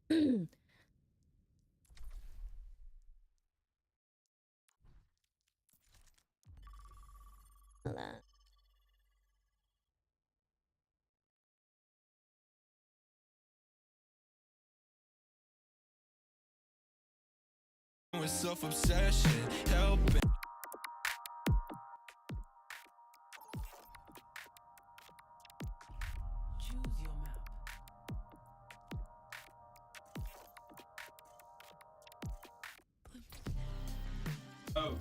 Hold on. With self-obsession, helping. Choose your map. Oh,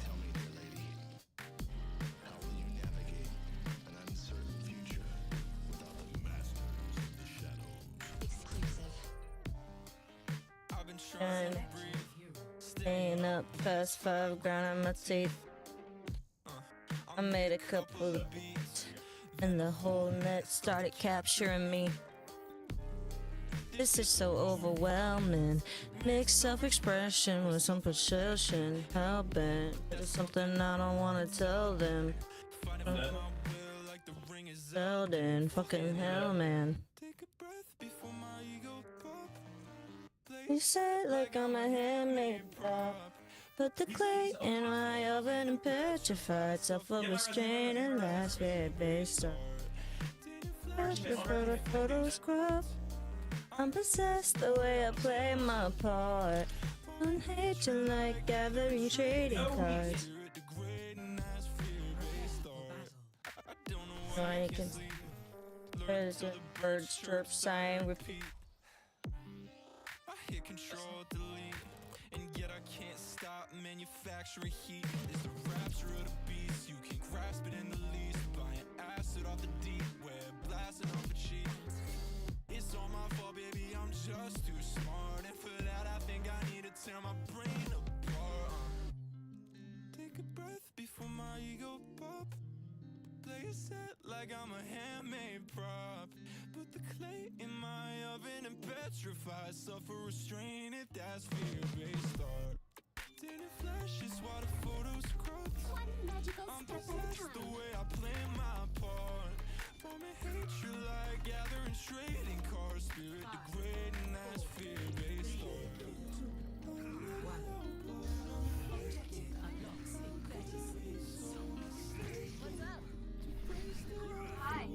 Tell me, dear lady, how will you navigate an uncertain future without the masters of the shadows? Exclusive. I've been trying to breathe. Staying up past 5, grinding my teeth. I made a couple of beats, and the whole net started capturing me. This is so overwhelming. Mixed self-expression with some possession. Hellbent, it's something I don't wanna tell them. Zelden, fucking hell, man. Take a breath before my ego pop. You said like I'm a handmade prop. Put the clay in my oven and petrified. Self-restraint and last red based on. Before the photos crop. I'm possessed the way I play my part. On hate you like gathering trading cards. So I can. There's a bird chirp sign repeat. I hit control delete, and yet I can't stop manufacturing heat. It's the rapture of the beast. You can grasp it in the least. Buying acid off the deep web, blasting off a cheap. It's all my fault, baby. I'm just too smart, and for that I think I need to tear my brain apart. Take a breath before my ego pop. Play it set like I'm a handmade prop. Put the clay in my oven and petrify. Suffer restraint if that's fear-based art. Didn't flash is why the photos cropped. One magical I'm step at a possessed the time. way I play my part. Forming hatred like gathering trading cards. Spirit degrading, that's fear-based art. Objective unlocks in 30 seconds. What's up? Hi.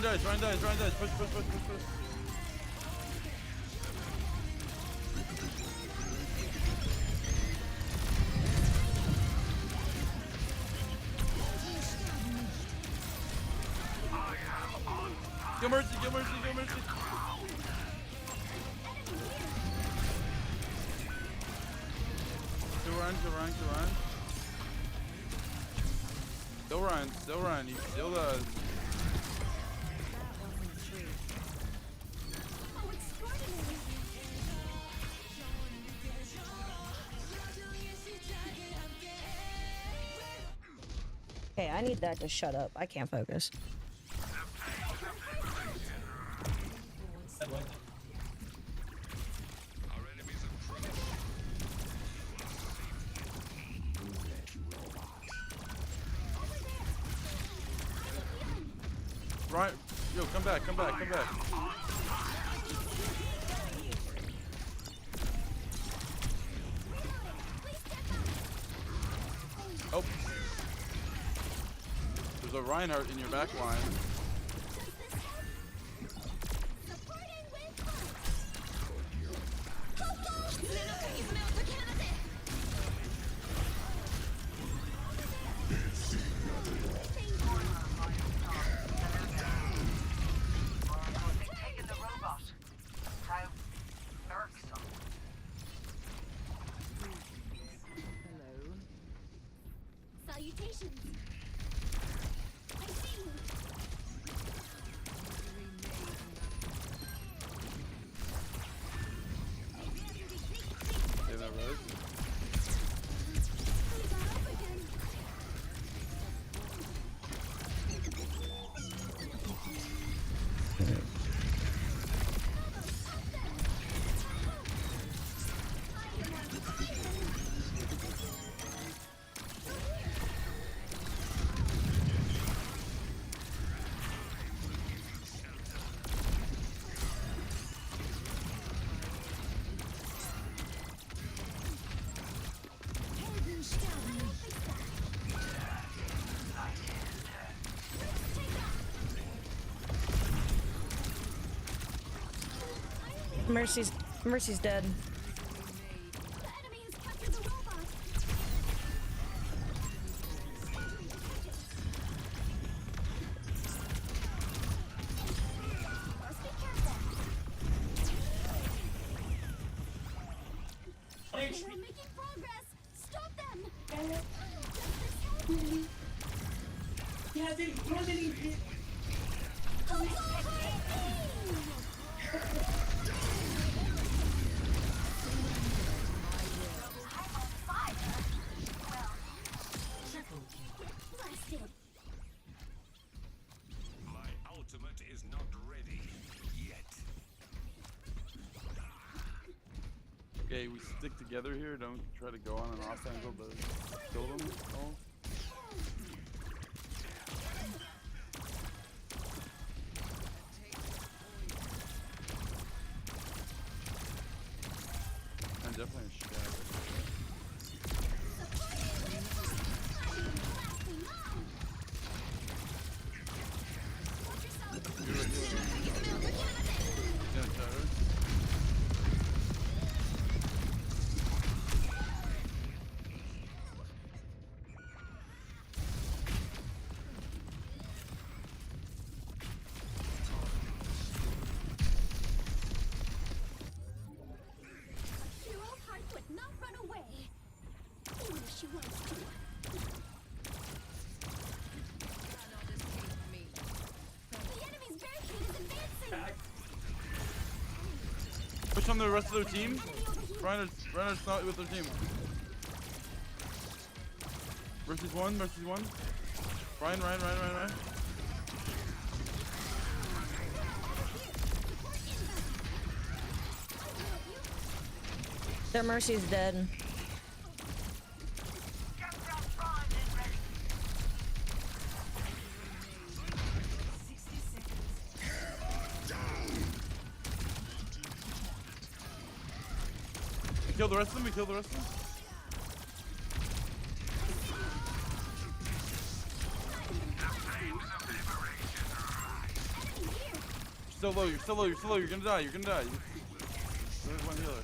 dies, Ryan dies, Ryan dies. Push, push, push, push, push. Kill Mercy, kill Mercy, kill Mercy. Still Ryan, still Ryan, still Ryan. Still Ryan, still Ryan. He still does. Oh, extraordinary. Hey, I need that to shut up. I can't focus. Right, yo, come back, come back, come back. Oh. There's a Reinhardt in your back line. Taking the robot. How irksome. Hello. Salutations. I see you. In the road. We got up again. Mercy's dead. The enemy has captured the robot. Must be careful. We're making progress. Stop them. Blasted. My ultimate is not ready yet. Okay, we stick together here. Don't try to go on an off angle to kill them all. And definitely a shadow. Yeah, shadows. Hero heart would not run away. Even if she wants to. The enemy's barricade is advancing. Push on the rest of their team. Reinhardt's not with their team. Mercy's one, Mercy's one. Ryan. Their Mercy's dead. Get that primed and ready. We kill the rest of them, we kill the rest of them. so low. You're so low. You're so low. You're gonna die. You're gonna die. There's one healer.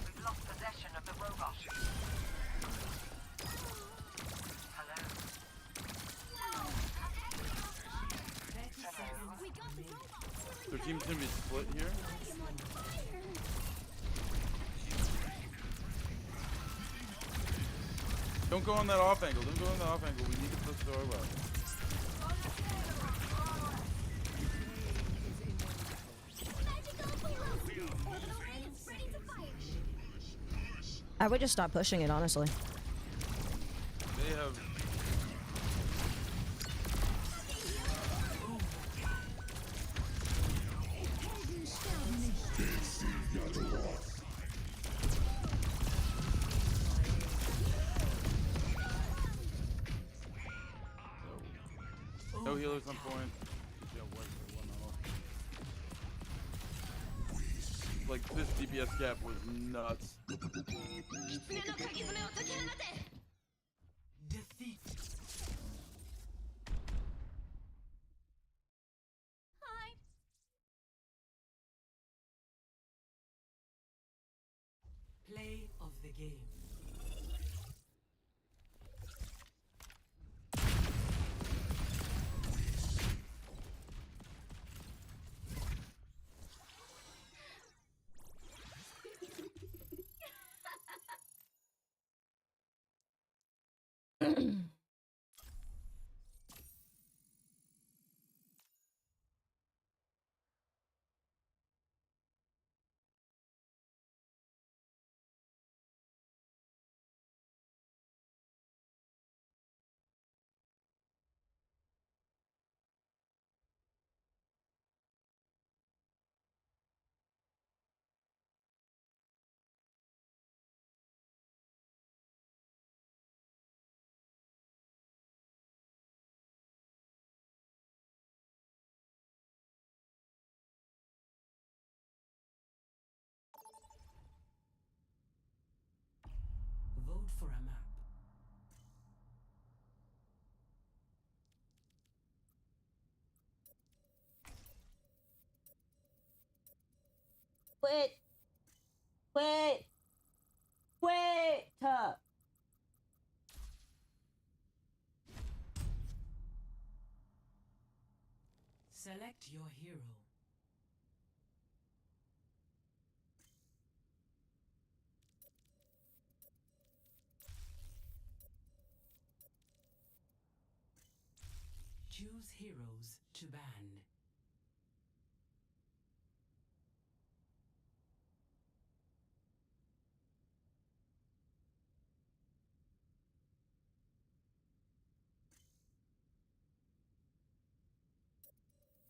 We've lost possession of the robot. Hello. We got the robot. Their team's gonna be split here. I'm on fire. Don't go on that off angle. Don't go on that off angle. We need to push the robot. Magical hero. Alliance ready to fire. I would just stop pushing it, honestly. They have. No healers on point. Yeah, white for one off. Like this DPS gap was nuts. Defeat. Hi. Play of the game. Vote for a map. Wait. Wait. Wait. Select your hero. Choose heroes to ban.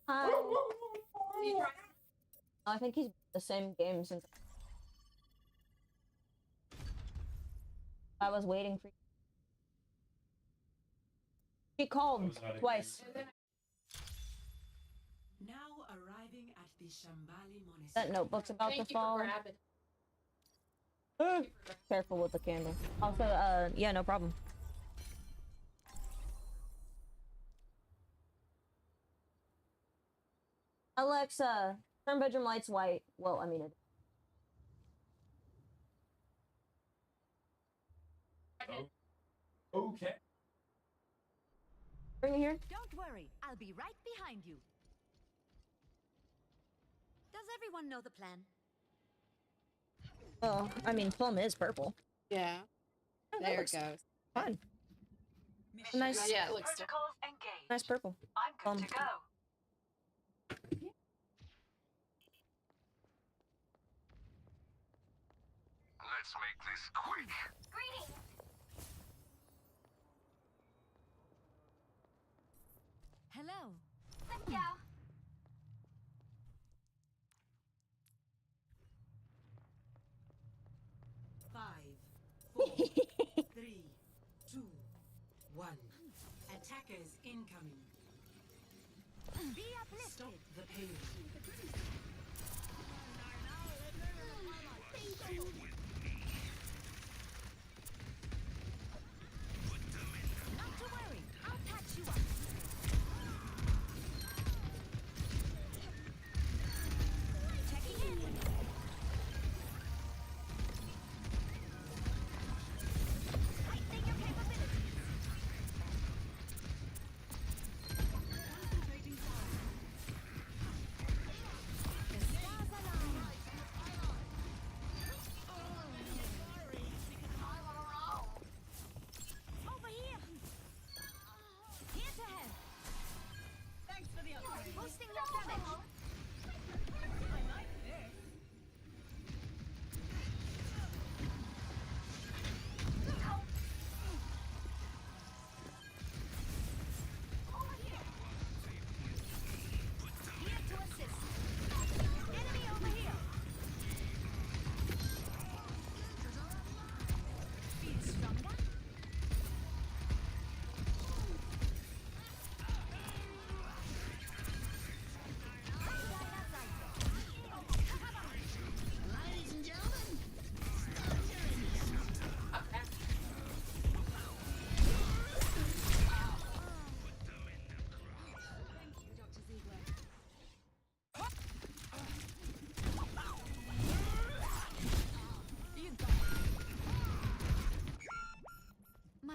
Hi. I think he's the same game since I was waiting for. She called twice. Now arriving at the Shambali Monastery. That notebook's about to fall. Careful with the candle. Also, yeah, no problem. Alexa, turn bedroom lights white. Well, I mean it. Okay. Bring it here. Don't worry, I'll be right behind you. Does everyone know the plan? Oh, I mean, plum is purple. Yeah. Oh, that There it looks goes. fun. Nice, Yeah, it looks Protocols engaged. nice purple. I'm good to go. Let's make this quick. Greetings. Hello. Cynthia. Five, four, three, two, one. Attackers incoming. Be uplifted. Stop the pain. Not to worry, I'll patch you up.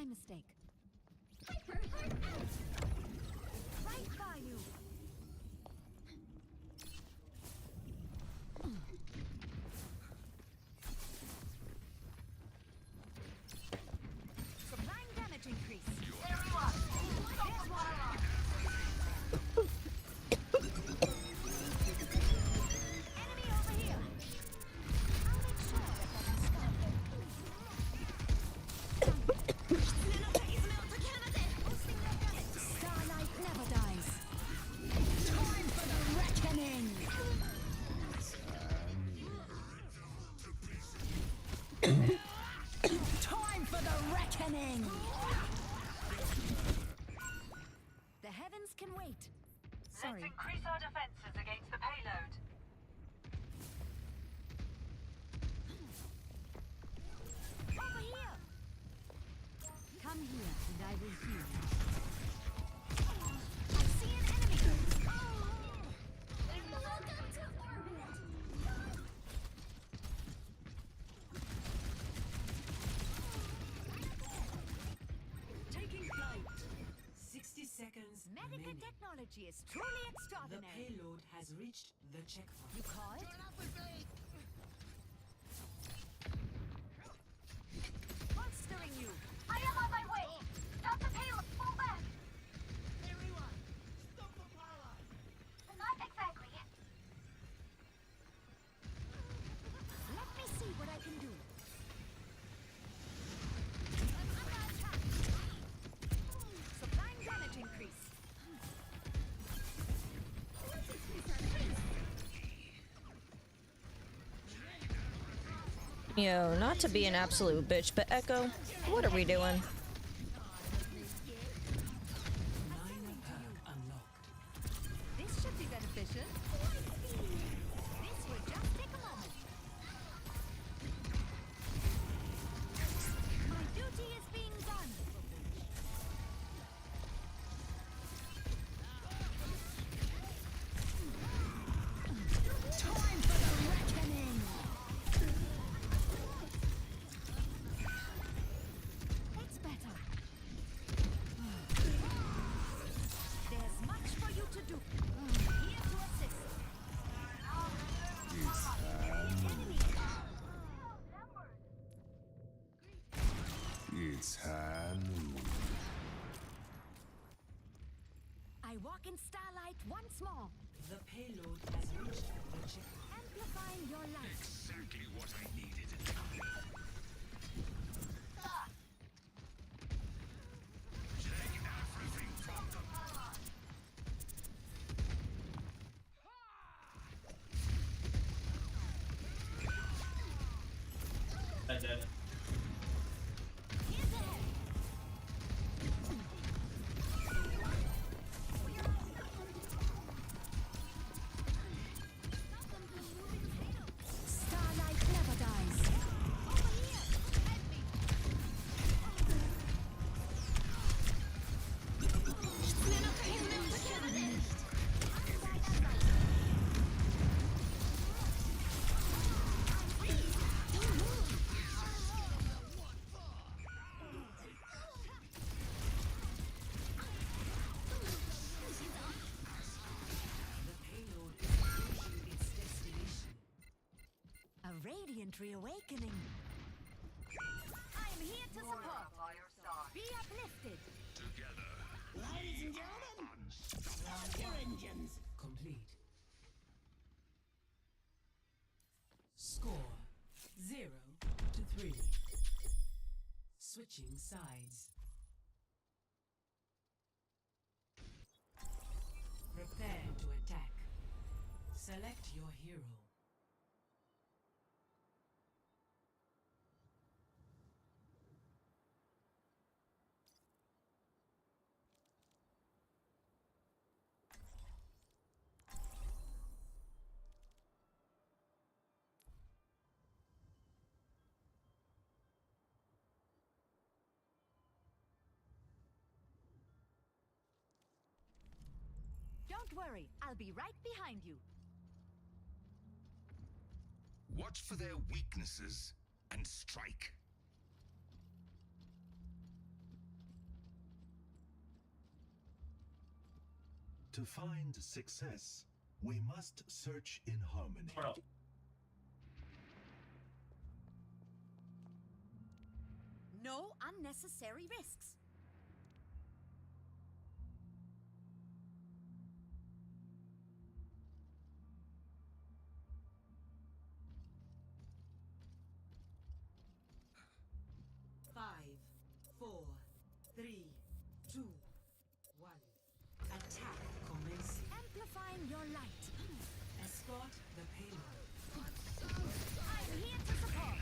my mistake. Hyper Heart out! Right by you. Supplying damage increase. Enemy over here. I'll make sure that doesn't stop them. Boosting their damage. Starlight never dies. Time for the reckoning. Time for the reckoning. The heavens can wait. Sorry. Let's increase our defenses against the payload. Over here! Come here and I will heal. I see an enemy! Welcome to orbit! Taking flight. 60 seconds Medical remaining. technology is truly The extraordinary. payload has reached the checkpoint. You call it? Bolstering you! I am on my way! Stop the payload! Fall back! Not exactly. Let me see what I can do. I'm under attack. Supplying damage increase. Let's increase our pace! Yo, not to be an absolute bitch, but Echo, what are we doing? Minor perk unlocked. This should be beneficial. This will just take a moment. My duty is being done. Time for the reckoning. It's better. There's much for you to do. Here to assist. Enemy. It's Hanu. I walk in starlight once more, The payload has reached the checkpoint. amplifying your light. Exactly what I needed. Here's ahead. Starlight never dies. Over here. Help me. The payload is approaching its destination. A radiant reawakening. I am here to support. By your side. Be uplifted. Complete. Score 0-3. Switching sides. Prepare to attack. Select your hero. Don't worry, I'll be right behind you. Watch for their weaknesses and strike. To find success, we must search in harmony. No unnecessary risks. Five, four, three, two, one. Attack commence. Amplifying your light. Escort the payload. I'm here to support.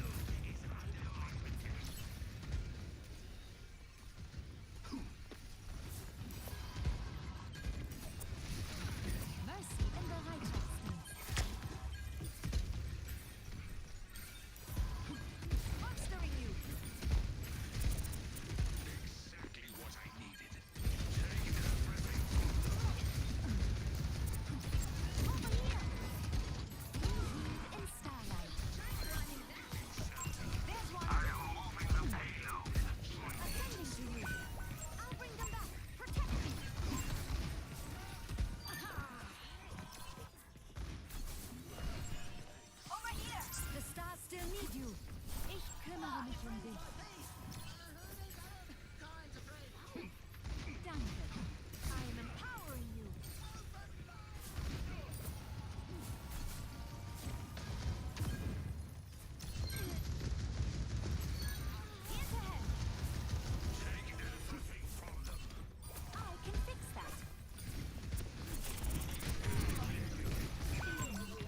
Mercy in the Reichsdienst. Monstering you. Exactly what I needed. Over here. In starlight. There's one. I am moving the payload. Ascending to you. I'll bring them back. Protect me. Over here. The stars still need you. Ich kümmere mich um dich. Danke. I am empowering you. Hinterher. I can fix that.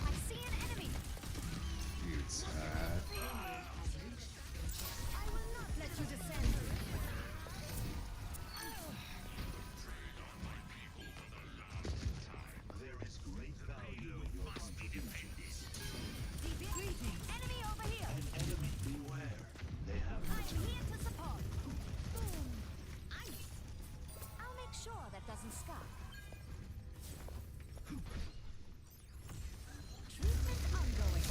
I see an enemy. I will not let you descend. There is great value in your contribution. Enemy over here. Enemy beware. They have I'm here to support. Boom. Ice. I'll make sure that doesn't scar. Treatment ongoing.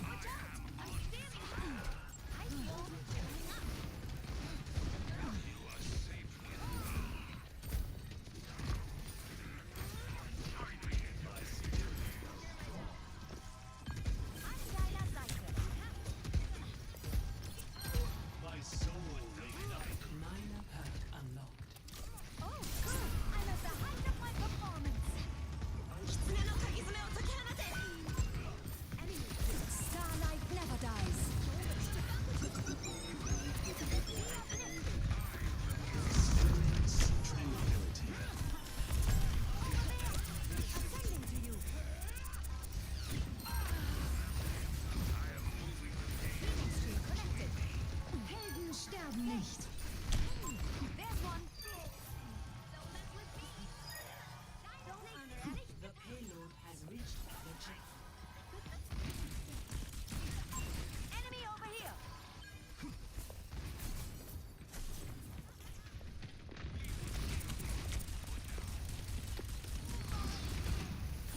Watch out. I'm standing high. I feel going up. I'm deiner Seite. my soul ignite. Minor perk unlocked. Oh, good. I'm at the height of my performance. Enemy. Starlight never dies. Tranquility. Ascending to you. Healing stream connected. Helden sterben nicht. There's one. Don't mess with me. Don't underestimate. The payload has reached the check. Enemy over here.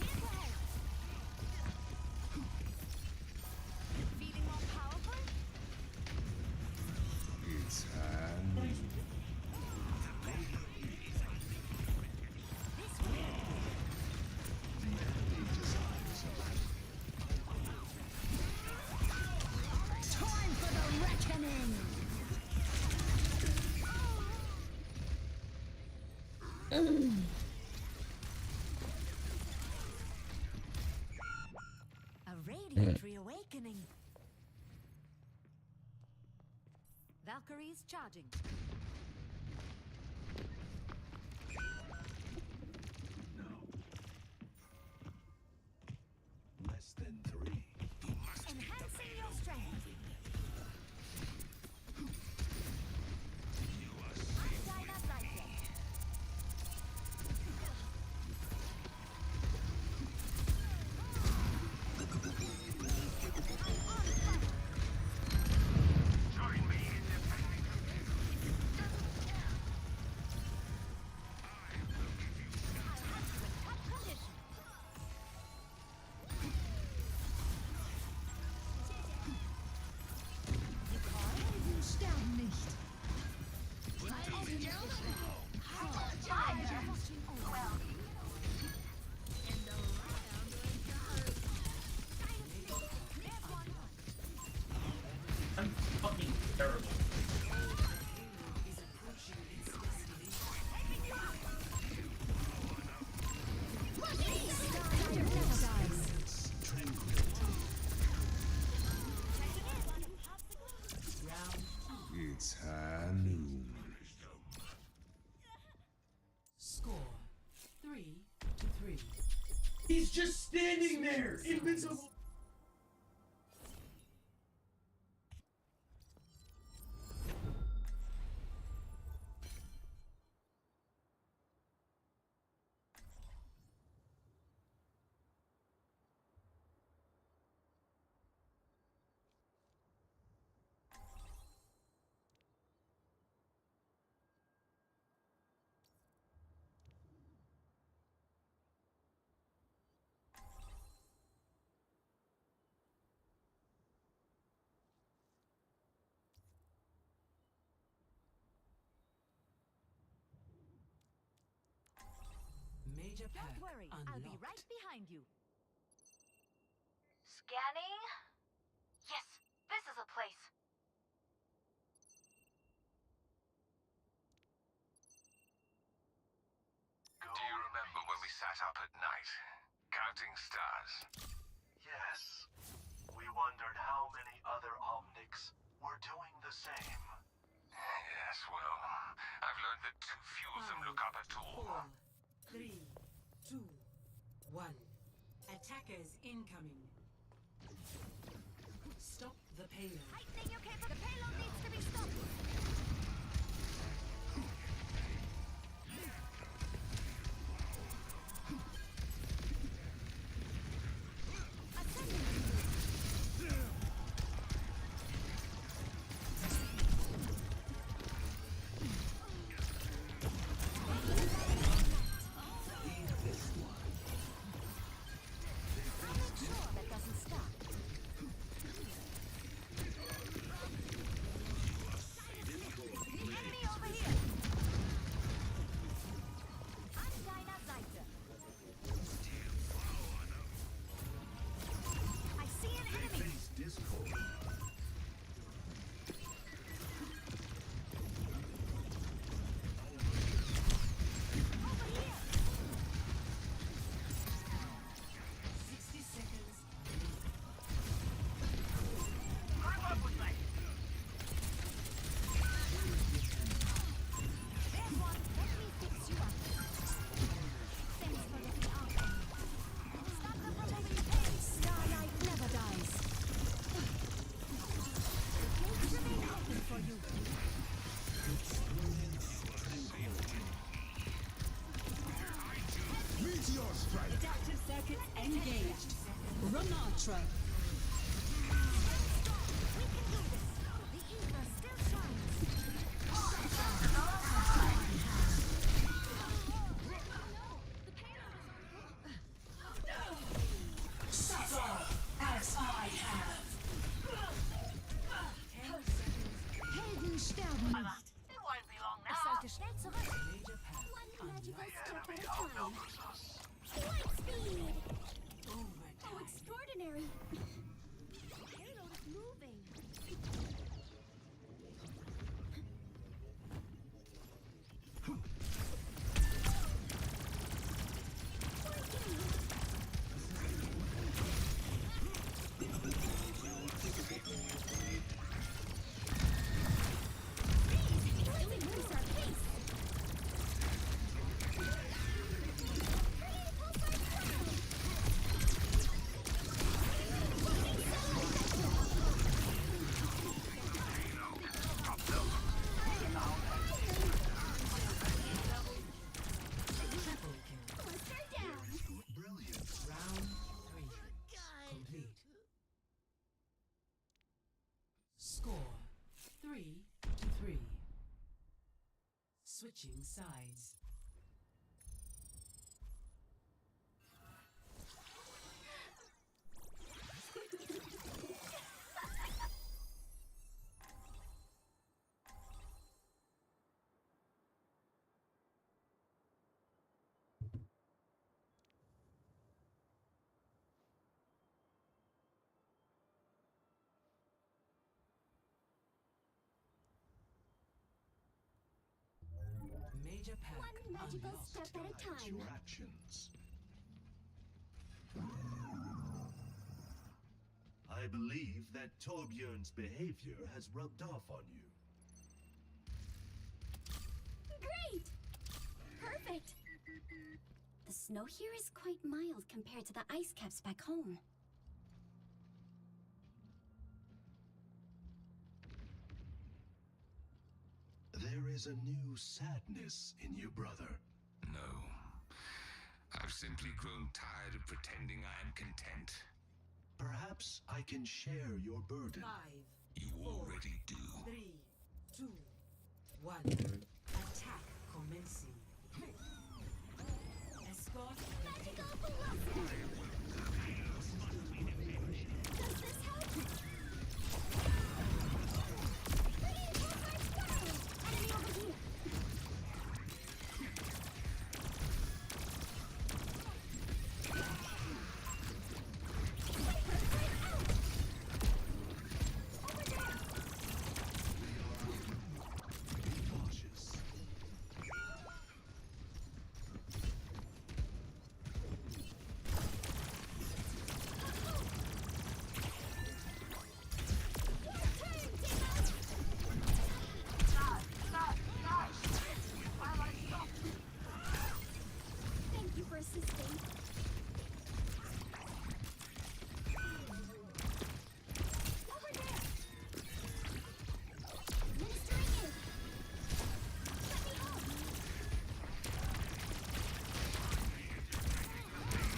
Here's ahead. Feeling more powerful? This way. Time for the reckoning. A radiant reawakening. Valkyries charging. Less than 3. Enhancing your strength. I'm deiner Seite. I'm on fire. Join me in defending the just standing there, invisible. Major perk Don't worry, I'll be unlocked. right behind you. Scanning? Yes, this is a place. Do you remember when we sat up at night, counting stars? Yes. We wondered how many other Omnics were doing the same. Yes, well, I've learned that too few of them look up at all. 4, 3, 2, 1. Attackers incoming. Stop the payload. Heightening your cable. The payload needs to be stopped. Adaptive circuits engaged. Ramatra. We can do this. The ether still shines. Helden sterben nicht. It won't be long Ich now. sollte schnell zurück. Major perk One magical unlocked. step at a time. Light speed! Oh, Overtime. extraordinary! The payload is moving. Triple kill. Monster down! Brilliant. Round 3. Complete. Score 3-3. Switching sides. Major perk One magical unlocked. step at a Guide time. your actions. I believe that Torbjörn's behavior has rubbed off on you. Great! Perfect! The The snow here is quite mild compared to the ice caps back home. There is a new sadness in you, brother. No. I've simply grown tired of pretending I am content. Perhaps I can share your burden. 5, You already do. 3, 2, 1. Attack commencing. Escort. Magical velocity! Does this help? Radiant Warlord Sparrow! Enemy over here! Cautious. Thank you for assisting. Over there! Ministering in! Let me help!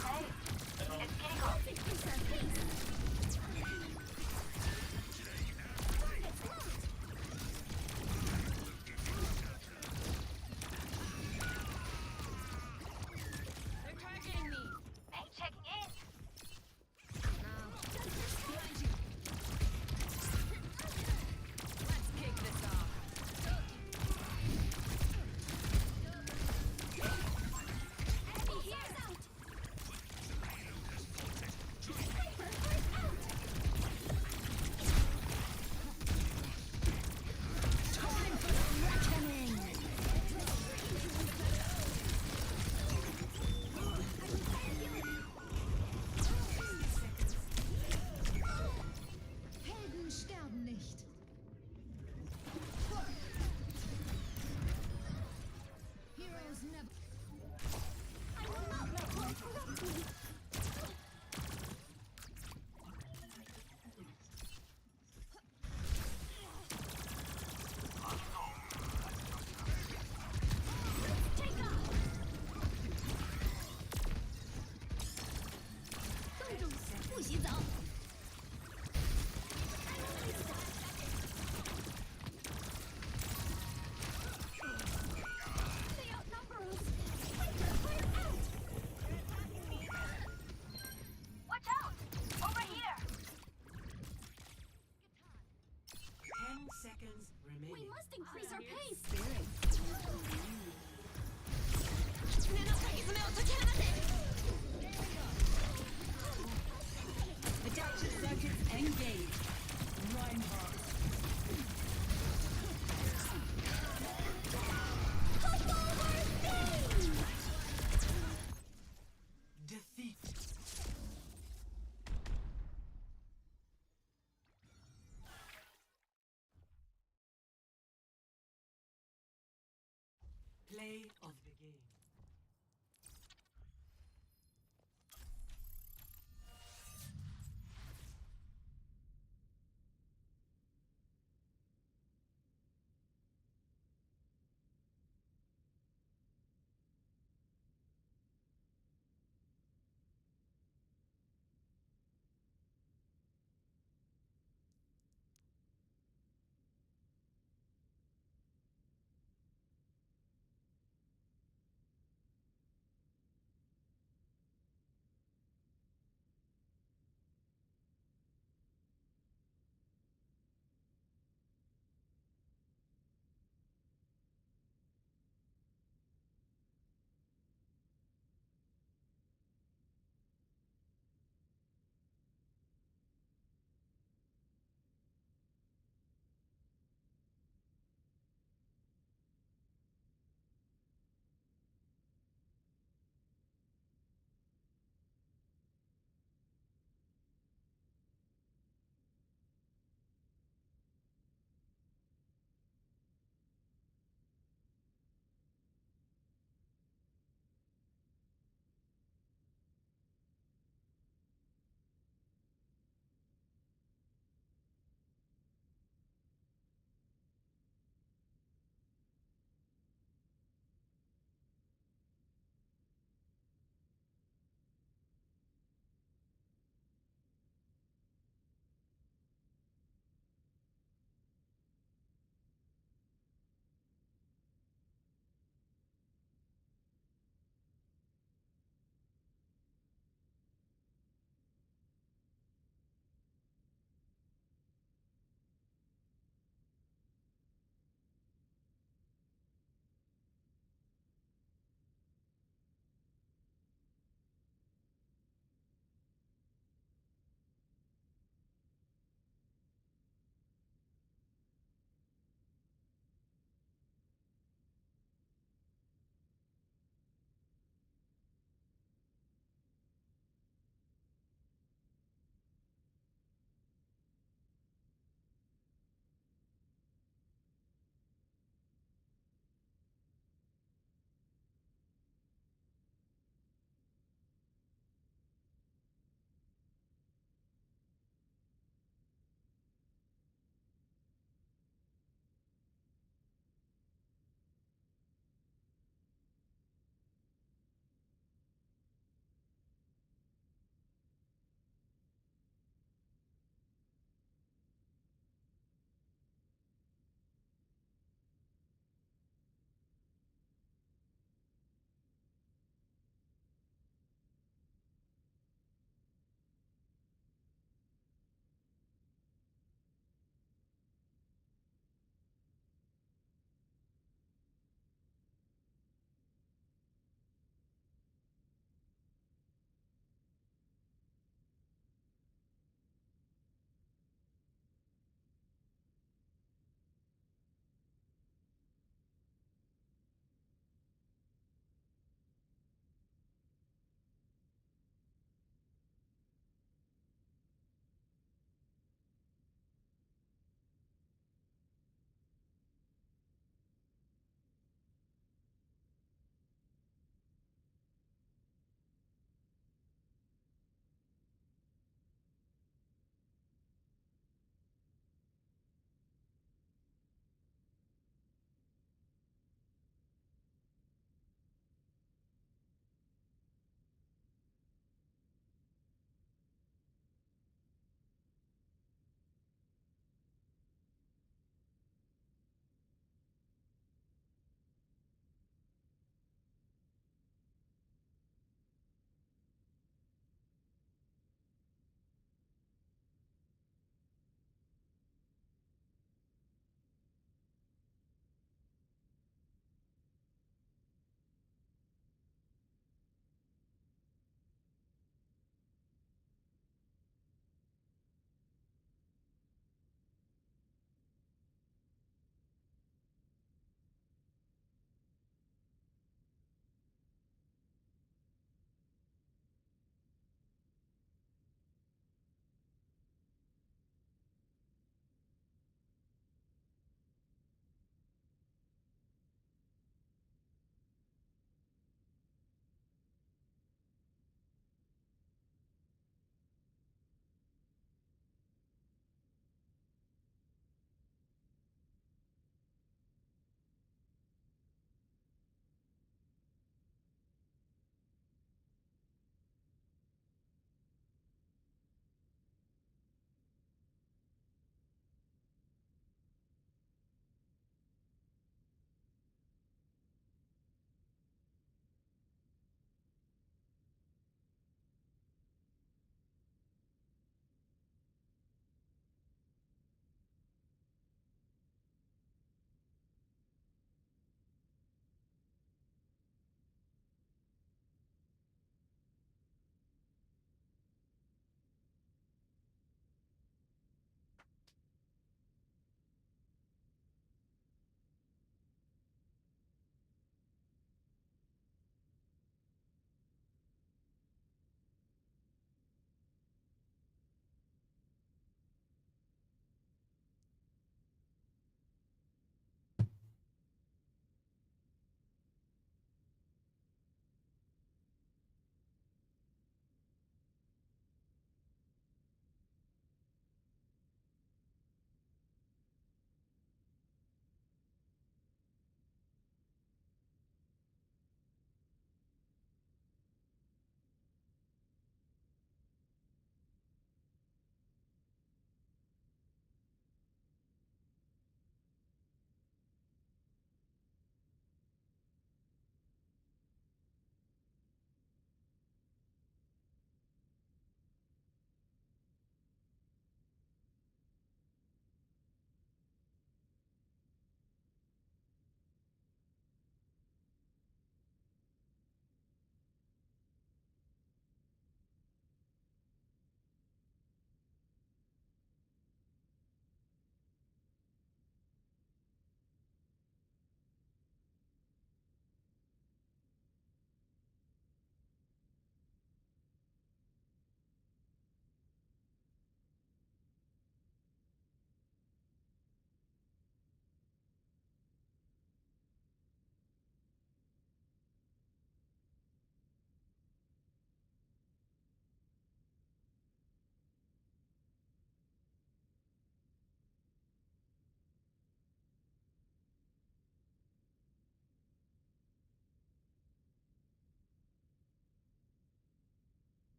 Hey, it's Kingo. Let's increase our pace! Target's locked! They're targeting me! Hey, checking in. Does this help? Let's kick this off. Enemy here's out! Sniper, first out! Time for the reckoning. Helden sterben nicht. Heroes never. I will not let war corrupt me! Let's take off! 动动，不许走！ They outnumber us! Sniper, fire out! Watch out! Over here! 10 seconds We remaining. must increase our pace! 目の先爪を解き放て Adaptive circuits engaged. Reinhardt. Hop over things! Defeat. Play of the game.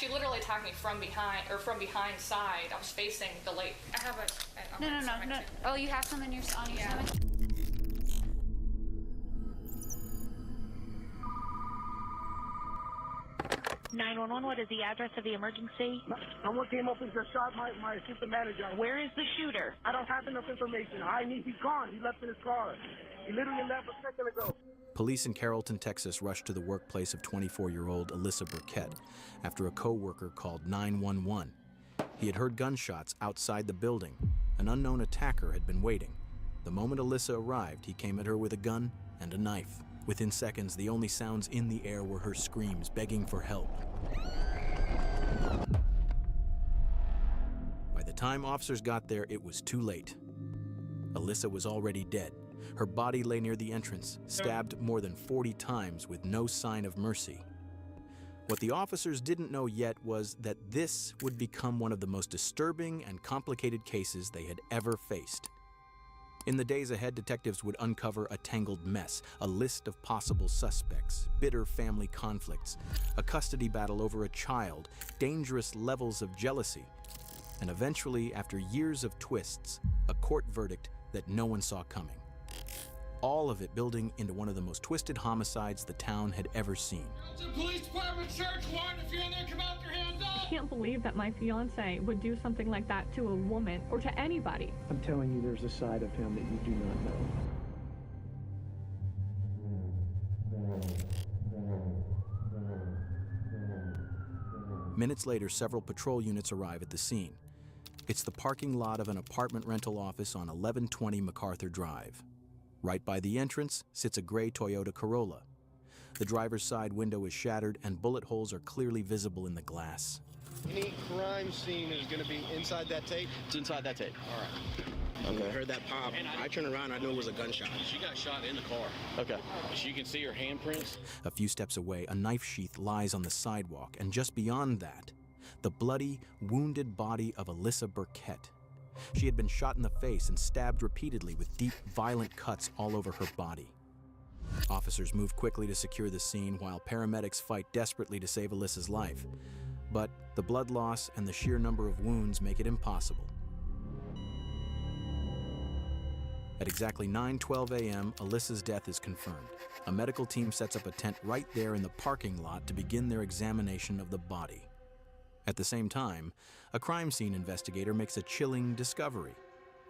she literally attacked me from behind, or from behind side. I was facing the lake. I have a... No. Oh, you have some on your stomach? 911, what is the address of the emergency? Someone came up and just shot my assistant manager. Where is the shooter? I don't have enough information. He's gone. He left in his car. He literally left a second ago. Police in Carrollton, Texas rushed to the workplace of 24-year-old Alyssa Burkett after a co-worker called 911. He had heard gunshots outside the building. An unknown attacker had been waiting. The moment Alyssa arrived, he came at her with a gun and a knife. Within seconds, the only sounds in the air were her screams, begging for help. By the time officers got there, it was too late. Alyssa was already dead. Her body lay near the entrance, stabbed more than 40 times with no sign of mercy. What the officers didn't know yet was that this would become one of the most disturbing and complicated cases they had ever faced. In the days ahead, detectives would uncover a tangled mess, a list of possible suspects, bitter family conflicts, a custody battle over a child, dangerous levels of jealousy, and eventually, after years of twists, a court verdict that no one saw coming. All of it building into one of the most twisted homicides the town had ever seen. Police Department search warrant. If you're in there, come out with your hands up. I can't believe that my fiance would do something like that to a woman or to anybody. I'm telling you, there's a side of him that you do not know. Minutes later, several patrol units arrive at the scene. It's the parking lot of an apartment rental office on 1120 MacArthur Drive. Right by the entrance sits a gray Toyota Corolla. The driver's side window is shattered and bullet holes are clearly visible in the glass. Any crime scene is going to be inside that tape? It's inside that tape. All right. Okay. I heard that pop. I turned around, I knew it was a gunshot. She got shot in the car. Okay. You can see her handprints. A few steps away, a knife sheath lies on the sidewalk, and just beyond that, the bloody, wounded body of Alyssa Burkett. She had been shot in the face and stabbed repeatedly with deep, violent cuts all over her body. Officers move quickly to secure the scene while paramedics fight desperately to save Alyssa's life. But the blood loss and the sheer number of wounds make it impossible. At exactly 9:12 a.m., Alyssa's death is confirmed. A medical team sets up a tent right there in the parking lot to begin their examination of the body. At the same time, a crime scene investigator makes a chilling discovery: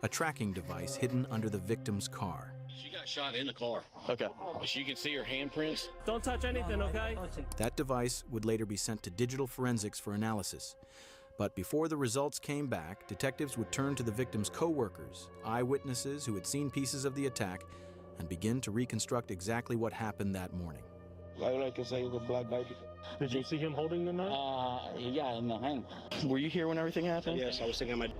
a tracking device hidden under the victim's car. She got shot in the car. Okay. You can see her handprints. Don't touch anything, okay? That device would later be sent to digital forensics for analysis. But before the results came back, detectives would turn to the victim's co-workers, eyewitnesses who had seen pieces of the attack, and begin to reconstruct exactly what happened that morning. Like I say, the black bike. Did you see him holding the knife? Yeah, in the hand. Were you here when everything happened? Yes, I was thinking my...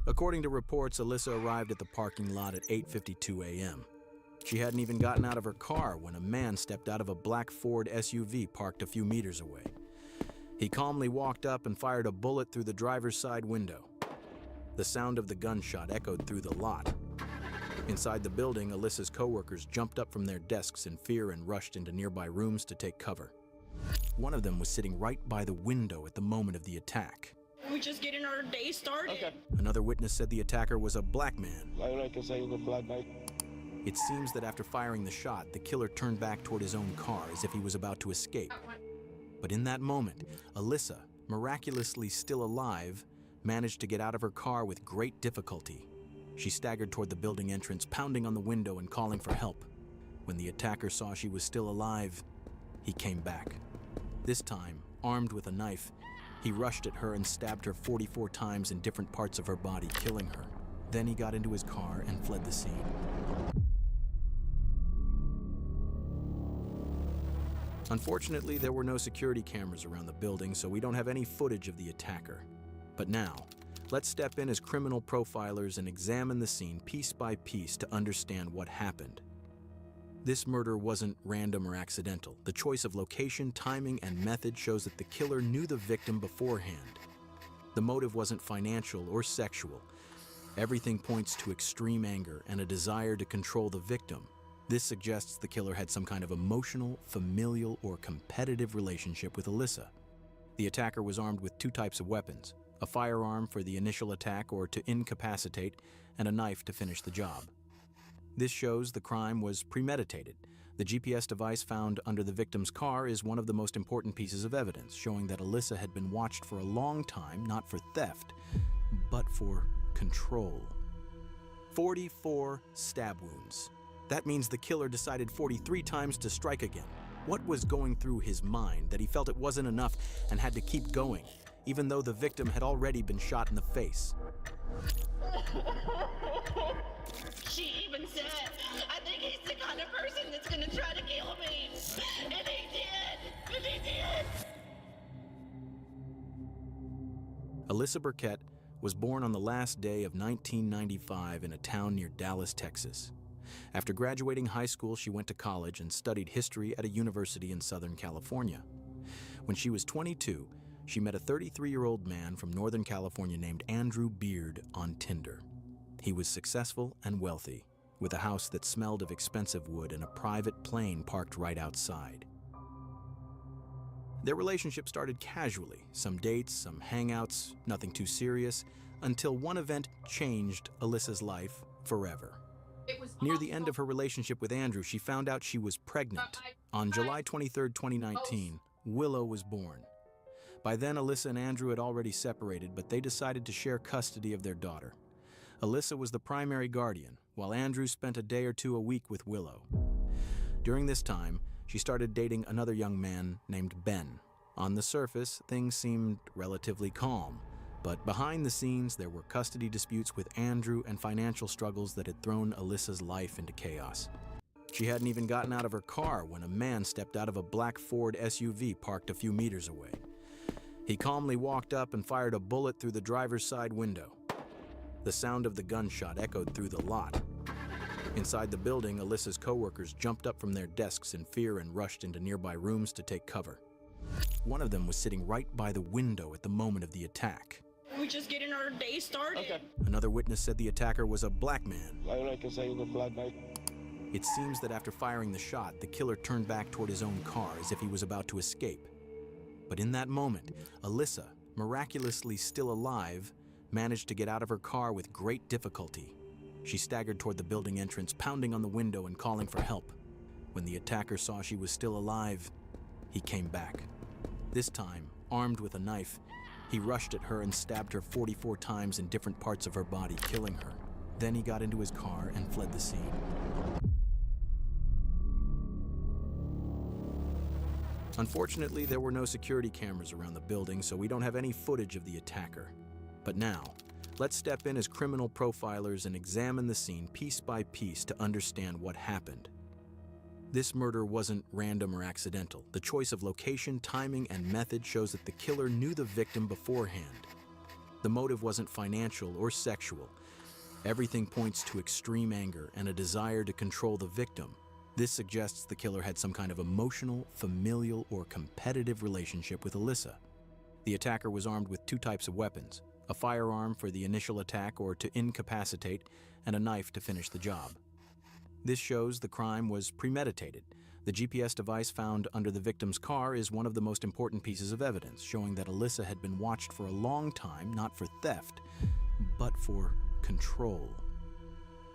According to reports, Alyssa arrived at the parking lot at 8:52 a.m. She hadn't even gotten out of her car when a man stepped out of a black Ford SUV parked a few meters away. He calmly walked up and fired a bullet through the driver's side window. The sound of the gunshot echoed through the lot. Inside the building, Alyssa's coworkers jumped up from their desks in fear and rushed into nearby rooms to take cover. One of them was sitting right by the window at the moment of the attack. We're just getting our day started. Okay. Another witness said the attacker was a black man. Like I say, the black bike. It seems that after firing the shot, the killer turned back toward his own car as if he was about to escape. But in that moment, Alyssa, miraculously still alive, managed to get out of her car with great difficulty. She staggered toward the building entrance, pounding on the window and calling for help. When the attacker saw she was still alive, he came back. This time, armed with a knife, he rushed at her and stabbed her 44 times in different parts of her body, killing her. Then he got into his car and fled the scene. Unfortunately, there were no security cameras around the building, so we don't have any footage of the attacker. But now, let's step in as criminal profilers and examine the scene piece by piece to understand what happened. This murder wasn't random or accidental. The choice of location, timing, and method shows that the killer knew the victim beforehand. The motive wasn't financial or sexual. Everything points to extreme anger and a desire to control the victim. This suggests the killer had some kind of emotional, familial, or competitive relationship with Alyssa. The attacker was armed with two types of weapons: a firearm for the initial attack or to incapacitate, and a knife to finish the job. This shows the crime was premeditated. The GPS device found under the victim's car is one of the most important pieces of evidence, showing that Alyssa had been watched for a long time, not for theft, but for control. 44 stab wounds. That means the killer decided 43 times to strike again. What was going through his mind that he felt it wasn't enough and had to keep going, even though the victim had already been shot in the face? She even said, I think he's the kind of person that's gonna try to kill me. And he did! And he did! Alyssa Burkett was born on the last day of 1995 in a town near Dallas, Texas. After graduating high school, she went to college and studied history at a university in Southern California. When she was 22, she met a 33-year-old man from Northern California named Andrew Beard on Tinder. He was successful and wealthy, with a house that smelled of expensive wood and a private plane parked right outside. Their relationship started casually, some dates, some hangouts, nothing too serious, until one event changed Alyssa's life forever. Near the end of her relationship with Andrew, she found out she was pregnant. On July 23, 2019, Willow was born. By then, Alyssa and Andrew had already separated, but they decided to share custody of their daughter. Alyssa was the primary guardian, while Andrew spent a day or two a week with Willow. During this time, she started dating another young man named Ben. On the surface, things seemed relatively calm, but behind the scenes, there were custody disputes with Andrew and financial struggles that had thrown Alyssa's life into chaos. She hadn't even gotten out of her car when a man stepped out of a black Ford SUV parked a few meters away. He calmly walked up and fired a bullet through the driver's side window. The sound of the gunshot echoed through the lot. Inside the building, Alyssa's coworkers jumped up from their desks in fear and rushed into nearby rooms to take cover. One of them was sitting right by the window at the moment of the attack. We're just getting our day started. Okay. Another witness said the attacker was a black man. Like I say, the black guy. It seems that after firing the shot, the killer turned back toward his own car as if he was about to escape. But in that moment, Alyssa, miraculously still alive, managed to get out of her car with great difficulty. She staggered toward the building entrance, pounding on the window and calling for help. When the attacker saw she was still alive, he came back. This time, armed with a knife, he rushed at her and stabbed her 44 times in different parts of her body, killing her. Then he got into his car and fled the scene. Unfortunately, there were no security cameras around the building, so we don't have any footage of the attacker. But now, let's step in as criminal profilers and examine the scene piece by piece to understand what happened. This murder wasn't random or accidental. The choice of location, timing, and method shows that the killer knew the victim beforehand. The motive wasn't financial or sexual. Everything points to extreme anger and a desire to control the victim. This suggests the killer had some kind of emotional, familial, or competitive relationship with Alyssa. The attacker was armed with two types of weapons: a firearm for the initial attack or to incapacitate, and a knife to finish the job. This shows the crime was premeditated. The GPS device found under the victim's car is one of the most important pieces of evidence, showing that Alyssa had been watched for a long time, not for theft, but for control.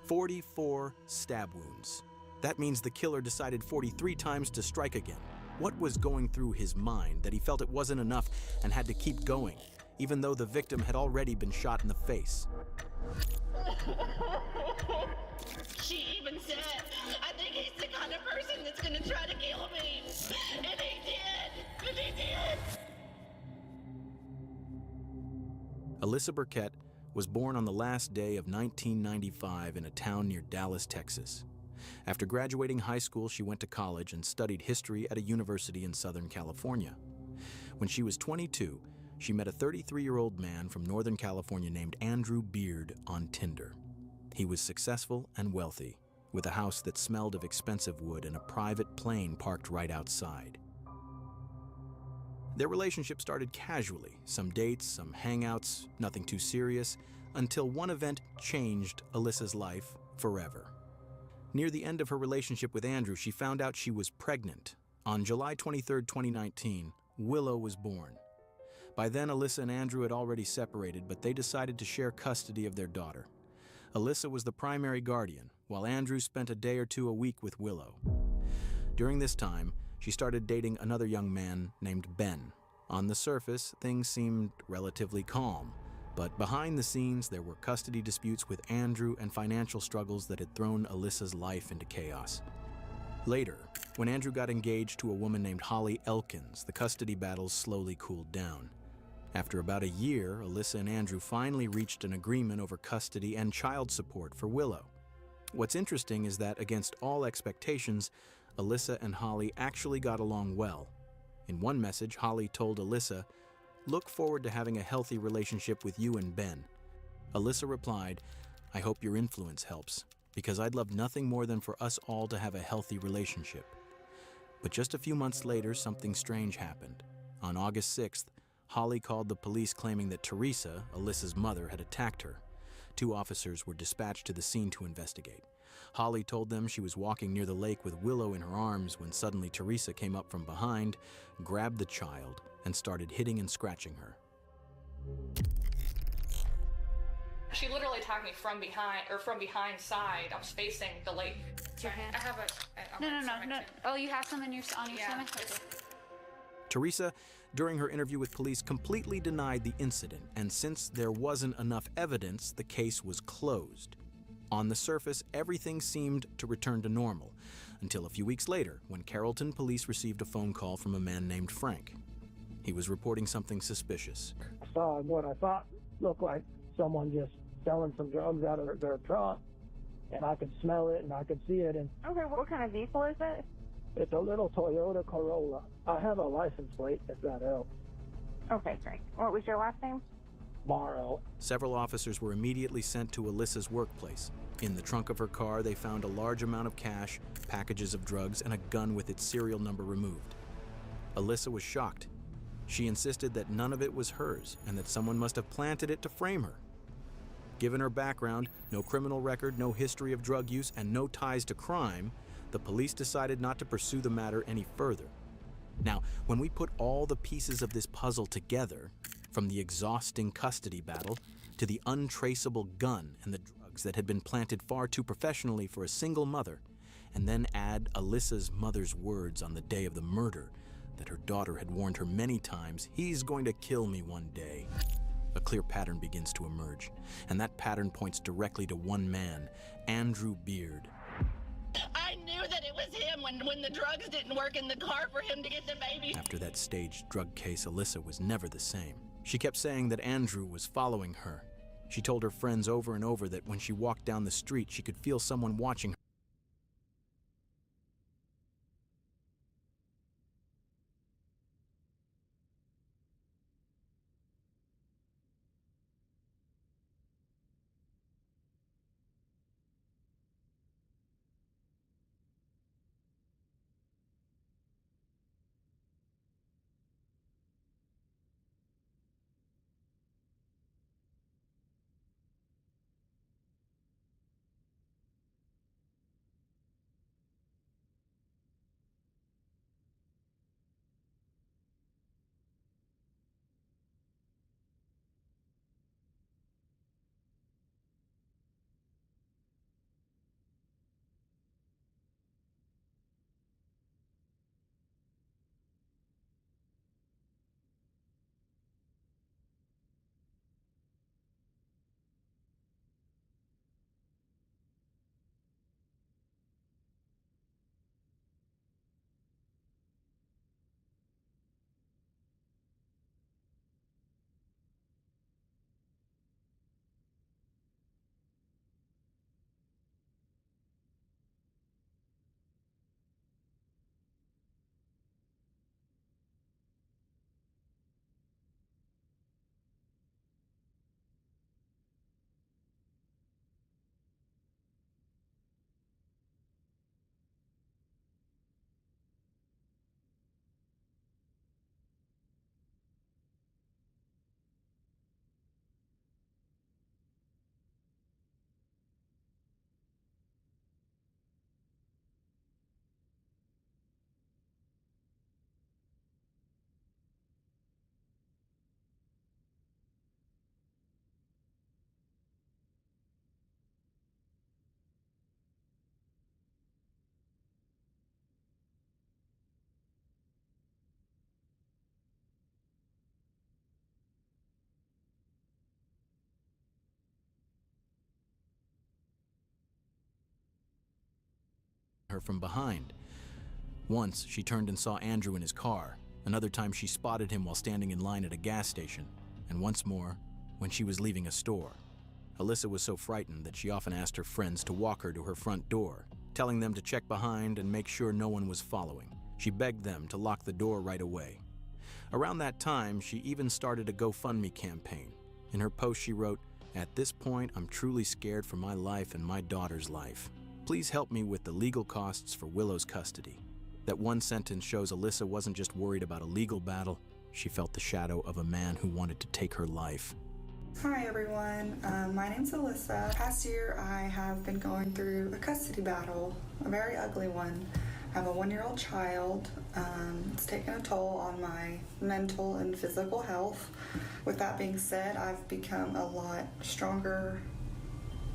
44 stab wounds. That means the killer decided 43 times to strike again. What was going through his mind that he felt it wasn't enough and had to keep going, even though the victim had already been shot in the face? She even said, I think he's the kind of person that's gonna try to kill me. And he did! And he did! Alyssa Burkett was born on the last day of 1995 in a town near Dallas, Texas. After graduating high school, she went to college and studied history at a university in Southern California. When she was 22, she met a 33-year-old man from Northern California named Andrew Beard on Tinder. He was successful and wealthy, with a house that smelled of expensive wood and a private plane parked right outside. Their relationship started casually, some dates, some hangouts, nothing too serious, until one event changed Alyssa's life forever. Near the end of her relationship with Andrew, she found out she was pregnant. On July 23, 2019, Willow was born. By then, Alyssa and Andrew had already separated, but they decided to share custody of their daughter. Alyssa was the primary guardian, while Andrew spent a day or two a week with Willow. During this time, she started dating another young man named Ben. On the surface, things seemed relatively calm, but behind the scenes, there were custody disputes with Andrew and financial struggles that had thrown Alyssa's life into chaos. Later, when Andrew got engaged to a woman named Holly Elkins, the custody battles slowly cooled down. After about a year, Alyssa and Andrew finally reached an agreement over custody and child support for Willow. What's interesting is that, against all expectations, Alyssa and Holly actually got along well. In one message, Holly told Alyssa, "Look forward to having a healthy relationship with you and Ben." Alyssa replied, "I hope your influence helps, because I'd love nothing more than for us all to have a healthy relationship." But just a few months later, something strange happened. On August 6th, Holly called the police claiming that Teresa, Alyssa's mother, had attacked her. 2 officers were dispatched to the scene to investigate. Holly told them she was walking near the lake with Willow in her arms when suddenly Teresa came up from behind, grabbed the child, and started hitting and scratching her. She literally attacked me from behind side. I was facing the lake. Your hand? I have a No. Oh, you have some on your stomach? Okay. Teresa, during her interview with police, completely denied the incident, and since there wasn't enough evidence, the case was closed. On the surface, everything seemed to return to normal, until a few weeks later, when Carrollton police received a phone call from a man named Frank. He was reporting something suspicious. I saw what I thought looked like someone just selling some drugs out of their truck, and I could smell it and I could see it. And Okay, what kind of vehicle is it? it's a little Toyota Corolla. I have a license plate if that helps. Okay, great. What was your last name? Morrow. Several officers were immediately sent to Alyssa's workplace. In the trunk of her car, they found a large amount of cash, packages of drugs, and a gun with its serial number removed. Alyssa was shocked. She insisted that none of it was hers and that someone must have planted it to frame her. Given her background, no criminal record, no history of drug use, and no ties to crime, the police decided not to pursue the matter any further. Now, when we put all the pieces of this puzzle together, from the exhausting custody battle to the untraceable gun and the drugs that had been planted far too professionally for a single mother, and then add Alyssa's mother's words on the day of the murder that her daughter had warned her many times, "He's going to kill me one day," a clear pattern begins to emerge, and that pattern points directly to one man, Andrew Beard. I knew that it was him when the drugs didn't work in the car for him to get the baby. After that staged drug case, Alyssa was never the same. She kept saying that Andrew was following her. She told her friends over and over that when she walked down the street, she could feel someone watching her. her from behind. Once, she turned and saw Andrew in his car. Another time, she spotted him while standing in line at a gas station. And once more, when she was leaving a store. Alyssa was so frightened that she often asked her friends to walk her to her front door, telling them to check behind and make sure no one was following. She begged them to lock the door right away. Around that time, she even started a GoFundMe campaign. In her post, she wrote, "At this point, I'm truly scared for my life and my daughter's life. Please help me with the legal costs for Willow's custody." That one sentence shows Alyssa wasn't just worried about a legal battle, she felt the shadow of a man who wanted to take her life. Hi everyone, my name's Alyssa. Past year I have been going through a custody battle, a very ugly one. I have a 1-year-old child. It's taken a toll on my mental and physical health. With that being said, I've become a lot stronger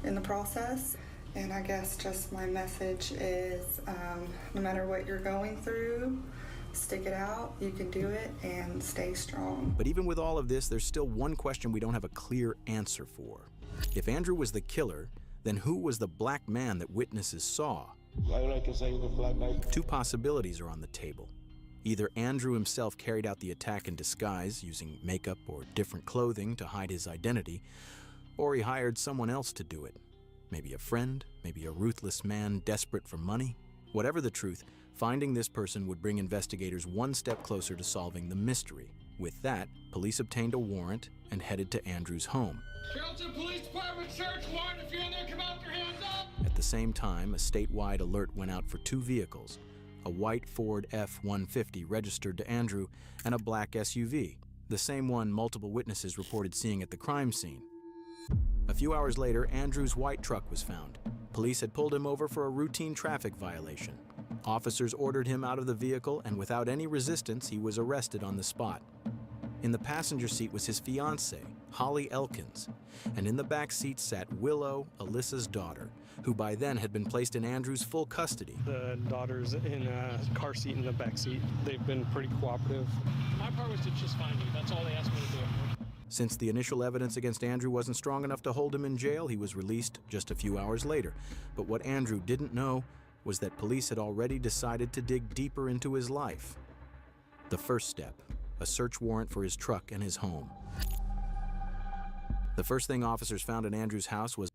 in the process. And I guess just my message is, no matter what you're going through, stick it out, you can do it, and stay strong. But even with all of this, there's still one question we don't have a clear answer for. If Andrew was the killer, then who was the black man that witnesses saw? Two possibilities are on the table. Either Andrew himself carried out the attack in disguise, using makeup or different clothing to hide his identity, or he hired someone else to do it. Maybe a friend, maybe a ruthless man desperate for money. Whatever the truth, finding this person would bring investigators one step closer to solving the mystery. With that, police obtained a warrant and headed to Andrew's home. Carrollton Police Department, search warrant. If you're in there, come out with your hands up. At the same time, a statewide alert went out for 2 vehicles, a white Ford F-150 registered to Andrew and a black SUV, the same one multiple witnesses reported seeing at the crime scene. A few hours later, Andrew's white truck was found. Police had pulled him over for a routine traffic violation. Officers ordered him out of the vehicle, and without any resistance, he was arrested on the spot. In the passenger seat was his fiancée, Holly Elkins, and in the back seat sat Willow, Alyssa's daughter, who by then had been placed in Andrew's full custody. The daughter's in a car seat in the back seat. They've been pretty cooperative. My part was to just find you. That's all they asked me to do. Since the initial evidence against Andrew wasn't strong enough to hold him in jail, he was released just a few hours later. But what Andrew didn't know was that police had already decided to dig deeper into his life. The first step, a search warrant for his truck and his home. The first thing officers found in Andrew's house was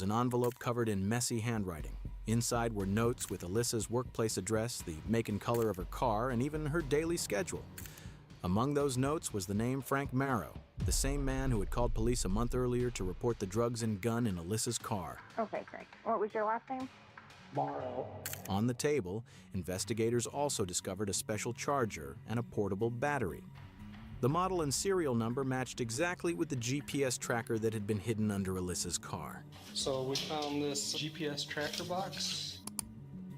an envelope covered in messy handwriting. Inside were notes with Alyssa's workplace address, the make and color of her car, and even her daily schedule. Among those notes was the name Frank Marrow, the same man who had called police a month earlier to report the drugs and gun in Alyssa's car. Okay, great. What was your last name? Morrow. On the table, investigators also discovered a special charger and a portable battery. The model and serial number matched exactly with the GPS tracker that had been hidden under Alyssa's car. So we found this GPS tracker box.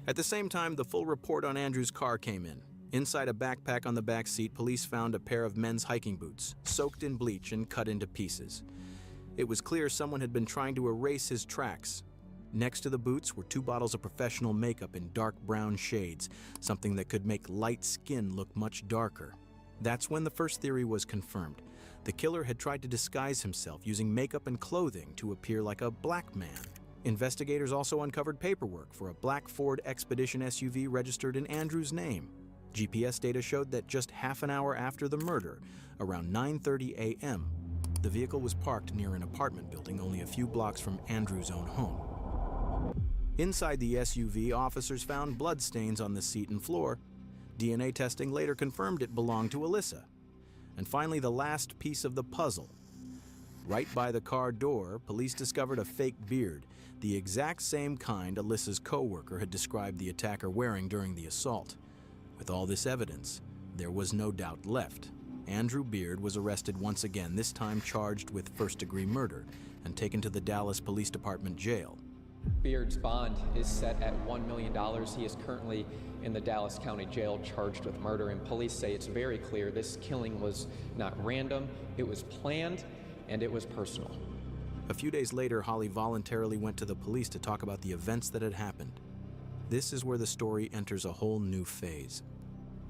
At the same time, the full report on Andrew's car came in. Inside a backpack on the back seat, police found a pair of men's hiking boots, soaked in bleach and cut into pieces. It was clear someone had been trying to erase his tracks. Next to the boots were 2 bottles of professional makeup in dark brown shades, something that could make light skin look much darker. That's when the first theory was confirmed. The killer had tried to disguise himself using makeup and clothing to appear like a black man. Investigators also uncovered paperwork for a black Ford Expedition SUV registered in Andrew's name. GPS data showed that just half an hour after the murder, around 9:30 a.m., the vehicle was parked near an apartment building only a few blocks from Andrew's own home. Inside the SUV, officers found bloodstains on the seat and floor. DNA testing later confirmed it belonged to Alyssa. And finally, the last piece of the puzzle. Right by the car door, police discovered a fake beard, the exact same kind Alyssa's co-worker had described the attacker wearing during the assault. With all this evidence, there was no doubt left. Andrew Beard was arrested once again, this time charged with first-degree murder, and taken to the Dallas Police Department jail. Beard's bond is set at $1 million. He is currently in the Dallas County Jail charged with murder, and police say it's very clear this killing was not random, it was planned, and it was personal. A few days later, Holly voluntarily went to the police to talk about the events that had happened. This is where the story enters a whole new phase.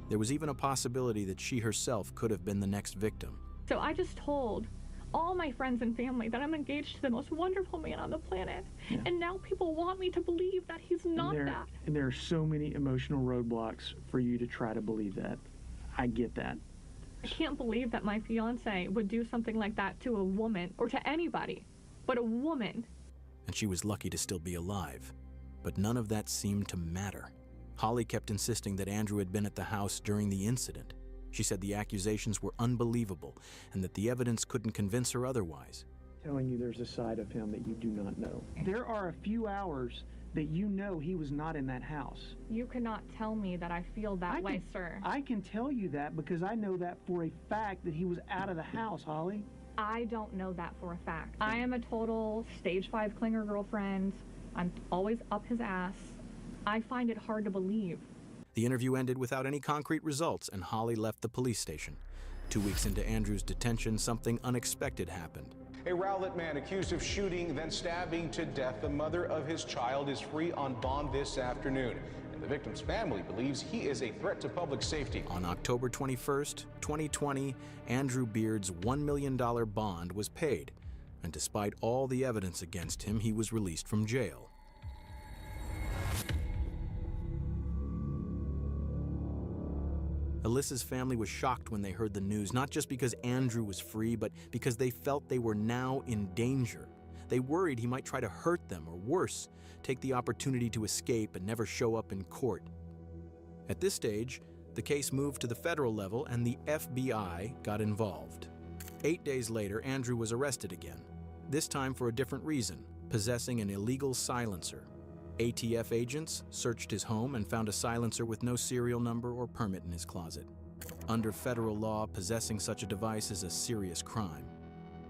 There was even a possibility that she herself could have been the next victim. So I just told all my friends and family that I'm engaged to the most wonderful man on the planet. Yeah. And now people want me to believe that he's not that. And there are so many emotional roadblocks for you to try to believe that. I get that. I can't believe that my fiance would do something like that to a woman, or to anybody, but a woman. And she was lucky to still be alive. But none of that seemed to matter. Holly kept insisting that Andrew had been at the house during the incident. She said the accusations were unbelievable and that the evidence couldn't convince her otherwise. Telling you there's a side of him that you do not know. There are a few hours that you know he was not in that house. You cannot tell me that I feel that way, sir. I can tell you that because I know that for a fact that he was out of the house, Holly. I don't know that for a fact. I am a total stage 5 clinger girlfriend. I'm always up his ass. I find it hard to believe. The interview ended without any concrete results, and Holly left the police station. 2 weeks into Andrew's detention, something unexpected happened. A Rowlett man accused of shooting, then stabbing to death the mother of his child is free on bond this afternoon. And the victim's family believes he is a threat to public safety. On October 21st, 2020, Andrew Beard's $1 million bond was paid. And despite all the evidence against him, he was released from jail. Alyssa's family was shocked when they heard the news, not just because Andrew was free, but because they felt they were now in danger. They worried he might try to hurt them, or worse, take the opportunity to escape and never show up in court. At this stage, the case moved to the federal level and the FBI got involved. 8 days later, Andrew was arrested again, this time for a different reason, possessing an illegal silencer. ATF agents searched his home and found a silencer with no serial number or permit in his closet. Under federal law, possessing such a device is a serious crime.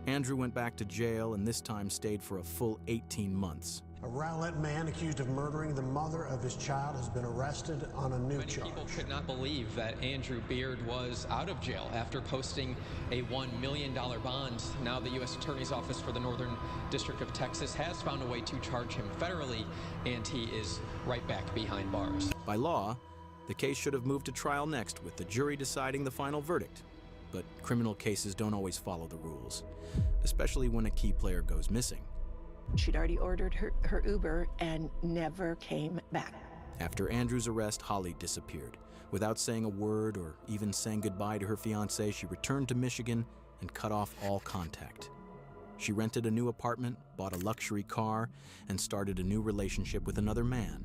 Andrew went back to jail and this time stayed for a full 18 months. A Rowlett man accused of murdering the mother of his child has been arrested on a new charge. People could not believe that Andrew Beard was out of jail after posting a $1 million bond. Now the U.S. Attorney's Office for the Northern District of Texas has found a way to charge him federally, and he is right back behind bars. By law, the case should have moved to trial next, with the jury deciding the final verdict. But criminal cases don't always follow the rules, especially when a key player goes missing. She'd already ordered her Uber and never came back. After Andrew's arrest, Holly disappeared. Without saying a word or even saying goodbye to her fiancé, she returned to Michigan and cut off all contact. She rented a new apartment, bought a luxury car, and started a new relationship with another man.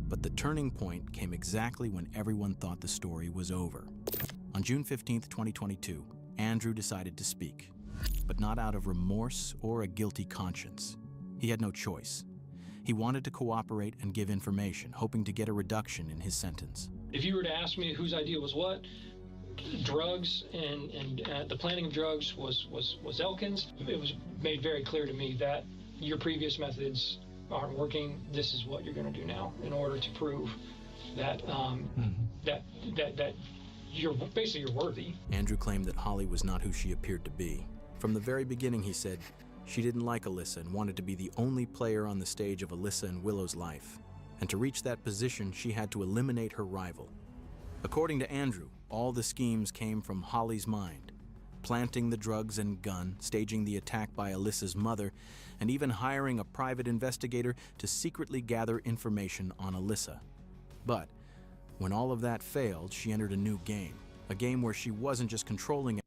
But the turning point came exactly when everyone thought the story was over. On June 15, 2022, Andrew decided to speak, but not out of remorse or a guilty conscience. He had no choice. He wanted to cooperate and give information, hoping to get a reduction in his sentence. If you were to ask me whose idea was what, drugs and the planning of drugs was Elkin's. It was made very clear to me that your previous methods aren't working. This is what you're going to do now in order to prove that that you're worthy. Andrew claimed that Holly was not who she appeared to be. From the very beginning, he said she didn't like Alyssa and wanted to be the only player on the stage of Alyssa and Willow's life. And to reach that position, she had to eliminate her rival. According to Andrew, all the schemes came from Holly's mind, planting the drugs and gun, staging the attack by Alyssa's mother, and even hiring a private investigator to secretly gather information on Alyssa. But when all of that failed, she entered a new game, a game where she wasn't just controlling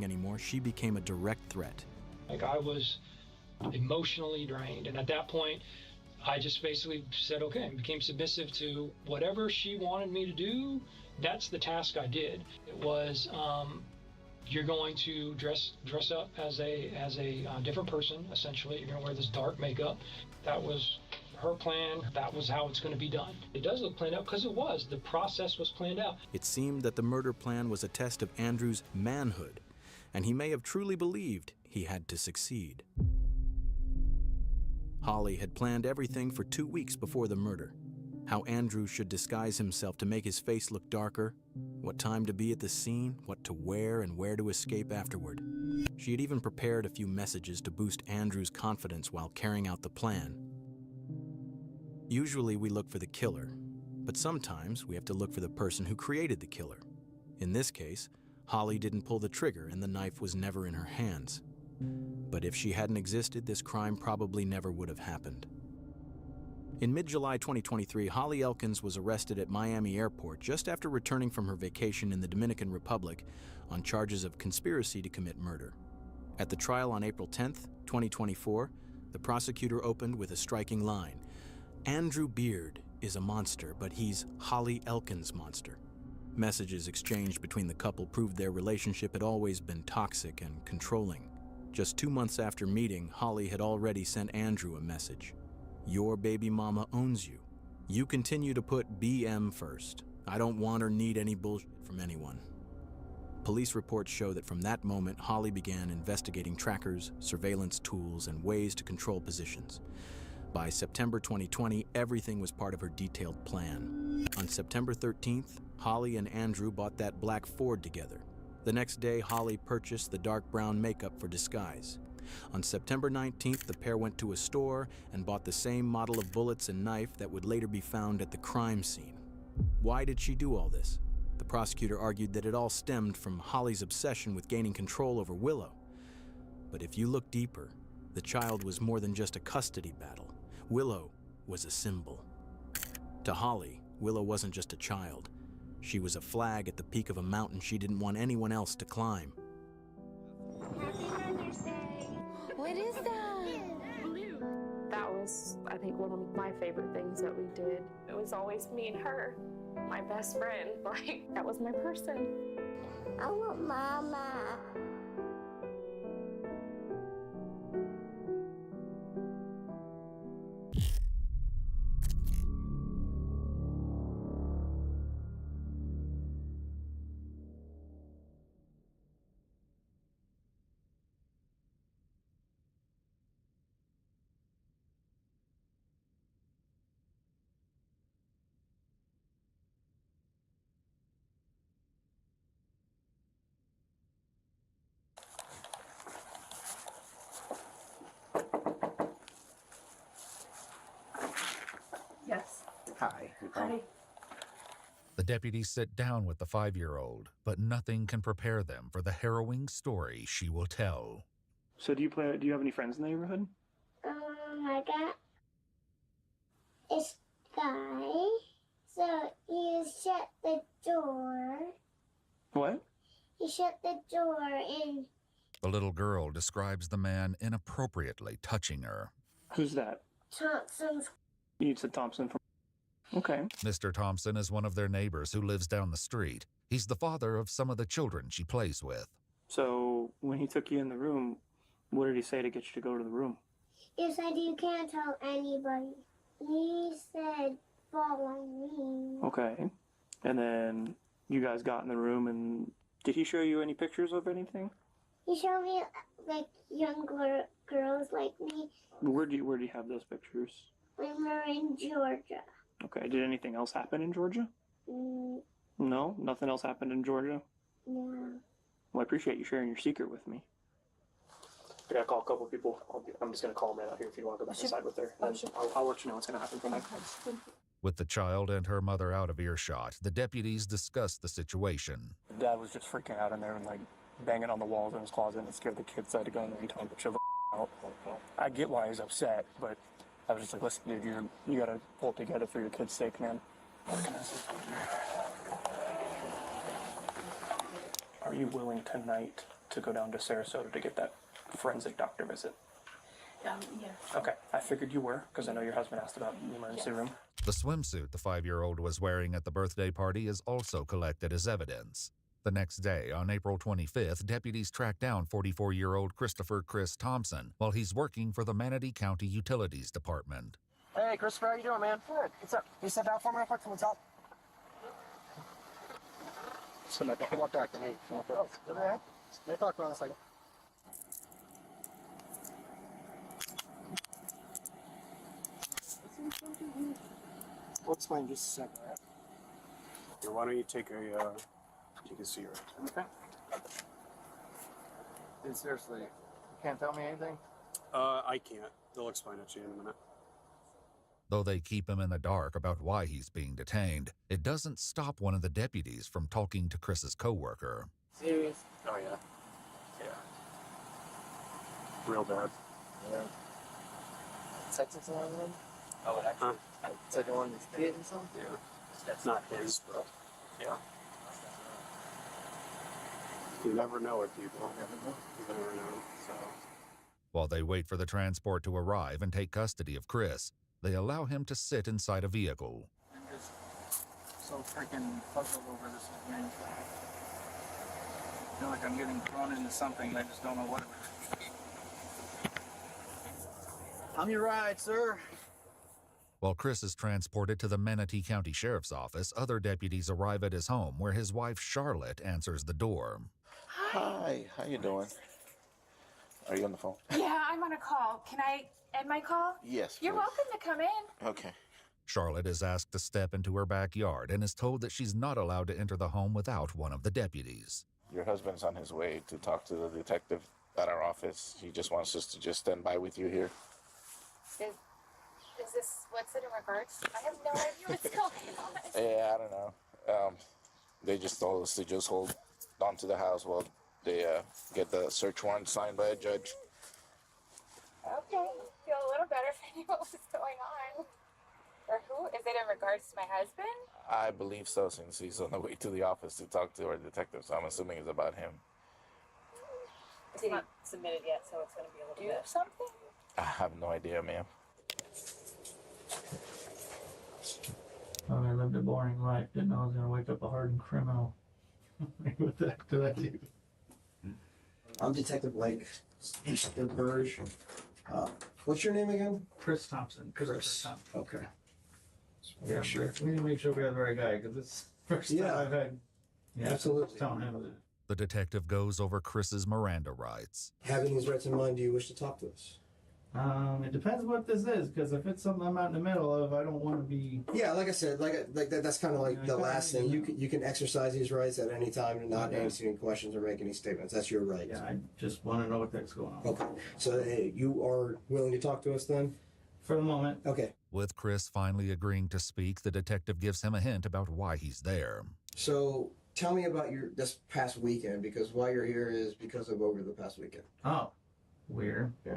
anymore, she became a direct threat. Like, I was emotionally drained, and at that point, I just basically said, okay, and became submissive to whatever she wanted me to do. That's the task I did. It was, you're going to dress up as a different person, essentially. You're going to wear this dark makeup. That was her plan. That was how it's going to be done. It does look planned out because it was. The process was planned out. It seemed that the murder plan was a test of Andrew's manhood, and he may have truly believed he had to succeed. Holly had planned everything for 2 weeks before the murder. How Andrew should disguise himself to make his face look darker, what time to be at the scene, what to wear, and where to escape afterward. She had even prepared a few messages to boost Andrew's confidence while carrying out the plan. Usually we look for the killer, but sometimes we have to look for the person who created the killer. In this case, Holly didn't pull the trigger and the knife was never in her hands. But if she hadn't existed, this crime probably never would have happened. In mid-July 2023, Holly Elkins was arrested at Miami Airport just after returning from her vacation in the Dominican Republic on charges of conspiracy to commit murder. At the trial on April 10th, 2024, the prosecutor opened with a striking line. Andrew Beard is a monster, but he's Holly Elkins' monster. Messages exchanged between the couple proved their relationship had always been toxic and controlling. Just 2 months after meeting, Holly had already sent Andrew a message. Your baby mama owns you. You continue to put BM first. I don't want or need any bullshit from anyone. Police reports show that from that moment, Holly began investigating trackers, surveillance tools, and ways to control positions. By September 2020, everything was part of her detailed plan. On September 13th, Holly and Andrew bought that black Ford together. The next day, Holly purchased the dark brown makeup for disguise. On September 19th, the pair went to a store and bought the same model of bullets and knife that would later be found at the crime scene. Why did she do all this? The prosecutor argued that it all stemmed from Holly's obsession with gaining control over Willow. But if you look deeper, the child was more than just a custody battle. Willow was a symbol. To Holly, Willow wasn't just a child. She was a flag at the peak of a mountain she didn't want anyone else to climb. What is that? That was, I think, one of my favorite things that we did. It was always me and her, my best friend. Like, that was my person. I want Mama. Yes. Hi. Hi. The deputies sit down with the 5-year-old, but nothing can prepare them for the harrowing story she will tell. So do you have any friends in the neighborhood? I got this guy. So he shut the door. What? He shut the door and The little girl describes the man inappropriately touching her. Who's that? Thompson's. You said Thompson from... Okay. Mr. Thompson is one of their neighbors who lives down the street. He's the father of some of the children she plays with. So when he took you in the room, what did he say to get you to go to the room? He said you can't tell anybody. He said follow me. Okay. And then you guys got in the room, and did he show you any pictures of anything? He showed me like young girls like me Where do you have those pictures? when we were in Georgia. Okay. Did anything else happen in Georgia? No? Nothing else happened in Georgia? No. Well, I appreciate you sharing your secret with me. I gotta call a couple people. I'm just gonna call them out here if you want to go back inside with her. And I'll let you know what's gonna happen from there. With the child and her mother out of earshot, the deputies discuss the situation. Dad was just freaking out in there and like banging on the walls in his closet, and it scared the kids. So I had to go in there and tell him to chill the out. I get why he's upset, but I was just like, listen, dude, you gotta pull it together for your kid's sake, man. What can I say? Are you willing tonight to go down to Sarasota to get that forensic doctor visit? Yeah. Okay, I figured you were, because I know your husband asked about the emergency room. The swimsuit the 5-year-old was wearing at the birthday party is also collected as evidence. The next day, on April 25th, deputies tracked down 44-year-old Christopher Chris Thompson while he's working for the Manatee County Utilities Department. Hey, Christopher, how you doing, man? Good. What's up? Can you step out for me real quick from the top? So I can walk back to me. Oh, go ahead. Let me talk for a second. We'll explain just a second, all right? Here, why don't you take a, you can see her. Okay. Dude, seriously, you can't tell me anything? I can't. They'll explain it to you in a minute. Though they keep him in the dark about why he's being detained, it doesn't stop one of the deputies from talking to Chris's coworker. Serious? Oh, yeah. Yeah. Real bad. Yeah. Texas and everything? Oh, it actually? It's like on his kid and something? Yeah. That's not his, bro. Yeah. You never know with people. You never know. So. While they wait for the transport to arrive and take custody of Chris, they allow him to sit inside a vehicle. I'm just so freaking puzzled over this man. I feel like I'm getting thrown into something and I just don't know what it is. I'm your ride, sir. While Chris is transported to the Manatee County Sheriff's Office, other deputies arrive at his home where his wife Charlotte answers the door. Hi, how you doing? Are you on the phone? Yeah, I'm on a call. Can I end my call? Yes. You're please. welcome to come in. Okay. Charlotte is asked to step into her backyard and is told that she's not allowed to enter the home without one of the deputies. Your husband's on his way to talk to the detective at our office. He just wants us to just stand by with you here. Is this, what's it in regards to? I have no idea what's going on. Yeah, I don't know. They just told us to just hold on to the house while they get the search warrant signed by a judge. Okay, feel a little better if I knew what was going on. Or who? Is it in regards to my husband? I believe so, since he's on the way to the office to talk to our detective, so I'm assuming it's about him. It's not submitted yet, so it's going to be a little bit. Do something? I have no idea, ma'am. I lived a boring life. Didn't know I was going to wake up a hardened criminal. What the heck did I do? I'm Detective Blake. Burge. What's your name again? Chris Thompson. Chris. Thompson. Okay. Yeah, sure. We need to make sure we have the right guy because it's the first time I've had. Yeah, absolutely. Telling him that. The detective goes over Chris's Miranda rights. Having these rights in mind, do you wish to talk to us? It depends what this is, because if it's something I'm out in the middle of, I don't want to be. Yeah, like I said, like that, that's kind of like the last thing. You can exercise these rights at any time and not answer any questions or make any statements. That's your right. Yeah, I just want to know what the heck's going on. Okay, so you are willing to talk to us then? For the moment. Okay. With Chris finally agreeing to speak, the detective gives him a hint about why he's there. So tell me about this past weekend, because why you're here is because of over the past weekend. Oh, weird. Yeah.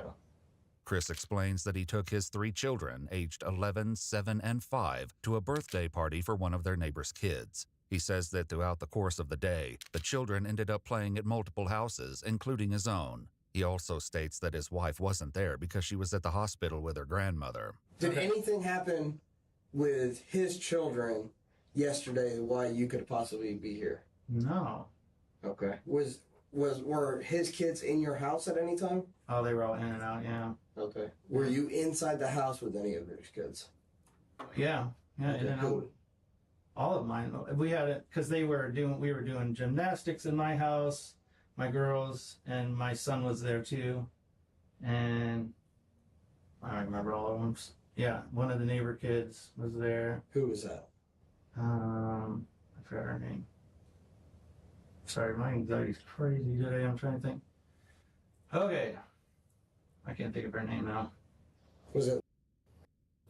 Chris explains that he took his 3 children, aged 11, 7, and 5, to a birthday party for one of their neighbor's kids. He says that throughout the course of the day, the children ended up playing at multiple houses, including his own. He also states that his wife wasn't there because she was at the hospital with her grandmother. Did anything happen with his children yesterday why you could possibly be here? No. Okay. Were his kids in your house at any time? Oh, they were all in and out, yeah. Okay. Were you inside the house with any of those kids? Yeah. Yeah, Okay, in and out. All of mine. We had it because we were doing gymnastics in my house, my girls, and my son was there too. And I don't remember all of them. Yeah, one of the neighbor kids was there. Who was that? I forgot her name. Sorry, my anxiety's crazy today. I'm trying to think. Okay. I can't think of her name now. Was it?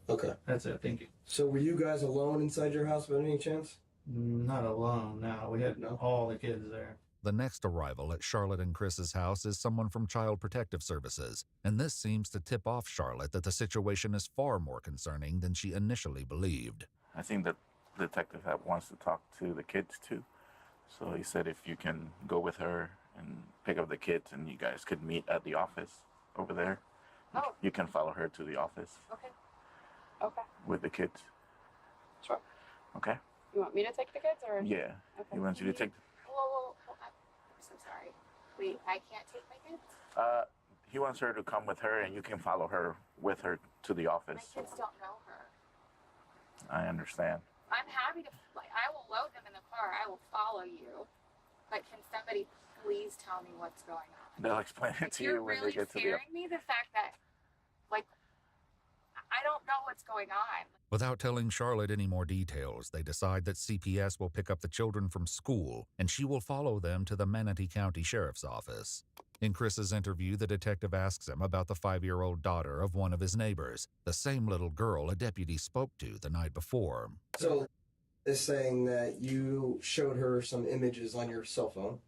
Okay. That's it. Thank you. So were you guys alone inside your house by any chance? Not alone. No, we had all the kids there. The next arrival at Charlotte and Chris's house is someone from Child Protective Services, and this seems to tip off Charlotte that the situation is far more concerning than she initially believed. I think that the detective wants to talk to the kids too. So he said if you can go with her and pick up the kids and you guys could meet at the office over there. Oh. You can follow her to the office Okay. Okay. with the kids. Sure. Okay? You want me to take the kids or? Yeah. Okay. He wants you to take... Whoa, I'm so sorry. Wait, I can't take my kids? He wants her to come with her and you can follow her with her to the office. My kids don't know her. I understand. I'm happy to, I will load them in the car. I will follow you. But can somebody please tell me what's going on? They'll explain it to you when they get to the... You're really scaring me, the fact that, I don't know what's going on. Without telling Charlotte any more details, they decide that CPS will pick up the children from school, and she will follow them to the Manatee County Sheriff's Office. In Chris's interview, the detective asks him about the 5-year-old daughter of one of his neighbors, the same little girl a deputy spoke to the night before. So, is saying that you showed her some images on your cell phone.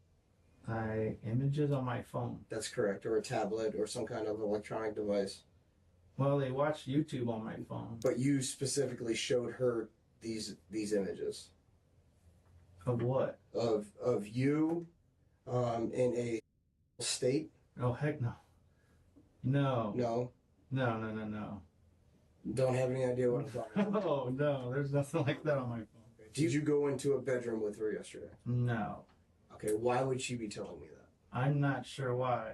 Images on my phone. That's correct, or a tablet, or some kind of electronic device. Well, they watched YouTube on my phone. But you specifically showed her these images. Of what? Of you in a state. Oh, heck no. No. No. No. Don't have any idea what I'm talking about. Oh, no. There's nothing like that on my phone. Did you go into a bedroom with her yesterday? No. Okay, why would she be telling me that? I'm not sure why.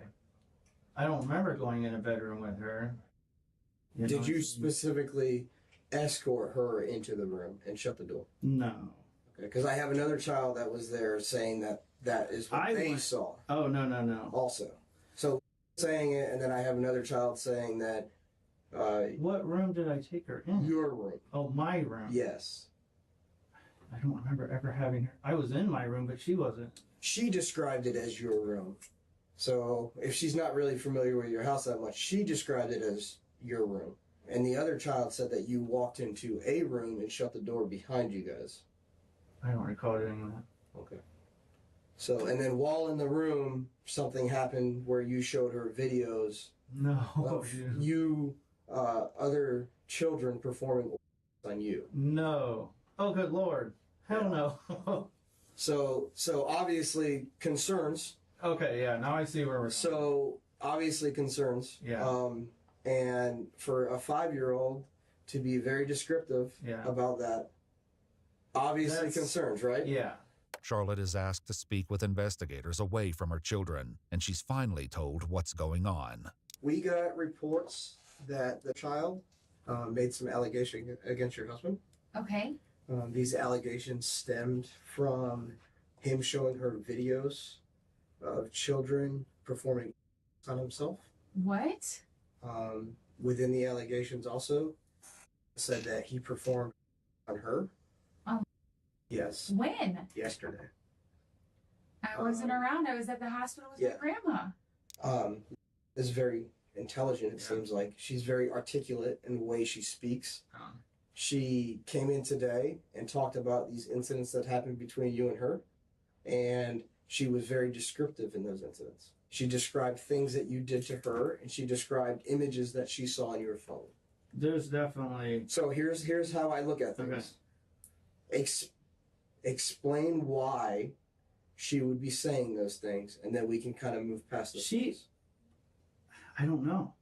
I don't remember going in a bedroom with her. Did you specifically escort her into the room and shut the door? No. Okay, because I have another child that was there saying that is what they saw. Oh, no. Also. So saying it, and then I have another child saying that. What room did I take her in? Your room. Oh, my room? Yes. I don't remember ever having her. I was in my room, but she wasn't. She described it as your room. So if she's not really familiar with your house that much, she described it as your room. And the other child said that you walked into a room and shut the door behind you guys. I don't recall doing that. Okay. So, and then while in the room, something happened where you showed her videos of you, other children performing on you. No. Oh, good Lord. Hell no. So obviously concerns. Okay, yeah, now I see where we're going. So obviously concerns. Yeah. And for a 5-year-old to be very descriptive about that, obviously concerns, right? Yeah. Charlotte is asked to speak with investigators away from her children, and she's finally told what's going on. We got reports that the child made some allegation against your husband. Okay. These allegations stemmed from him showing her videos of children performing on himself. What? Within the allegations also said that he performed on her. Oh. Yes. When? Yesterday. I wasn't around. I was at the hospital with my grandma. Is very intelligent, it seems like. She's very articulate in the way she speaks. She came in today and talked about these incidents that happened between you and her, and she was very descriptive in those incidents. She described things that you did to her, and she described images that she saw on your phone. There's definitely... So here's how I look at things. Okay. Explain why she would be saying those things, and then we can kind of move past those things. I don't know.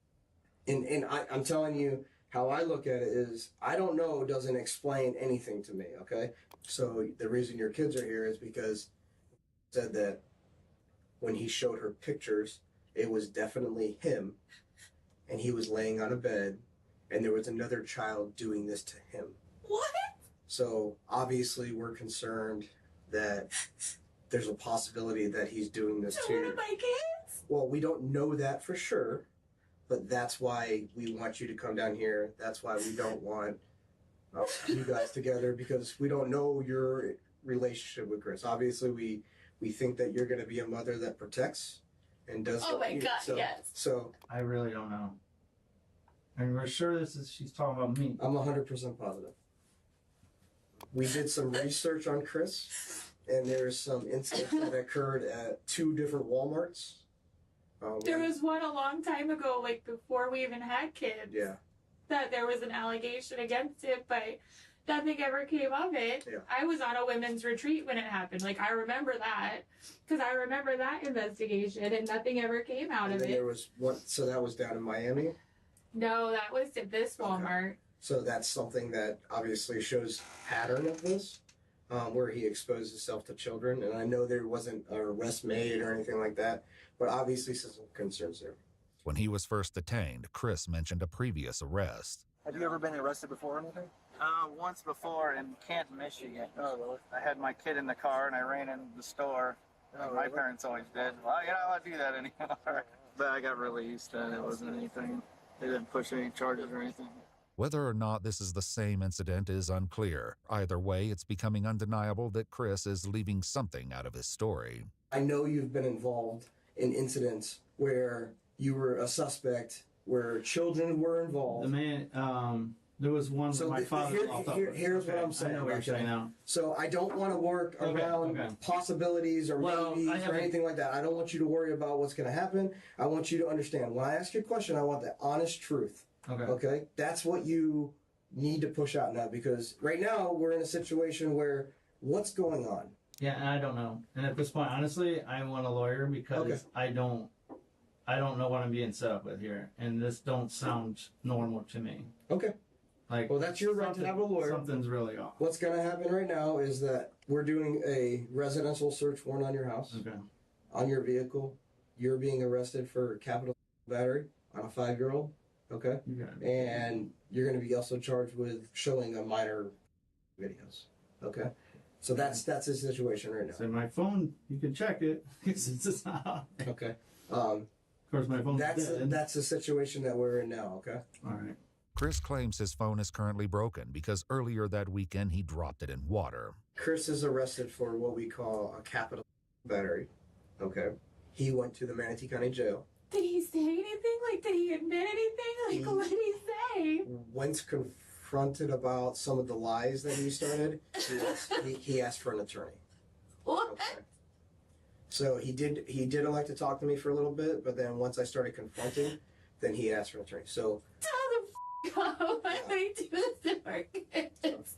And I'm telling you, how I look at it is, I don't know doesn't explain anything to me, okay? So the reason your kids are here is because he said that when he showed her pictures, it was definitely him, and he was laying on a bed, and there was another child doing this to him. What? So obviously we're concerned that there's a possibility that he's doing this to one of my kids? Well, we don't know that for sure. But that's why we want you to come down here. That's why we don't want you guys together, because we don't know your relationship with Chris. Obviously, we think that you're going to be a mother that protects and does. Oh my God, yes. So I really don't know. And we're sure she's talking about me. I'm 100% positive. We did some research on Chris, and there's some incidents that occurred at 2 different Walmarts. There was one a long time ago, like before we even had kids. Yeah. That there was an allegation against it, but nothing ever came of it. Yeah. I was on a women's retreat when it happened. Like, I remember that. Because I remember that investigation, and nothing ever came out And of then it. there was one, so that was down in Miami? No, that was at this Walmart. So that's something that obviously shows pattern of this, where he exposed himself to children. And I know there wasn't an arrest made or anything like that, but obviously some concerns there. When he was first detained, Chris mentioned a previous arrest. Have you ever been arrested before or anything? Once before in Canton, Michigan. Oh, really? I had my kid in the car and I ran into the store. Oh, My really? parents always did. Well, you're not allowed to do that anymore. But I got released and it wasn't anything. They didn't push any charges or anything. Whether or not this is the same incident is unclear. Either way, it's becoming undeniable that Chris is leaving something out of his story. I know you've been involved in incidents where you were a suspect, where children were involved. The man, there was one where my father popped up. Here's what I'm saying. I know what you're saying now. So I don't want to work around possibilities or maybes or anything like that. I don't want you to worry about what's going to happen. I want you to understand. When I ask you a question, I want the honest truth. Okay? That's what you need to push out now, because right now we're in a situation where what's going on? Yeah, and I don't know. And at this point, honestly, I want a lawyer because I don't know what I'm being set up with here, and this don't sound normal to me. Okay. Like, well, that's your right to have a lawyer. Something's really off. What's going to happen right now is that we're doing a residential search warrant on your house, on your vehicle. You're being arrested for capital battery on a 5-year-old. Okay. And you're going to be also charged with showing a minor videos. Okay. So that's the situation right now. So my phone, you can check it. It's not. Okay. Of course, my phone's dead. That's the situation that we're in now. Okay. All right. Chris claims his phone is currently broken because earlier that weekend he dropped it in water. Chris is arrested for what we call a capital battery. Okay. He went to the Manatee County Jail. Did he say anything? Like, did he admit anything? Like, what did he say? Once confronted about some of the lies that he started, he asked for an attorney. What? Okay. So he did elect to talk to me for a little bit, but then once I started confronting, then he asked for an attorney. So tell the why do they do this to our kids?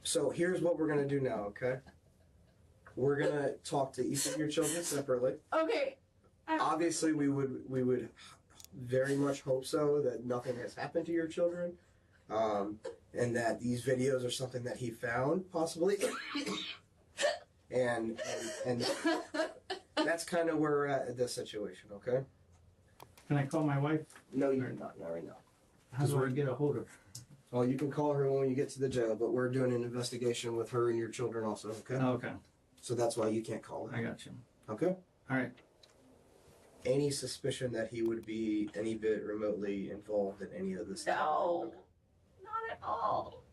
So here's what we're gonna do now, okay? We're gonna talk to each of your children separately. Okay. Obviously, we would very much hope so that nothing has happened to your children, and that these videos are something that he found possibly, and that's kind of where we're at this situation, okay? Can I call my wife? No, you're not right now. How do I get a hold of her? Well, you can call her when you get to the jail, but we're doing an investigation with her and your children also, okay? Oh, okay. So that's why you can't call her. I got you. Okay? All right. Any suspicion that he would be any bit remotely involved in any of this? No. Not at all.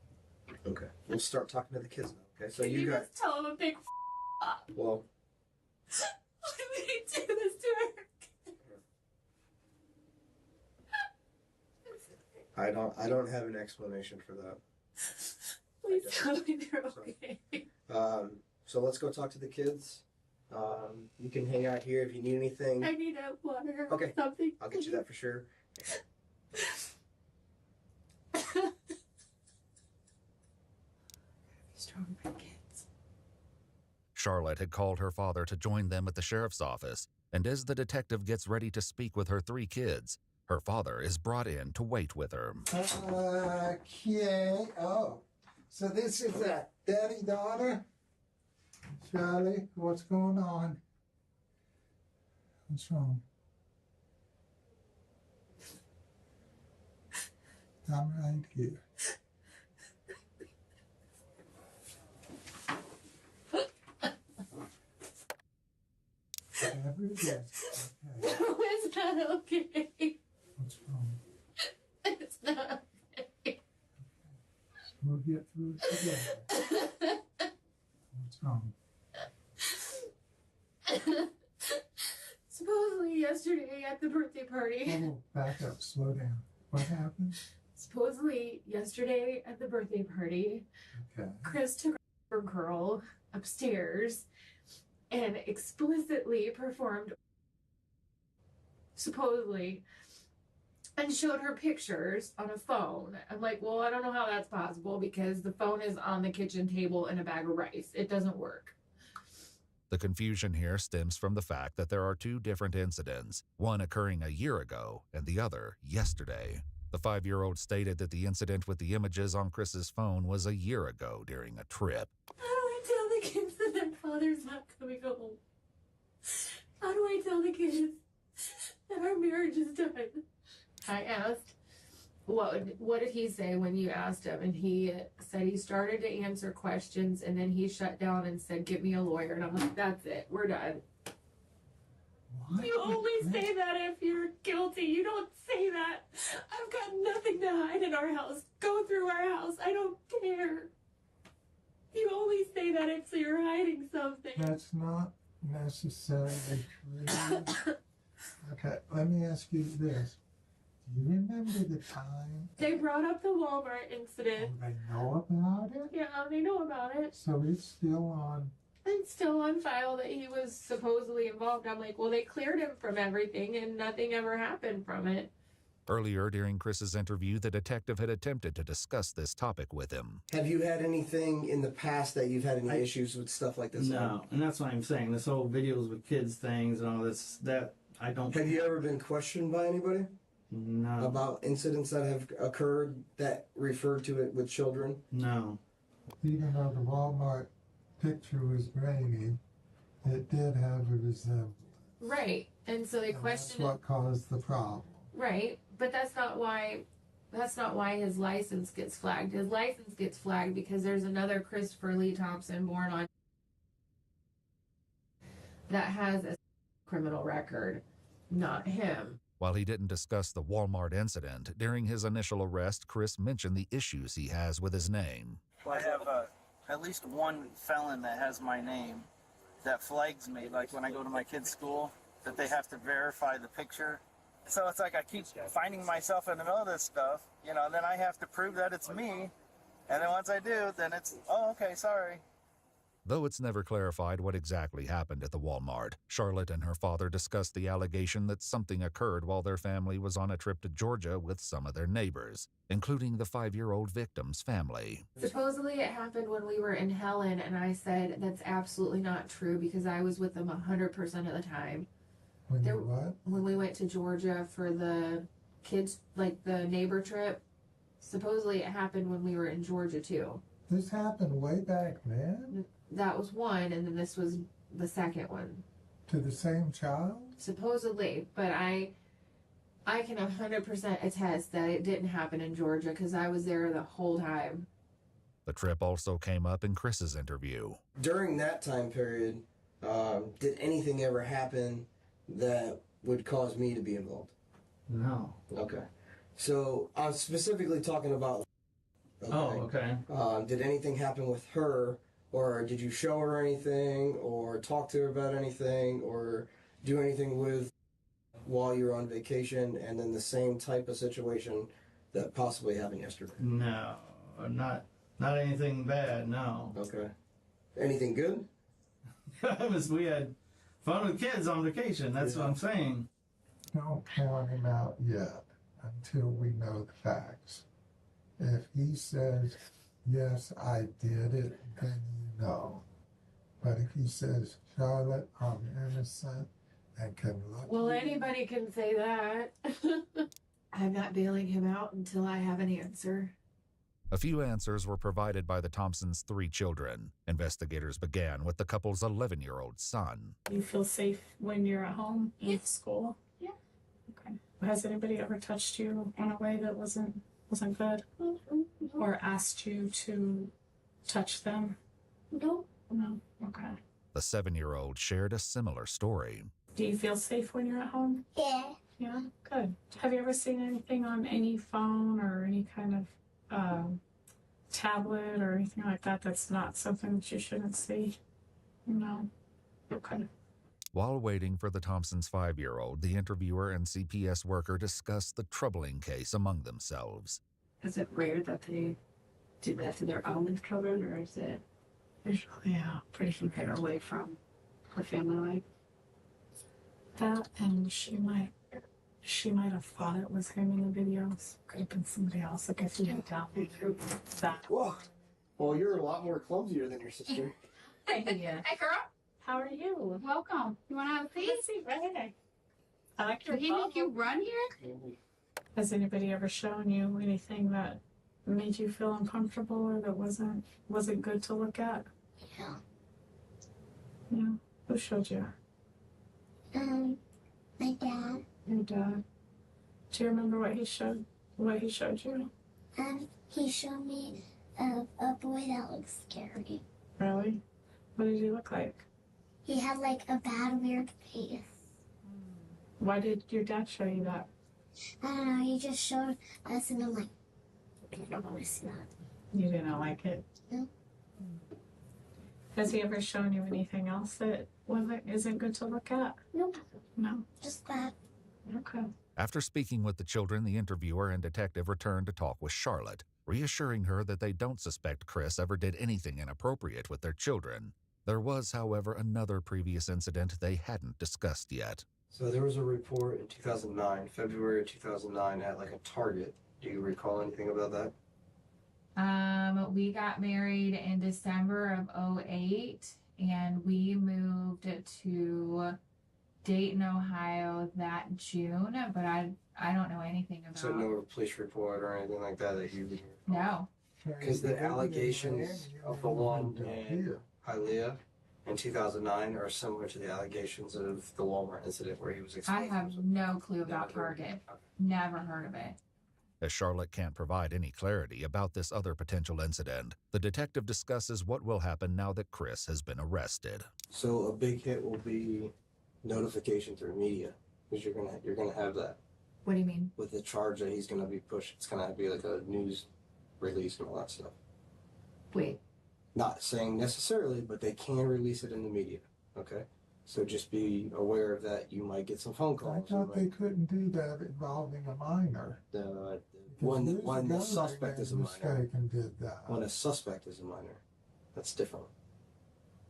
Okay. We'll start talking to the kids now, okay? So Can you got... just tell him a big up? Well... Why would he do this to her? I don't have an explanation for that. Please tell me they're okay. So let's go talk to the kids. You can hang out here if you need anything. I need a water Okay. or something. I'll get you that for sure. Strong for kids. Charlotte had called her father to join them at the sheriff's office, and as the detective gets ready to speak with her 3 kids, her father is brought in to wait with her. Okay. Oh, so this is a daddy-daughter? Charlie, what's going on? What's wrong? I'm right here. Whatever it is. Okay. No, it's not okay. What's wrong? It's not okay. We'll get through it together. What's wrong? Supposedly yesterday at the birthday party. Oh, back up, slow down. What happened? Supposedly yesterday at the birthday party, Okay. Chris took her girl upstairs and explicitly performed, supposedly, and showed her pictures on a phone. I'm like, well, I don't know how that's possible because the phone is on the kitchen table in a bag of rice. It doesn't work. The confusion here stems from the fact that there are two different incidents, one occurring a year ago and the other yesterday. The 5-year-old stated that the incident with the images on Chris's phone was a year ago during a trip. How do I tell the kids that their father's not coming home? How do I tell the kids that our marriage is done? I asked, what did he say when you asked him? And he said he started to answer questions and then he shut down and said, "Get me a lawyer." And I'm like, that's it, we're done. What? You only say that if you're guilty. You don't say that. I've got nothing to hide in our house. Go through our house. I don't care. You only say that if you're hiding something. That's not necessarily true. Okay, let me ask you this. Do you remember the time? They brought up the Walmart incident. They know about it? Yeah, they know about it. So it's still on. It's still on file that he was supposedly involved. I'm like, well, they cleared him from everything and nothing ever happened from it. Earlier during Chris's interview, the detective had attempted to discuss this topic with him. Have you had anything in the past that you've had any issues with stuff like this? No, and that's what I'm saying. This whole videos with kids things and all this, that I don't... Have you ever been questioned by anybody? No. About incidents that have occurred that refer to it with children? No. Even though the Walmart picture was grainy, it did have a resemblance. Right. And so they That's questioned what caused the problem. Right. But that's not why his license gets flagged. His license gets flagged because there's another Christopher Lee Thompson born on that has a criminal record, not him. While he didn't discuss the Walmart incident, during his initial arrest, Chris mentioned the issues he has with his name. I have at least one felon that has my name that flags me, like when I go to my kid's school, that they have to verify the picture. So it's like I keep finding myself in the middle of this stuff, you know, then I have to prove that it's me. And then once I do, then it's, oh, okay, sorry. Though it's never clarified what exactly happened at the Walmart, Charlotte and her father discussed the allegation that something occurred while their family was on a trip to Georgia with some of their neighbors, including the 5-year-old victim's family. Supposedly it happened when we were in Helen, and I said that's absolutely not true because I was with them 100% of the time. When we went to Georgia for the kids, like the neighbor trip, supposedly it happened when we were in Georgia too. This happened way back then? That was one, and then this was the second one. To the same child? Supposedly, but I can 100% attest that it didn't happen in Georgia because I was there the whole time. The trip also came up in Chris's interview. During that time period, did anything ever happen that would cause me to be involved? No. Okay. So I'm specifically talking about... Okay. Oh, okay. Did anything happen with her, or did you show her anything, or talk to her about anything, or do anything with while you were on vacation, and then the same type of situation that possibly happened yesterday? No, not anything bad, no. Okay. Anything good? We had fun with kids on vacation, that's what I'm saying. Don't count him out yet until we know the facts. If he says, yes, I did it, then you know. But if he says, Charlotte, I'm innocent and can look... Well, anybody can say that. I'm not bailing him out until I have an answer. A few answers were provided by the Thompsons' 3 children. Investigators began with the couple's 11-year-old son. You feel safe when you're at home in school? Yeah. Okay. Has anybody ever touched you in a way that wasn't good? Or asked you to touch them? No. No. Okay. The 7-year-old shared a similar story. Do you feel safe when you're at home? Yeah. Yeah? Good. Have you ever seen anything on any phone or any kind of tablet or anything like that that's not something that you shouldn't see? No. Okay. While waiting for the Thompsons' 5-year-old, the interviewer and CPS worker discussed the troubling case among themselves. Is it rare that they do that to their own children, or is it usually pretty far away from her family life? That, and she might have thought it was him in the videos. Could have been somebody else. Like if you didn't tell me that. Whoa. Well, you're a lot more clumsier than your sister. Yeah. Hey, girl. How are you? Welcome. You want to have a seat? Right. I like your Did he make you run here? Has anybody ever shown you anything that made you feel uncomfortable or that wasn't good to look at? Yeah. Yeah. Who showed you? My dad. Your dad. Do you remember what he showed you? He showed me a boy that looked scary. Really? What did he look like? He had like a bad, weird face. Why did your dad show you that? I don't know. He just showed us, and I'm like, I don't want to see that. You didn't like it? No. Has he ever shown you anything else that isn't good to look at? Nope. No. Just that. Okay. After speaking with the children, the interviewer and detective returned to talk with Charlotte, reassuring her that they don't suspect Chris ever did anything inappropriate with their children. There was, however, another previous incident they hadn't discussed yet. So there was a report in 2009, February of 2009, at like a Target. Do you recall anything about that? We got married in December of 2008, and we moved to Dayton, Ohio that June, but I don't know anything about. So no police report or anything like that you No. Because the allegations of the one in Hialeah in 2009 are similar to the allegations of the Walmart incident where he was I exposed. have no clue about Target. Never heard of it. As Charlotte can't provide any clarity about this other potential incident, the detective discusses what will happen now that Chris has been arrested. So a big hit will be notification through media, because you're gonna have that. What do you mean? With the charge that he's gonna be pushed, it's gonna be like a news release and all that stuff. Wait. Not saying necessarily, but they can release it in the media. Okay, so just be aware of that. You might get some phone I calls. thought they couldn't do that involving a minor. When the suspect is a minor. Mistaken did that. When a suspect is a minor, that's different.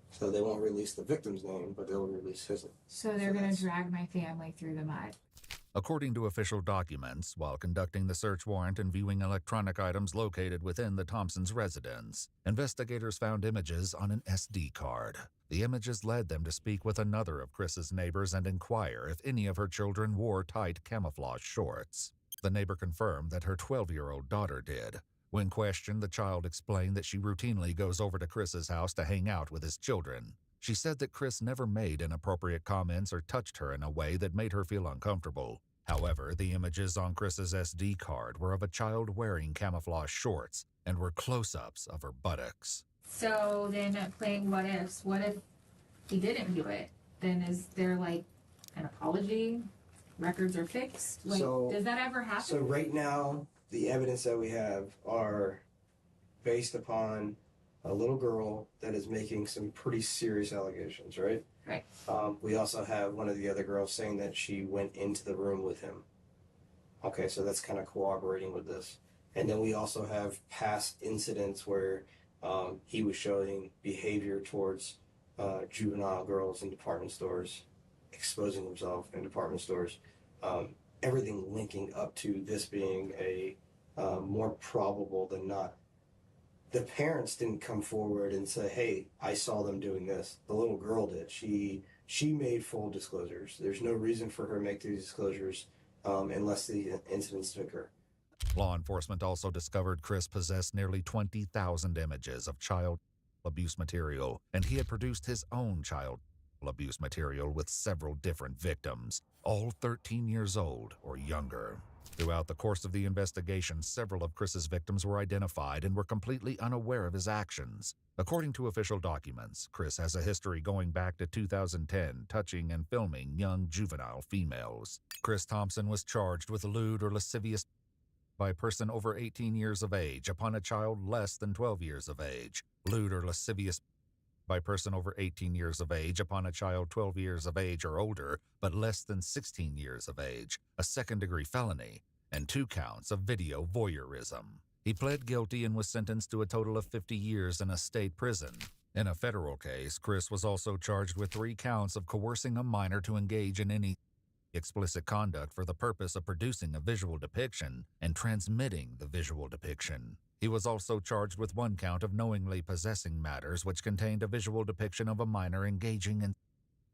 So they won't release the victim's name, but they'll release his name. So they're going to drag my family through the mud. According to official documents, while conducting the search warrant and viewing electronic items located within the Thompsons' residence, investigators found images on an SD card. The images led them to speak with another of Chris's neighbors and inquire if any of her children wore tight camouflage shorts. The neighbor confirmed that her 12-year-old daughter did. When questioned, the child explained that she routinely goes over to Chris's house to hang out with his children. She said that Chris never made inappropriate comments or touched her in a way that made her feel uncomfortable. However, the images on Chris's SD card were of a child wearing camouflage shorts and were close-ups of her buttocks. So then playing what ifs, what if he didn't do it? Then is there like an apology? Records are fixed? Like, does that ever happen? So right now, the evidence that we have are based upon a little girl that is making some pretty serious allegations, right? Right. We also have one of the other girls saying that she went into the room with him. Okay, so that's kind of cooperating with this. And then we also have past incidents where he was showing behavior towards juvenile girls in department stores, exposing himself in department stores. Everything linking up to this being a more probable than not. The parents didn't come forward and say, hey, I saw them doing this. The little girl did. She made full disclosures. There's no reason for her to make these disclosures unless the incidents occur. Law enforcement also discovered Chris possessed nearly 20,000 images of child abuse material, and he had produced his own child abuse material with several different victims, all 13 years old or younger. Throughout the course of the investigation, several of Chris's victims were identified and were completely unaware of his actions. According to official documents, Chris has a history going back to 2010, touching and filming young juvenile females. Chris Thompson was charged with lewd or lascivious by a person over 18 years of age upon a child less than 12 years of age, lewd or lascivious by a person over 18 years of age upon a child 12 years of age or older, but less than 16 years of age, a second-degree felony, and 2 counts of video voyeurism. He pled guilty and was sentenced to a total of 50 years in a state prison. In a federal case, Chris was also charged with 3 counts of coercing a minor to engage in any explicit conduct for the purpose of producing a visual depiction and transmitting the visual depiction. He was also charged with 1 count of knowingly possessing matters which contained a visual depiction of a minor engaging in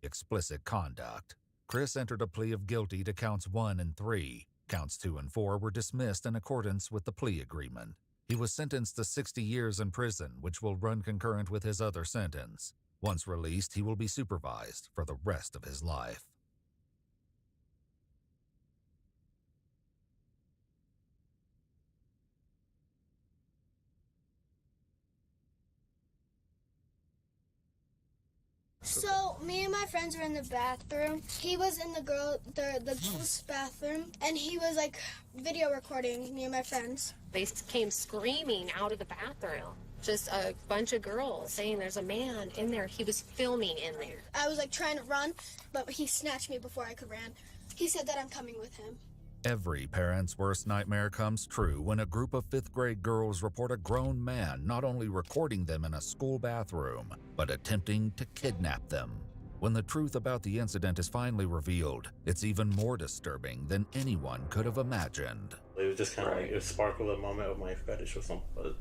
explicit conduct. Chris entered a plea of guilty to counts 1 and 3. Counts 2 and 4 were dismissed in accordance with the plea agreement. He was sentenced to 60 years in prison, which will run concurrent with his other sentence. Once released, he will be supervised for the rest of his life. So me and my friends were in the bathroom. He was in the girl's bathroom, and he was like video recording me and my friends. They came screaming out of the bathroom. Just a bunch of girls saying there's a man in there. He was filming in there. I was like trying to run, but he snatched me before I could run. He said that I'm coming with him. Every parent's worst nightmare comes true when a group of 5th grade girls report a grown man not only recording them in a school bathroom, but attempting to kidnap them. When the truth about the incident is finally revealed, it's even more disturbing than anyone could have imagined. It was just kind of like, it sparkled a moment of my fetish or something.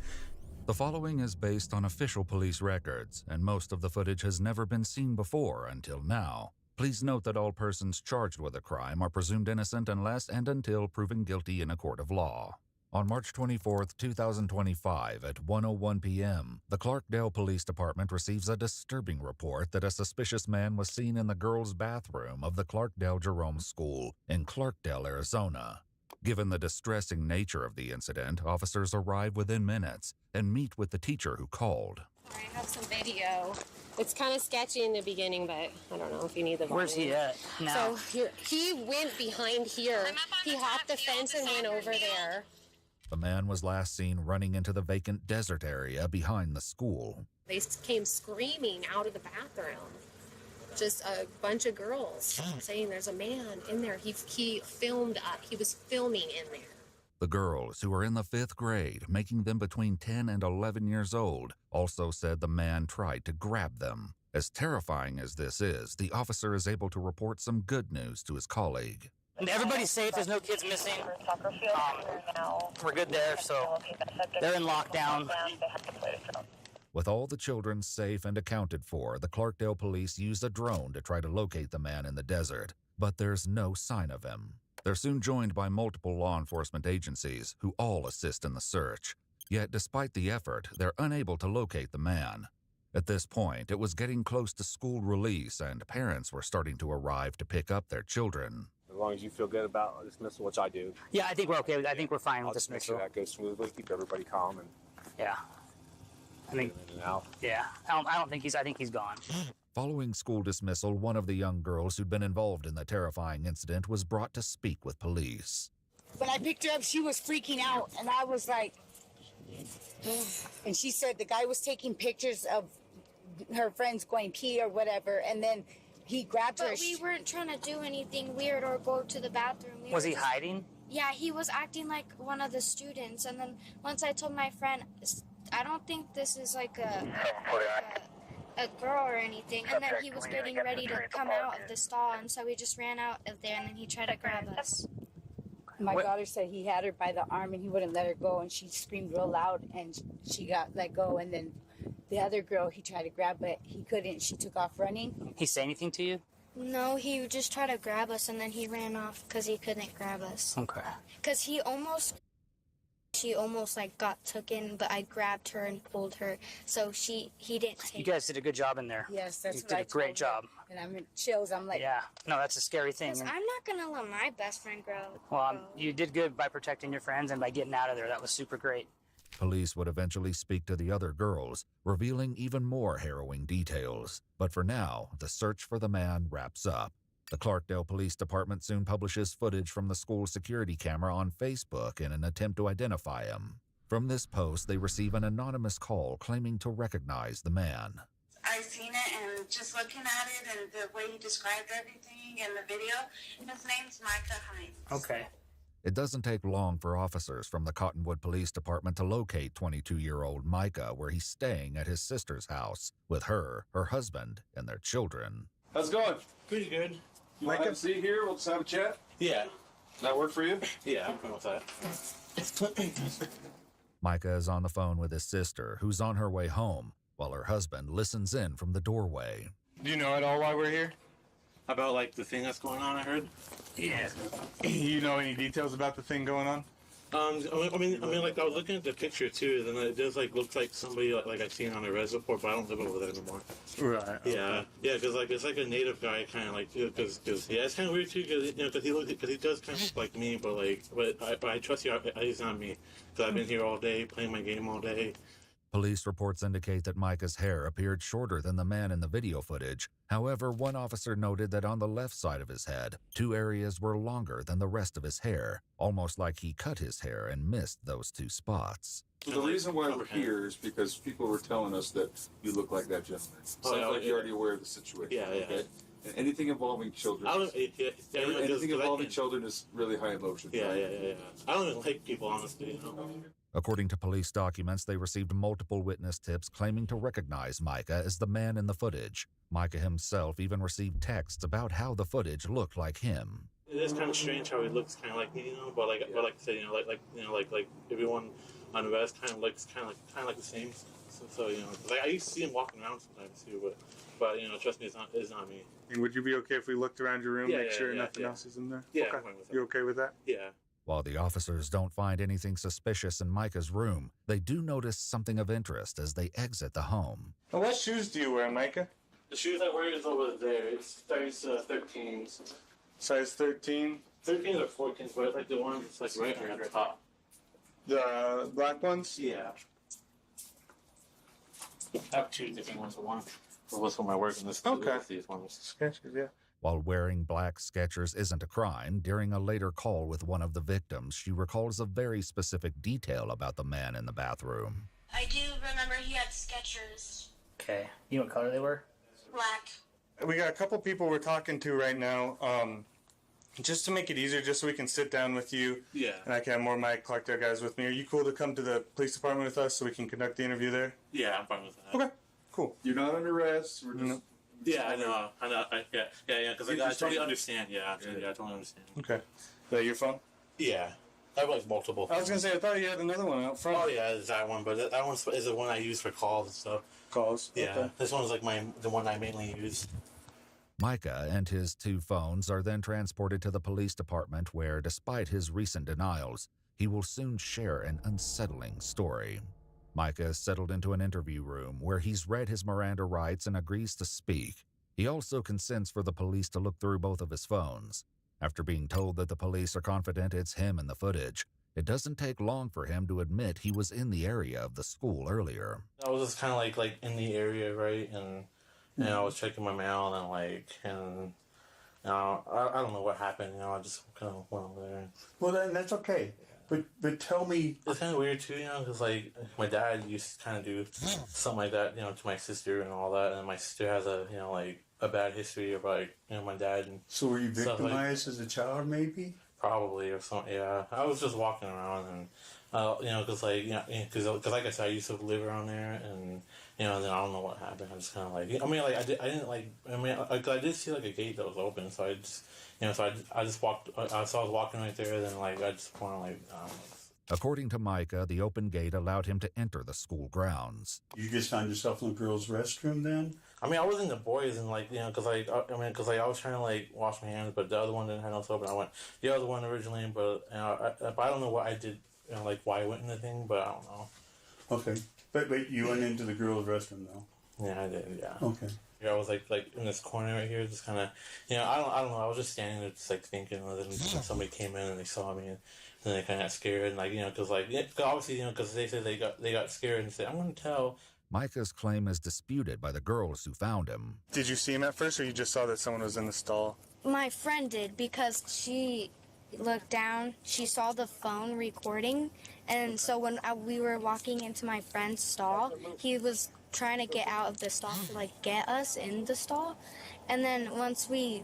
The following is based on official police records, and most of the footage has never been seen before until now. Please note that all persons charged with a crime are presumed innocent unless and until proven guilty in a court of law. On March 24, 2025, at 1:01 p.m., the Clarkdale Police Department receives a disturbing report that a suspicious man was seen in the girls' bathroom of the Clarkdale Jerome School in Clarkdale, Arizona. Given the distressing nature of the incident, officers arrive within minutes and meet with the teacher who called. I have some video. It's kind of sketchy in the beginning, but I don't know if you need the volume. Where's he at now? So he went behind here. He hopped the fence and went over there. The man was last seen running into the vacant desert area behind the school. They came screaming out of the bathroom. Just a bunch of girls saying there's a man in there. He filmed up. He was filming in there. The girls, who were in the 5th grade, making them between 10 and 11 years old, also said the man tried to grab them. As terrifying as this is, the officer is able to report some good news to his colleague. And everybody's safe. There's no kids missing. We're good there, so they're in lockdown. With all the children safe and accounted for, the Clarkdale police used a drone to try to locate the man in the desert, but there's no sign of him. They're soon joined by multiple law enforcement agencies who all assist in the search. Yet, despite the effort, they're unable to locate the man. At this point, it was getting close to school release, and parents were starting to arrive to pick up their children. As long as you feel good about dismissal, which I do. Yeah, I think we're okay. I think we're fine with I'll just make sure dismissal. that goes smoothly, keep everybody calm, and Yeah. I think. in and out. Yeah. I think he's gone. Following school dismissal, one of the young girls who'd been involved in the terrifying incident was brought to speak with police. When I picked her up, she was freaking out, and I was like, and she said the guy was taking pictures of her friends going pee or whatever, and then he grabbed her. But we weren't trying to do anything weird or go to the bathroom. Was he hiding? Yeah, he was acting like one of the students, and then once I told my friend, I don't think this is like a girl or anything, and then he was getting ready to come out of the stall, and so we just ran out of there, and then he tried to grab us. My daughter said he had her by the arm and he wouldn't let her go, and she screamed real loud, and she got let go, and then the other girl he tried to grab, but he couldn't. She took off running. He say anything to you? No, he just tried to grab us, and then he ran off because he couldn't grab us. Okay. Because she almost like got taken, but I grabbed her and pulled her, so he didn't take. You guys did a good job in there. Yes, that's you what did I a great told job. her. And I'm in chills. I'm like, Yeah. No, that's a scary thing. 'Cause I'm not gonna let my best friend grow. Well, you did good by protecting your friends and by getting out of there. That was super great. Police would eventually speak to the other girls, revealing even more harrowing details. But for now, the search for the man wraps up. The Clarkdale Police Department soon publishes footage from the school security camera on Facebook in an attempt to identify him. From this post, they receive an anonymous call claiming to recognize the man. I seen it, and just looking at it and the way he described everything in the video, his name's Micah Hines. Okay. It doesn't take long for officers from the Cottonwood Police Department to locate 22-year-old Micah where he's staying at his sister's house with her husband, and their children. How's it going? Pretty good. You want to have a seat here? We'll just have a chat? Yeah. Does that work for you? Yeah, I'm fine with that. Micah is on the phone with his sister, who's on her way home, while her husband listens in from the doorway. Do you know at all why we're here? About like the thing that's going on, I heard. Yeah. You know any details about the thing going on? I mean, like I was looking at the picture too, and it does like look like somebody like I've seen on a res report, but I don't live over there anymore. Right. Yeah, yeah, because like it's like a native guy, kind of like because yeah, it's kind of weird too, because he does kind of look like me, but I trust you. He's not me, because I've been here all day playing my game all day. Police reports indicate that Micah's hair appeared shorter than the man in the video footage. However, one officer noted that on the left side of his head, 2 areas were longer than the rest of his hair, almost like he cut his hair and missed those 2 spots. The reason why we're here is because people were telling us that you look like that gentleman. Sounds like you're already aware of the situation. Yeah, yeah. Okay? And anything involving children, anything involving children is really high emotion. Yeah. I don't even like people, honestly. According to police documents, they received multiple witness tips claiming to recognize Micah as the man in the footage. Micah himself even received texts about how the footage looked like him. It is kind of strange how he looks kind of like me, but like I said, like everyone on the rest kind of looks kind of like the same. So like I used to see him walking around sometimes too, but trust me, it's not me. And would you be okay if we looked around your room, make sure nothing else is in there? Yeah, okay. I'm fine with that. You okay with that? Yeah. While the officers don't find anything suspicious in Micah's room, they do notice something of interest as they exit the home. Well, what shoes do you wear, Micah? The shoes I wear is over there. It's size 13s. Size 13? 13s or 14s, but it's like the ones that's like right on the top. The black ones? Yeah. I have 2 different ones. One was for my work, and this these ones. Skechers, yeah. While wearing black Skechers isn't a crime, during a later call with one of the victims, she recalls a very specific detail about the man in the bathroom. I do remember he had Skechers. Okay. You know what color they were? Black. We got a couple people we're talking to right now. Just to make it easier, just so we can sit down with you. Yeah. And I can have more of my Clarkdale guys with me. Are you cool to come to the police department with us so we can conduct the interview there? Yeah, I'm fine with that. Okay. Cool. You're not under arrest. We're just... Yeah, I know. Yeah, because I totally understand. Yeah, I totally understand. Okay. Is that your phone? Yeah. I have like multiple. I was going to say, I thought you had another one out front. Oh, yeah, it's that one, but that one is the one I use for calls and stuff. Calls? Yeah. Okay. This one's like the one I mainly use. Micah and his 2 phones are then transported to the police department where, despite his recent denials, he will soon share an unsettling story. Micah is settled into an interview room where he's read his Miranda rights and agrees to speak. He also consents for the police to look through both of his phones. After being told that the police are confident it's him in the footage, it doesn't take long for him to admit he was in the area of the school earlier. I was just kind of like in the area, right? And I was checking my mail and I don't know what happened. I just kind of went over there. Well, then that's okay. But tell me, it's kind of weird too, because like my dad used to kind of do something like that, to my sister and all that, and my sister has a a bad history of my dad. And so were you stuff victimized as a child, maybe? Probably, or something. Yeah, I was just walking around and because like I said, I used to live around there, and then I don't know what happened. I just kind of I did see like a gate that was open, so I just. So I just walked. I was walking right there. Then I just want to I don't know. According to Micah, the open gate allowed him to enter the school grounds. You just found yourself in the girls' restroom then? I mean, I was in the boys, and because I was trying to wash my hands, but the other one didn't have no soap, and I went the other one originally, but I don't know what I did, why I went in the thing, but I don't know. Okay, but you went into the girls' restroom though. Yeah, I did. Yeah. Okay. I was like in this corner right here, just kind of, I don't know. I was just standing there, just thinking. And then somebody came in and they saw me, and then they kind of got scared, and because obviously, because they said they got scared and said, "I'm going to tell." Micah's claim is disputed by the girls who found him. Did you see him at first, or you just saw that someone was in the stall? My friend did, because she looked down, she saw the phone recording, and so when we were walking into my friend's stall, he was trying to get out of the stall to get us in the stall, and then once we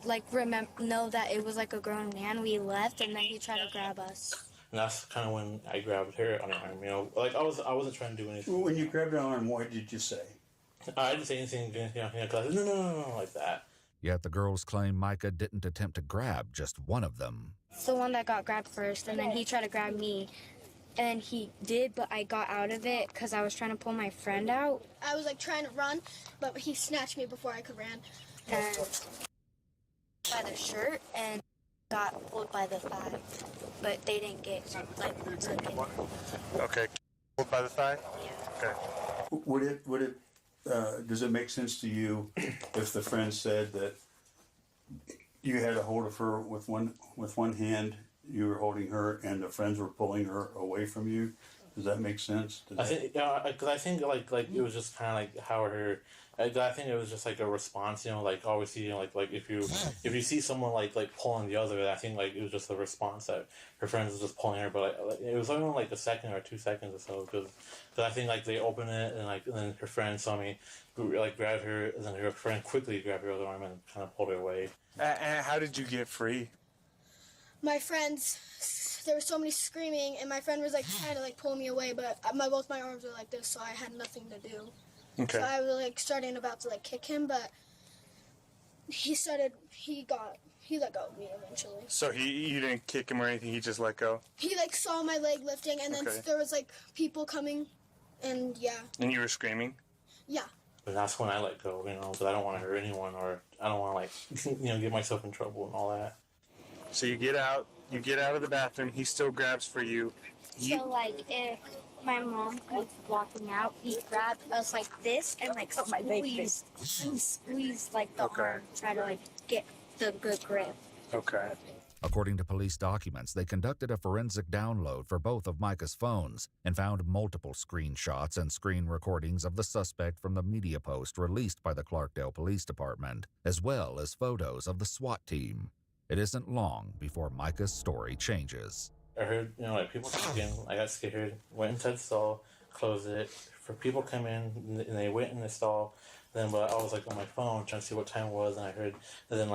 know that it was a grown man, we left, and then he tried to grab us. And that's kind of when I grabbed her on her arm. I wasn't trying to do anything. Well, when you grabbed her arm, what did you say? I didn't say anything. Because I said no, like that. Yet the girls claim Micah didn't attempt to grab just one of them. It's the one that got grabbed first, and then he tried to grab me. and he did, but I got out of it because I was trying to pull my friend out. I was like trying to run, but he snatched me before I could run. And by the shirt and got pulled by the thigh, but they didn't get like taken. Okay. Pulled by the thigh? Yeah. Okay. Would it does it make sense to you if the friend said that you had a hold of her with one hand, you were holding her, and the friends were pulling her away from you? Does that make sense? I think, because I think like it was just kind of like how her. I think it was just like a response, like obviously, like if you see someone like pulling the other, I think like it was just a response that her friends was just pulling her, but like it was only like a second or 2 seconds or so, because I think like they opened it and then her friend saw me like grab her, and then her friend quickly grabbed her other arm and kind of pulled her away. And how did you get free? My friends, there was so many screaming, and my friend was like trying to like pull me away, but both my arms were like this, so I had nothing to do. Okay. So I was like about to like kick him, but he let go of me eventually. So you didn't kick him or anything, he just let go? He like saw my leg lifting, and then there was like people coming, and yeah. And you were screaming? Yeah. And that's when I let go, because I don't want to hurt anyone, or I don't want to like, get myself in trouble and all that. So you get out of the bathroom, he still grabs for you. So like if my mom was walking out, he grabbed us like this and like squeezed like the arm, try to like get the good grip. Okay. According to police documents, they conducted a forensic download for both of Micah's phones and found multiple screenshots and screen recordings of the suspect from the media post released by the Clarkdale Police Department, as well as photos of the SWAT team. It isn't long before Micah's story changes. I heard, like people talking. I got scared. Went inside the stall, closed it. For people come in, and they went in the stall. Then, but I was like on my phone trying to see what time it was, and I heard. And then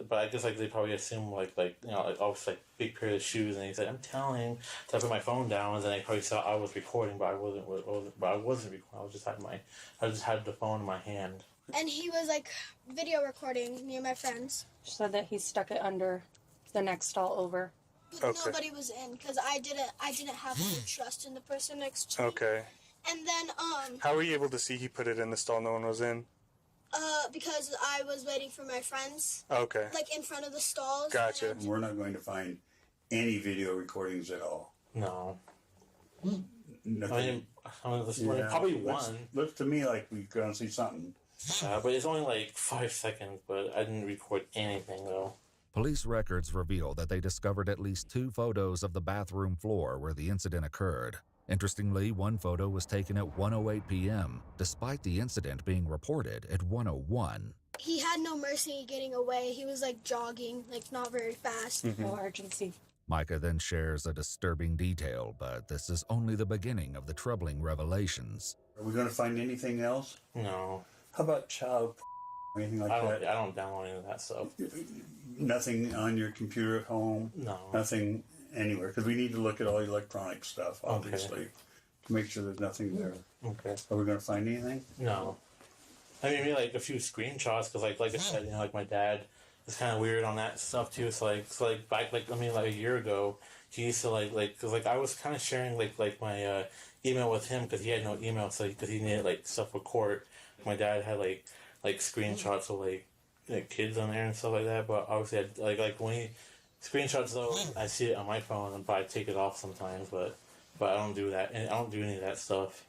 but I guess like they probably assumed like I was like big pair of shoes, and he said, "I'm telling." So I put my phone down, and then they probably saw I was recording, but I wasn't. But I wasn't recording. I just had the phone in my hand. And he was like video recording me and my friends. Said that he stuck it under the next stall over. But nobody was in because I didn't have any trust in the person next to me. Okay. And then How were you able to see he put it in the stall no one was in? Because I was waiting for my friends. Okay. Like in front of the stalls. Gotcha. We're not going to find any video recordings at all. No. Nothing. Probably one. Looks to me like we're going to see something. But it's only like 5 seconds, but I didn't record anything though. Police records reveal that they discovered at least 2 photos of the bathroom floor where the incident occurred. Interestingly, one photo was taken at 1:08 p.m., despite the incident being reported at 1:01. He had no mercy getting away. He was like jogging, like not very fast. No urgency. Micah then shares a disturbing detail, but this is only the beginning of the troubling revelations. Are we going to find anything else? No. How about child anything like that? I don't download any of that stuff. Nothing on your computer at home? No. Nothing anywhere? Because we need to look at all electronic stuff, obviously, to make sure there's nothing there. Okay. Are we going to find anything? No. I mean, maybe like a few screenshots, because like I said, like my dad is kind of weird on that stuff too. So back a year ago, he used to because I was kind of sharing like my email with him because he had no email, so because he needed like stuff for court. My dad had like screenshots of like kids on there and stuff like that, but obviously like when he screenshots though, I see it on my phone, but I take it off sometimes, but I don't do that, and I don't do any of that stuff.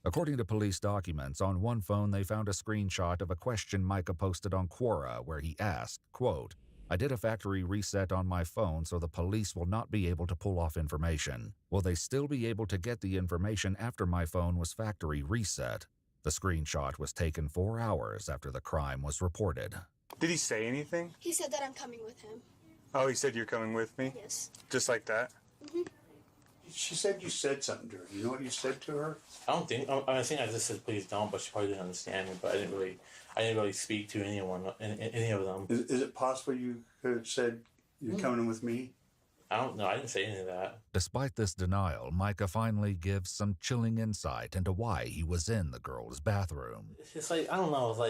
According to police documents, on one phone they found a screenshot of a question Micah posted on Quora where he asked, quote, "I did a factory reset on my phone so the police will not be able to pull off information. Will they still be able to get the information after my phone was factory reset?" The screenshot was taken 4 hours after the crime was reported. Did he say anything? He said that I'm coming with him. Oh, he said you're coming with me? Yes. Just like that? Mm-hmm. She said you said something to her. You know what you said to her? I think I just said please don't, but she probably didn't understand me. But I didn't really speak to anyone, any of them. Is it possible you could have said you're coming with me? I don't know. I didn't say any of that. Despite this denial, Micah finally gives some chilling insight into why he was in the girl's bathroom. It's just like I don't know. It's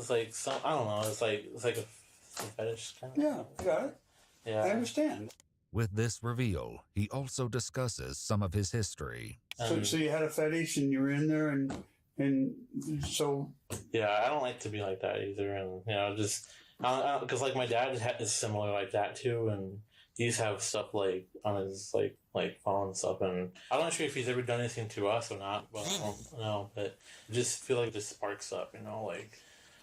like some I don't know. It's like a fetish kind of. Yeah, I got it. Yeah, I understand. With this reveal, he also discusses some of his history. So you had a fetish and you were in there and so... Yeah, I don't like to be like that either. And, you know, just... Because, like, my dad is similar like that, too. And he used to have stuff, like, on his, like phone and stuff. And I'm not sure if he's ever done anything to us or not. But I don't know. But I just feel like this sparks up, you know, like...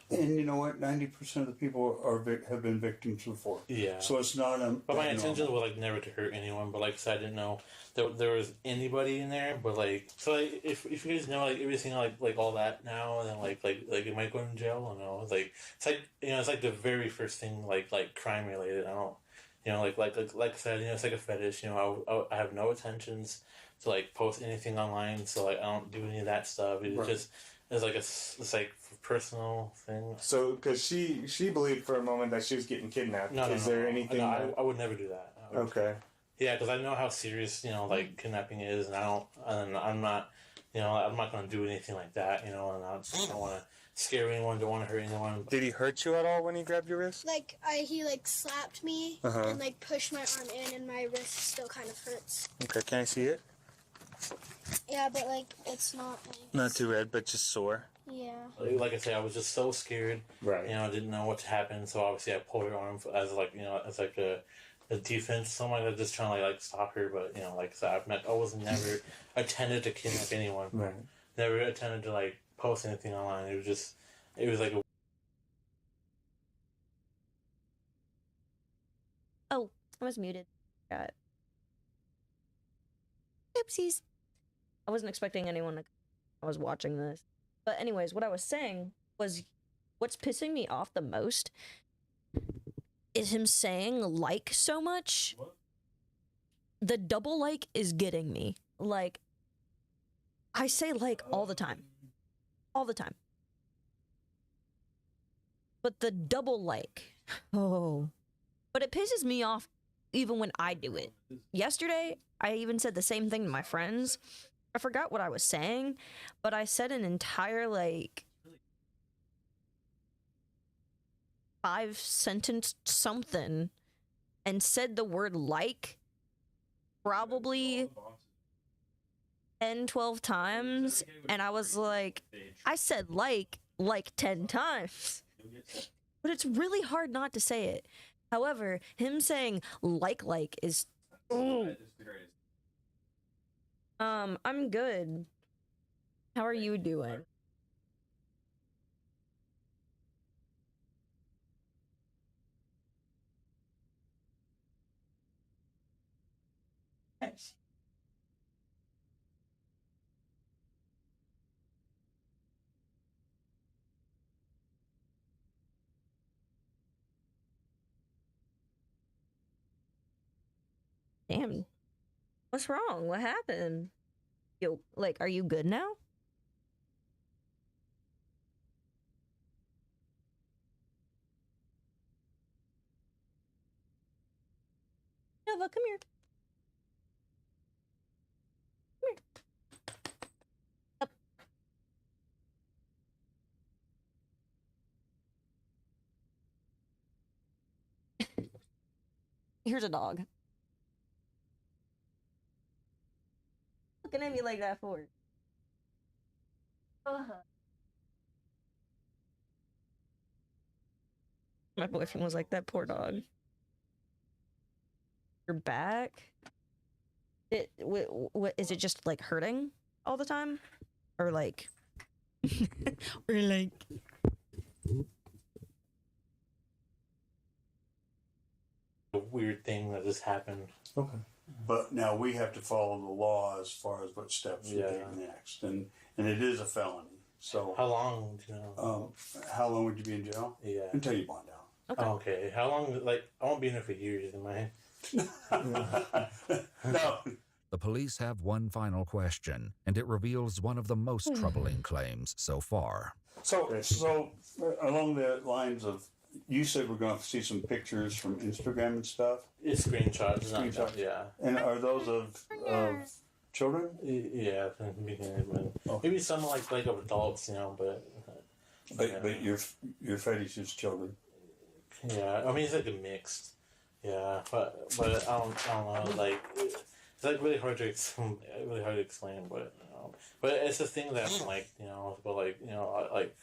And you know what? 90% of the people have been victims before. Yeah. So it's not a... But my intention was, like, never to hurt anyone. But, like I said, I didn't know there was anybody in there. But, like... So, like, if you guys know, like, everything, like all that now, and then, like, am I going to jail? I know. Like, it's like, you know, it's like the very first thing, like crime related. I don't... You know, like I said, you know, it's like a fetish. You know, I have no intentions to, like, post anything online. So, like, I don't do any of that stuff. It's just... It's like it's like a personal thing. So, because she believed for a moment that she was getting kidnapped. Is there anything? No, I would never do that. Okay. Yeah, because I know how serious, you know, like kidnapping is, and I'm not going to do anything like that, you know, and I just don't want to scare anyone, don't want to hurt anyone. Did he hurt you at all when he grabbed your wrist? Like he like slapped me and like pushed my arm in, and my wrist still kind of hurts. Okay, can I see it? Yeah, but like it's not. Not too red, but just sore. Yeah. Like I said, I was just so scared. Right. You know, I didn't know what to happen, so obviously I pulled her arm as like, you know, as like a defense. Something like that, just trying to like stop her. But you know, like I said, I was never attended to kidnap anyone. Right. Never attended to like post anything online. It was like a... Oh, I was muted. Got it. Oopsies. I wasn't expecting anyone to... I was watching this. But anyways, what I was saying was what's pissing me off the most is him saying like so much. What? The double like is getting me. Like, I say like all the time. All the time. But the double like, oh. But it pisses me off even when I do it. Yesterday, I even said the same thing to my friends. I forgot what I was saying, but I said an entire, like, 5-sentence something and said the word like probably 10, 12 times, and I was like, I said like 10 times. But it's really hard not to say it. However, him saying like is... Ooh. I'm good. How are you doing? Damn. What's wrong? What happened? Yo, like, are you good now? Nova, come here. Come here. Up. Here's a dog. Looking at me like that for? My boyfriend was like, that poor dog. Your back? What is it, just like hurting all the time? Or like or like a weird thing that just happened. Okay. But now we have to follow the law as far as what steps we take next, and it is a felony. So how long do you know? How long would you be in jail? Yeah, until you bond out. Okay. Okay. How long? Like, I won't be in there for years, am I? No. The police have one final question, and it reveals one of the most troubling claims so far. So along the lines of, you said we're going to see some pictures from Instagram and stuff. It's screenshots. Yeah. And are those of children? Yeah, maybe some like of adults, you know, but your fetish is children. Yeah, I mean it's like a mixed. Yeah, but I don't know. Like, it's like really hard to explain, but it's the thing that I'm like, but like, like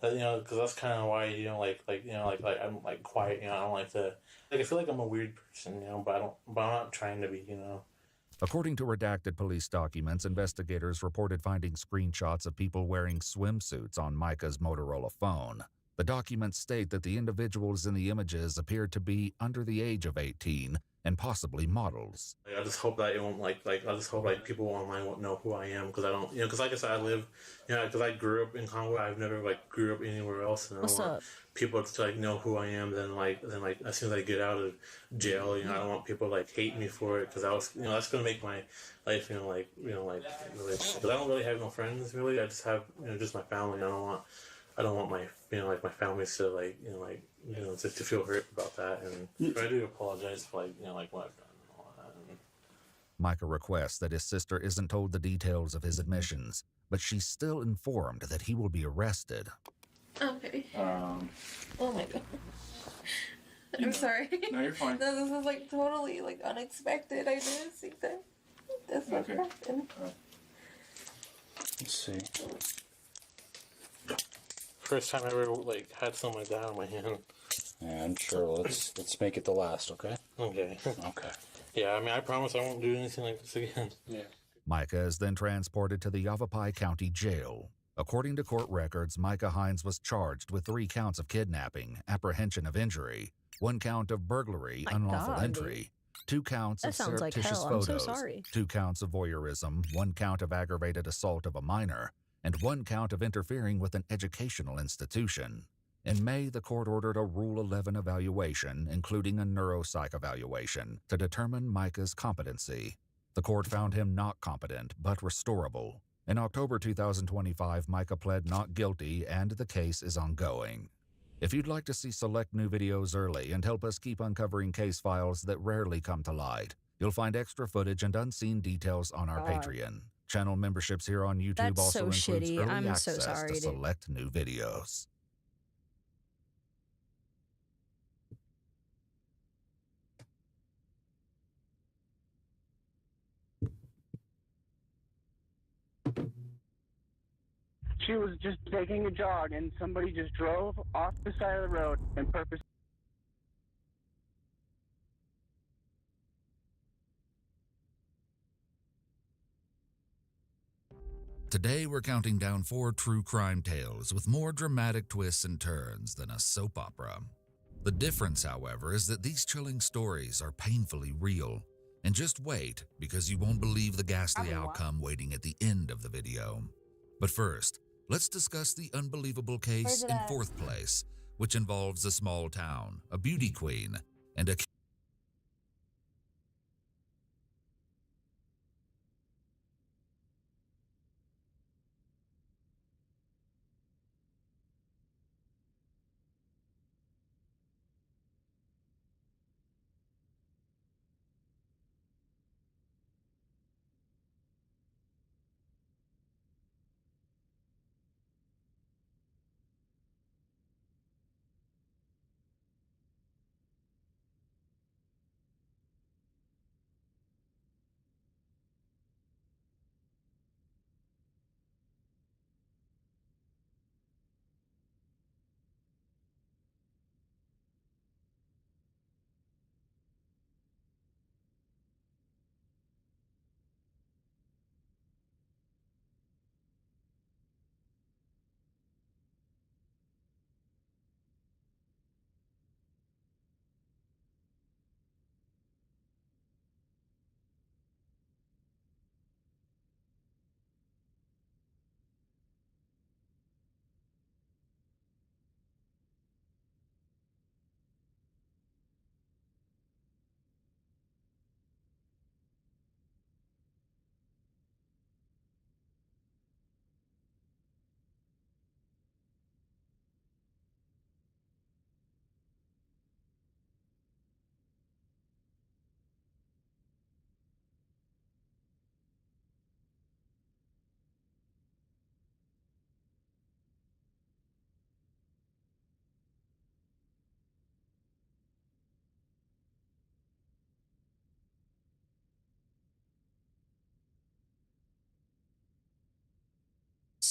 that, because that's kind of why like I'm like quiet, I don't like to, like, I feel like I'm a weird person, but I'm not trying to be, According to redacted police documents, investigators reported finding screenshots of people wearing swimsuits on Micah's Motorola phone. The documents state that the individuals in the images appeared to be under the age of 18 and possibly models. Like, I just hope that it won't I just hope like people online won't know who I am, because I don't, because like I said, I live, because I grew up in Congo. I've never like grew up anywhere else, and I don't want people to like know who I am. Then like as soon as I get out of jail, I don't want people to like hate me for it, because I was, that's gonna make my life, really, because I don't really have no friends really. I just have just my family. I don't want my my family to like to feel hurt about that, and I do apologize for like what I've done and all that. Micah requests that his sister isn't told the details of his admissions, but she's still informed that he will be arrested. Okay. Oh my god. I'm sorry. No, you're fine. No, this is like totally like unexpected. I didn't think that this would happen. Let's see. First time I ever like had something like that on my hand. Yeah, I'm sure. Let's make it the last, okay? Okay. Okay. Yeah, I mean, I promise I won't do anything like this again. Yeah. Micah is then transported to the Yavapai County Jail. According to court records, Micah Hines was charged with 3 counts of kidnapping, apprehension of injury, 1 count of burglary, unlawful entry, 2 counts of surreptitious photos, 2 counts of voyeurism, 1 count of aggravated assault of a minor, and 1 count of interfering with an educational institution. In May, the court ordered a Rule 11 evaluation, including a neuropsych evaluation, to determine Micah's competency. The court found him not competent, but restorable. In October 2025, Micah pled not guilty, and the case is ongoing. If you'd like to see select new videos early and help us keep uncovering case files that rarely come to light, you'll find extra footage and unseen details on our Patreon. Channel memberships here on YouTube also includes early access to select new videos. She was just taking a jog and somebody just drove off the side of the road and purposely. Today we're counting down 4 true crime tales with more dramatic twists and turns than a soap opera. The difference, however, is that these chilling stories are painfully real. And just wait, because you won't believe the ghastly outcome waiting at the end of the video. But first, let's discuss the unbelievable case in 4th place, which involves a small town, a beauty queen, and a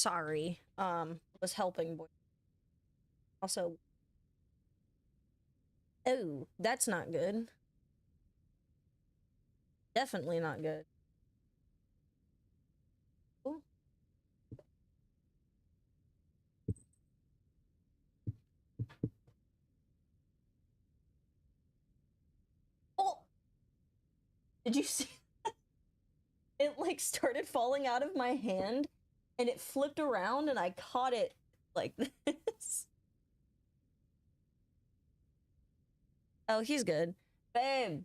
sorry. Was helping boy. Also, oh, that's not good. Definitely not good. Ooh. Oh! Did you see that? It like started falling out of my hand and it flipped around and I caught it like this. Oh, he's good. Babe.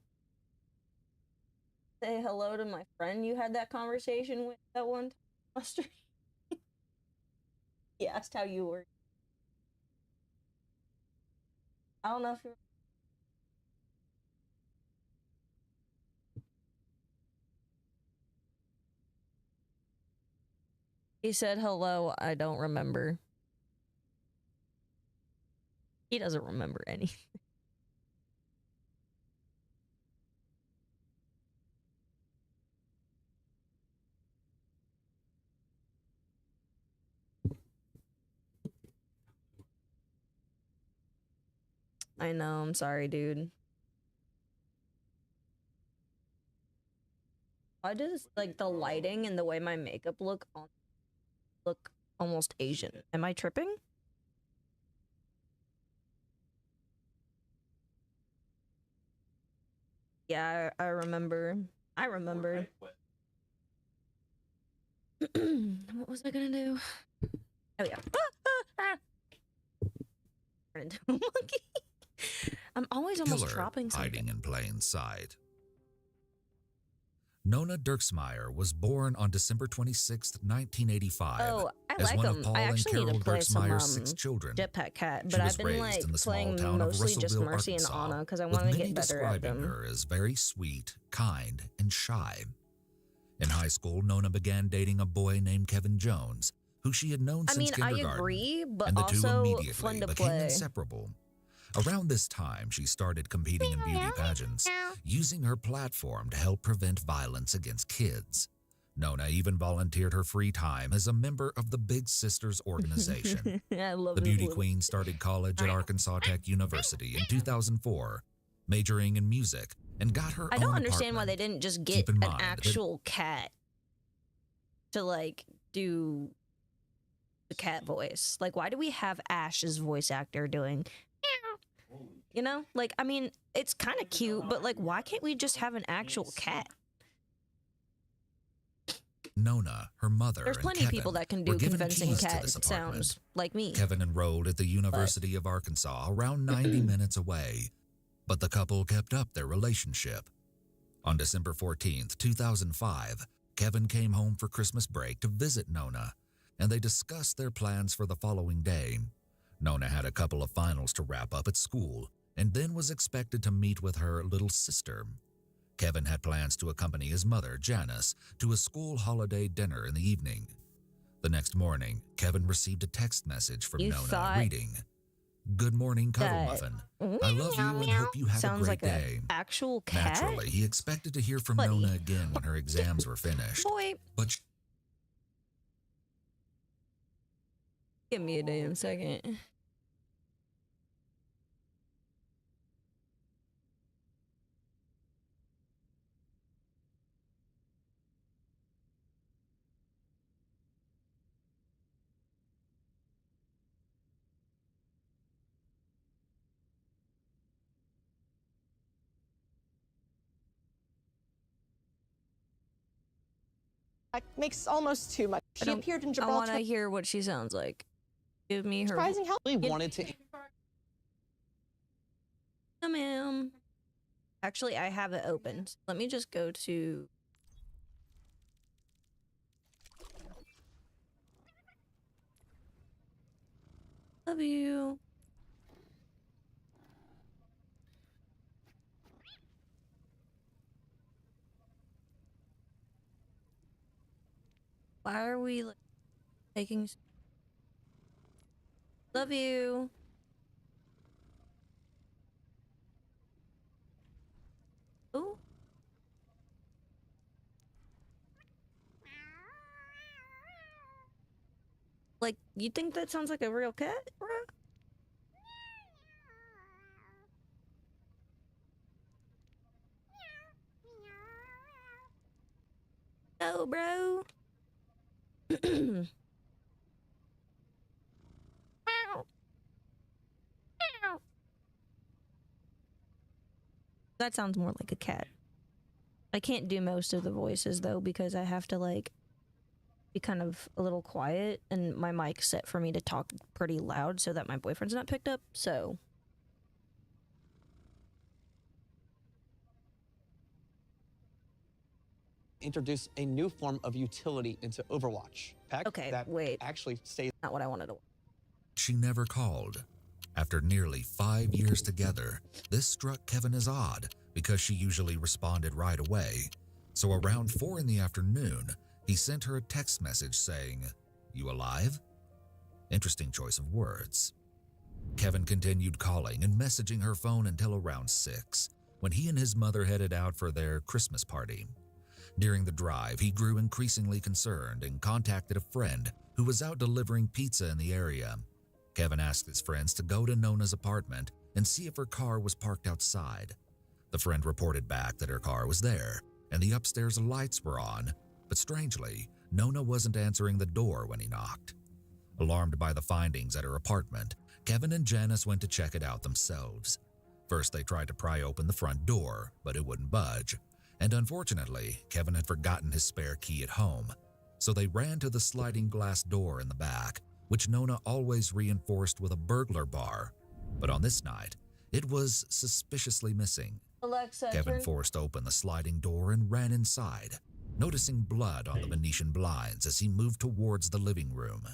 Say hello to my friend you had that conversation with that one time on the street. He asked how you were. I don't know if you're. He said hello, I don't remember. He doesn't remember anything. I know, I'm sorry, dude. Why does like the lighting and the way my makeup look almost Asian? Am I tripping? Yeah, I remember. I remember. What was I gonna do? Oh yeah. Turn into a monkey. I'm always almost Killer dropping something. hiding in plain sight. Nona Dirksmeyer was born on December 26, 1985. Oh, I as like one them. of Paul I and actually need Carol to play some Dirksmeyer's 6 children. Jetpack Cat, She but was I've been raised like in the small playing town of mostly just Russellville, Mercy and Arkansas, Anna because I with want to many get better at describing them. her as very sweet, kind, and shy. In high school, Nona began dating a boy named Kevin Jones, who she had known I since mean, I kindergarten, agree, but and the two also immediately fun to became play. inseparable. Around this time, she started competing in beauty pageants, using her platform to help prevent violence against kids. Nona even volunteered her free time as a member of the Big Sisters organization. I love The this beauty little- queen started college at Arkansas Tech University in 2004, majoring in music, and got her I own don't understand why apartment. they didn't just get Keep in an mind that- actual cat to like do the cat voice. Like, why do we have Ash's voice actor doing meow? You know, like, I mean, it's kind of cute, but like, why can't we just have an actual cat? Nona, her mother, There's and plenty of Kevin people that can were do given convincing keys to cat this apartment. sounds, like me. Kevin enrolled at the University of Arkansas, around 90 minutes away, but the couple kept up their relationship. On December 14th, 2005, Kevin came home for Christmas break to visit Nona, and they discussed their plans for the following day. Nona had a couple of finals to wrap up at school, and then was expected to meet with her little sister. Kevin had plans to accompany his mother, Janice, to a school holiday dinner in the evening. The next morning, Kevin received a text message from You Nona thought reading, "Good morning, Cuddle that- Muffin. I love you and hope you have Sounds a like great day." an actual cat. Naturally, he expected to hear from Buddy. Nona again when her exams were finished. Boy, But give me a damn second. Makes almost too much. She appeared in I Gibraltar. want to hear what she sounds like. Give me her. Surprising how Give- wanted to. No, ma'am. Actually, I have it open. Let me just go to. Love you. Why are we like, taking? Love you. Ooh. Like, you think that sounds like a real cat, bro? No, bro. That sounds more like a cat. I can't do most of the voices though because I have to like be kind of a little quiet, and my mic's set for me to talk pretty loud so that my boyfriend's not picked up, so. Introduce a new form of utility into Overwatch. Okay, that wait. actually stays. Not what I wanted to. She never called. After nearly 5 years together, this struck Kevin as odd because she usually responded right away. So around 4 in the afternoon, he sent her a text message saying, "You alive?" Interesting choice of words. Kevin continued calling and messaging her phone until around 6, when he and his mother headed out for their Christmas party. During the drive, he grew increasingly concerned and contacted a friend who was out delivering pizza in the area. Kevin asked his friends to go to Nona's apartment and see if her car was parked outside. The friend reported back that her car was there and the upstairs lights were on, but strangely, Nona wasn't answering the door when he knocked. Alarmed by the findings at her apartment, Kevin and Janice went to check it out themselves. First, they tried to pry open the front door, but it wouldn't budge. And unfortunately, Kevin had forgotten his spare key at home. So they ran to the sliding glass door in the back, which Nona always reinforced with a burglar bar. But on this night, it was suspiciously missing. Alexa, Kevin forced open the sliding door and ran inside, noticing blood on the Venetian blinds as he moved towards the living room.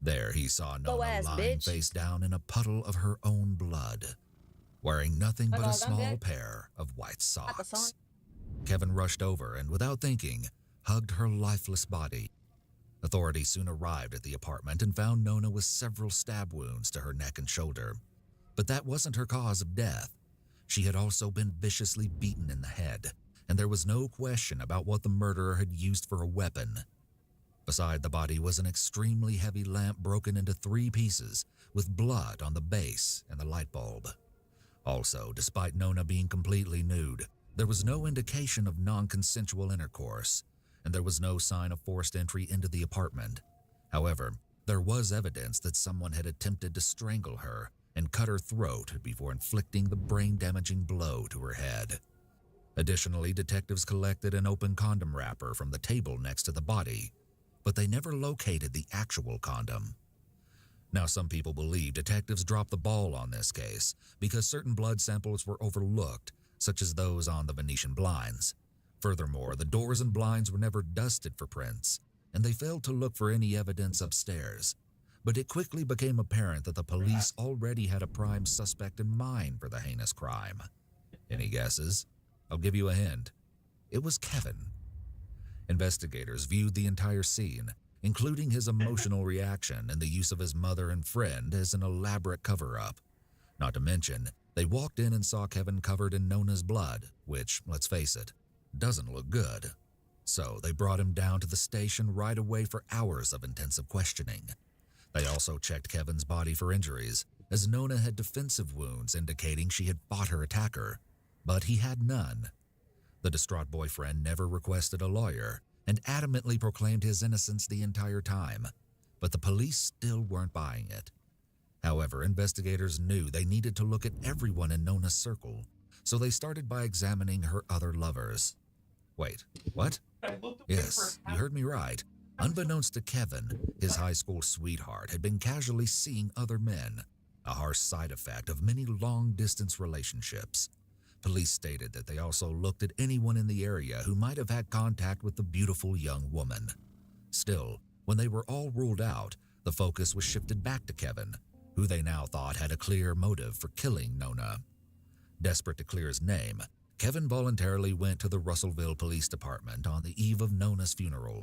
There he saw Nona lying face down in a puddle of her own blood, wearing nothing but a small pair of white socks. Kevin rushed over and, without thinking, hugged her lifeless body. Authorities soon arrived at the apartment and found Nona with several stab wounds to her neck and shoulder. But that wasn't her cause of death. She had also been viciously beaten in the head, and there was no question about what the murderer had used for a weapon. Beside the body was an extremely heavy lamp broken into 3 pieces, with blood on the base and the light bulb. Also, despite Nona being completely nude, there was no indication of non-consensual intercourse, and there was no sign of forced entry into the apartment. However, there was evidence that someone had attempted to strangle her and cut her throat before inflicting the brain-damaging blow to her head. Additionally, detectives collected an open condom wrapper from the table next to the body, but they never located the actual condom. Now, some people believe detectives dropped the ball on this case because certain blood samples were overlooked, such as those on the Venetian blinds. Furthermore, the doors and blinds were never dusted for prints, and they failed to look for any evidence upstairs. But it quickly became apparent that the police already had a prime suspect in mind for the heinous crime. Any guesses? I'll give you a hint. It was Kevin. Investigators viewed the entire scene, including his emotional reaction and the use of his mother and friend, as an elaborate cover-up. Not to mention, they walked in and saw Kevin covered in Nona's blood, which, let's face it, doesn't look good. So they brought him down to the station right away for hours of intensive questioning. They also checked Kevin's body for injuries, as Nona had defensive wounds indicating she had fought her attacker, but he had none. The distraught boyfriend never requested a lawyer and adamantly proclaimed his innocence the entire time, but the police still weren't buying it. However, investigators knew they needed to look at everyone in Nona's circle, so they started by examining her other lovers. Wait, what? Yes, you heard me right. Unbeknownst to Kevin, his high school sweetheart had been casually seeing other men, a harsh side effect of many long-distance relationships. Police stated that they also looked at anyone in the area who might have had contact with the beautiful young woman. Still, when they were all ruled out, the focus was shifted back to Kevin, who they now thought had a clear motive for killing Nona. Desperate to clear his name, Kevin voluntarily went to the Russellville Police Department on the eve of Nona's funeral.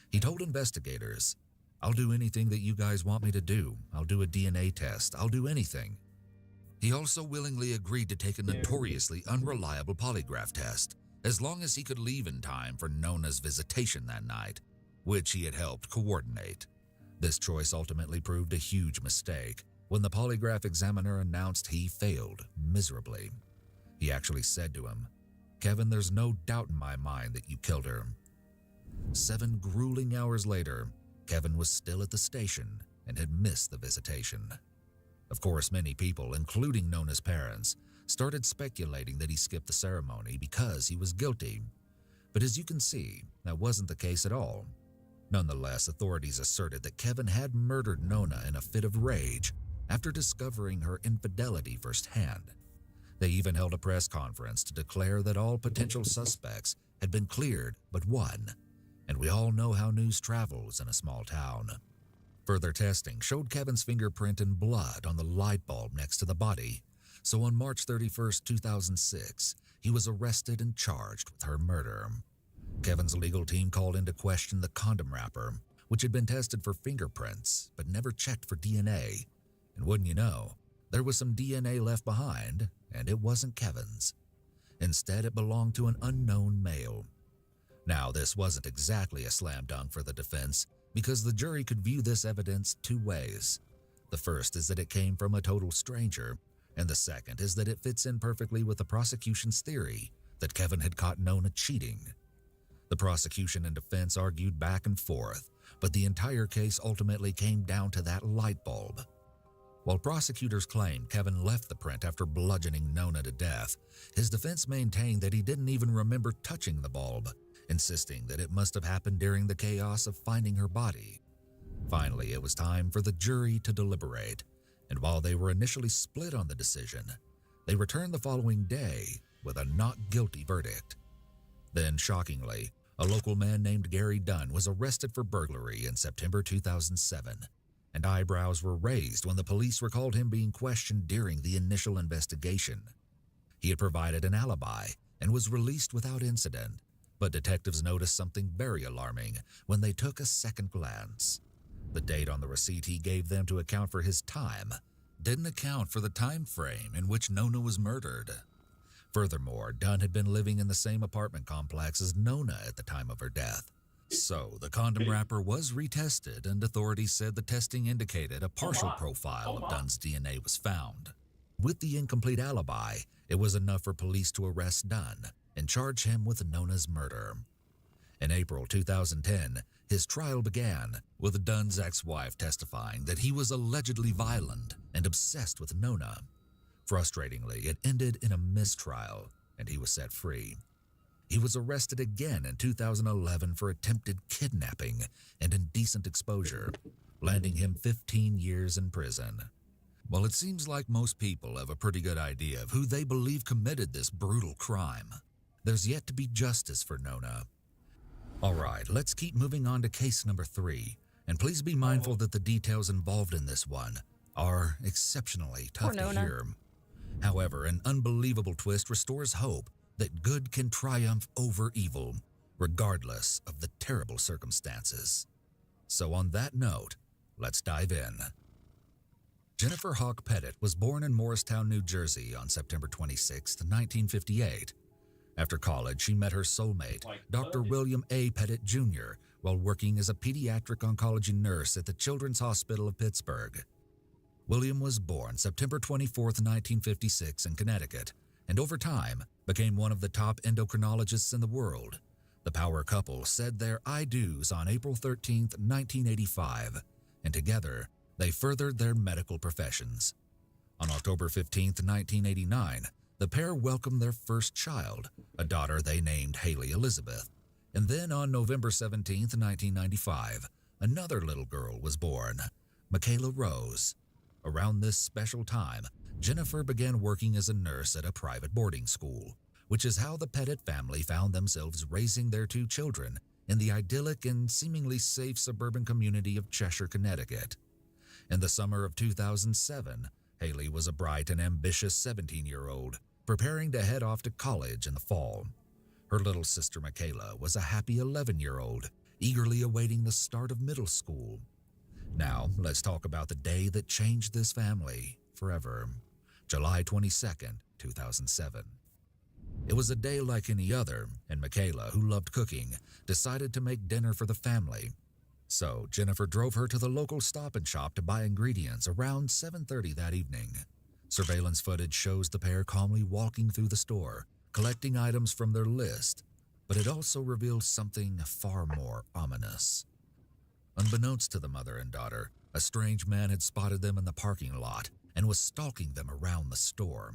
He told investigators, "I'll do anything that you guys want me to do. I'll do a DNA test. I'll do anything." He also willingly agreed to take a notoriously unreliable polygraph test, as long as he could leave in time for Nona's visitation that night, which he had helped coordinate. This choice ultimately proved a huge mistake when the polygraph examiner announced he failed miserably. He actually said to him, "Kevin, there's no doubt in my mind that you killed her." 7 grueling hours later, Kevin was still at the station and had missed the visitation. Of course, many people, including Nona's parents, started speculating that he skipped the ceremony because he was guilty. But as you can see, that wasn't the case at all. Nonetheless, authorities asserted that Kevin had murdered Nona in a fit of rage after discovering her infidelity firsthand. They even held a press conference to declare that all potential suspects had been cleared but one, and we all know how news travels in a small town. Further testing showed Kevin's fingerprint and blood on the light bulb next to the body, so on March 31st, 2006, he was arrested and charged with her murder. Kevin's legal team called into question the condom wrapper, which had been tested for fingerprints but never checked for DNA. And wouldn't you know, there was some DNA left behind, and it wasn't Kevin's. Instead, it belonged to an unknown male. Now, this wasn't exactly a slam dunk for the defense, because the jury could view this evidence 2 ways. The first is that it came from a total stranger, and the second is that it fits in perfectly with the prosecution's theory that Kevin had caught Nona cheating. The prosecution and defense argued back and forth, but the entire case ultimately came down to that light bulb. While prosecutors claimed Kevin left the print after bludgeoning Nona to death, his defense maintained that he didn't even remember touching the bulb, insisting that it must have happened during the chaos of finding her body. Finally, it was time for the jury to deliberate, and while they were initially split on the decision, they returned the following day with a not guilty verdict. Then, shockingly, a local man named Gary Dunn was arrested for burglary in September 2007, and eyebrows were raised when the police recalled him being questioned during the initial investigation. He had provided an alibi and was released without incident, but detectives noticed something very alarming when they took a second glance. The date on the receipt he gave them to account for his time didn't account for the time frame in which Nona was murdered. Furthermore, Dunn had been living in the same apartment complex as Nona at the time of her death. So, the condom wrapper was retested, and authorities said the testing indicated a partial profile of Dunn's DNA was found. With the incomplete alibi, it was enough for police to arrest Dunn and charge him with Nona's murder. In April 2010, his trial began, with Dunn's ex-wife testifying that he was allegedly violent and obsessed with Nona. Frustratingly, it ended in a mistrial, and he was set free. He was arrested again in 2011 for attempted kidnapping and indecent exposure, landing him 15 years in prison. Well, it seems like most people have a pretty good idea of who they believe committed this brutal crime. There's yet to be justice for Nona. All right, let's keep moving on to case number 3, and please be mindful that the details involved in this one are exceptionally tough to hear. However, an unbelievable twist restores hope that good can triumph over evil, regardless of the terrible circumstances. So on that note, let's dive in. Jennifer Hawk Pettit was born in Morristown, New Jersey on September 26, 1958. After college, she met her soulmate, Dr. William A. Pettit Jr., while working as a pediatric oncology nurse at the Children's Hospital of Pittsburgh. William was born September 24, 1956 in Connecticut, and over time became one of the top endocrinologists in the world. The power couple said their I do's on April 13, 1985, and together they furthered their medical professions. On October 15, 1989, the pair welcomed their first child, a daughter they named Haley Elizabeth. And then on November 17, 1995, another little girl was born, Michaela Rose. Around this special time, Jennifer began working as a nurse at a private boarding school, which is how the Pettit family found themselves raising their 2 children in the idyllic and seemingly safe suburban community of Cheshire, Connecticut. In the summer of 2007, Haley was a bright and ambitious 17-year-old, preparing to head off to college in the fall. Her little sister Michaela was a happy 11-year-old, eagerly awaiting the start of middle school. Now, let's talk about the day that changed this family forever. July 22nd, 2007. It was a day like any other, and Michaela, who loved cooking, decided to make dinner for the family. So Jennifer drove her to the local Stop and Shop to buy ingredients around 7:30 that evening. Surveillance footage shows the pair calmly walking through the store, collecting items from their list, but it also reveals something far more ominous. Unbeknownst to the mother and daughter, a strange man had spotted them in the parking lot and was stalking them around the store.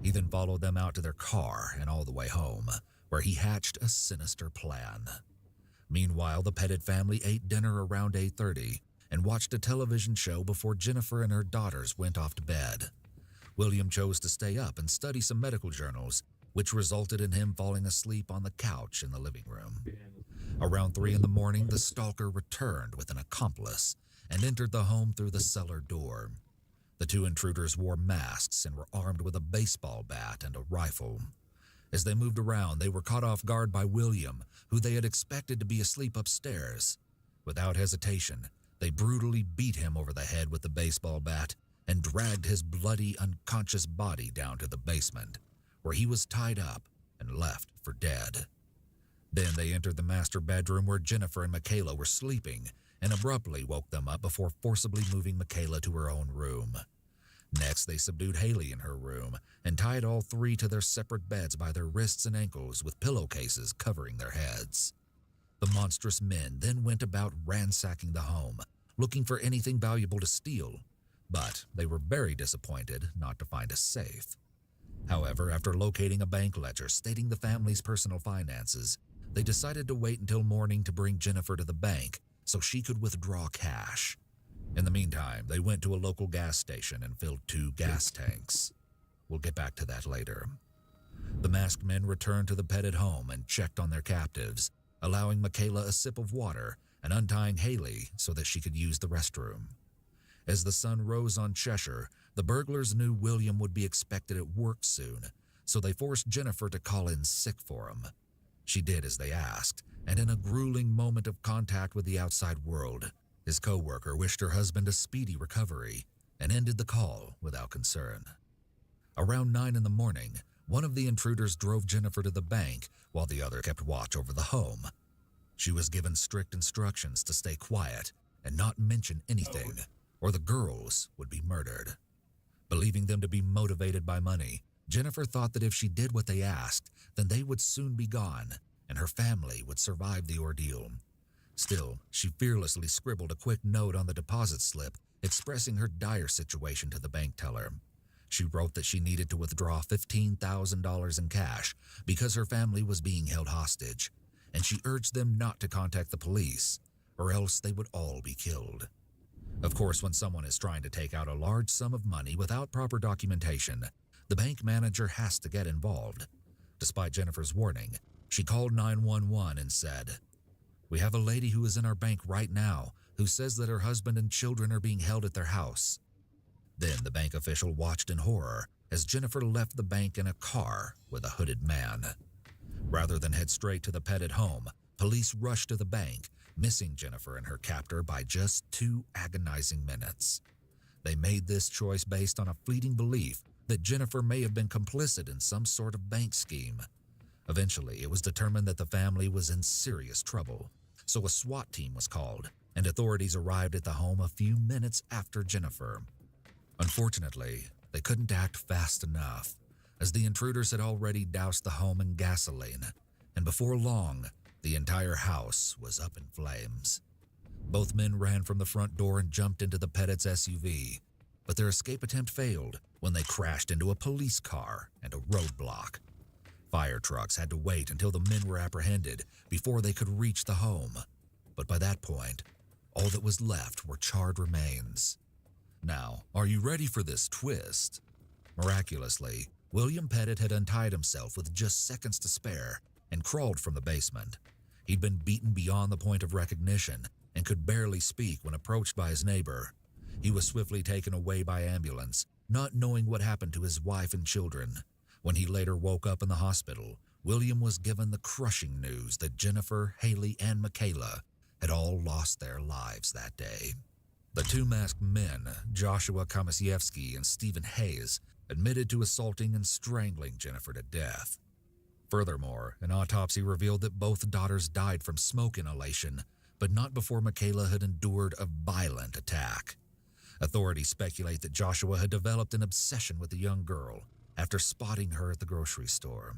He then followed them out to their car and all the way home, where he hatched a sinister plan. Meanwhile, the Pettit family ate dinner around 8:30 and watched a television show before Jennifer and her daughters went off to bed. William chose to stay up and study some medical journals, which resulted in him falling asleep on the couch in the living room. Around 3 in the morning, the stalker returned with an accomplice and entered the home through the cellar door. The two intruders wore masks and were armed with a baseball bat and a rifle. As they moved around, they were caught off guard by William, who they had expected to be asleep upstairs. Without hesitation, they brutally beat him over the head with the baseball bat and dragged his bloody, unconscious body down to the basement, where he was tied up and left for dead. Then they entered the master bedroom where Jennifer and Michaela were sleeping and abruptly woke them up before forcibly moving Michaela to her own room. Next, they subdued Haley in her room and tied all three to their separate beds by their wrists and ankles with pillowcases covering their heads. The monstrous men then went about ransacking the home, looking for anything valuable to steal, but they were very disappointed not to find a safe. However, after locating a bank ledger stating the family's personal finances, they decided to wait until morning to bring Jennifer to the bank so she could withdraw cash. In the meantime, they went to a local gas station and filled 2 gas tanks. We'll get back to that later. The masked men returned to the Pettit home and checked on their captives, allowing Michaela a sip of water and untying Haley so that she could use the restroom. As the sun rose on Cheshire, the burglars knew William would be expected at work soon, so they forced Jennifer to call in sick for him. She did as they asked, and in a grueling moment of contact with the outside world, his co-worker wished her husband a speedy recovery and ended the call without concern. Around 9 in the morning, one of the intruders drove Jennifer to the bank while the other kept watch over the home. She was given strict instructions to stay quiet and not mention anything, or the girls would be murdered. Believing them to be motivated by money, Jennifer thought that if she did what they asked, then they would soon be gone and her family would survive the ordeal. Still, she fearlessly scribbled a quick note on the deposit slip expressing her dire situation to the bank teller. She wrote that she needed to withdraw $15,000 in cash because her family was being held hostage, and she urged them not to contact the police, or else they would all be killed. Of course, when someone is trying to take out a large sum of money without proper documentation, the bank manager has to get involved. Despite Jennifer's warning, she called 911 and said, "We have a lady who is in our bank right now who says that her husband and children are being held at their house." Then the bank official watched in horror as Jennifer left the bank in a car with a hooded man. Rather than head straight to the Pettit home, police rushed to the bank, missing Jennifer and her captor by just 2 agonizing minutes. They made this choice based on a fleeting belief that Jennifer may have been complicit in some sort of bank scheme. Eventually, it was determined that the family was in serious trouble, so a SWAT team was called, and authorities arrived at the home a few minutes after Jennifer. Unfortunately, they couldn't act fast enough, as the intruders had already doused the home in gasoline, and before long, the entire house was up in flames. Both men ran from the front door and jumped into the Pettit's SUV, but their escape attempt failed when they crashed into a police car and a roadblock. Fire trucks had to wait until the men were apprehended before they could reach the home, but by that point, all that was left were charred remains. Now, are you ready for this twist? Miraculously, William Pettit had untied himself with just seconds to spare and crawled from the basement. He'd been beaten beyond the point of recognition and could barely speak when approached by his neighbor. He was swiftly taken away by ambulance, not knowing what happened to his wife and children. When he later woke up in the hospital, William was given the crushing news that Jennifer, Haley, and Michaela had all lost their lives that day. The 2 masked men, Joshua Komasiewski and Stephen Hayes, admitted to assaulting and strangling Jennifer to death. Furthermore, an autopsy revealed that both daughters died from smoke inhalation, but not before Michaela had endured a violent attack. Authorities speculate that Joshua had developed an obsession with the young girl after spotting her at the grocery store.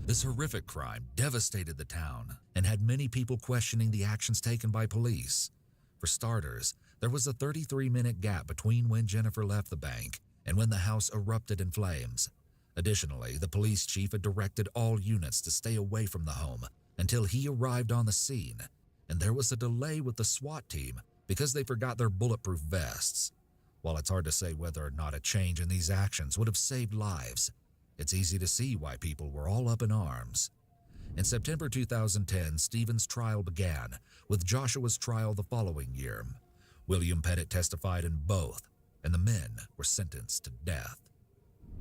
This horrific crime devastated the town and had many people questioning the actions taken by police. For starters, there was a 33-minute gap between when Jennifer left the bank and when the house erupted in flames. Additionally, the police chief had directed all units to stay away from the home until he arrived on the scene, and there was a delay with the SWAT team because they forgot their bulletproof vests. While it's hard to say whether or not a change in these actions would have saved lives, it's easy to see why people were all up in arms. In September 2010, Stephen's trial began, with Joshua's trial the following year. William Pettit testified in both, and the men were sentenced to death.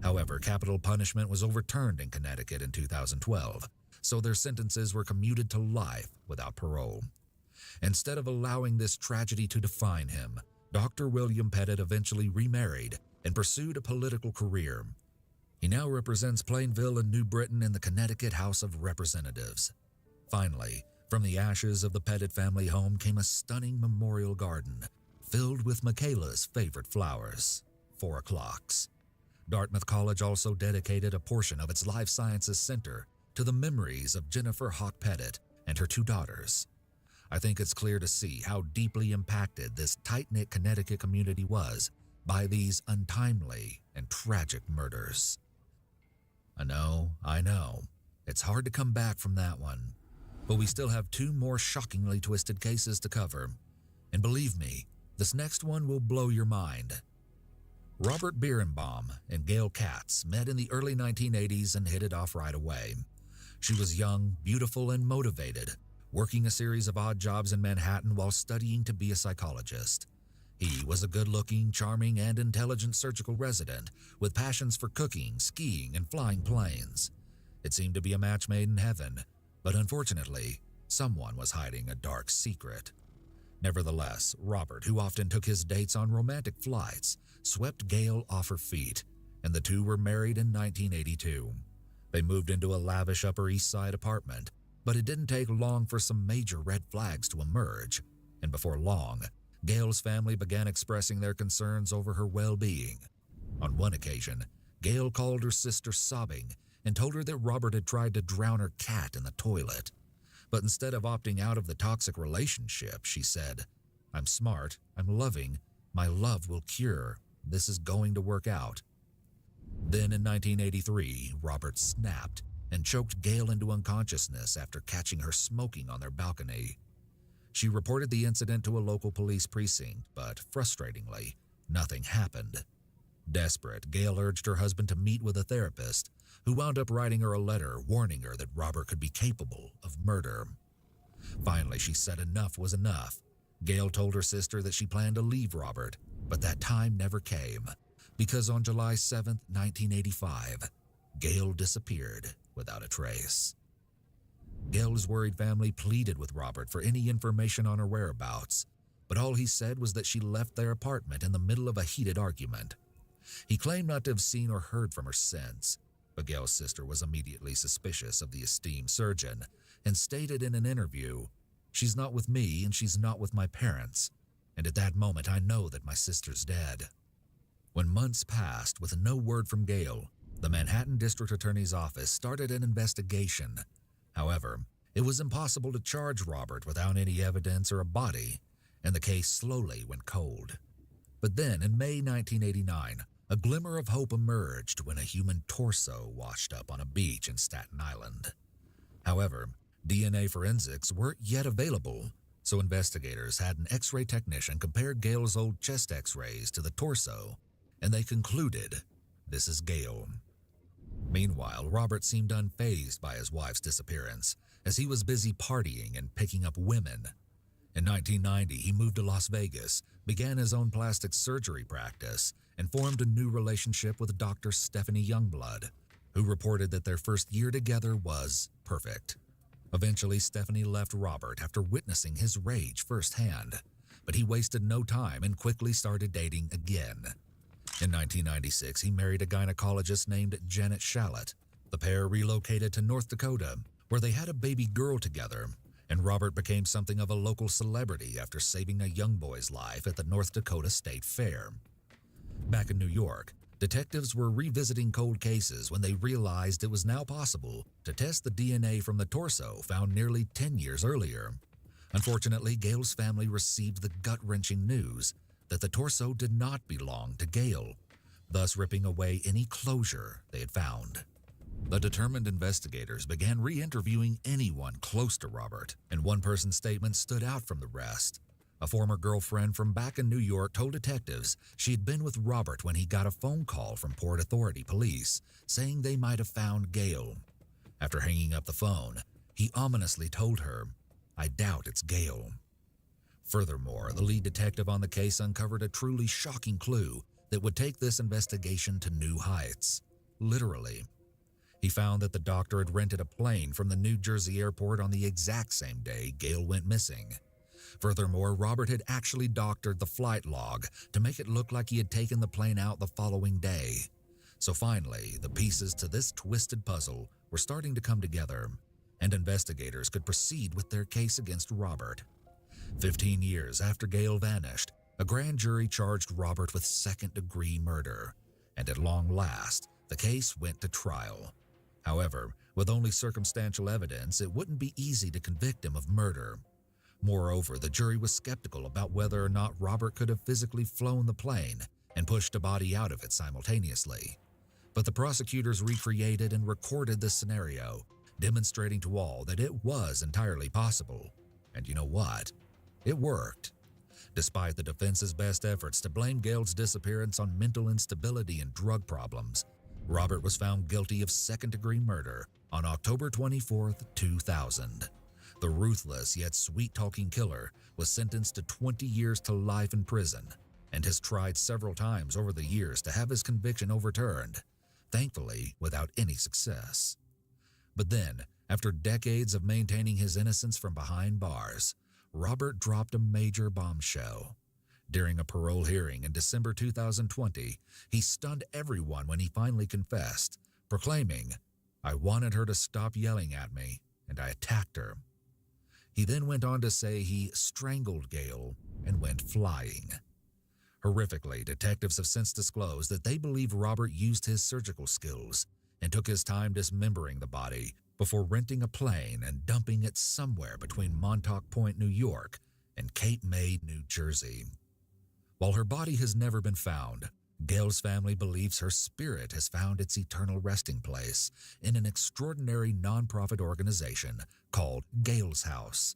However, capital punishment was overturned in Connecticut in 2012, so their sentences were commuted to life without parole. Instead of allowing this tragedy to define him, Dr. William Pettit eventually remarried and pursued a political career. He now represents Plainville and New Britain in the Connecticut House of Representatives. Finally, from the ashes of the Pettit family home came a stunning memorial garden filled with Michaela's favorite flowers, 4 o'clocks. Dartmouth College also dedicated a portion of its Life Sciences Center to the memories of Jennifer Hawk Pettit and her 2 daughters. I think it's clear to see how deeply impacted this tight-knit Connecticut community was by these untimely and tragic murders. I know, it's hard to come back from that one, but we still have 2 more shockingly twisted cases to cover. And believe me, this next one will blow your mind. Robert Birnbaum and Gail Katz met in the early 1980s and hit it off right away. She was young, beautiful, and motivated, working a series of odd jobs in Manhattan while studying to be a psychologist. He was a good-looking, charming, and intelligent surgical resident with passions for cooking, skiing, and flying planes. It seemed to be a match made in heaven, but unfortunately, someone was hiding a dark secret. Nevertheless, Robert, who often took his dates on romantic flights, swept Gail off her feet, and the 2 were married in 1982. They moved into a lavish Upper East Side apartment, but it didn't take long for some major red flags to emerge, and before long, Gail's family began expressing their concerns over her well-being. On one occasion, Gail called her sister sobbing and told her that Robert had tried to drown her cat in the toilet. But instead of opting out of the toxic relationship, she said, "I'm smart, I'm loving, my love will cure, this is going to work out." Then in 1983, Robert snapped and choked Gail into unconsciousness after catching her smoking on their balcony. She reported the incident to a local police precinct, but frustratingly, nothing happened. Desperate, Gail urged her husband to meet with a therapist, who wound up writing her a letter warning her that Robert could be capable of murder. Finally, she said enough was enough. Gail told her sister that she planned to leave Robert, but that time never came, because on July 7, 1985, Gail disappeared without a trace. Gail's worried family pleaded with Robert for any information on her whereabouts, but all he said was that she left their apartment in the middle of a heated argument. He claimed not to have seen or heard from her since, but Gail's sister was immediately suspicious of the esteemed surgeon and stated in an interview, "She's not with me and she's not with my parents, and at that moment I know that my sister's dead." When months passed with no word from Gail, the Manhattan District Attorney's Office started an investigation. However, it was impossible to charge Robert without any evidence or a body, and the case slowly went cold. But then, in May 1989, a glimmer of hope emerged when a human torso washed up on a beach in Staten Island. However, DNA forensics weren't yet available, so investigators had an X-ray technician compare Gail's old chest X-rays to the torso, and they concluded, this is Gail. Meanwhile, Robert seemed unfazed by his wife's disappearance, as he was busy partying and picking up women. In 1990, he moved to Las Vegas, began his own plastic surgery practice, and formed a new relationship with Dr. Stephanie Youngblood, who reported that their first year together was perfect. Eventually, Stephanie left Robert after witnessing his rage firsthand, but he wasted no time and quickly started dating again. In 1996, he married a gynecologist named Janet Shallett. The pair relocated to North Dakota, where they had a baby girl together, and Robert became something of a local celebrity after saving a young boy's life at the North Dakota State Fair. Back in New York, detectives were revisiting cold cases when they realized it was now possible to test the DNA from the torso found nearly 10 years earlier. Unfortunately, Gail's family received the gut-wrenching news that the torso did not belong to Gail, thus ripping away any closure they had found. The determined investigators began re-interviewing anyone close to Robert, and one person's statement stood out from the rest. A former girlfriend from back in New York told detectives she had been with Robert when he got a phone call from Port Authority police saying they might have found Gail. After hanging up the phone, he ominously told her, "I doubt it's Gail." Furthermore, the lead detective on the case uncovered a truly shocking clue that would take this investigation to new heights. Literally. He found that the doctor had rented a plane from the New Jersey airport on the exact same day Gail went missing. Furthermore, Robert had actually doctored the flight log to make it look like he had taken the plane out the following day. So finally, the pieces to this twisted puzzle were starting to come together, and investigators could proceed with their case against Robert. 15 years after Gail vanished, a grand jury charged Robert with second-degree murder, and at long last, the case went to trial. However, with only circumstantial evidence, it wouldn't be easy to convict him of murder. Moreover, the jury was skeptical about whether or not Robert could have physically flown the plane and pushed a body out of it simultaneously. But the prosecutors recreated and recorded this scenario, demonstrating to all that it was entirely possible. And you know what? It worked. Despite the defense's best efforts to blame Gail's disappearance on mental instability and drug problems, Robert was found guilty of second-degree murder on October 24, 2000. The ruthless yet sweet-talking killer was sentenced to 20 years to life in prison and has tried several times over the years to have his conviction overturned, thankfully without any success. But then, after decades of maintaining his innocence from behind bars, Robert dropped a major bombshell. During a parole hearing in December 2020, he stunned everyone when he finally confessed, proclaiming, "I wanted her to stop yelling at me, and I attacked her." He then went on to say he strangled Gail and went flying. Horrifically, detectives have since disclosed that they believe Robert used his surgical skills and took his time dismembering the body before renting a plane and dumping it somewhere between Montauk Point, New York, and Cape May, New Jersey. While her body has never been found, Gail's family believes her spirit has found its eternal resting place in an extraordinary nonprofit organization called Gail's House.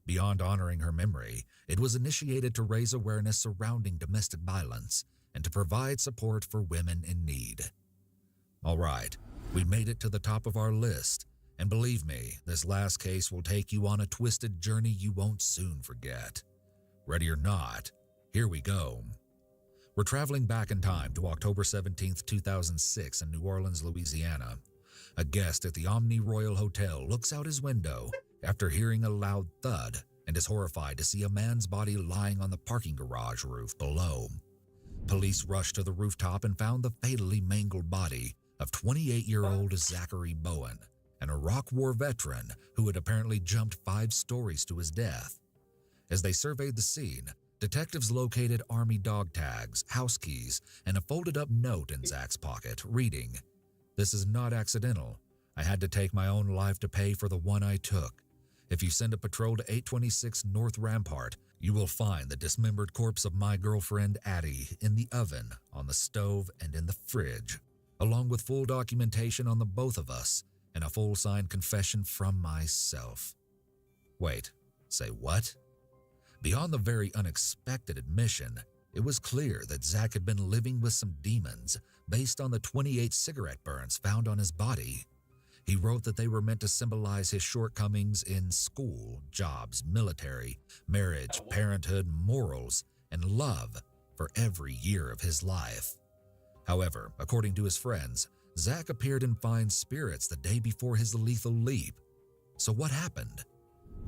Beyond honoring her memory, it was initiated to raise awareness surrounding domestic violence and to provide support for women in need. All right, we made it to the top of our list, and believe me, this last case will take you on a twisted journey you won't soon forget. Ready or not, here we go. We're traveling back in time to October 17th, 2006 in New Orleans, Louisiana. A guest at the Omni Royal Hotel looks out his window after hearing a loud thud and is horrified to see a man's body lying on the parking garage roof below. Police rushed to the rooftop and found the fatally mangled body of 28-year-old Zachary Bowen, an Iraq War veteran who had apparently jumped 5 stories to his death. As they surveyed the scene, detectives located army dog tags, house keys, and a folded-up note in Zach's pocket, reading, "This is not accidental. I had to take my own life to pay for the one I took. If you send a patrol to 826 North Rampart, you will find the dismembered corpse of my girlfriend Addie in the oven, on the stove, and in the fridge, along with full documentation on the both of us and a full signed confession from myself." Wait, say what? Beyond the very unexpected admission, it was clear that Zach had been living with some demons based on the 28 cigarette burns found on his body. He wrote that they were meant to symbolize his shortcomings in school, jobs, military, marriage, parenthood, morals, and love for every year of his life. However, according to his friends, Zach appeared in fine spirits the day before his lethal leap. So what happened?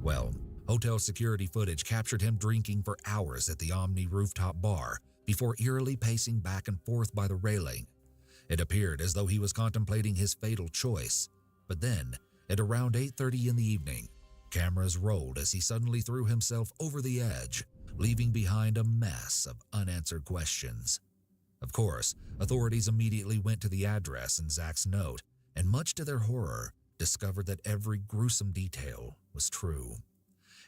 Well, hotel security footage captured him drinking for hours at the Omni rooftop bar before eerily pacing back and forth by the railing. It appeared as though he was contemplating his fatal choice, but then, at around 8:30 in the evening, Cameras rolled as he suddenly threw himself over the edge, leaving behind a mess of unanswered questions. Of course, authorities immediately went to the address in Zach's note, and much to their horror, discovered that every gruesome detail was true.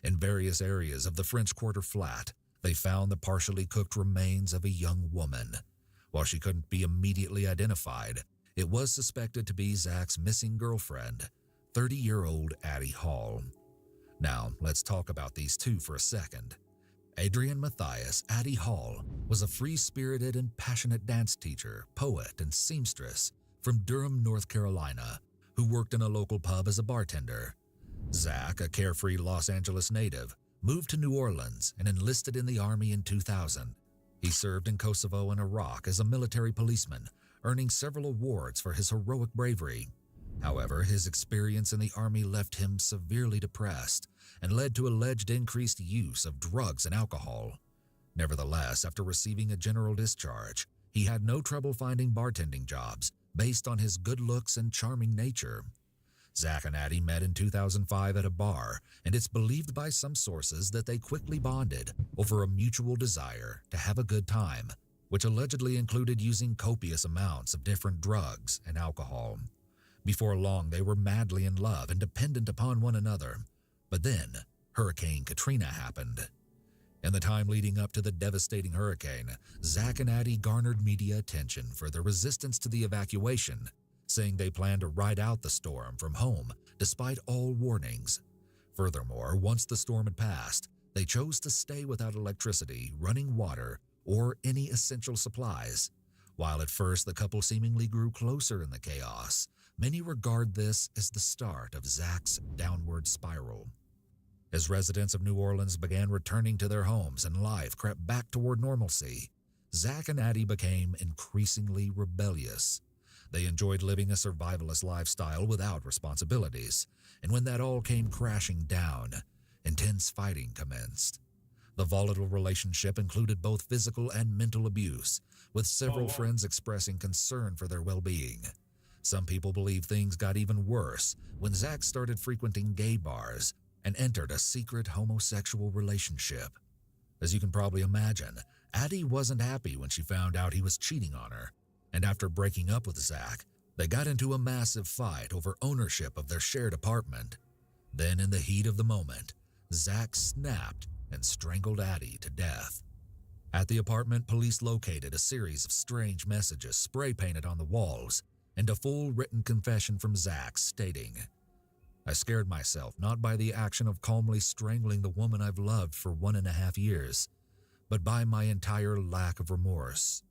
In various areas of the French Quarter flat, they found the partially cooked remains of a young woman. While she couldn't be immediately identified, it was suspected to be Zach's missing girlfriend, 30-year-old Addie Hall. Now, let's talk about these two for a second. Adrienne Matthias, Addie Hall, was a free-spirited and passionate dance teacher, poet, and seamstress from Durham, North Carolina, who worked in a local pub as a bartender. Zach, a carefree Los Angeles native, moved to New Orleans and enlisted in the Army in 2000. He served in Kosovo and Iraq as a military policeman, earning several awards for his heroic bravery. However, his experience in the Army left him severely depressed and led to alleged increased use of drugs and alcohol. Nevertheless, after receiving a general discharge, he had no trouble finding bartending jobs based on his good looks and charming nature. Zach and Addie met in 2005 at a bar, and it's believed by some sources that they quickly bonded over a mutual desire to have a good time, which allegedly included using copious amounts of different drugs and alcohol. Before long, they were madly in love and dependent upon one another. But then, Hurricane Katrina happened. In the time leading up to the devastating hurricane, Zach and Addie garnered media attention for their resistance to the evacuation, saying they planned to ride out the storm from home despite all warnings. Furthermore, once the storm had passed, they chose to stay without electricity, running water, or any essential supplies. While at first the couple seemingly grew closer in the chaos, many regard this as the start of Zach's downward spiral. As residents of New Orleans began returning to their homes and life crept back toward normalcy, Zach and Addie became increasingly rebellious. They enjoyed living a survivalist lifestyle without responsibilities, and when that all came crashing down, intense fighting commenced. The volatile relationship included both physical and mental abuse, with several friends expressing concern for their well-being. Some people believe things got even worse when Zach started frequenting gay bars and entered a secret homosexual relationship. As you can probably imagine, Addie wasn't happy when she found out he was cheating on her, and after breaking up with Zach, they got into a massive fight over ownership of their shared apartment. Then, in the heat of the moment, Zach snapped and strangled Addie to death. At the apartment, police located a series of strange messages spray-painted on the walls and a full written confession from Zach stating, "I scared myself not by the action of calmly strangling the woman I've loved for 1.5 years, but by my entire lack of remorse."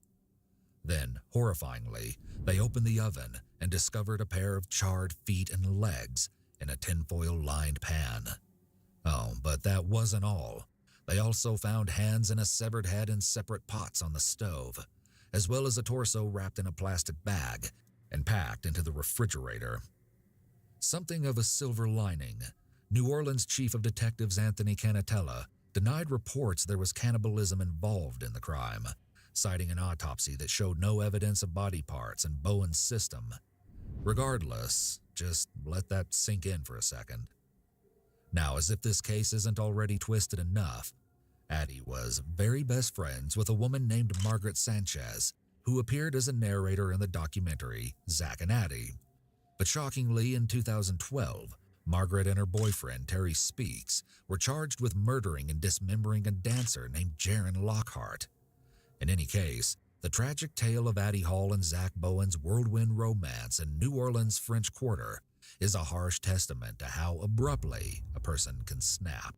Then, horrifyingly, they opened the oven and discovered a pair of charred feet and legs in a tinfoil-lined pan. Oh, but that wasn't all. They also found hands and a severed head in separate pots on the stove, as well as a torso wrapped in a plastic bag and packed into the refrigerator. Something of a silver lining, New Orleans Chief of Detectives Anthony Canatella denied reports there was cannibalism involved in the crime, citing an autopsy that showed no evidence of body parts in Bowen's system. Regardless, just let that sink in for a second. Now, as if this case isn't already twisted enough, Addie was very best friends with a woman named Margaret Sanchez, who appeared as a narrator in the documentary Zach and Addie. But shockingly, in 2012, Margaret and her boyfriend, Terry Speaks, were charged with murdering and dismembering a dancer named Jaron Lockhart. In any case, the tragic tale of Addie Hall and Zach Bowen's whirlwind romance in New Orleans' French Quarter is a harsh testament to how abruptly a person can snap.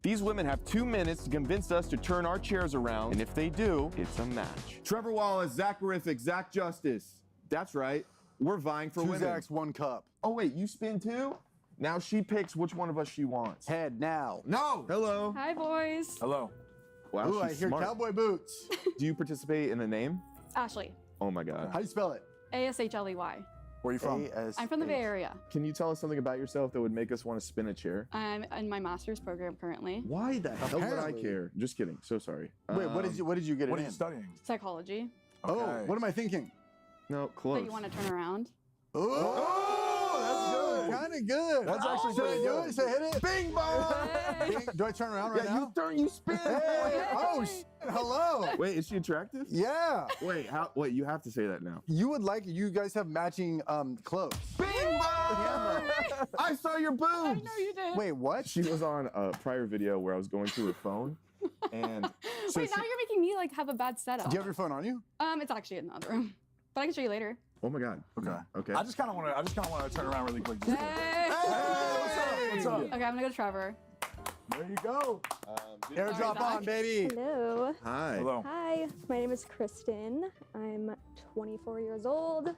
These women have 2 minutes to convince us to turn our chairs around, and if they do, it's a match. Trevor Wallace, Zacharific, Zach Justice. That's right. We're vying for women. 2 Zachs, 1 cup. Oh, wait, you spin too? Now she picks which one of us she wants. Head now. No! Hello. Hi, boys. Hello. Wow, Ooh, I she's hear smart. cowboy boots. Do you participate in a name? Ashley. Oh my God. How do you spell it? ASHLEY. Where are you from? I'm from the Bay Area. Can you tell us something about yourself that would make us want to spin a chair? I'm in my master's program currently. Why the hell would I Apparently. care? Just kidding. So sorry. Wait, what did you get it What are in? you studying? Psychology. Oh, what am I thinking? No, So close. you want to turn around? Oh, that's good. Kind of good. That's actually Should I pretty do good. it? Should I hit it? Bing bong. Bing. Do I turn around right now? You turn, you spin. Hey. Oh, hello. Wait, is she attractive? Yeah. Wait, how? Wait, you have to say that now. You would like it. You guys have matching clothes. Bing bong! I saw your boobs. I know you did. Wait, what? She was on a prior video where I was going through her phone, and so Wait, now you're making me like have a bad setup. Do you have your phone on you? It's actually in the other room, but I can show you later. oh my God. Okay. Okay. I just kind of want to turn around really quick. Hey. What's up? Okay, I'm gonna go to Trevor. There you go. Airdrop on, baby. Hello. Hi. Hello. Hi, my name is Kristen. I'm 24 years old.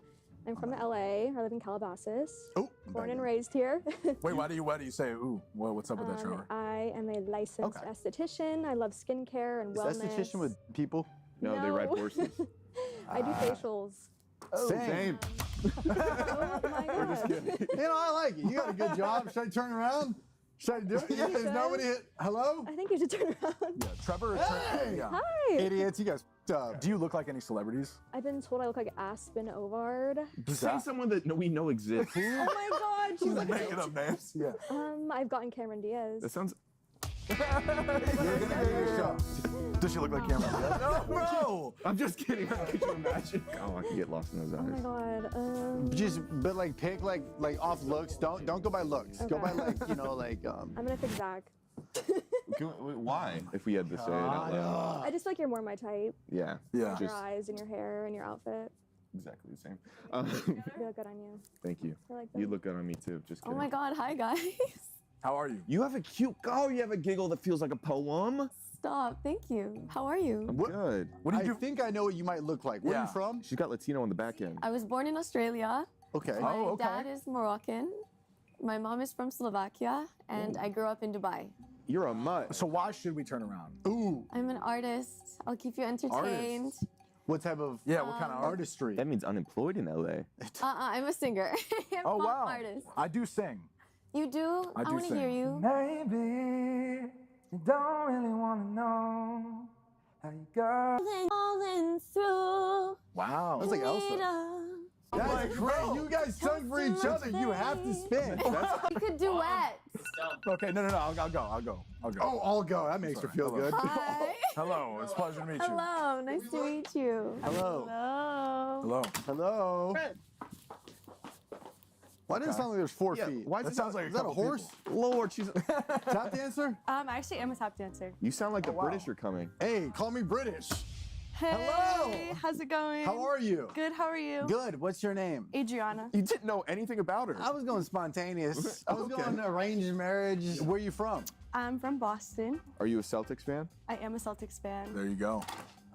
I'm from LA. I live in Calabasas. Oh, Born and raised here. Wait, why do you say ooh? What's up with that, Trevor? I am a licensed Okay. esthetician. I love skincare and Is wellness. esthetician with people? No, they ride horses. I do facials. Oh, Same. Oh my God. You know, I like it. You got a good job. Should I turn around? Should I do it? Yeah, You is nobody should. hit? Hello? I think you should turn around. Yeah, Trevor. Hey! Yeah. Hi. Idiots, you guys up. Do you look like any celebrities? I've been told I look like Aspen Ovard. Say someone that we know exists. Oh my God, she's like, Making up names. Yeah. I've gotten Cameron Diaz. That sounds. You're gonna get your shot. Does she look like Cameron Diaz? No, bro. I'm just kidding. Could you imagine? Oh, I could get lost in those Oh my eyes. God. But like pick like off looks. Don't go by looks. Go by like I'm gonna pick Zach. Why? If we had to say it out loud. I just feel like you're more my type. Yeah. Yeah. Your eyes and your hair and your outfit. Exactly the same. They look good on you. Thank you. I like You them. look good on me too. Just Oh kidding. my God, hi guys. How are you? You have a cute. Oh, you have a giggle that feels like a poem. Stop. Thank you. How are you? I'm good. What do you think I know what you might look like. Where are you from? She's got Latino on the back end. I was born in Australia. Okay. My dad is Moroccan. My mom is from Slovakia, and I grew up in Dubai. You're a mutt. So why should we turn around? Ooh. I'm an artist. I'll keep you entertained. What type of what kind of artistry? That means unemployed in LA. I'm a singer. I'm a Oh pop wow. artist. I do sing. You do? I do want to sing. hear you. Maybe you don't really want to know how you got. Falling through. Wow. That's like Elsa. That's great. You guys sung for each other. You have to spin. You could duet. Okay, no. I'll go. Oh, I'll go. That makes her feel good. Hi. Hello, it's a pleasure to meet you. Hello. Nice to meet you. Hello. Hello. Hello. Hello. Why does it sound like there's 4 feet? Why That does sounds like a Is that a couple horse? Lord, she's. Tap dancer? I actually am a tap dancer. You sound like the wow. British are coming. Hey, call me British. Hey. Hello. How's it going? How are you? Good. How are you? Good. What's your name? Adriana. You didn't know anything about her. I was going spontaneous. I was Okay. going arranged marriage. Where are you from? I'm from Boston. Are you a Celtics fan? I am a Celtics fan. There you go.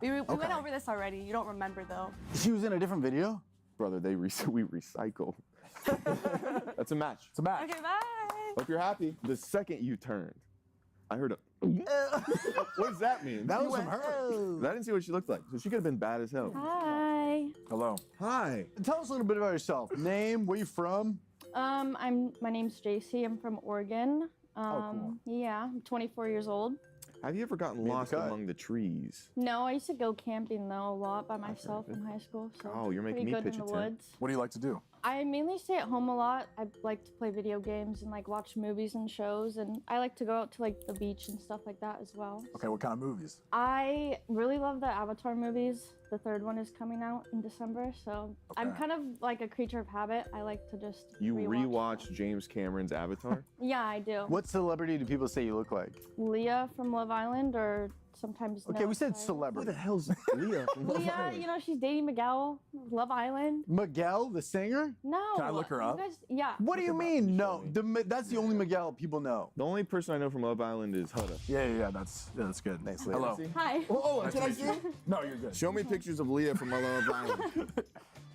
We went over this already. You don't remember though. She was in a different video? Brother, we recycle. That's a match. It's a match. Okay, bye. Hope you're happy. The second you turned, I heard a. What does that mean? That You was from went, her. "Oh." I didn't see what she looked like, so she could have been bad as hell. Hi. Hello. Hi. Tell us a little bit about yourself. Name, where you from? My name's JC. I'm from Oregon. cool. Yeah, I'm 24 years old. Have you ever gotten Made the lost cut. among the trees? No, I used to go camping though a lot by myself in high school. So Oh, you're making pretty me good pitch in a the tent. woods. What do you like to do? I mainly stay at home a lot. I like to play video games and like watch movies and shows, and I like to go out to like the beach and stuff like that as well. Okay, what kind of movies? I really love the Avatar movies. The third one is coming out in December, so I'm Okay. kind of like a creature of habit. I like to just You rewatch. rewatch James Cameron's Avatar? Yeah, I do. What celebrity do people say you look like? Leah from Love Island or sometimes Okay, no. we said Sorry. Who celebrity. the hell's Leah? from Love Leah, Island? you know, she's dating Miguel, Love Island. Miguel, the singer? No. Can I look her you up? guys- yeah. What do you mean? No, that's the only Miguel people know. The only person I know from Love Island is Huda. Yeah, that's good. Thanks, Leah. Hello. Hi. Oh, Nice did to I meet see you. it? No, you're good. Show me pictures of Leah from Love Island.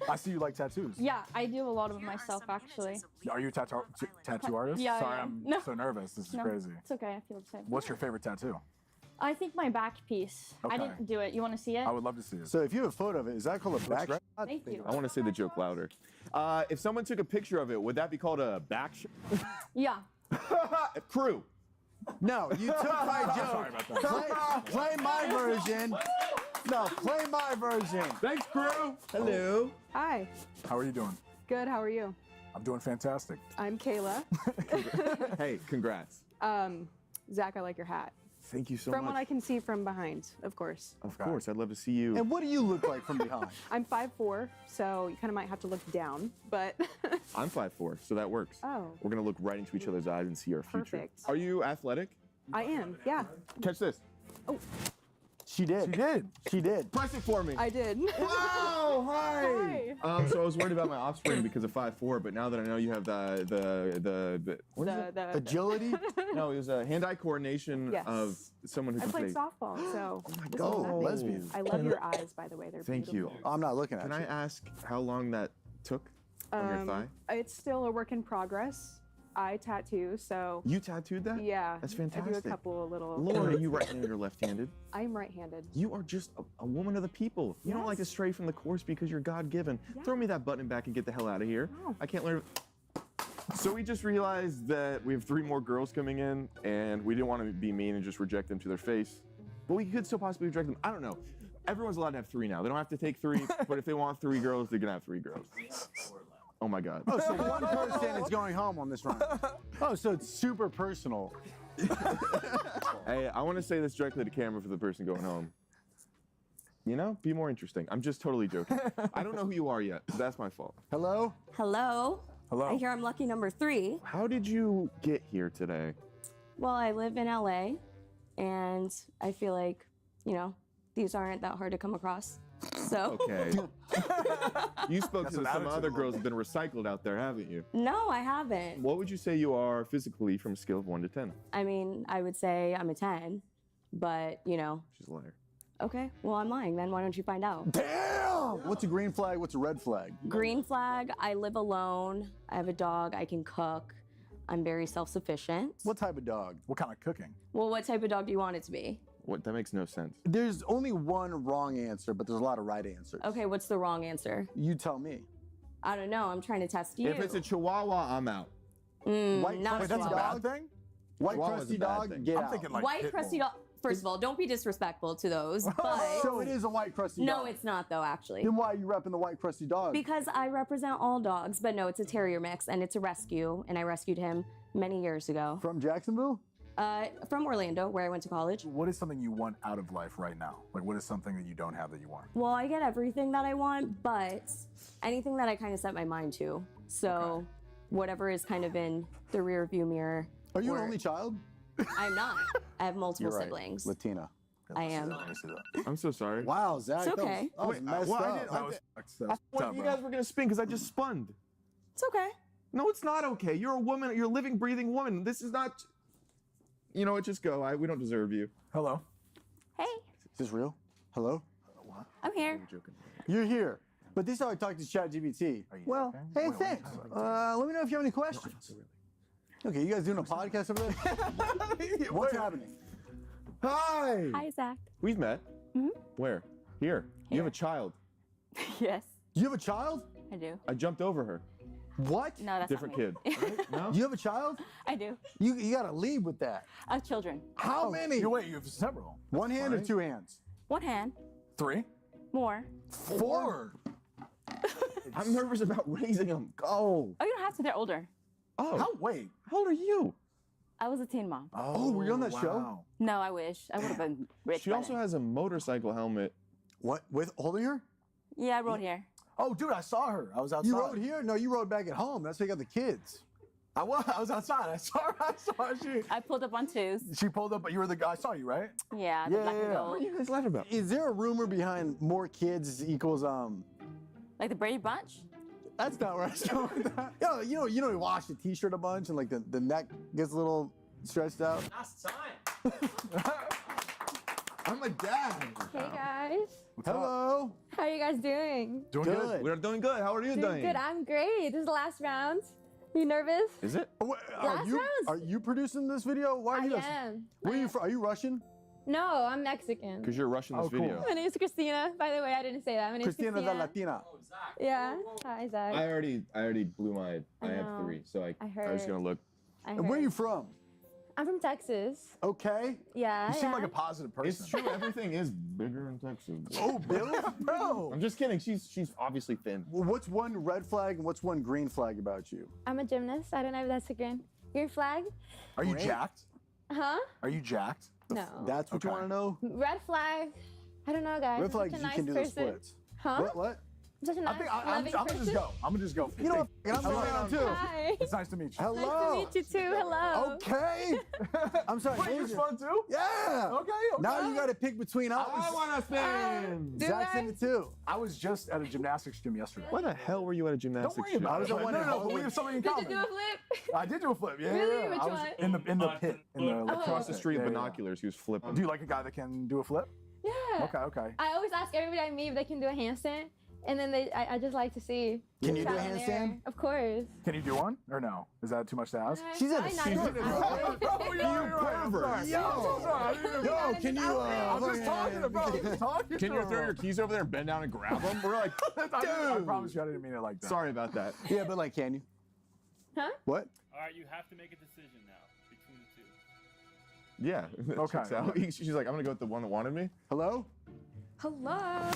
I see you like tattoos. Yeah, I do a lot of them myself, actually. Are you a tattoo artist? Yeah, I Sorry, am. I'm No. so nervous. This is No, crazy. It's okay. I feel the same. What's your favorite tattoo? I think my back piece. Okay. I didn't do it. You want to see it? I would love to see it. So if you have a photo of it, is that called a back shot? Thank you. I want to say the joke louder. If someone took a picture of it, would that be called a back shot? Yeah. Crew. No, you took my joke. Sorry about that. Play my version. No, play my version. Thanks, crew. Hello. Hi. How are you doing? Good. How are you? I'm doing fantastic. I'm Kayla. Hey, congrats. Zach, I like your hat. Thank you so From much. what I can see from behind, of course. Of course, I'd love to see you. And what do you look like from behind? I'm 5'4", so you kind of might have to look down, but I'm 5'4", so that works. Oh. We're gonna look right into each other's eyes and see our future. Perfect. Are you athletic? I am. Yeah. Catch this. Oh. She did. She did. Press it for me. I did. Wow! Hi. So I was worried about my offspring because of 5'4", but now that I know you have the what is it? Agility? No, it was a hand-eye coordination Yes. of someone who I can played play. softball, so. this is God. nothing. Lesbian. I love your eyes, by the way. They're Thank you. beautiful. I'm not looking at Can you. I ask how long that took on your thigh? It's still a work in progress. I tattoo, so. You tattooed that? Yeah. That's I do a fantastic. couple of little. Lord, are you right-handed or left-handed? I'm right-handed. You are just a woman of the people. You don't like to stray from the course because you're God-given. Throw me that button back and get the hell out of here. No. I can't learn. So we just realized that we have 3 more girls coming in, and we didn't want to be mean and just reject them to their face. But we could still possibly reject them. I don't know. Everyone's allowed to have 3 now. They don't have to take 3, but if they want 3 girls, they can have 3 girls. Oh my God. Oh, so one person is going home on this run. Oh, so it's super personal. Hey, I want to say this directly to camera for the person going home. You know, be more interesting. I'm just totally joking. I don't know who you are yet. So that's my fault. Hello? Hello. Hello. I hear I'm lucky number 3. How did you get here today? Well, I live in LA, and I feel like, you know, these aren't that hard to come across. So. Okay. You spoke That's to an some attitude other a little girls bit. who've been recycled out there, haven't you? No, I haven't. What would you say you are physically from a scale of 1 to 10? I mean, I would say I'm a 10, but, you know. She's a liar. Okay, well, I'm lying then. Why don't you find out? Damn! What's a green flag? What's a red flag? Green flag, I live alone. I have a dog. I can cook. I'm very self-sufficient. What type of dog? What kind of cooking? Well, what type of dog do you want it to be? What? That makes no sense. There's only one wrong answer, but there's a lot of right answers. Okay, what's the wrong answer? You tell me. I don't know. I'm trying to test you. If it's a Chihuahua, I'm out. White not crusty a dog dog. thing? White Chihuahua's crusty a bad dog? thing. Get I'm out. thinking White crusty dog. First of all, don't be disrespectful to those. But So it is a white crusty dog. no, it's not though. Actually, Then why are you repping the white crusty dog? because I represent all dogs. But no, it's a terrier mix, and it's a rescue, and I rescued him many years ago. From Jacksonville? From Orlando, where I went to college. What is something you want out of life right now? Like, what is something that you don't have that you want? Well, I get everything that I want, but anything that I kind of set my mind to. So whatever is kind of in the rear view mirror. Are you an or- only child? I'm not. I have multiple You're right. siblings. Latina. I am. I'm so sorry. Wow, Zach. It's okay. That was messed well, up. I thought you guys were gonna spin because I just spun. It's okay. No, it's not okay. You're a woman. You're a living, breathing woman. This is not. You know what? Just go. We don't deserve you. Hello. Hey, Is this real? Hello? I'm here. You're here. But this is how I talk to ChatGPT. Well, hey, thanks. Let me know if you have any questions. Okay, you guys doing a podcast over there? What's happening? Hi. Hi, Zach. We've met. Mhm. Where? Here. You have a child. Yes, You have a child? I do. I jumped over her. What? No, that's Different not me. kid. No? You have a child? I do. You gotta lead with that. I have children. How many? You have several. One hand or 2 hands? One hand. 3? More. 4? I'm nervous about raising them. Go. Oh, you don't have to. They're older. Oh. Wait. How old are you? I was a teen mom. Oh, were you on that show? No, I wish. I would have been rich. She by also then. has a motorcycle helmet. What? With holding her? Yeah, I rode here. Oh, dude, I saw her. I was outside. You rode here? No, you rode back at home. That's why you got the kids. I was outside. I saw her. I pulled up on twos. She pulled up, but you were the guy. I saw you, right? Yeah, the black and gold. What are you guys laughing about? Is there a rumor behind more kids equals Like the Brady Bunch? That's not where I was going with that. You know, you wash the t-shirt a bunch and like the neck gets a little stretched out. Last time. I'm a dad. Hey guys. Hello. How are you guys doing? Doing good. We're doing good. How are you doing? Good. I'm great. This is the last round. You nervous? Is it? Last round? Are you producing this video? Why are you? I am. Where are you from? Are you Russian? No, I'm Mexican. Because you're rushing this video. My name is Christina. By the way, I didn't say that. My name is Christina Christina. the Latina. Yeah. Hi, Zach. I already blew my. I have know. 3, so I heard. was gonna look. And where are you from? I'm from Texas. Okay. Yeah. You seem like a positive person. It's true. Everything is bigger in Texas. Oh, Bill, bro. I'm just kidding. She's obviously thin. Well, what's one red flag and what's one green flag about you? I'm a gymnast. I don't know if that's a green flag. Are you jacked? Huh? Are you jacked? No. That's what you want to know? Red flag. I don't know, guys. Red I'm flag such is a you can nice do the person. splits. Huh? What? I'm such a nice, I'm loving gonna person. just go. I'm gonna just go. You know what? I'm going down too. Hi. It's nice to meet you. Hello. Nice to meet you too. Hello. Okay. I'm sorry. Wait, you're fun too? Yeah. Okay. Now you got to pick between us. I want to spin. Zach's in it too. I was just at a gymnastics gym yesterday. Why the hell were you at a gymnastics Don't worry gym? about I was it. the one No, at no, but home. we have something in Did common. you do a flip? I did do a flip. Yeah. Really? Yeah. Which I was one? in the pit in the Across the street, Yeah, yeah. binoculars. He was flipping. Do you like a guy that can do a flip? Yeah. Okay. I always ask everybody I meet if they can do a handstand, and then I just like to see. Can you do a trial and handstand? error. Of course. Can you do one or no? Is that too much to ask? She's in I it. not She's know. in it, I- bro. You pervert. Yo, can you? I'm just talking about. Can you throw your keys over there and bend down and grab them? We're like, I promise you I didn't mean it like that. sorry about that. Yeah, but like, can you? Huh? What? All right, you have to make a decision now between the two. Yeah. that Okay. checks out. She's like, I'm gonna go with the one that wanted me. Hello? Hello.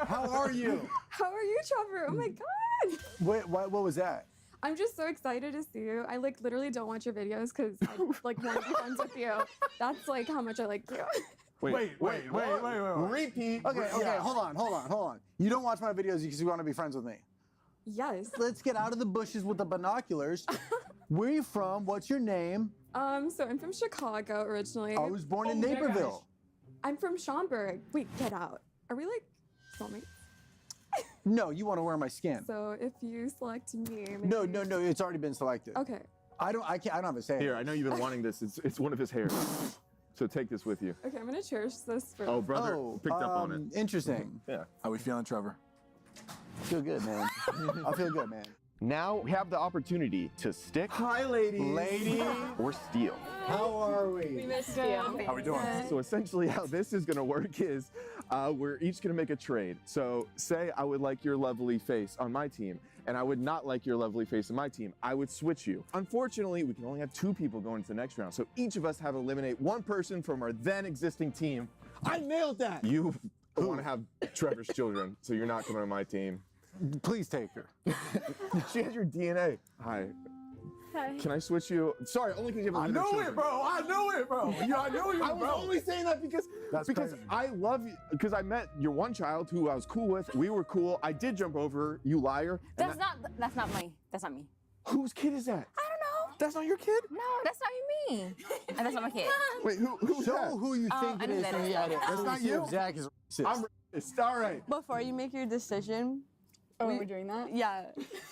How are you? How are you, Trevor? Oh my God. Wait, what was that? I'm just so excited to see you. I like literally don't watch your videos because I like want to be friends with you. That's like how much I like you. Wait. Repeat. Okay, hold on. You don't watch my videos because you want to be friends with me. Yes. Let's get out of the bushes with the binoculars. Where are you from? What's your name? So I'm from Chicago originally. I was born in Naperville. I'm from Schaumburg. Wait, get out. Are we like soulmates? No, you want to wear my skin. So if you select me, maybe... No, it's already been selected. Okay. I don't have a say. Here, I know you've been wanting this. It's one of his hairs. So take this with you. Okay, I'm gonna cherish this for. Oh, brother picked up on it. Interesting. Yeah. How we feeling, Trevor? I feel good, man. I feel good, man. Now we have the opportunity to stick. Hi, ladies. Or steal. How are we? We missed you. How we doing? So essentially how this is gonna work is we're each gonna make a trade. So say I would like your lovely face on my team and I would not like your lovely face on my team. I would switch you. Unfortunately, we can only have 2 people go into the next round. So each of us have to eliminate 1 person from our then existing team. I nailed that. You want to have Trevor's children, so you're not coming on my team. Please take her. She has your DNA. Hi. Hi. Can I switch you? Sorry, only because you have I little knew children. it, bro. I knew it, bro. I knew you, I was bro. only saying that because Crazy. I love you. Because I met your one child who I was cool with. We were cool. I did jump over her, you liar. and That's not me. Whose kid is that? I don't know. That's not your kid? No, that's not me. And that's not my kid. Wait, who's Show that? who you think I it know is. that and is we edit. Zach. That's not see you? if Zach is racist. I'm racist. All right. Before you make your decision, We're doing that? yeah,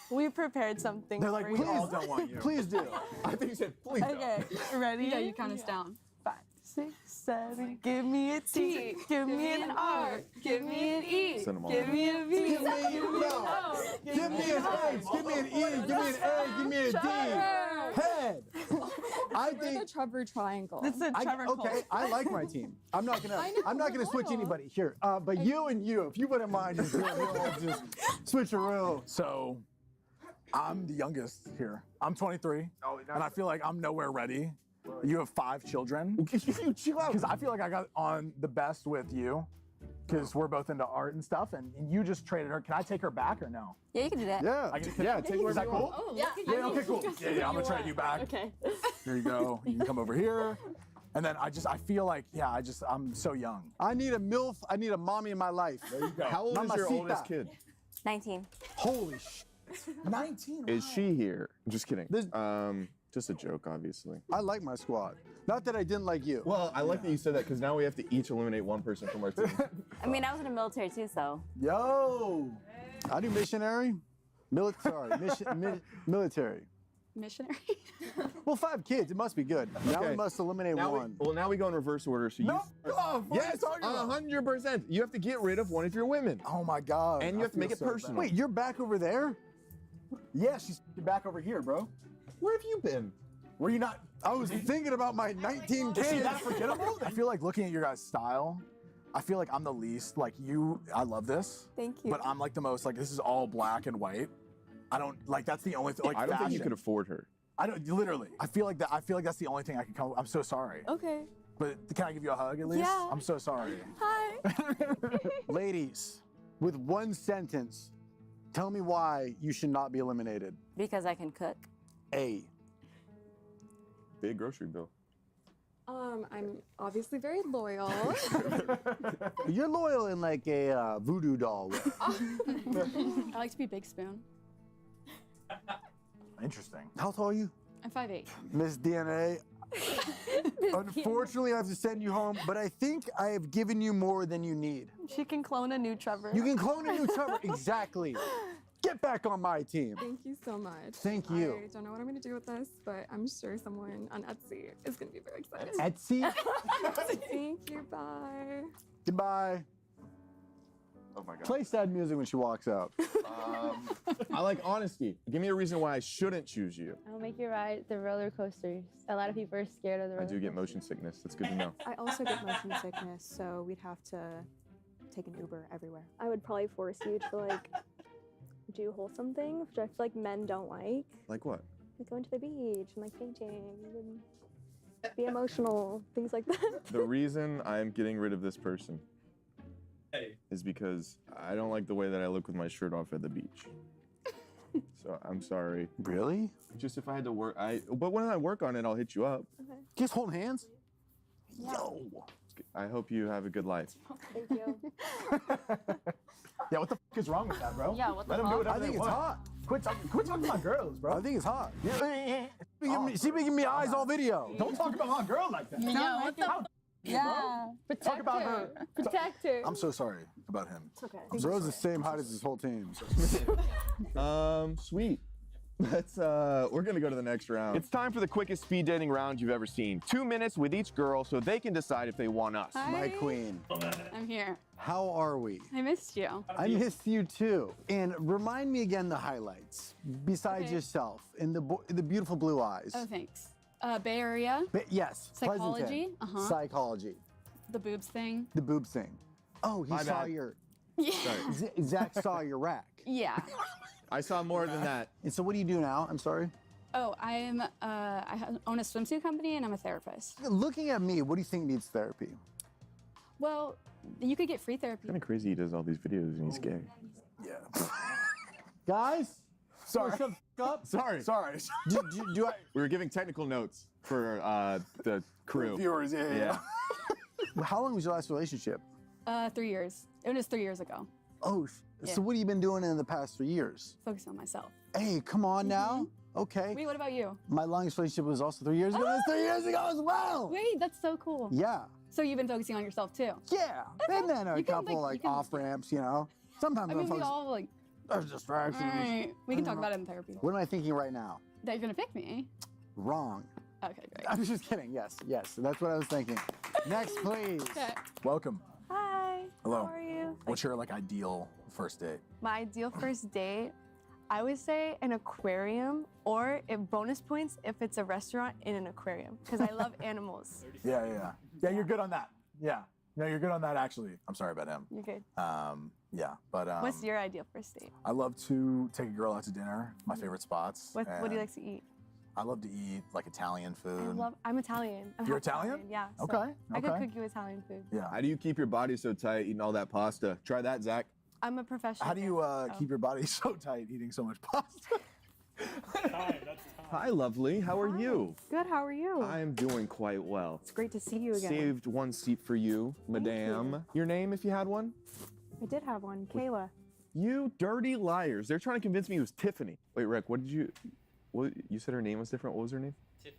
we prepared something. They're like, for we you. all don't want you. Please do. I think you said please. Okay, ready? Yeah, you count us down. 5, 6, 7. Give me a T. Give me an R. Give me an E. Send them all. Give me a V. Give me an O. Give me an H. Give me an E. Give me an A. Give me a D. Head. I We're think. the Trevor Triangle. It's a Trevor Okay, I like my team. I'm not gonna switch loyal. anybody here. But you and you, if you wouldn't mind, just switch a row. So, I'm the youngest here. I'm 23, and I feel like I'm nowhere ready. You have 5 children. You chill out. Because I feel like I got on the best with you, because we're both into art and stuff, and you just traded her. Can I take her back or no? Yeah, you can do that. Yeah. Take her. Is that cool? Oh, Yeah. Yeah, okay, cool. Yeah, I'm gonna trade you back. Okay. Here you go. You can come over here. And then I feel like, I'm so young. I need a MILF. I need a mommy in my life. There you go. How old is your Mamacita. oldest kid? 19. Holy sh! 19. Is she here? Just kidding. Just a joke, obviously. I like my squad. Not that I didn't like you. Well, I like that you said that because now we have to each eliminate one person from our team. I mean, I was in the military too, so. Yo! I do missionary. Military. Missionary? Well, 5 kids. It must be good. Now we must eliminate now one. Now we go in reverse order. So No! you. Oh, what are you Yes, talking about? 100%. You have to get rid of one of your women. Oh my God. And you I have to make feel it so personal. bad. Wait, you're back over there? Yeah, she's back over here, bro. Where have you been? Were you not? I was thinking about my 19 Is she kids. that forgettable? I feel like looking at your guys' style, I feel like I'm the least, like you, I love this. Thank you. But I'm like the most, like this is all black and white. I don't, like that's the only thing, like I don't think you fashion. could afford her. I don't, literally. I feel like that's the only thing I can come, I'm so sorry. Okay. But can I give you a hug at least? Yeah. I'm so sorry. Hi. Ladies, with one sentence, tell me why you should not be eliminated. Because I can cook. A. Big grocery bill. I'm obviously very loyal. You're loyal in like a voodoo doll way. I like to be Big Spoon. Interesting. How tall are you? I'm 5'8". Miss DNA. Unfortunately, I have to send you home, but I think I have given you more than you need. She can clone a new Trevor. You can clone a new Trevor. Exactly. Get back on my team. Thank you so much. Thank you. I don't know what I'm going to do with this, but I'm sure someone on Etsy is going to be very excited. Etsy? Thank you. Bye. Goodbye. Oh my God. Play sad music when she walks out. I like honesty. Give me a reason why I shouldn't choose you. I'll make you ride the roller coasters. A lot of people are scared of the roller I do get coasters. motion sickness. That's good to know. I also get motion sickness, so we'd have to take an Uber everywhere. I would probably force you to like do wholesome things, which I feel like men don't like. Like what? Like going to the beach and like painting and be emotional, things like that. The reason I'm getting rid of this person is because I don't like the way that I look with my shirt off at the beach. So I'm sorry. Really? Just if I had to work, but when I work on it, I'll hit you up. Okay. Just hold hands. Yo. I hope you have a good life. Thank you. Yeah, what the f is wrong with that, bro? Yeah, what the Let them do fuck? whatever I think they it's want. hot. Quit talking about girls, bro. I think it's hot. She be giving me eyes all video. Don't talk about my girl like that. Yeah, what the How Yeah. Protect Talk about her. her. Protect her. I'm so sorry about him. It's okay. Bro's the same height as his whole team. Sweet. Let's we're gonna go to the next round. It's time for the quickest speed dating round you've ever seen. 2 minutes with each girl so they can decide if they want us. Hi. My queen. I'm here. How are we? I missed you. I missed you too. And remind me again the highlights besides Okay. yourself and the beautiful blue eyes. Oh, thanks. Bay Area, Yes. Psychology, Pleasanton. uh-huh. Psychology. the boobs thing. The boobs thing. Oh, he My saw bad. your. Yeah. Zach saw your rack. Yeah. I saw more than that. And so what do you do now? I'm sorry. Oh, I own a swimsuit company and I'm a therapist. Looking at me, what do you think needs therapy? Well, you could get free therapy. Kind of crazy he does all these videos and he's gay. Yeah. Guys? Sorry. Shut the f- up. Sorry. Sorry. Do I? We were giving technical notes for the crew. Viewers, yeah. How long was your last relationship? 3 years. It was 3 years ago. Oh, Yeah. so what have you been doing in the past 3 years? Focus on myself. Hey, come on now. Okay. Wait, what about you? My longest relationship was also 3 years ago. It was 3 years ago as well. Wait, that's so cool. Yeah. So you've been focusing on yourself too? Yeah. Okay. And then a You can, couple you like can- off ramps, you know. Sometimes I I'm mean, we focused. all like. There's distractions. All right, we can talk about it in therapy. What am I thinking right now? That you're gonna pick me. Wrong. Okay, great. I'm just kidding. Yes, yes. That's what I was thinking. Next, please. Okay. Welcome. Hi. Hello. How are you? What's your like ideal first date? My ideal first date, I would say an aquarium, or if bonus points if it's a restaurant in an aquarium, because I love animals. Yeah. Yeah, you're good on that. Yeah. No, you're good on that actually. I'm sorry about him. You're good. Yeah, but What's your ideal first date? I love to take a girl out to dinner, my favorite spots. What do you and like to eat? I love to eat like Italian food. I'm Italian. I'm You're half Italian? Yeah. so Okay, I could okay. cook you Italian food. Yeah. How do you keep your body so tight eating all that pasta? Try that, Zach. I'm a professional. How do you dancer, so- keep your body so tight eating so much pasta? Hi, lovely. How are you? Good, how are you? I am doing quite well. It's great to see you again. Saved one seat for you, madame. Your name, if you had one? I did have one, Kayla. You dirty liars. They're trying to convince me it was Tiffany. Wait, Rick, what you said her name was different? What was her name? Tiffany.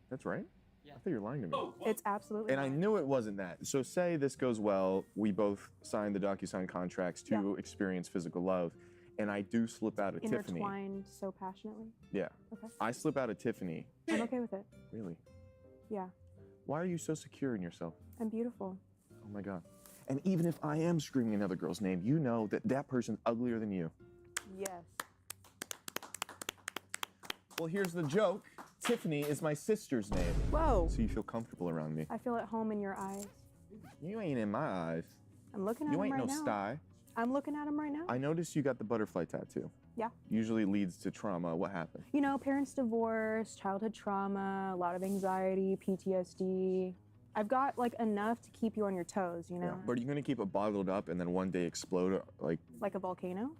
That's right? Yeah. I thought you were lying to me. It's absolutely. And I knew it wasn't that. So say this goes well, we both sign the DocuSign contracts to experience physical love, and I do slip out of Tiffany. Intertwined so passionately. Yeah. Okay. I slip out of Tiffany. I'm okay with it. Really? Yeah. Why are you so secure in yourself? I'm beautiful. Oh my God. And even if I am screaming another girl's name, you know that that person's uglier than you. Yes. Well, here's the joke. Tiffany is my sister's name. Whoa. So you feel comfortable around me. I feel at home in your eyes. You ain't in my eyes. I'm looking at You him ain't right no now. sty. I'm looking at him right now. I noticed you got the butterfly tattoo. Yeah. Usually leads to trauma. What happened? You know, parents divorce, childhood trauma, a lot of anxiety, PTSD. I've got like enough to keep you on your toes, you know? Yeah. But are you gonna keep it bottled up and then one day explode like Like a volcano?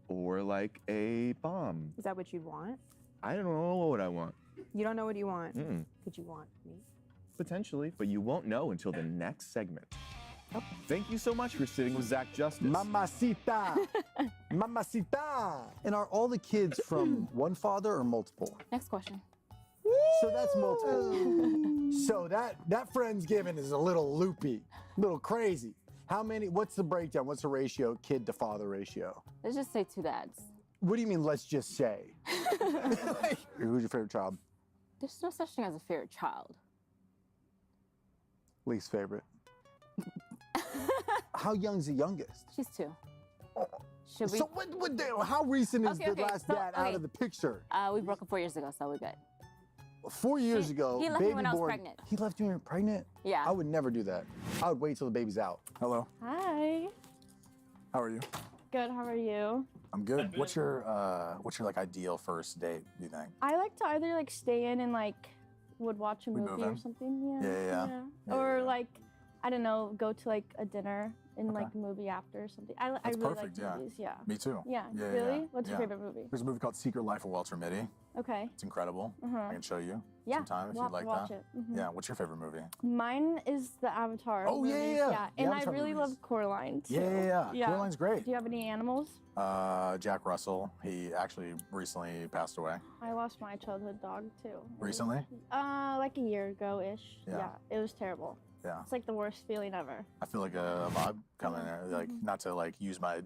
or like a bomb? Is that what you'd want? I don't know what I want. You don't know what you want. Mm-mm. Could you want me? Potentially, but you won't know until the next segment. Thank you so much for sitting with Zach Justice. Mamacita. Mamacita. And are all the kids from one father or multiple? Next question. So that's multiple. So that Friendsgiving is a little loopy, a little crazy. How many, what's the breakdown? What's the ratio, kid to father ratio? Let's just say 2 dads. What do you mean, let's just say? Who's your favorite child? There's no such thing as a favorite child. Least favorite? How young's the youngest? She's 2. Should we? So how recent is Okay, the last so- dad out okay. of the picture? We broke up 4 years ago, so we're good. 4 years ago, he left baby me when I was born. pregnant. He left you when you were pregnant? Yeah. I would never do that. I would wait till the baby's out. Hello. Hi. How are you? Good. How are you? I'm good. What's your like ideal first date, do you think? I like to either like stay in and like would watch a We movie move or in? something. Yeah. Or like I don't know, go to like a dinner and like a movie after or something. I That's really perfect, like yeah. movies. Yeah. Me too. Yeah. Yeah, Really? yeah, What's your yeah. favorite movie? There's a movie called Secret Life of Walter Mitty. Okay. It's incredible. I can show you Yeah, sometime if we'll you'd have like to watch that. it. Mhm. Yeah. What's your favorite movie? Mine is the Avatar. Oh, yeah, movies, yeah. The And Avatar I really movies. love Coraline too. Yeah. Coraline's great. Do you have any animals? Jack Russell. He actually recently passed away. I lost my childhood dog too. Recently? Like a year ago ish. Yeah. It was terrible. Yeah. It's like the worst feeling ever. I feel like a vibe coming there. Like not to like use my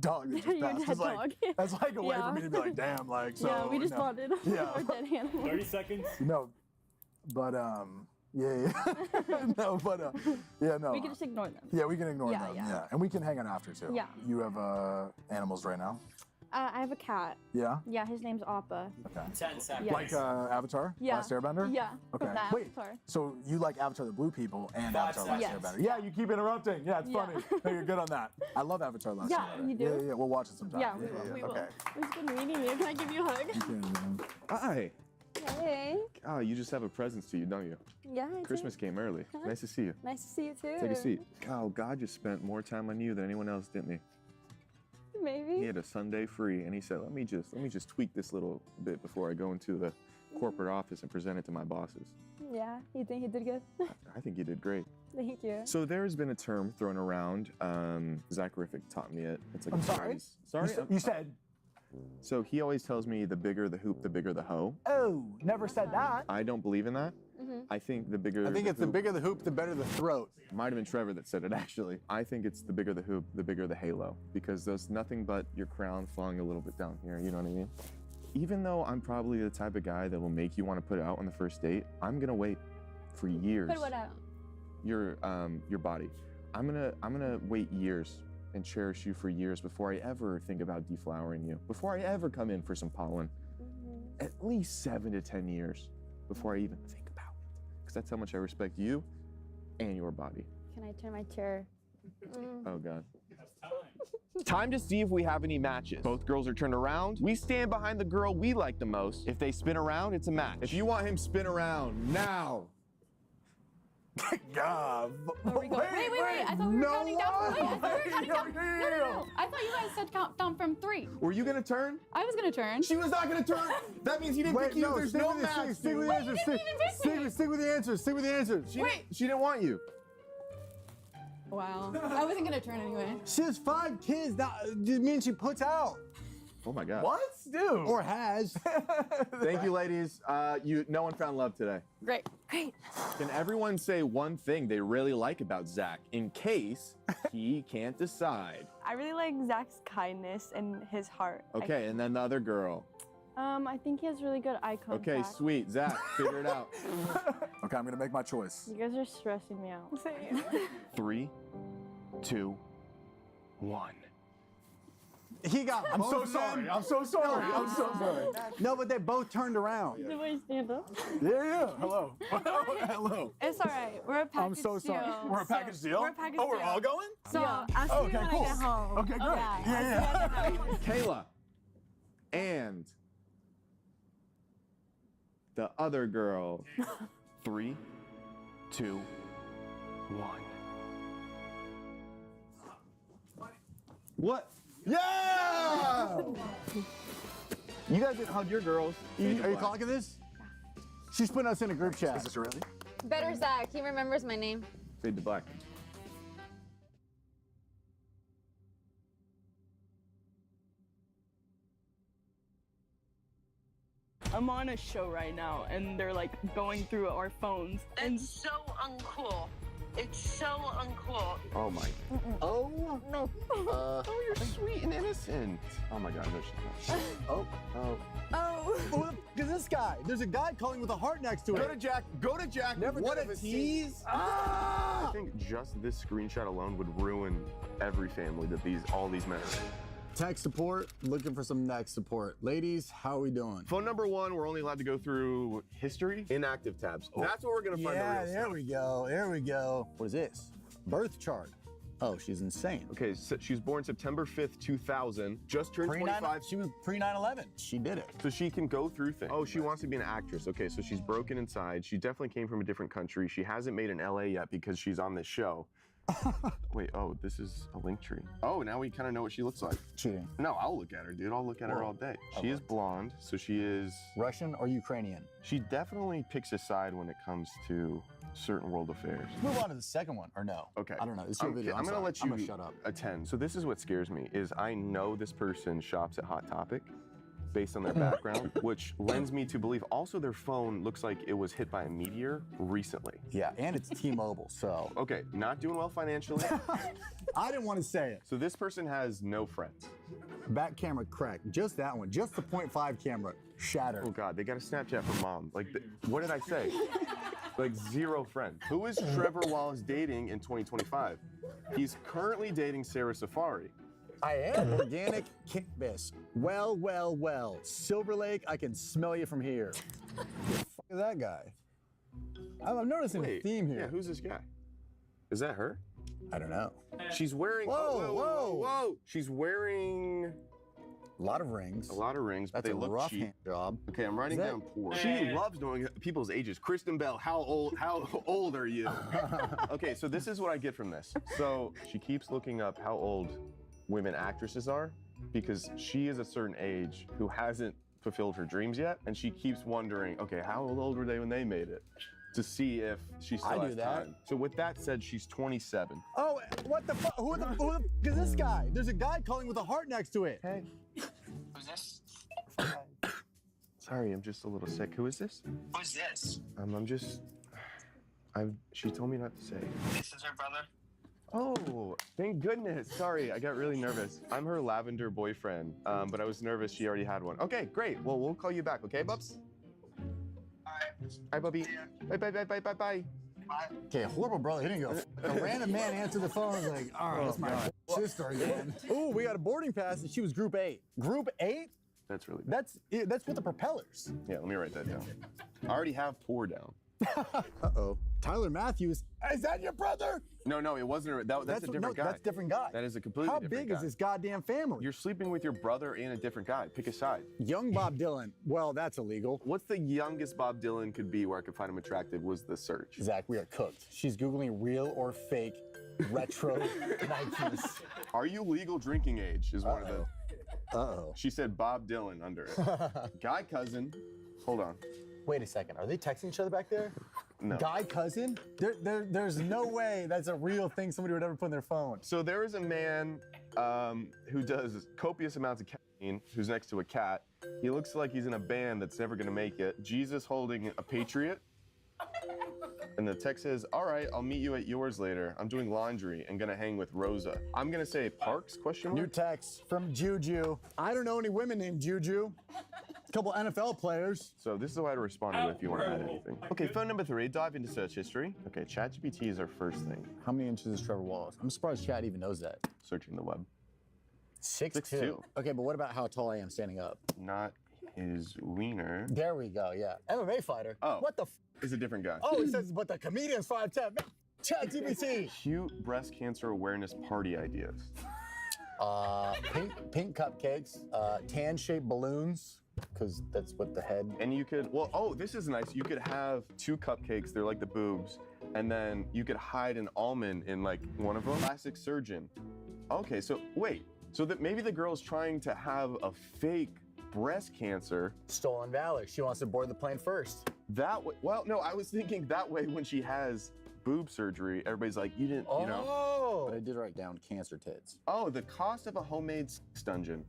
dog that just Your passed. dead 'cause, like, dog. that's like a way for Yeah. me to be like, damn, like so. yeah, we just no. wanted Yeah. our dead animals. 30 seconds. No, but yeah. No, but yeah, no. We can just ignore them. Yeah, we can ignore Yeah, them. yeah. Yeah, and we can hang out after too. Yeah. You have animals right now. I have a cat. Yeah. Yeah, his name's Appa. Okay. 10 seconds. Yeah. Like Avatar? Yeah. Last Airbender? Yeah. Okay. From the Wait. Avatar. So you like Avatar the Blue People and 5 Avatar Last seconds. Airbender? Yeah, you keep interrupting. Yeah, it's Yeah. funny. No, you're good on that. I love Avatar Last Yeah, Airbender. you do? Yeah, we'll watch it sometime. Yeah, we will. We will. Okay. It was good meeting you. Can I give you a hug? Hi. Hey. Oh, you just have a presence to you, don't you? Yeah, I do. Christmas came early. Huh? Nice to see you. Nice to see you too. Take a seat. Oh, God just spent more time on you than anyone else, didn't he? He Maybe. had a Sunday free, and he said, let me just tweak this little bit before I go into the corporate office and present it to my bosses. Yeah, you think he did good? I think you did great. Thank you. So there's been a term thrown around. Zach Riffick taught me it. It's like I'm a sorry? phrase. Sorry? You said. So he always tells me the bigger the hoop, the bigger the hoe. Oh, never said that. I don't believe in that. I think the bigger I think it's the bigger the hoop, the better the throat. Might have been Trevor that said it actually. I think it's the bigger the hoop, the bigger the halo, because there's nothing but your crown falling a little bit down here, you know what I mean? Even though I'm probably the type of guy that will make you want to put it out on the first date, I'm gonna wait for years. Put what out? Your body. I'm gonna wait years and cherish you for years before I ever think about deflowering you, before I ever come in for some pollen. At least 7 to 10 years before I even think about it. Because that's how much I respect you and your body. Can I turn my chair? Oh, God. Time to see if we have any matches. Both girls are turned around. We stand behind the girl we like the most. If they spin around, it's a match. If you want him spin around now. God. Wait. I thought we were counting down. Wait, I thought we were counting down. No. I thought you guys said count down from 3. Were you gonna turn? I was gonna turn. She was not gonna turn. That means he didn't pick you. There's no match. Stick with the answers. Stick with the answers. Stick with the answers. She didn't want you. Wow. I wasn't gonna turn anyway. She has 5 kids. That just means she puts out. Oh my God. What? Dude. Or has. Thank you, ladies. No one found love today. Great. Great. Can everyone say one thing they really like about Zach in case he can't decide? I really like Zach's kindness and his heart. Okay, and then the other girl. I think he has really good eye contact. Okay, sweet. Zach, figure it out. Okay, I'm gonna make my choice. You guys are stressing me out. 3, 2, 1. He got I'm both so of sorry. them. I'm so sorry. I'm so sorry. No, but they both turned around. Did I stand up? Yeah. Hello. Hello. It's all right. We're a package I'm so sorry. deal. We're a package deal? We're a package Oh, we're deal. all going? So I'll see you Okay, when cool. I get home. Okay, great. Yeah. Kayla. And the other girl. 3, 2, 1. What? Yeah! You guys didn't hug your girls. Are you clocking this? She's putting us in a group chat. Is this really? Better Zach. He remembers my name. Fade to black. I'm on a show right now, and they're like going through our phones. It's so uncool. It's so uncool. Oh my. Oh no. Oh, you're sweet and innocent. Oh my God, no, she's not. Oh. Who the f is this guy? There's a guy calling with a heart next to it. Go to Jack. Go to Jack. Never What could a have tease. I think just this screenshot alone would ruin every family that all these men are in. Tech support, looking for some next support. Ladies, how are we doing? Phone number 1, we're only allowed to go through history, inactive tabs. That's what we're gonna find. Yeah, the real there stuff. we go. There we go. What is this? Birth chart. Oh, she's insane. Okay, so she was born September 5th, 2000. Just turned 25. She was pre 9/11. She did it. So she can go through things. Oh, she wants to be an actress. Okay, so she's broken inside. She definitely came from a different country. She hasn't made an LA yet because she's on this show. Wait, oh, this is a link tree. Oh, now we kind of know what she looks like. Cheating. No, I'll look at her, dude. I'll look at her all day. She is blonde, so she is... Russian or Ukrainian? She definitely picks a side when it comes to certain world affairs. Move on to the second one, or no? Okay. I don't know. It's your video. I'm gonna sorry. let I'm you gonna shut up. attend. So this is what scares me, is I know this person shops at Hot Topic based on their background, which lends me to believe also their phone looks like it was hit by a meteor recently. Yeah, and it's T-Mobile, so. Okay, not doing well financially. I didn't want to say it. So this person has no friends. Back camera cracked. Just that one. Just the 0.5 camera shattered. Oh God, they got a Snapchat from mom. Like, what did I say? Like 0 friends. Who is Trevor Wallace dating in 2025? He's currently dating Sarah Safari. I am organic cannabis. Well. Silver Lake, I can smell you from here. Who the fuck is that guy? I'm noticing a theme here. Yeah, who's this guy? Is that her? I don't know. She's wearing. Whoa. She's wearing. A lot of rings. A lot of rings, but That's they a look rough cheap. hand job. Okay, I'm writing down poor. She loves knowing people's ages. Kristen Bell, how old are you? Okay, so this is what I get from this. So she keeps looking up how old women actresses are because she is a certain age who hasn't fulfilled her dreams yet, and she keeps wondering, okay, how old were they when they made it? To see if she still has time. So with that said, she's 27. Oh, what the fuck? Who the is this guy? There's a guy calling with a heart next to it. Hey. Who's this? Sorry, I'm just a little sick. Who is this? Who's this? She told me not to say. This is her brother. Oh, thank goodness. Sorry, I got really nervous. I'm her lavender boyfriend, but I was nervous she already had one. Okay, great. Well, we'll call you back, okay, Bubs? Bye, Bubby. Bye. Okay, horrible brother. He didn't go. A random man answered the phone. Was like, all right, that's my sister again. Ooh, we got a boarding pass, and she was Group 8. Group 8? That's really bad. That's with the propellers. Yeah, let me write that down. I already have pour down. Uh-oh. Tyler Matthews. Is that your brother? No, it wasn't. That's a different guy. That's a different guy. That is a completely different guy. How big is this goddamn family? You're sleeping with your brother and a different guy. Pick a side. Young Bob Dylan. Well, that's illegal. What's the youngest Bob Dylan could be where I could find him attractive was the search. Zach, we are cooked. She's Googling real or fake retro Nikes. Are you legal drinking age is one of the... Uh-oh. She said Bob Dylan under it. Guy cousin. Hold on. Wait a second. Are they texting each other back there? No. Guy cousin? There's no way that's a real thing somebody would ever put in their phone. So there is a man who does copious amounts of caffeine, who's next to a cat. He looks like he's in a band that's never gonna make it. Jesus holding a Patriot. And the text says, all right, I'll meet you at yours later. I'm doing laundry and gonna hang with Rosa. I'm gonna say Parks, question mark? New text from Juju. I don't know any women named Juju. A couple NFL players. So this is the way to respond to it if you want to add anything. Okay, phone number 3, dive into search history. Okay, ChatGPT is our first thing. How many inches is Trevor Wallace? I'm surprised Chat even knows that. Searching the web. 6'2". Okay, but what about how tall I am standing up? Not his wiener. There we go, yeah. MMA fighter. Oh. What the f? Is a different guy. Oh, he says, but the comedian's 5'10". ChatGPT. Cute breast cancer awareness party ideas. Pink cupcakes, tan-shaped balloons, because that's what the head. And you could, well, oh, this is nice. You could have 2 cupcakes, they're like the boobs, and then you could hide an almond in like one of them. Plastic surgeon. Okay, so wait, so that maybe the girl's trying to have a fake breast cancer. Stolen valor. She wants to board the plane first. That way, well, no, I was thinking that way when she has boob surgery, everybody's like, you didn't, you know. Oh! But I did write down cancer tits. Oh, the cost of a homemade sex dungeon.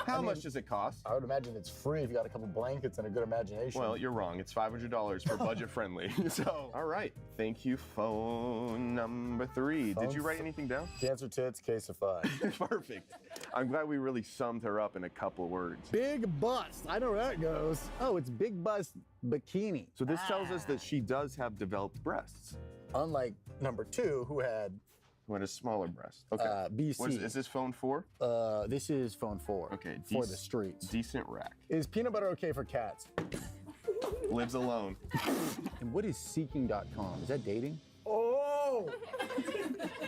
How much does it cost? I would imagine it's free if you got a couple blankets and a good imagination. Well, you're wrong. It's $500 for budget friendly. So, all right. Thank you, phone number 3. Did you write anything down? Cancer tits, case of 5. Perfect. I'm glad we really summed her up in a couple words. Big bust. I know where that goes. Oh, it's big bust bikini. So this tells us that she does have developed breasts. Unlike number 2, who had a smaller breast. Okay. BC. Is this phone 4? This is phone 4. Okay. For the streets. Decent rack. Is peanut butter okay for cats? Lives alone. And what is seeking.com? Is that dating? Oh!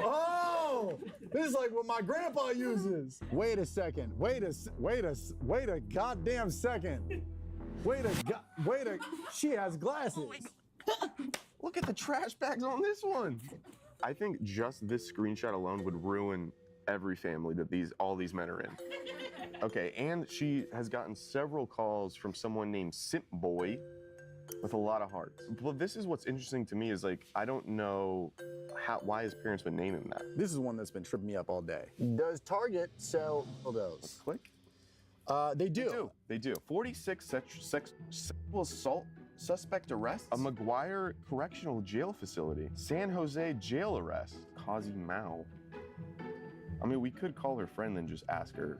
Oh! This is like what my grandpa uses. Wait a second. Wait a goddamn second. Wait a, she has glasses. Look at the trash bags on this one. I think just this screenshot alone would ruin every family that all these men are in. Okay, and she has gotten several calls from someone named Simp Boy with a lot of hearts. Well, this is what's interesting to me is like, I don't know why his parents would name him that. This is one that's been tripping me up all day. Does Target sell dildos? Click. They do. They do. 46 sexual assault suspect arrests. A McGuire Correctional Jail Facility. San Jose jail arrest. Kazi Mao. I mean, we could call her friend and just ask her.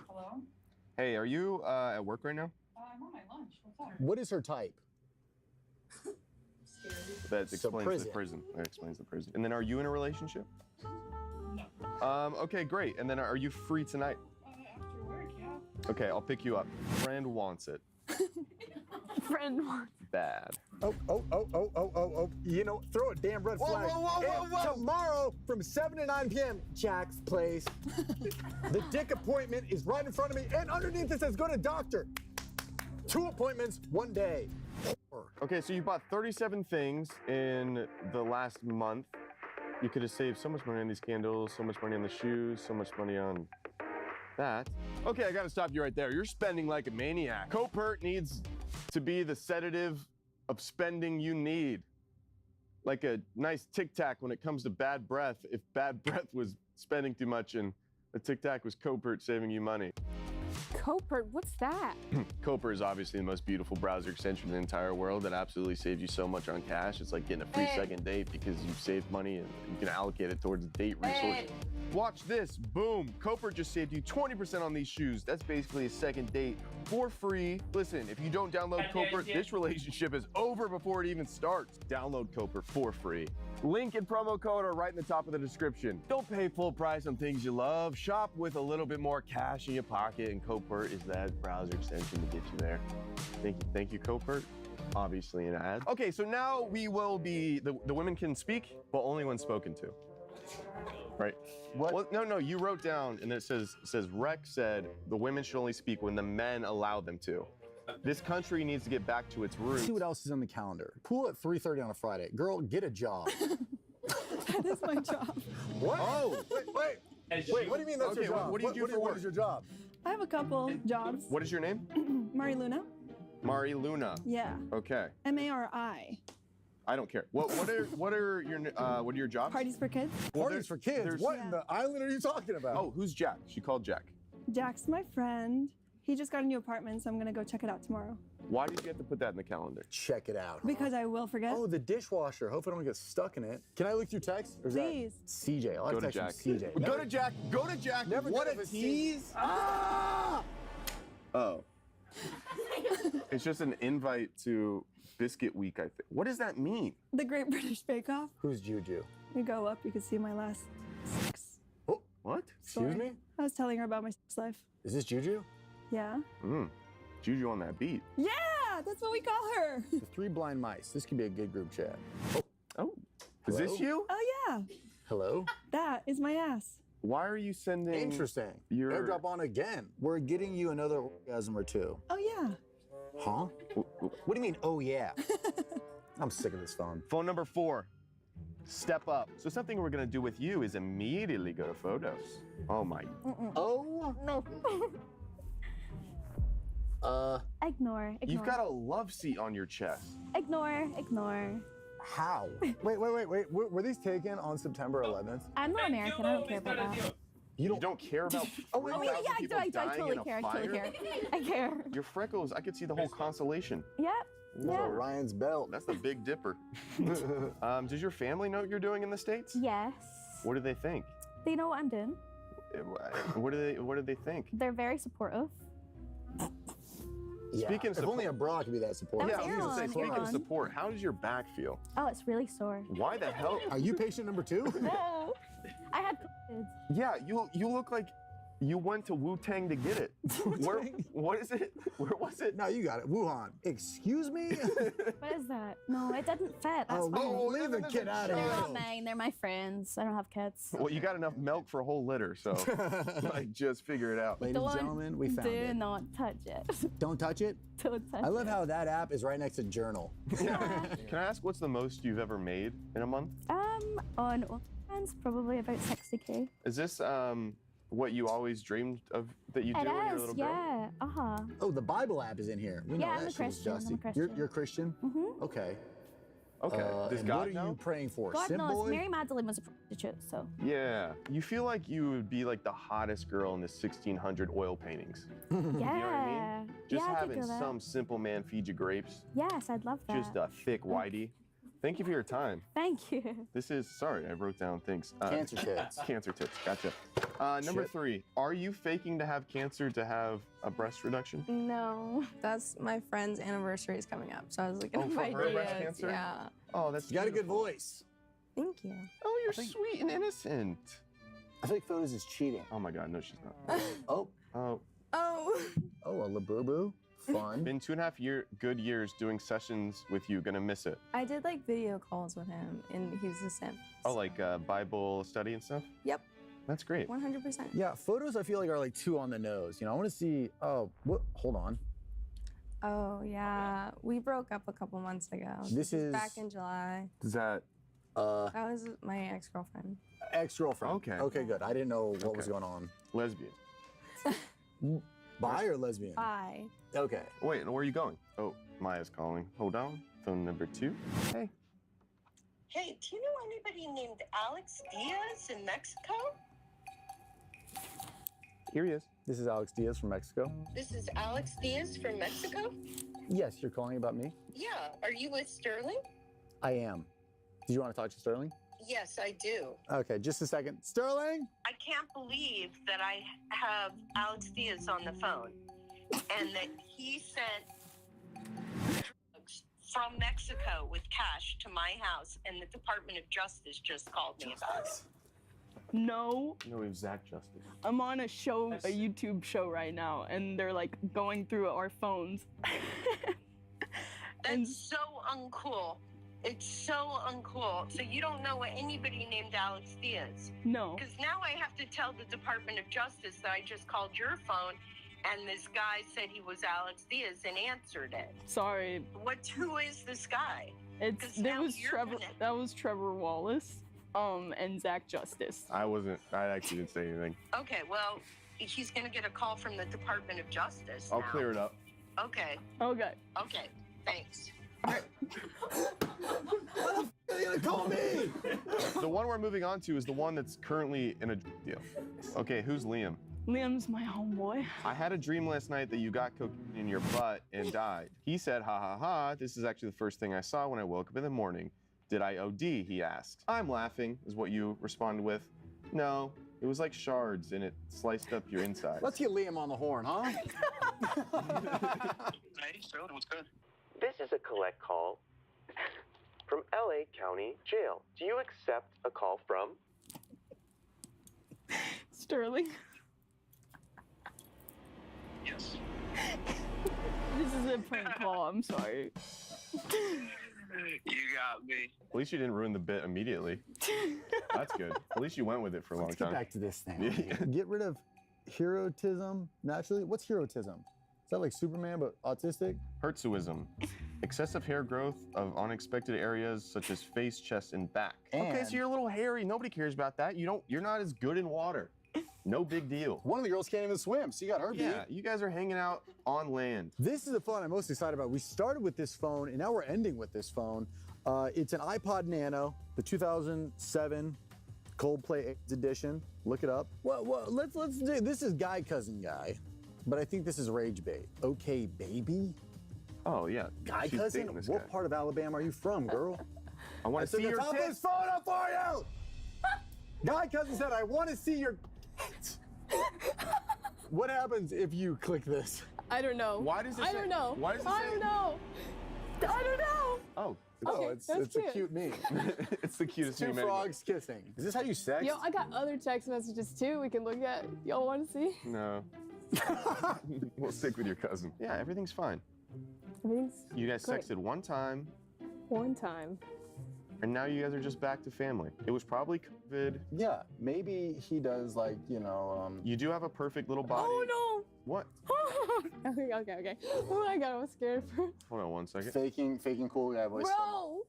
Hello? Hey, are you at work right now? I'm on my lunch. What's up? What is her type? That explains the prison. That explains the prison. And then are you in a relationship? No. Okay, great. And then are you free tonight? After work, yeah. Okay, I'll pick you up. Friend wants it. Friend wants Bad. Oh. You know, throw a damn red flag. Whoa. Tomorrow from 7 to 9 p.m., Jack's Place. The dick appointment is right in front of me, and underneath it says go to doctor. 2 appointments, 1 day. Okay, so you bought 37 things in the last month. You could have saved so much money on these candles, so much money on the shoes, so much money on that. Okay, I gotta stop you right there. You're spending like a maniac. Copert needs to be the sedative of spending you need. Like a nice Tic Tac when it comes to bad breath, if bad breath was spending too much and the Tic Tac was Copert saving you money. Copert, what's that? Copert is obviously the most beautiful browser extension in the entire world that absolutely saves you so much on cash. It's like getting a free second date because you've saved money and you can allocate it towards date resources. Watch this, boom. Copert just saved you 20% on these shoes. That's basically a second date for free. Listen, if you don't download Copert, this relationship is over before it even starts. Download Copert for free. Link and promo code are right in the top of the description. Don't pay full price on things you love. Shop with a little bit more cash in your pocket, and Copert is that browser extension to get you there. Thank you, Copert. Obviously an ad. Okay, so now we will be, the women can speak, but only when spoken to. Right? What? Well, no, you wrote down, and it says Rex said the women should only speak when the men allow them to. This country needs to get back to its roots. See what else is on the calendar. Pool at 3:30 on a Friday. Girl, get a job. That is my job. What? Oh, wait, what do you mean that's your job? What do you do for work? What is your job? I have a couple jobs. What is your name? Mari Luna. Mari Luna. Yeah. Okay. Mari. I don't care. What are your jobs? Parties for kids. Parties for kids? What in the island are you talking about? Oh, who's Jack? She called Jack. Jack's my friend. He just got a new apartment, so I'm gonna go check it out tomorrow. Why did you have to put that in the calendar? Check it out. Because I will forget. Oh, the dishwasher. Hope I don't get stuck in it. Can I look through text? Or is Please. That CJ. I like Go to text Jack. from CJ. Go to Jack. Go to Jack. Never What did a have tease. Ah! Oh. It's just an invite to Biscuit Week, I think. What does that mean? The Great British Bake Off. Who's Juju? You go up, you can see my last sex. Oh, what? Excuse me? I was telling her about my sex life. Is this Juju? Yeah. Juju on that beat. Yeah, that's what we call her. The Three Blind Mice. This could be a good group chat. Oh. Is this you? Oh yeah. Hello? That is my ass. Why are you sending Interesting. your Airdrop on again. We're getting you another orgasm or two. Oh yeah. Huh? What do you mean, oh yeah? I'm sick of this phone. Phone number 4. Step up. So something we're gonna do with you is immediately go to photos. Oh my. Oh? No. Ignore. You've got a love seat on your chest. Ignore. How? Wait. Were these taken on September 11th? I'm not American. I don't care about that. You don't care about. Oh, yeah, I totally care. I care. Your freckles, I could see the whole constellation. Yep. Whoa, Ryan's belt. That's the Big Dipper. Does your family know what you're doing in the States? Yes. What do they think? They know what I'm doing. What do they think? They're very supportive. Yeah. Speaking of if only a bra could be that supportive. That was I was gonna say, speaking of Aaron. support, how does your back feel? Oh, it's really sore. Why the hell? Are you patient number 2? No. I had kids. Yeah, you look like you went to Wu-Tang to get it. What is it? Where was it? No, you got it. Wuhan. Excuse me? What is that? No, it didn't fit. That's Oh, fine. leave the kid out of They're here. not mine. They're my friends. I don't have kids. Well, you got enough milk for a whole litter, so like just figure it out. Ladies and gentlemen, we found Do it. not touch it. Don't touch it? Don't touch it. I love how that app is right next to Journal. Can I ask what's the most you've ever made in a month? On OnlyFans, probably about 60K. Is this what you always dreamed of that you do It when you're a is, little girl? yeah. Uh-huh. Oh, the Bible app is in here. We know Yeah, I'm that a shit was Christian. I'm a dusty. Christian. You're Christian? Mm-hmm. Okay. Okay. Does and God what are know? you praying for? God Simp knows. boy? Mary Magdalene was a prostitute, so. Yeah. You feel like you would be like the hottest girl in the 1600 oil paintings. Yeah. You know what I mean? Just yeah, I could having go there. some simple man feed you grapes. Yes, I'd love that. Just a thick whitey. Thank you for your time. Thank you. This is, sorry, I wrote down things. Cancer tits. Cancer tits, gotcha. Number Chip. 3, are you faking to have cancer to have a breast reduction? No, that's my friend's anniversary is coming up, so I was looking Oh, at for my her breast ideas. cancer? Yeah. Oh, that's You got a good beautiful. voice. Thank you. Oh, you're sweet and innocent. I think Photos is cheating. Oh my God, no, she's not. Oh. Oh, Oh. Oh, a labubu. Fun. been 2.5 good years doing sessions with you. Gonna miss it. I did like video calls with him, and he was a simp. Oh, like Bible study and stuff? Yep. That's great. 100%. Yeah, Photos I feel like are like too on the nose. You know, I want to see, oh, what? Hold on. Oh yeah, we broke up a couple months ago. This is- back in July. Does that? That was my ex-girlfriend. Ex-girlfriend. Okay. Okay, good. I didn't know what was Okay. going on. Lesbian. Bi or lesbian? Bye. Okay. Wait, where are you going? Oh, Maya's calling. Hold on. Phone number 2. Hey. Hey, do you know anybody named Alex Diaz in Mexico? Here he is. This is Alex Diaz from Mexico. This is Alex Diaz from Mexico? Yes, you're calling about me? Yeah. Are you with Sterling? I am. Did you want to talk to Sterling? Yes, I do. Okay, just a second. Sterling? I can't believe that I have Alex Diaz on the phone and that he sent drugs from Mexico with cash to my house, and the Department of Justice just called me about it. No, No, it was Zach Justice. I'm on a show, a YouTube show right now, and they're like going through our phones. That's so uncool. It's so uncool. So you don't know anybody named Alex Diaz? No. Because now I have to tell the Department of Justice that I just called your phone, and this guy said he was Alex Diaz and answered it. Sorry. Who is this guy? That was Trevor Wallace, and Zach Justice. I actually didn't say anything. Okay, well, he's going to get a call from the Department of Justice. I'll now. clear it up. Okay. Okay. Okay. Thanks. They're gonna call me. The one we're moving on to is the one that's currently in a deal. Okay, who's Liam? Liam's my homeboy. I had a dream last night that you got cocaine in your butt and died. He said, ha ha ha, this is actually the first thing I saw when I woke up in the morning. Did I OD, he asked. I'm laughing, is what you responded with. No, it was like shards and it sliced up your insides. Let's get Liam on the horn, huh? Hey, Sterling, what's good? This is a collect call from LA County Jail. Do you accept a call from? Sterling. Yes. This is a prank call. I'm sorry. You got me. At least you didn't ruin the bit immediately. That's good. At least you went with it for a long Let's time. get back to this thing. Get rid of heroism naturally. What's heroism? Is that like Superman but autistic? Hertzuism. Excessive hair growth of unexpected areas such as face, chest, and back. Okay, so you're a little hairy. Nobody cares about that. You're not as good in water. No big deal. One of the girls can't even swim, so you got her beat. Yeah, you guys are hanging out on land. This is the phone I'm most excited about. We started with this phone, and now we're ending with this phone. It's an iPod Nano, the 2007 Coldplay edition. Look it up. Well, let's do. This is Guy Cousin Guy, but I think this is rage bait. Okay, baby. Oh yeah, Guy she's Cousin. dating this What guy. part of Alabama are you from, girl? I want to see your top of tits. this phone up for you. Guy Cousin said, "I want to see your." What happens if you click this? I don't know. Why does it I say- don't know. why does it I say- don't know. I don't know. Oh, Okay, it's that's a cute. cute meme. it's the cutest Two meme anyway. frogs kissing. Is this how you sex? Yo, I got other text messages too we can look at. Y'all want to see? No. We'll stick with your cousin. Yeah, everything's fine. Everything's You guys great. sexted one time, One time. and now you guys are just back to family. It was probably COVID. Yeah, maybe he does like, You do have a perfect little body. Oh What? no! Okay. Oh my god, I was scared for. Hold on one second. faking cool guy voice. Bro!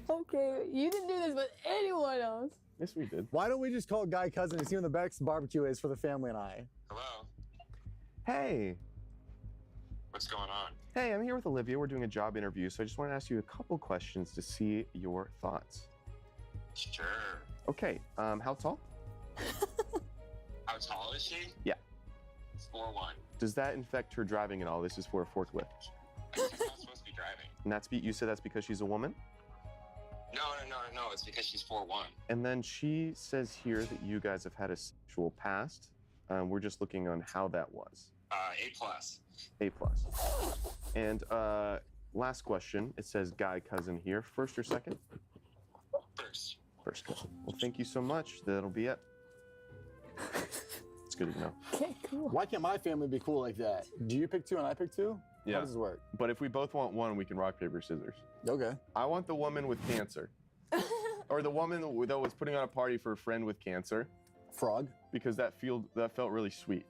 Okay, you didn't do this with anyone else. Yes, we did. Why don't we just call Guy Cousin and see when the best barbecue is for the family and I? Hello. Hey. What's going on? Hey, I'm here with Olivia. We're doing a job interview, so I just want to ask you a couple questions to see your thoughts. Sure. Okay, how tall? How tall is she? Yeah. 4'1". Does that affect her driving at all? This is for a forklift. She's not supposed to be driving. And you said that's because she's a woman? No. It's because she's 4'1". And then she says here that you guys have had a sexual past. We're just looking on how that was. A+. A+. And last question. It says Guy Cousin here. First or second? First. First. Well, thank you so much. That'll be it. It's good to know. Okay, cool. Why can't my family be cool like that? Do you pick two and I pick two? Yeah. How does this work? But if we both want one, we can rock, paper, scissors. Okay. I want the woman with cancer. Or the woman that was putting on a party for a friend with cancer. Frog. Because that felt really sweet.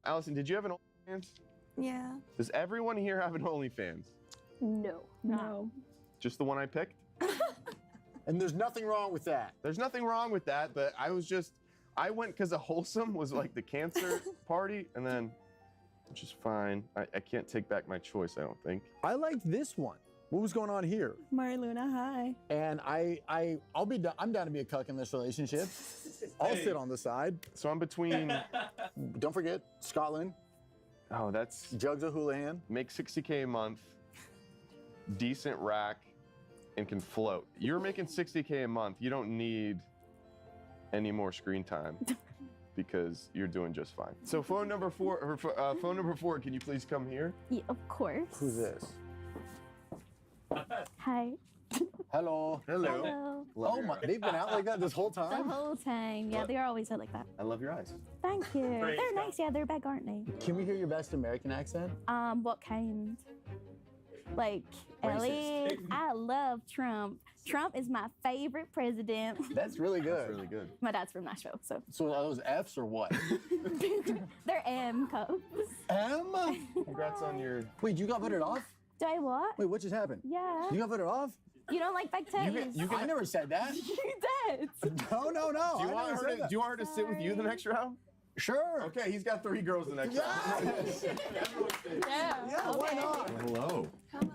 Allison, did you have an OnlyFans? Yeah. Does everyone here have an OnlyFans? No. Just the one I picked? And there's nothing wrong with that. There's nothing wrong with that, but I I went because of Wholesome was like the cancer party, and then, which is fine. I can't take back my choice, I don't think. I liked this one. What was going on here? Mariluna, hi. And I'll be down. I'm down to be a cuck in this relationship. I'll sit on the side. So I'm between. Don't forget Scotland. Oh, that's Jugs O'Houlihan. Make $60K a month, decent rack, and can float. You're making $60K a month. You don't need any more screen time because you're doing just fine. So phone number 4, can you please come here? Yeah, of course. Who's this? Hi. Hello. Hello. Oh my, they've been out like that this whole The time? whole time. Yeah, they're always out like that. I love your eyes. Thank you. They're nice. Yeah, they're big, aren't they? Can we hear your best American accent? What kind? Like, Ellie, I love Trump. Trump is my favorite president. That's really good. That's really good. My dad's from Nashville, so. So are those F's or what? They're M cups. M? Congrats on your... Wait, you got voted off? Do I what? Wait, what just happened? Yeah. You got voted off? You don't like big titties? I never said that. You did. No. Do you want her to sit with you the next round? Sure. Okay, he's got 3 girls the next round. Yeah, why not? Hello. Hello.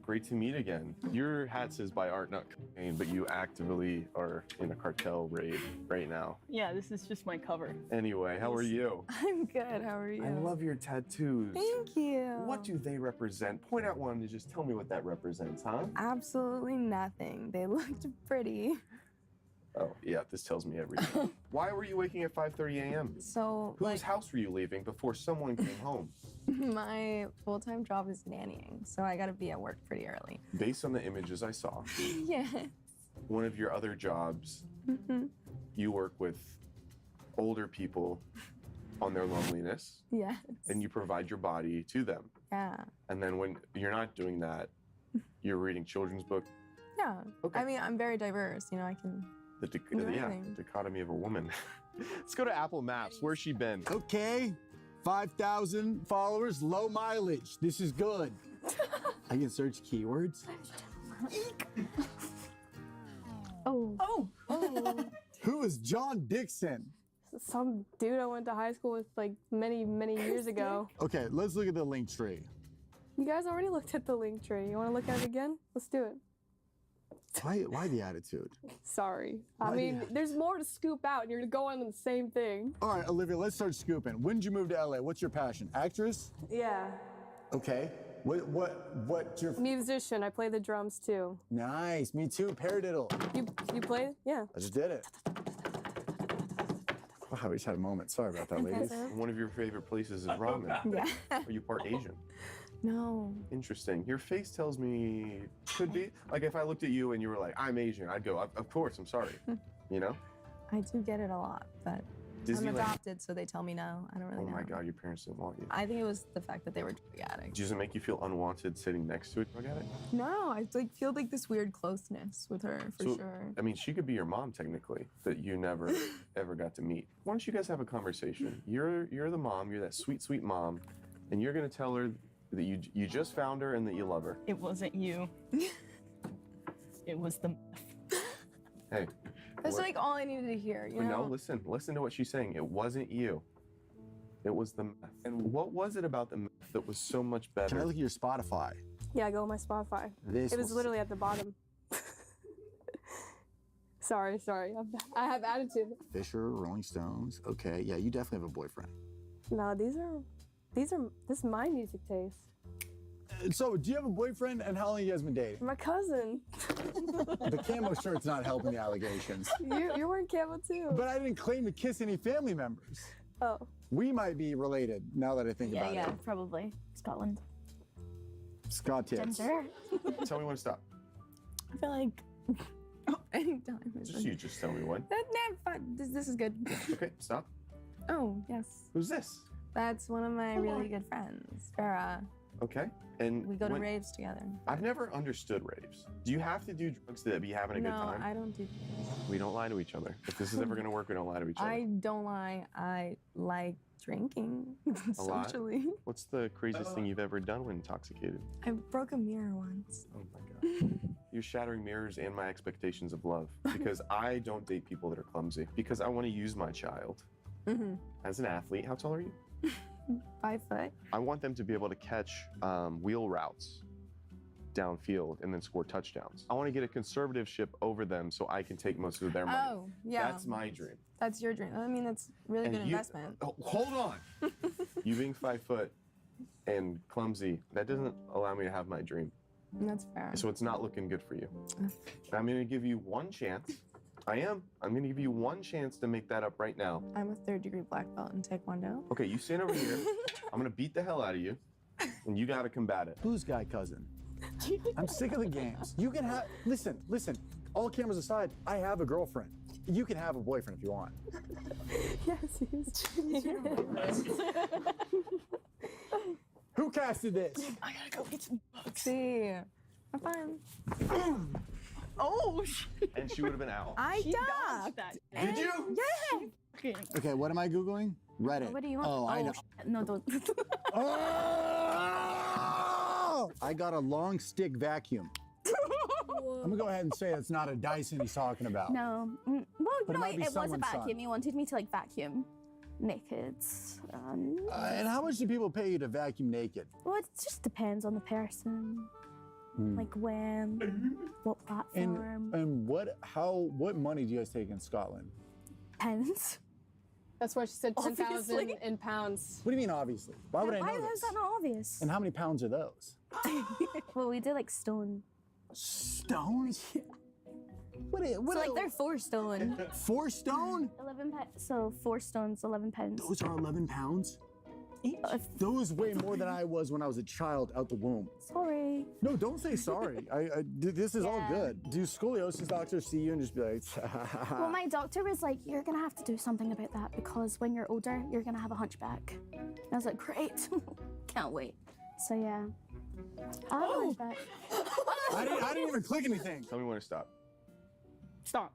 Great to meet again. Your hat says by Art Not Cocaine, but you actively are in a cartel raid right now. Yeah, this is just my cover. Anyway, how are you? I'm good. How are you? I love your tattoos. Thank you. What do they represent? Point out one and just tell me what that represents, huh? Absolutely nothing. They looked pretty. Oh, yeah, this tells me everything. Why were you waking at 5:30 a.m.? So, Whose house were you leaving before someone came home? my full-time job is nannying, so I gotta be at work pretty early. Based on the images I saw, Yes. one of your other jobs, you work with older people on their loneliness, Yes. and you provide your body to them. Yeah. And then when you're not doing that, you're reading children's books. Yeah. Okay. I mean, I'm very diverse. You know, I can. Yeah, dichotomy of a woman. Let's go to Apple Maps. Where's she been? Okay, 5,000 followers, low mileage. This is good. I can search keywords. Oh. Who is John Dixon? Some dude I went to high school with like many years ago. Okay, let's look at the link tree. You guys already looked at the link tree. You want to look at it again? Let's do it. Why the attitude? Sorry. Why I mean, the- there's more to scoop out, and you're going on the same thing. All right, Olivia, let's start scooping. When did you move to LA? What's your passion? Actress? Yeah. Okay. What's your... Musician. I play the drums too. Nice, me too, paradiddle. You play? Yeah. I just did it. Wow, we just had a moment. Sorry about that, ladies. One of your favorite places is ramen. Yeah. Are you part Asian? No. Interesting. Your face tells me could be. Like if I looked at you and you were like, I'm Asian, I'd go, of course, I'm sorry. You know? I do get it a lot, but Disneyland- I'm adopted, so they tell me no. I don't really Oh know. my God, your parents didn't want you. I think it was the fact that they were drug addicts. Does it make you feel unwanted sitting next to a drug addict? No, I like feel like this weird closeness with her for So, sure. I mean, she could be your mom technically, that you never ever got to meet. Why don't you guys have a conversation? You're the mom. You're that sweet mom, and you're gonna tell her that you just found her and that you love her. It wasn't you. It was the. Hey. That's what- like all I needed to hear, you But know? no, listen to what she's saying. It wasn't you. It was the meth. And what was it about the meth that was so much better? Can I look at your Spotify? Yeah, go on my Spotify. This it was will- literally at the bottom. Sorry. I have attitude. Fisher, Rolling Stones. Okay, yeah, you definitely have a boyfriend. No, this is my music taste. So, do you have a boyfriend, and how long have you guys been dating? My cousin. The camo shirt's not helping the allegations. You're wearing camo too. But I didn't claim to kiss any family members. Oh. We might be related, now that I think about Yeah, it. probably. Scotland. Scott tits. Ginger. Tell me when to stop. I feel like anytime. Just tell me when. This is good. Okay, stop. Oh, yes. Who's this? That's one of my really good friends, Farah. Okay. And We go to when- raves together. I've never understood raves. Do you have to do drugs to be having a good No, time? I don't do. We don't lie to each other. If this is ever going to work, we don't lie to each other. I don't lie. I like drinking A lot? socially. What's the craziest thing you've ever done when intoxicated? I broke a mirror once. Oh my God. You're shattering mirrors and my expectations of love because I don't date people that are clumsy because I want to use my child Mm-hmm. as an athlete. How tall are you? 5 foot. I want them to be able to catch wheel routes downfield and then score touchdowns. I want to get a conservativeship over them so I can take most of their money. Oh, yeah. That's my dream. That's your dream. I mean, that's really And good you- investment. Oh, hold on. You being 5 foot and clumsy, that doesn't allow me to have my dream. That's fair. So it's not looking good for you. I'm going to give you one chance. I am. I'm going to give you one chance to make that up right now. I'm a 3rd-degree black belt in Taekwondo. Okay, you stand over here. I'm going to beat the hell out of you, and you got to combat it. Who's guy cousin? I'm sick of the games. You can have, listen, all cameras aside, I have a girlfriend. You can have a boyfriend if you want. Yes, Who casted this? I gotta go get some bugs. See, I'm fine. Oh, And she would have been out. I ducked. Did you? Yeah. Okay, what am I Googling? Reddit. What do you want? Oh, I know. No, don't. Oh! I got a long stick vacuum. I'm gonna go ahead and say it's not a Dyson he's talking about. No. Well, But it no, might be it was a someone's son. vacuum. He wanted me to like vacuum naked. And how much do people pay you to vacuum naked? Well, it just depends on the person. Hmm. Like when, what platform. And what money do you guys take in Scotland? Pence. That's why she said 10,000 Obviously. in pounds. What do you mean obviously? Why would I know Why this? is that not obvious? And how many pounds are those? Well, we do like stone. Stones? So like they're 4 stone. 4 stone? 11 pence. So 4 stones, 11 pence. Those are 11 pounds? Those weigh more than I was when I was a child out the womb. Sorry. No, don't say sorry. This is all good. Do scoliosis doctors see you and just be like, Well, my doctor was like, you're gonna have to do something about that because when you're older, you're gonna have a hunchback. And I was like, great. Can't wait. So yeah. I have a hunchback. I didn't even click anything. Tell me when to stop. Stop.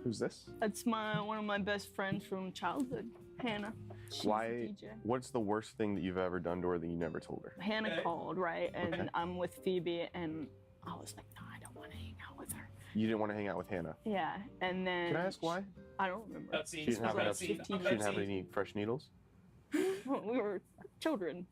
Who's this? That's one of my best friends from childhood, Hannah. She's a Why? DJ. What's the worst thing that you've ever done to her that you never told her? Hannah called, right? And I'm with Phoebe, and I was like, no, I don't want to hang out with her. You didn't want to hang out with Hannah. Yeah, and then. Can I ask why? I don't remember. She didn't have enough. She didn't have any fresh needles. We were children.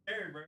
Scary, bro.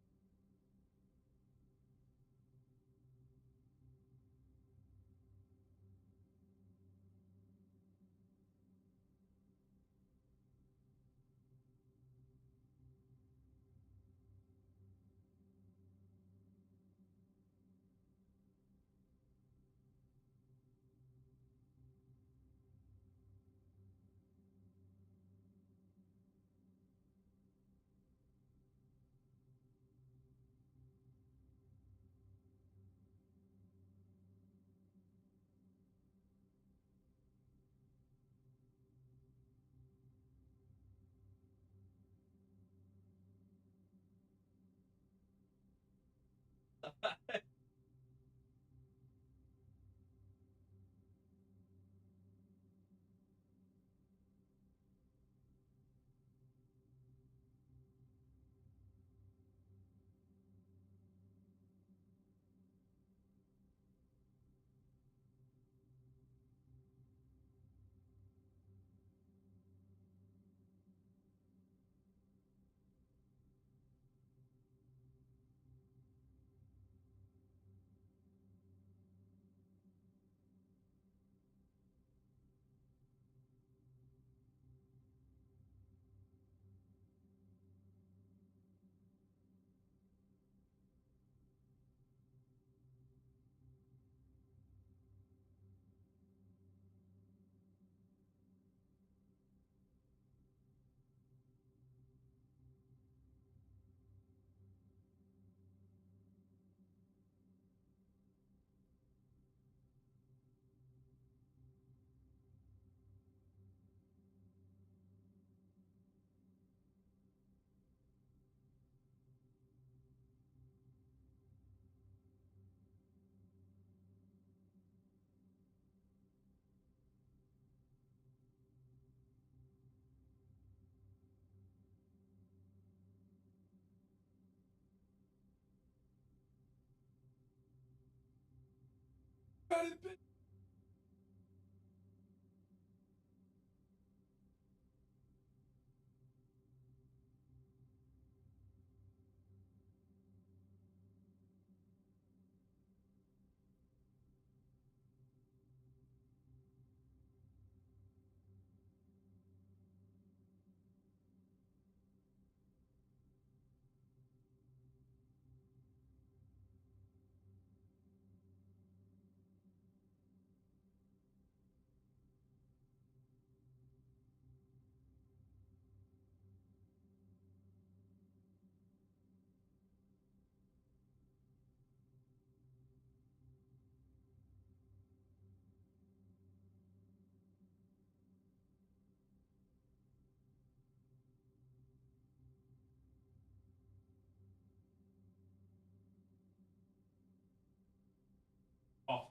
Oh.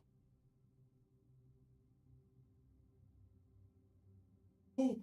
Oh,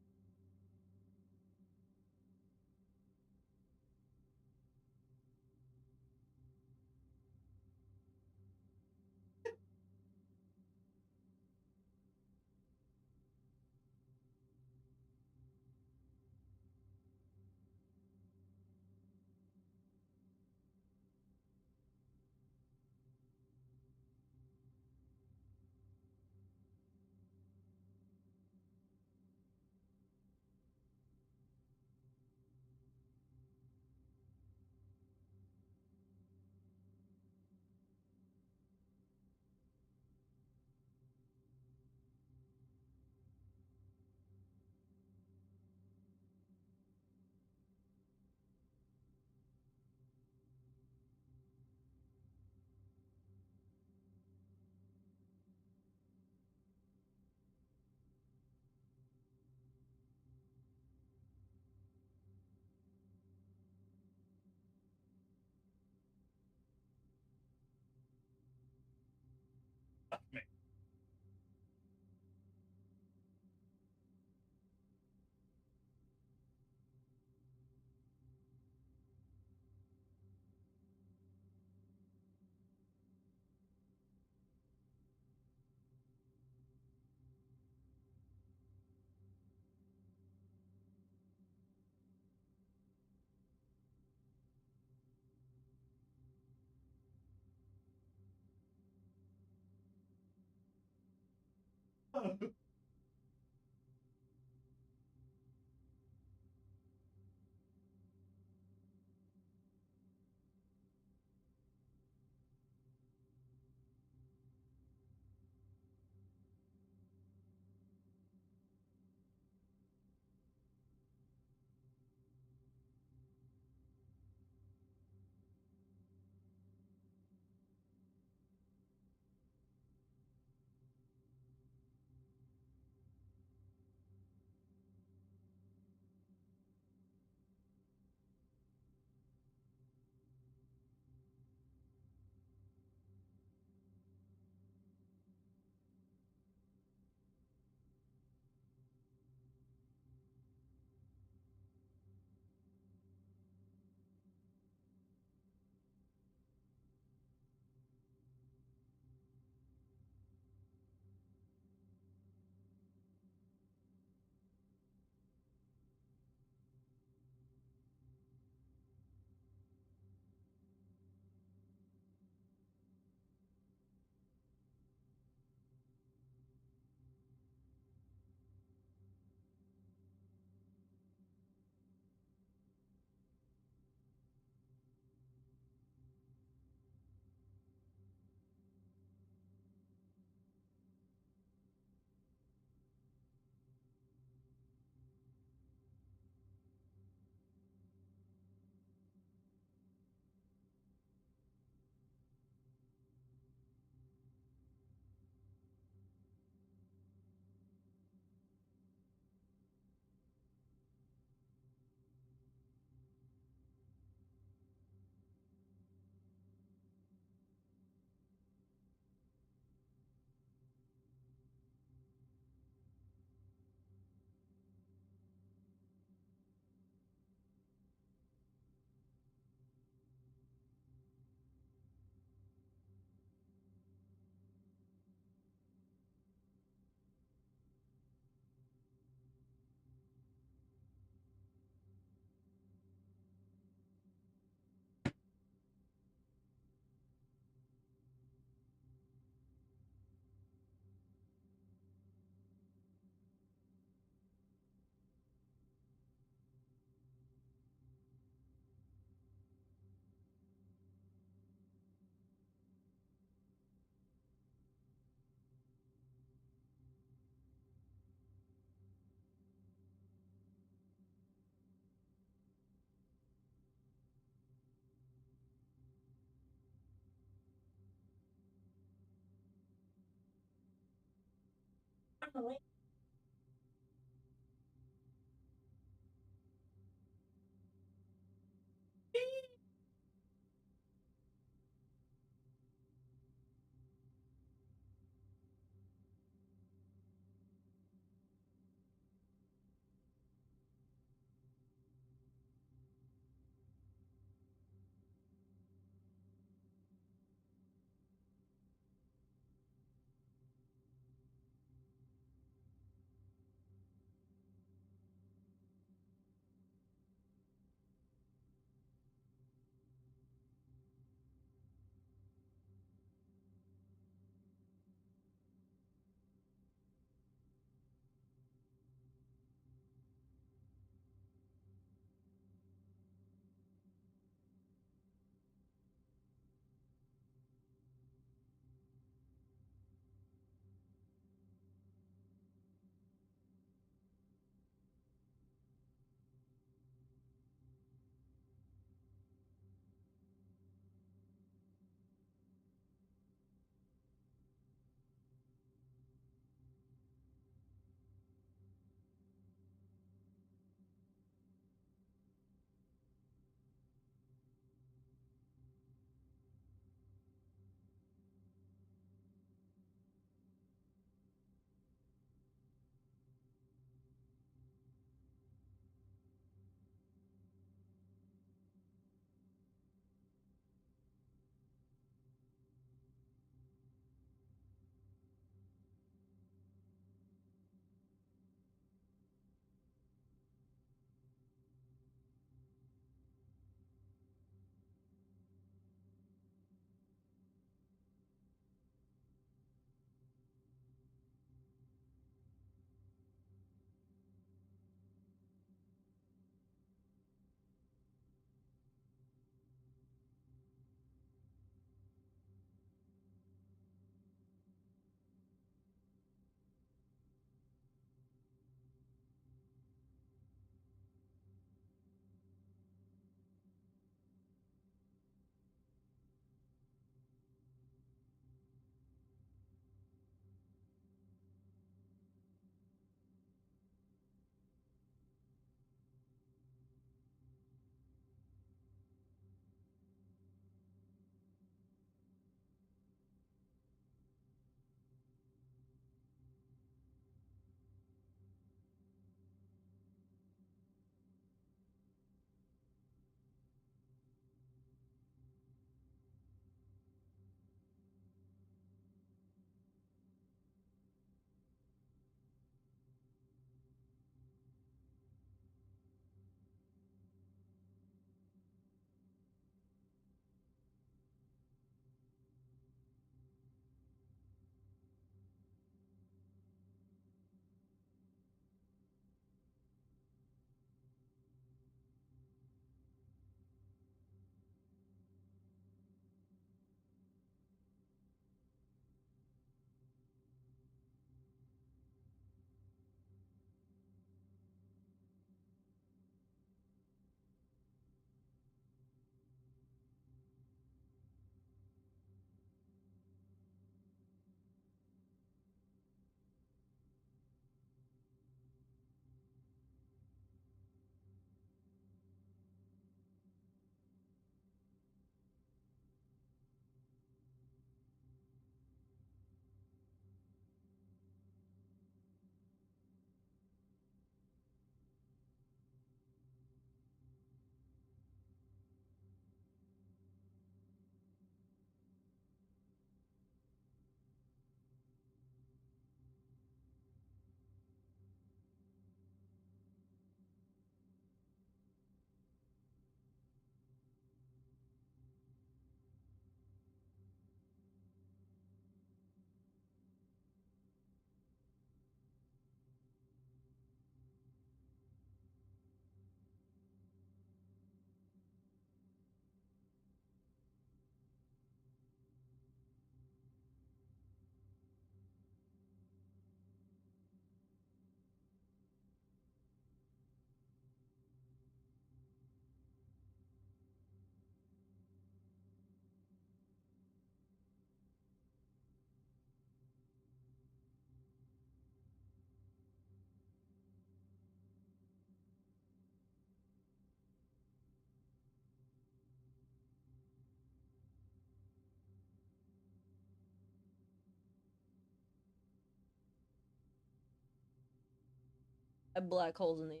Black holes in the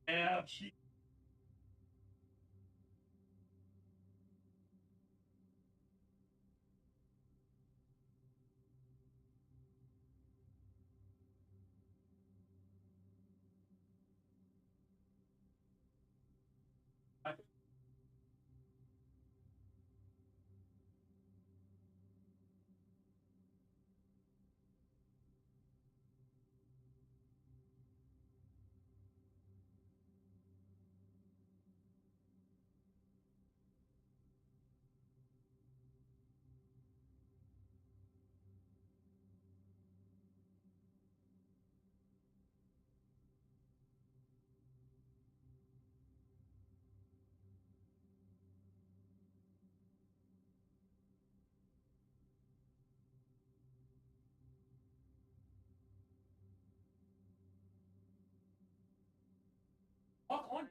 Yeah. Walk on.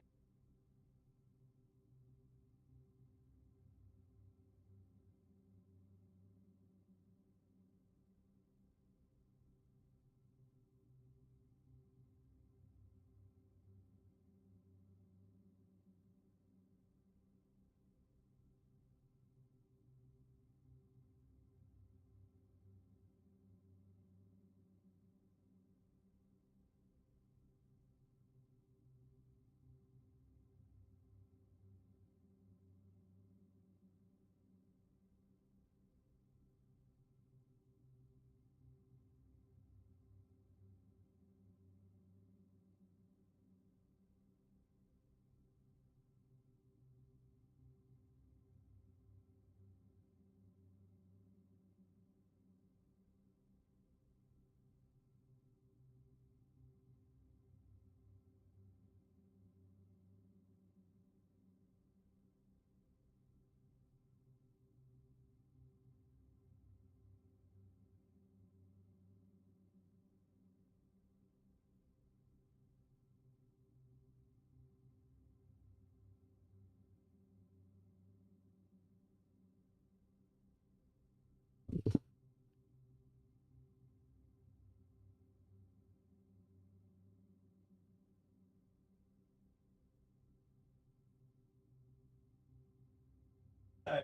I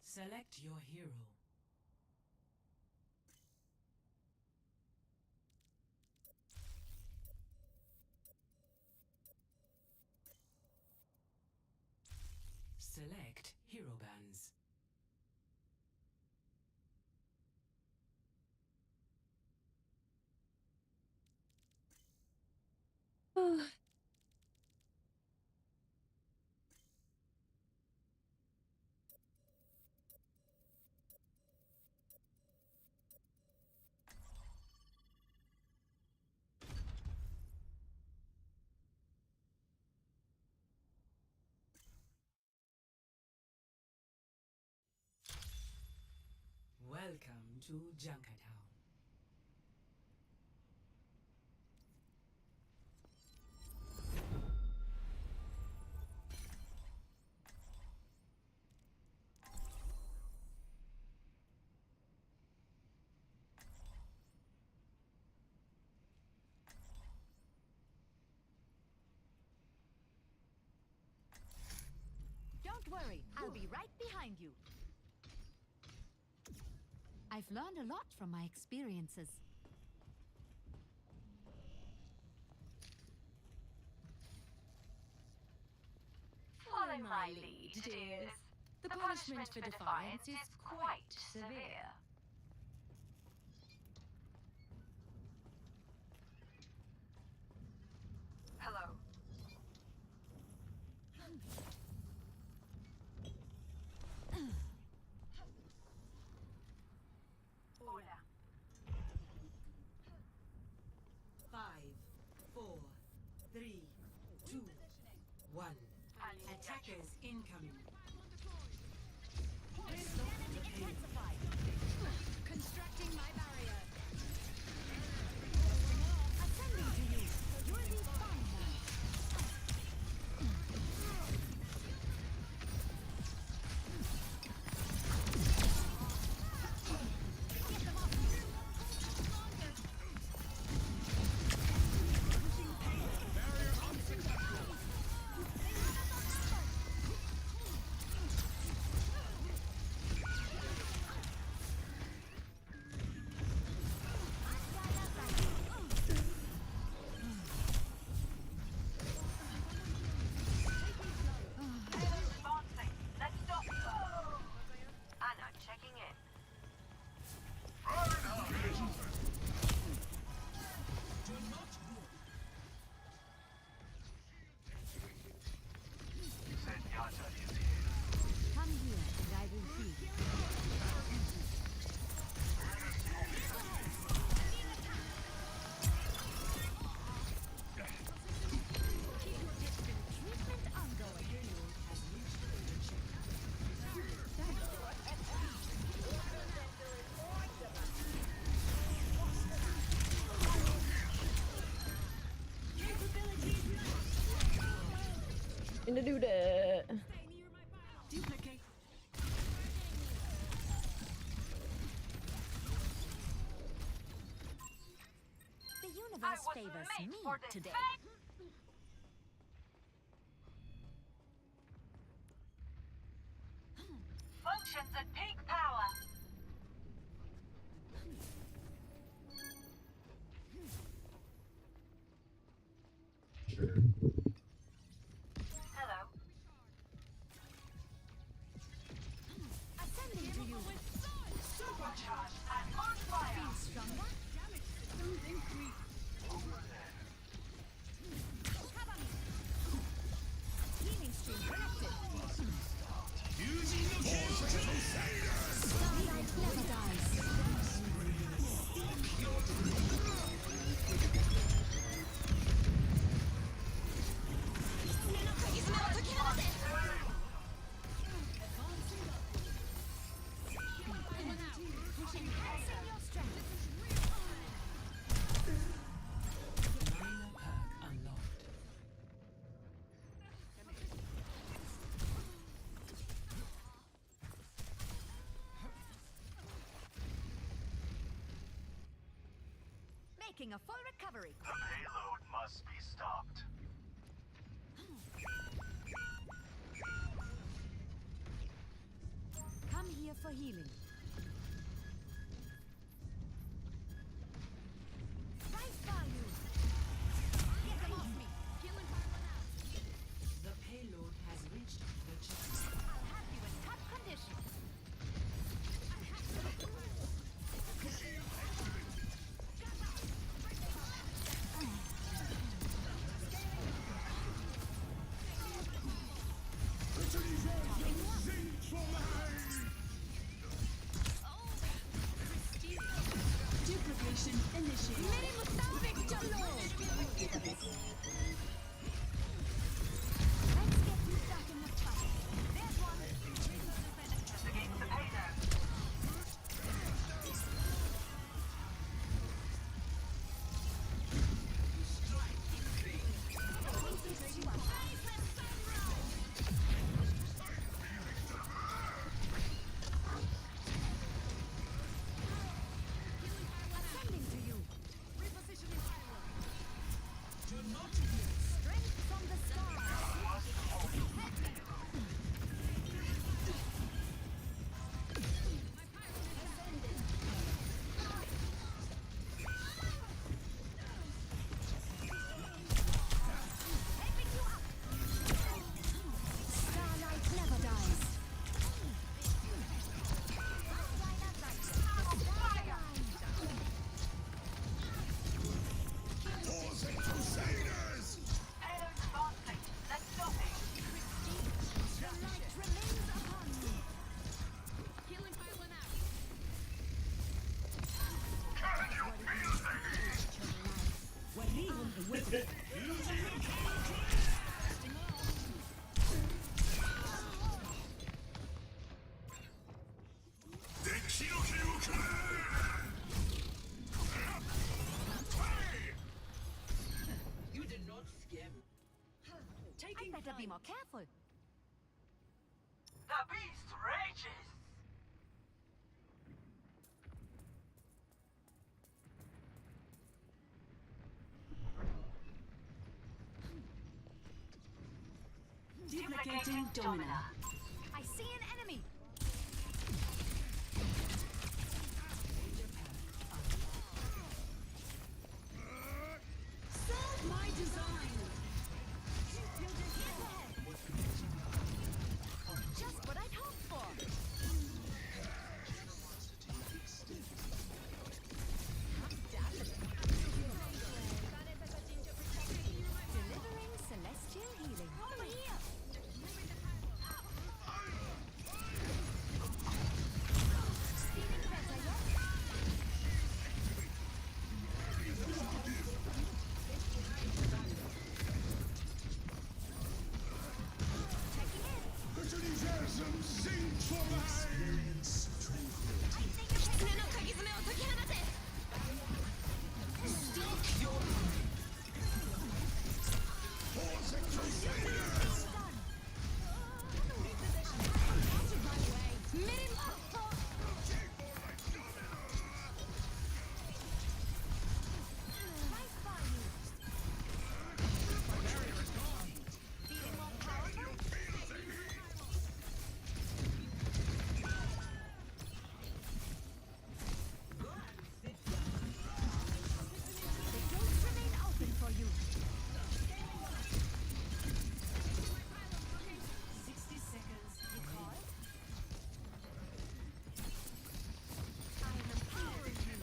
Select your hero. Select hero bands. Welcome to Junkertown. Don't worry, I'll be right behind you. I've learned a lot from my experiences. Follow my lead, dears. The punishment for defiance is quite severe. Hello. Order. 5, 4, 3, 2, 1. Attackers incoming. Constructing my barrier. Ascending to you. You're the fun now. Come here, and I will heal you. Treatment ongoing. Gonna do that. Duplicate. The universe favors me today. Functions at peak power. Hello. Ascending to you. Supercharged and on fire. Feel stronger? Healing stream connected. Light never dies. Enhancing your strength. checking a full recovery. The payload must be stopped. Come here for healing. Right by you. Get them off me. Killing fire now. The payload has reached the chest. I'll have you in top condition. Duplication initiated. Sending to you. Repositioning payload. You did not scare me. Taking I better be more careful. The beast rages! Duplicating Domina. I see an enemy. Serve my design. Just what I'd hoped for. Delivering celestial healing. Over here. Feeling better yet? The gates remain open for you. 60 seconds. Recall. I am empowering you.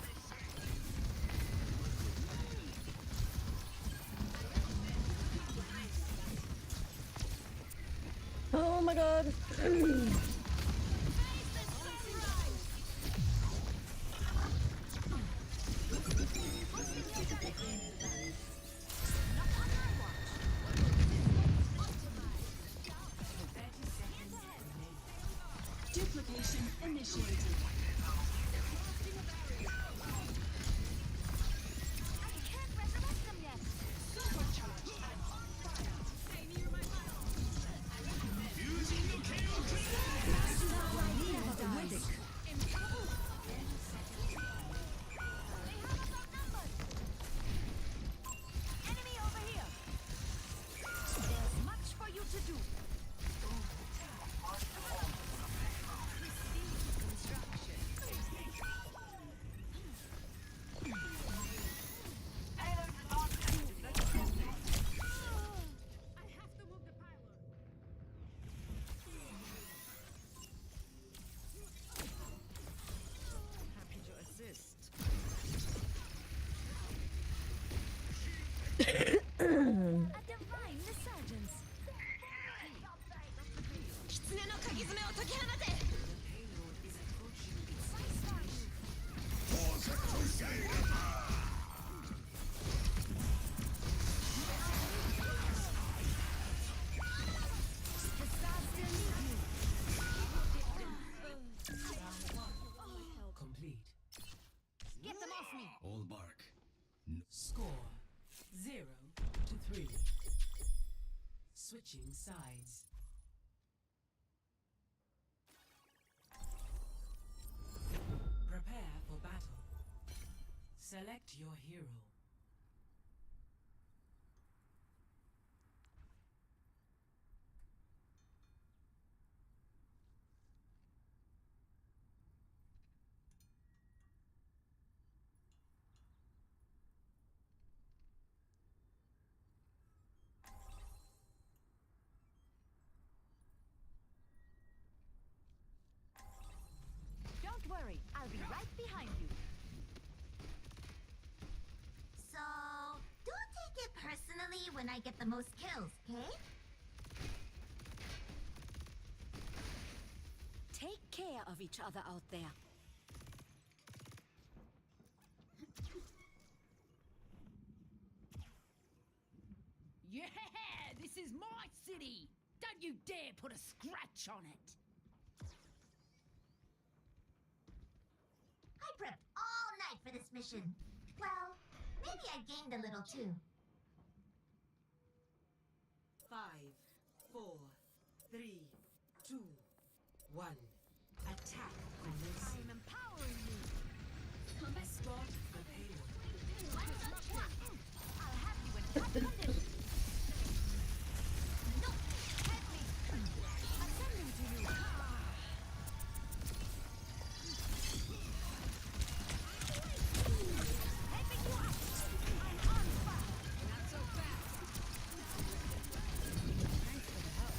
Oh my god. Duplication initiated. I can't resurrect them yet. off me! All bark. Score 0-3. Switching sides. Prepare for battle. Select your hero. Don't worry, I'll be right behind you. So, don't take it personally when I get the most kills, okay? Take care of each other out there. Yeah! This is my city! Don't you dare put a scratch on it! I prepped all night for this mission. Well, maybe I gained a little too. 5, 4, 3, 2, 1. Attack on this. I'm empowering you. Escort the payload. I'll have you in tight condition. No, help me. Ascending to you. Helping you up. I'm on fire. Not so fast. Thanks for the help.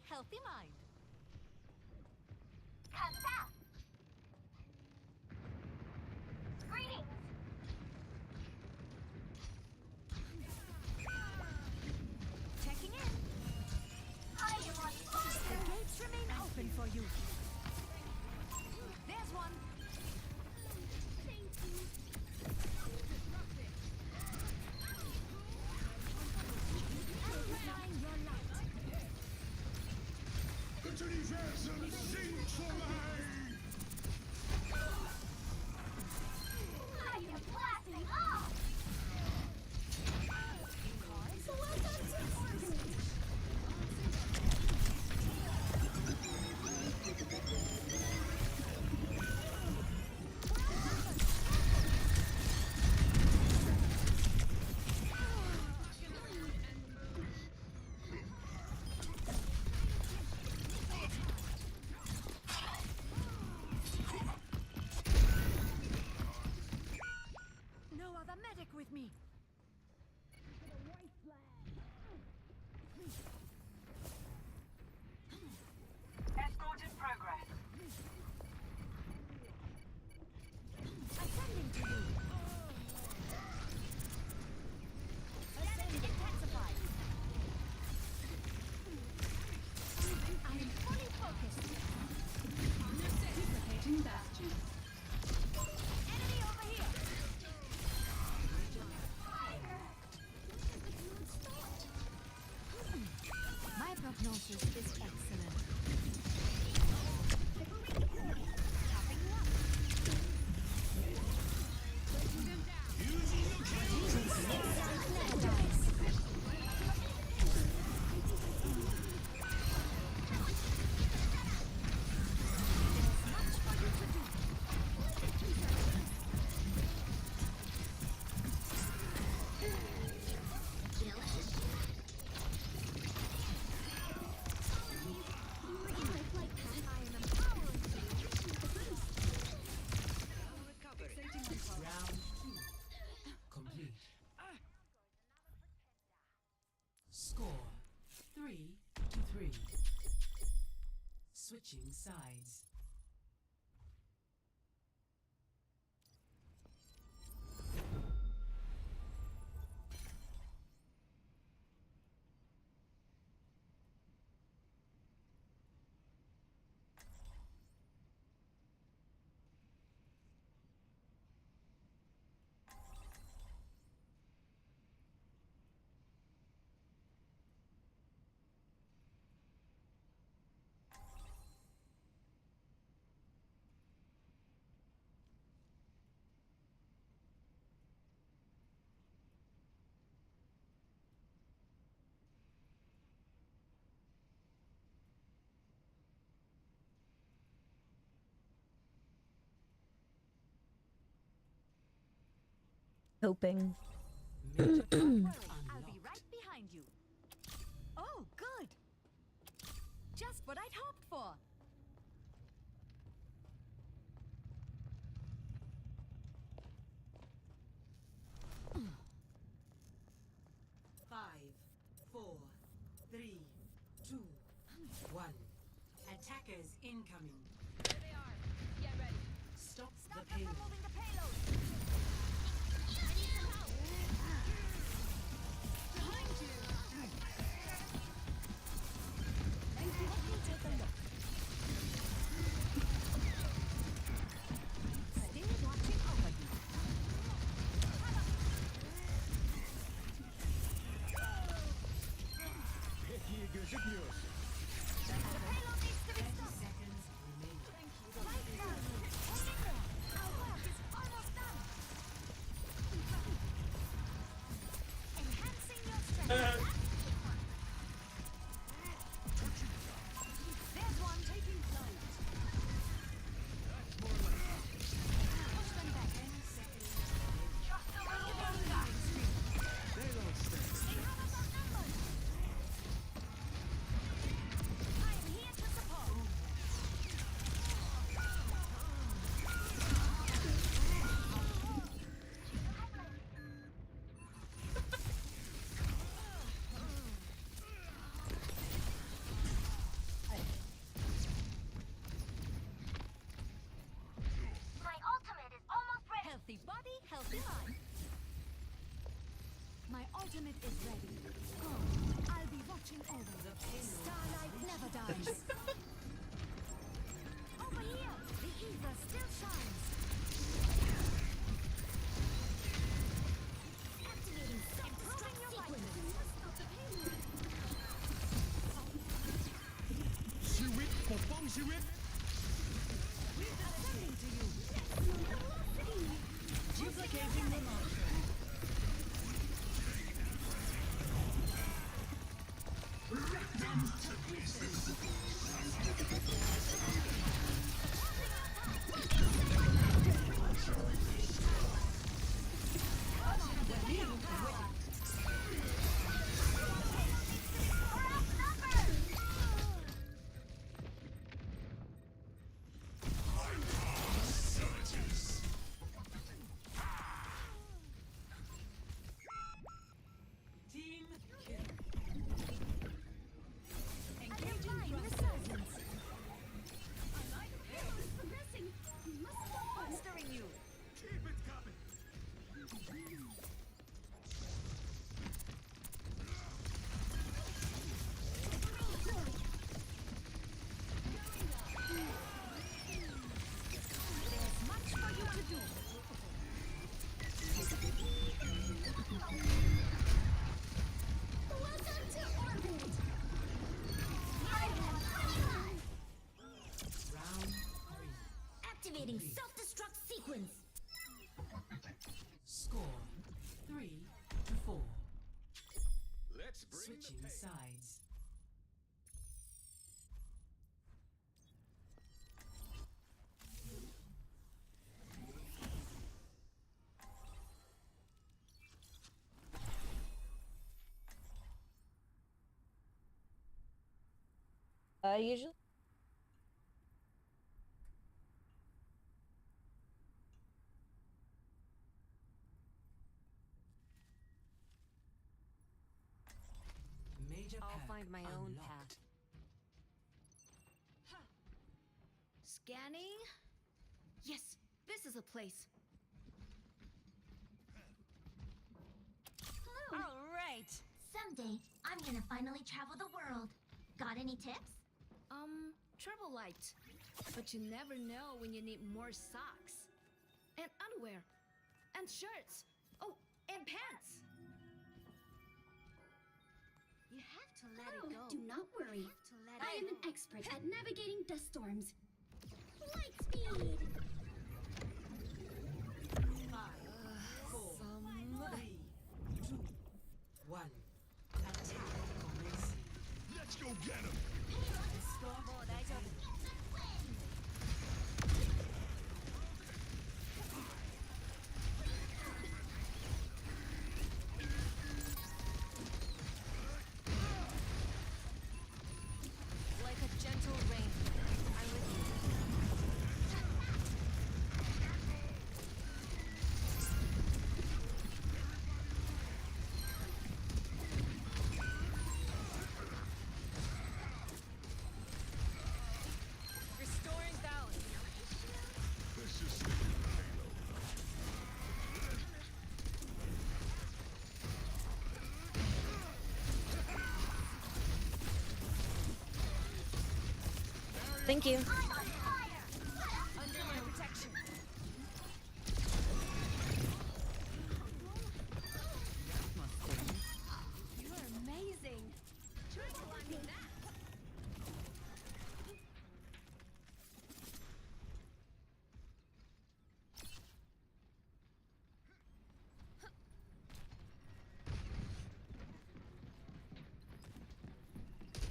healthy mind. Kata! Greetings! Checking in. I am on The fire! gates remain open for you. There's one. Amplifying your light. Que l'universum sing for me! I am blasting off! No other medic with me. Escort in progress. Ascending to you. Ascending intensified. I am fully focused. Duplicating bastion. Enemy over here. My prognosis is excellent. Topping you up. Never dies. There's much for you to do. Round 2. Complete. Score 3-3. Switching sides. Hoping. I'll be right behind you. Oh, good. Just what I'd hoped for. Five, 4, 3, 2, 1. Attackers incoming. There they are. Get ready. Stop Stop the them payload. from moving the payload. I need some help. Behind you. Let me take a look. Still watching over you. Peki gözükmüyor. The payload needs to be stopped. Seconds remaining. Right now. Only more. Our work is almost done. Enhancing your strength. There's one taking flight. Push them back. 10 seconds. Just the way to go. They don't stay. They have us outnumbered. I am here to Fancy whip? Duplicating the monster. Team kill. Engaging resurgence. Progressing. We must stop monstering you. Keep it coming. There's much for you to do. Welcome to orbit. Round 3. Activating self-destruct sequence. Score 3-4. Let's bring Switching the pain. sides. Usually. Major I'll pack find my own unlocked. path. Scanning. Yes, this is a place. All right. Someday, I'm gonna finally travel the world. Got any tips? Treble light. But you never know when you need more socks. And underwear. And shirts. Oh, and pants. You have to let it go. Do not worry. You have to let I it am an go. expert at navigating dust storms. Light speed! 5, 4, 3, 2, 1. Attack commencing. Let's go get him. Like a gentle rain. I'm with you. Restoring balance. Let's just stick with the payload. Thank you. Under my protection. You are amazing. Try climbing that.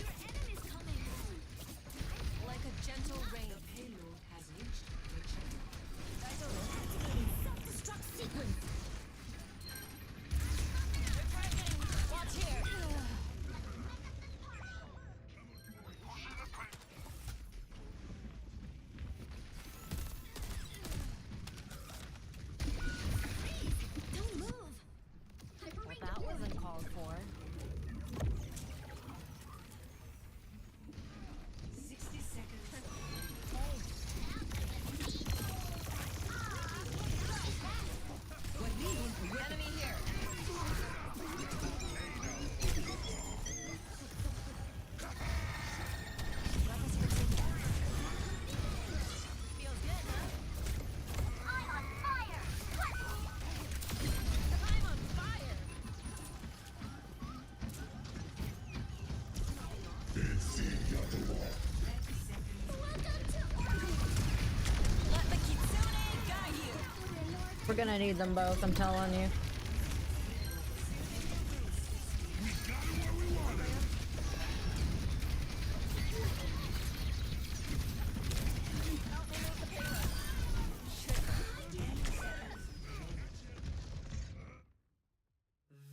Your enemy's coming. Like a gentle rain. We're gonna need them both, I'm telling you.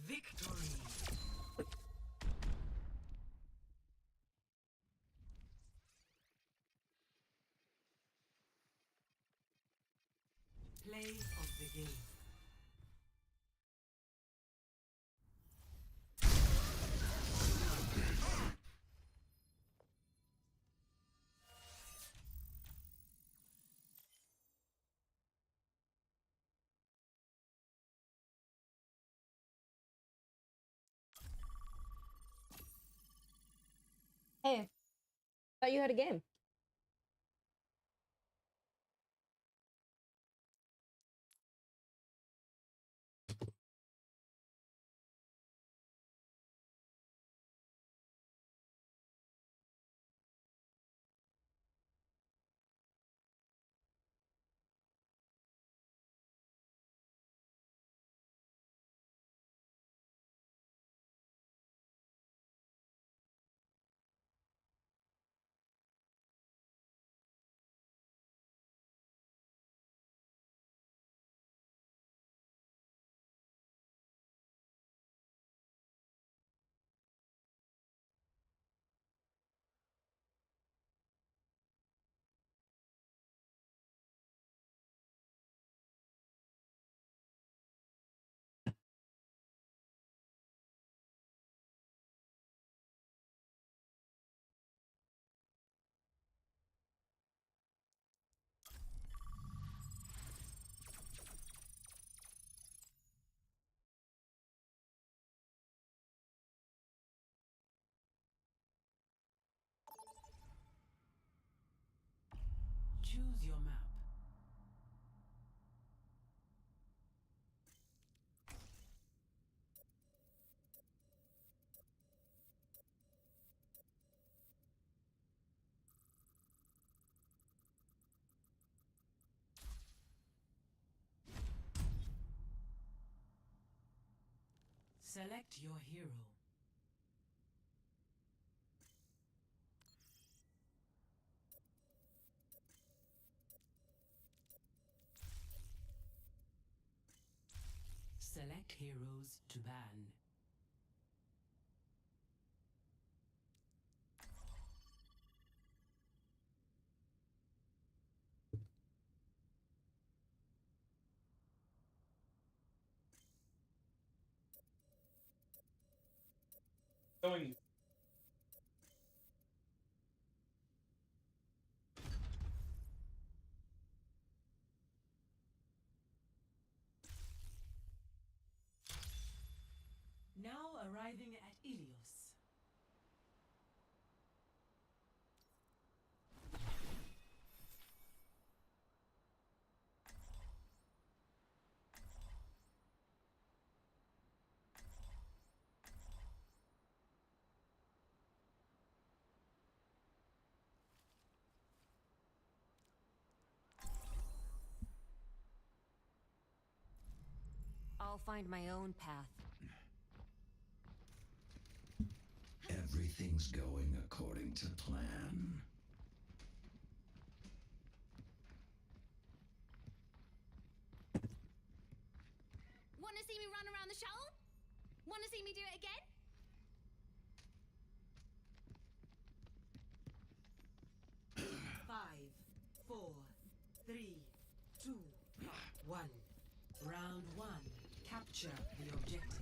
Victory. Play of the game. Hey, thought you had a game. Choose your map. Select your hero. Select heroes to ban. Going. Now arriving at Ilios. I'll find my own path. Everything's going according to plan. Wanna see me run around the shuttle? Wanna see me do it again? Five, 4, 3, 2, 1. Round 1. Capture the objective.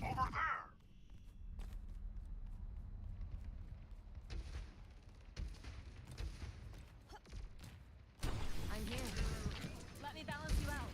Over there! I'm here. Let me balance you out.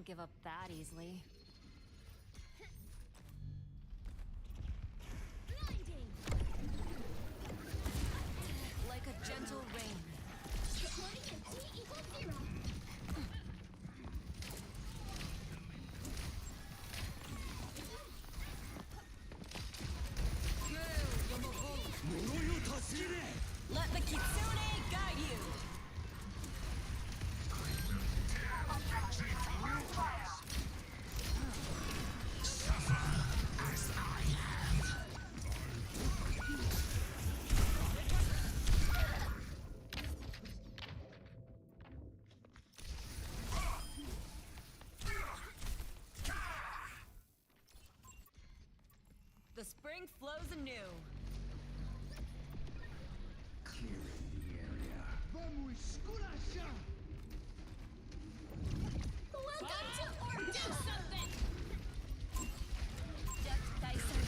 give up that easily. Like a gentle rain. Let the Kitsune guide you! The spring flows anew. Vamos esculachar! Welcome to or do something! Duck Dyson.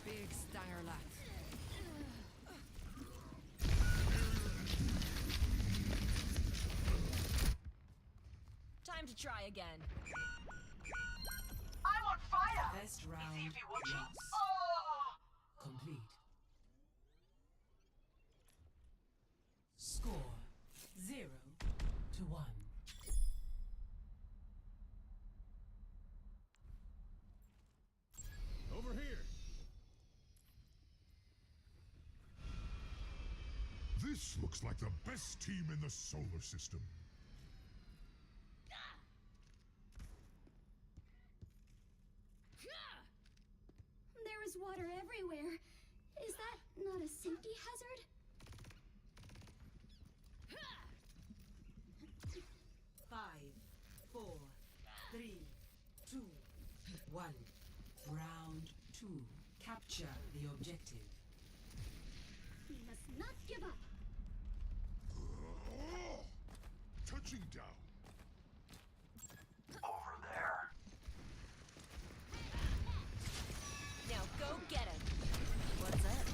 Big Steyerlax. Time to try again. I'm on fire! Best round lost. Complete. Score 0-1. Over here. This looks like the best team in the solar system. There is water everywhere. Is that not a safety hazard? 5, 4, 3, 2, 1. Round 2. Capture the objective. We must not give up. Touching down. Over there. Now go get him. What's that?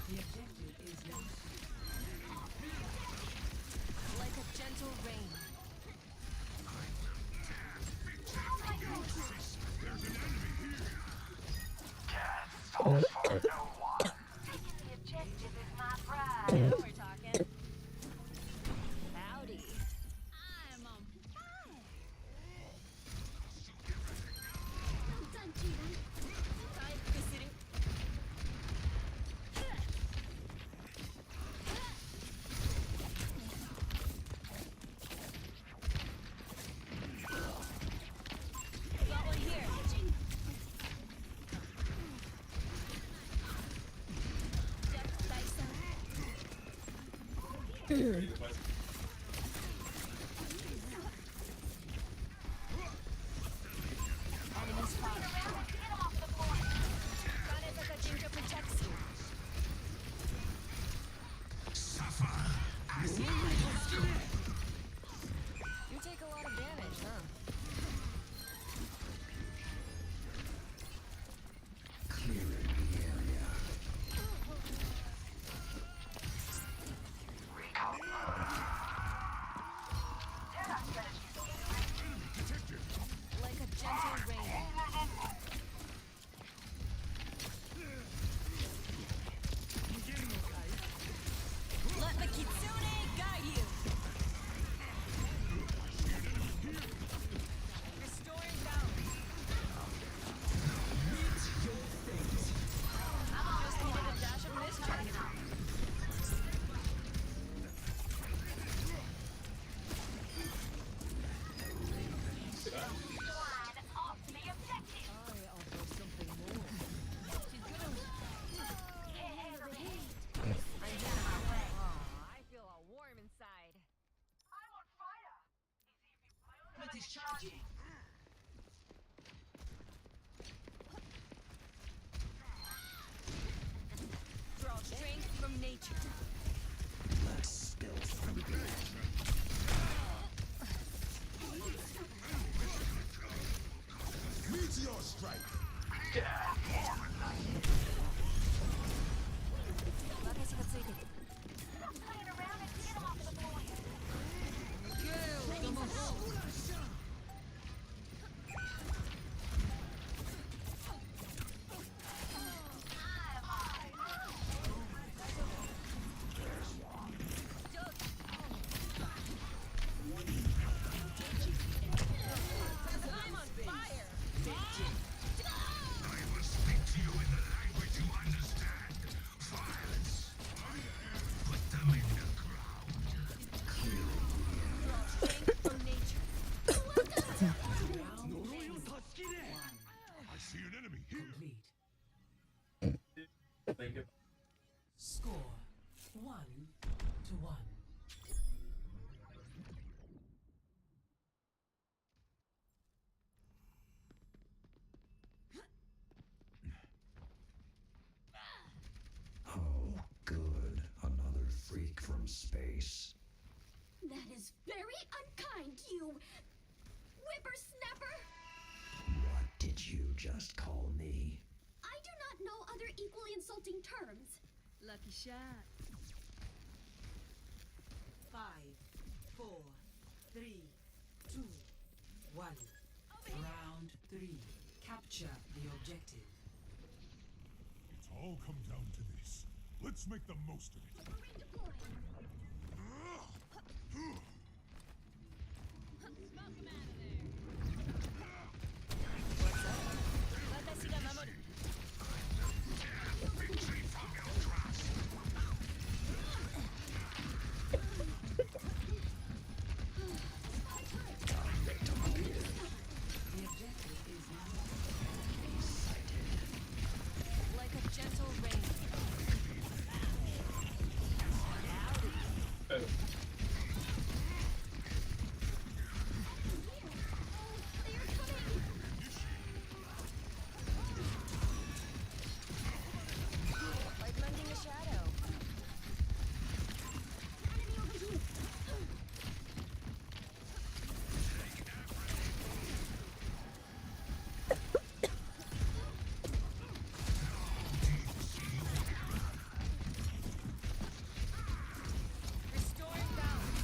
The objective is lost. Like a gentle rain. There's an enemy here. Taking the objective is my pride. Now we're talking. Howdy. I'm on fire! Well done, Jiren. Time to sit in. Got one here. Duck Dyson. Enemy spotted. Get off the point! Kanetaka Jinja protects you. You take a lot of damage, huh? enemy here. Complete. Score 1-1. Oh, good. Another freak from space. That is very unkind, you whippersnapper! What did you just call me? I do not know other equally insulting terms. Lucky shot. 5, 4, 3, 2, 1. Round 3. Capture the objective. It's all come down to this. Let's make the most of it. Like a gentle rain. Like mending a shadow. Restoring balance.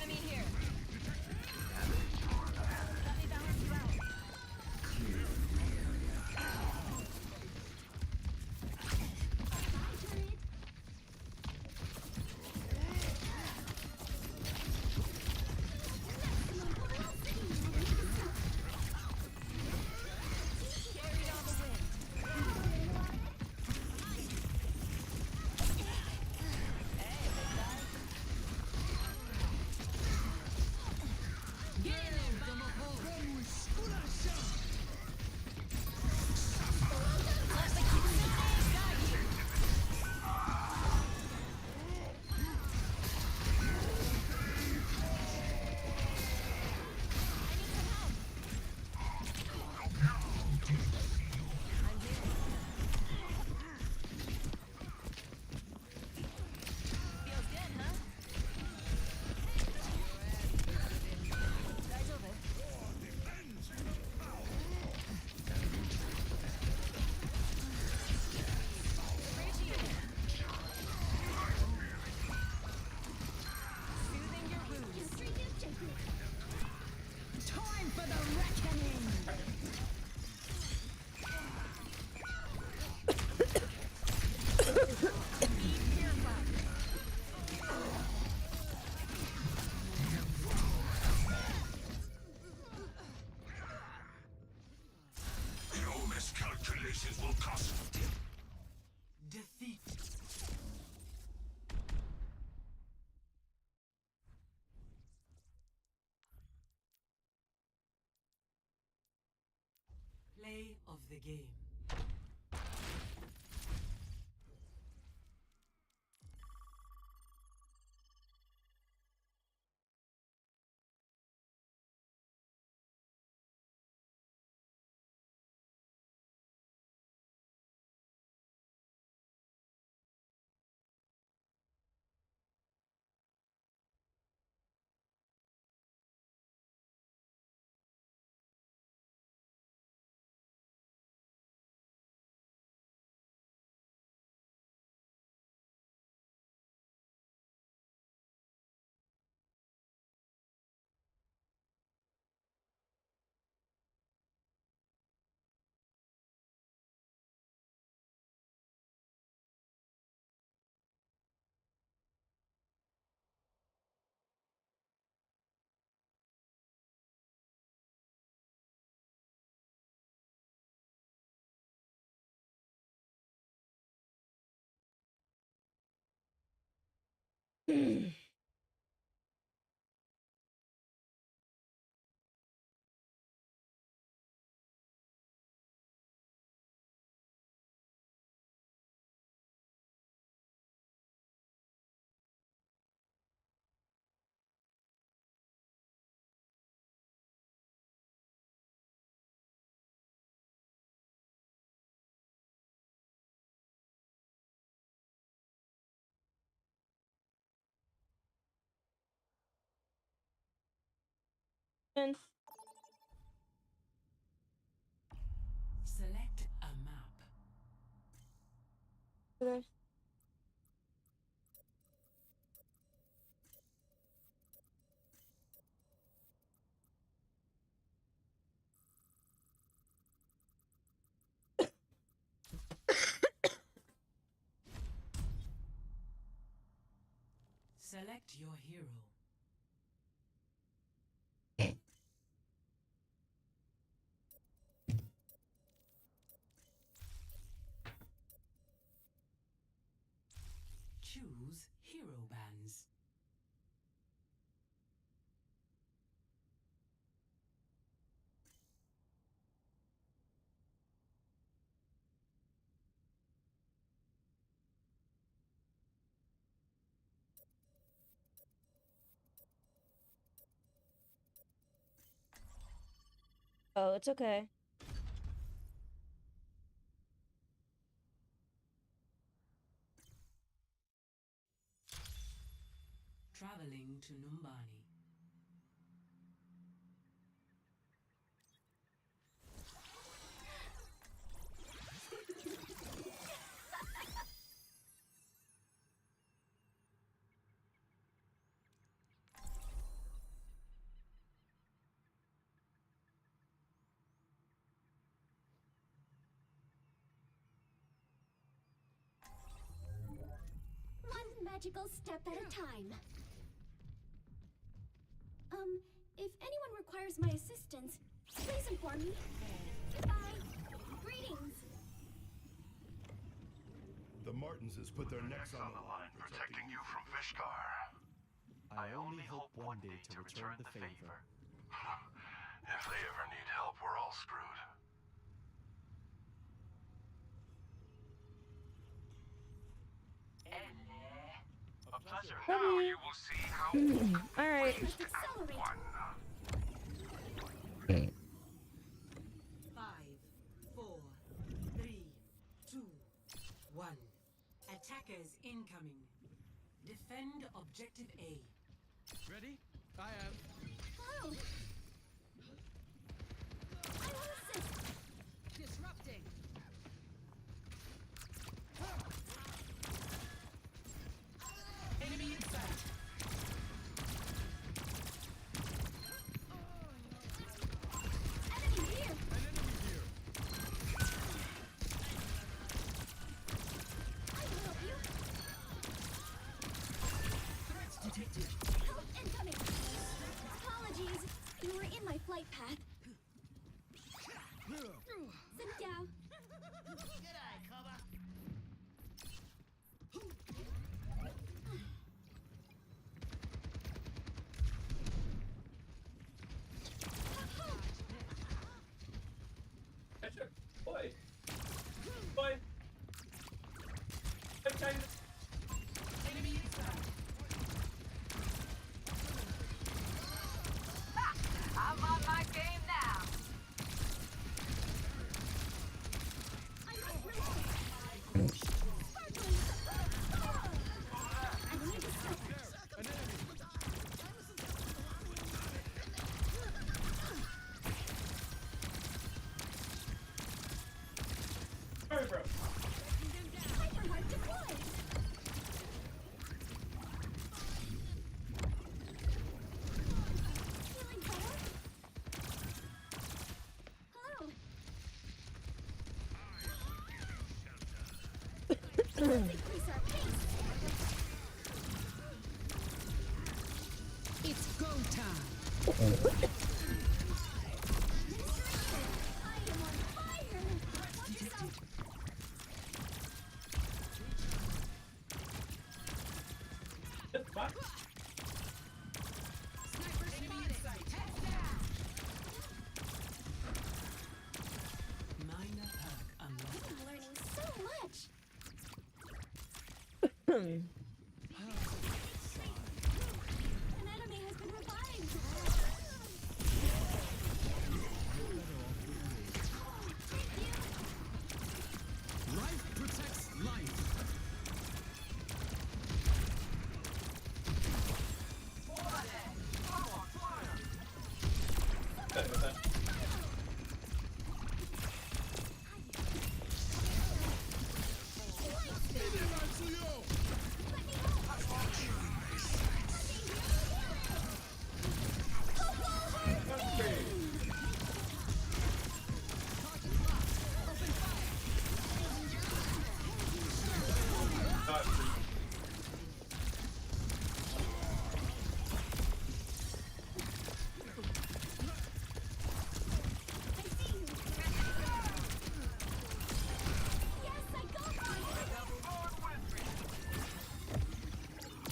Enemy here. Let me balance you out. Carried on the wind. Feels good, huh? Guy's over. Soothing your wounds. Time for the reckoning. Your miscalculations will cost. Defeat. Play of the game. Select a map. Okay. Select your hero. Choose hero bands. Oh, it's okay. Traveling to Numbani. One magical step at a time. If anyone requires my assistance, please inform me. Goodbye. Greetings. The Martinses put their necks on the line protecting you from Vishkar. I only hope one day to return the favor. If they ever need help, we're all screwed. A pleasure. Now you will see how All right. one. 5, 4, 3, 2, 1. Attackers incoming. Defend objective A. Ready? I am. Hello. I will assist. Disrupting. Enemy in sight. Enemy here. I will help you. Threats detected. Help incoming. Apologies. You were in my flight path. Sit down. Boy. Boy. Okay. Enemy in sight. I'm on my game now. I must reload. Sparkling. Enemy discovered. Sorry, bro. Hyperheart deployed. Feeling better? Hello. Let's increase our pace. It's go time. I am on fire. Watch yourself. What? Enemy in sight. Head down. Minor perk unlocked. I'm learning so much. An enemy has been revived. Life protects life.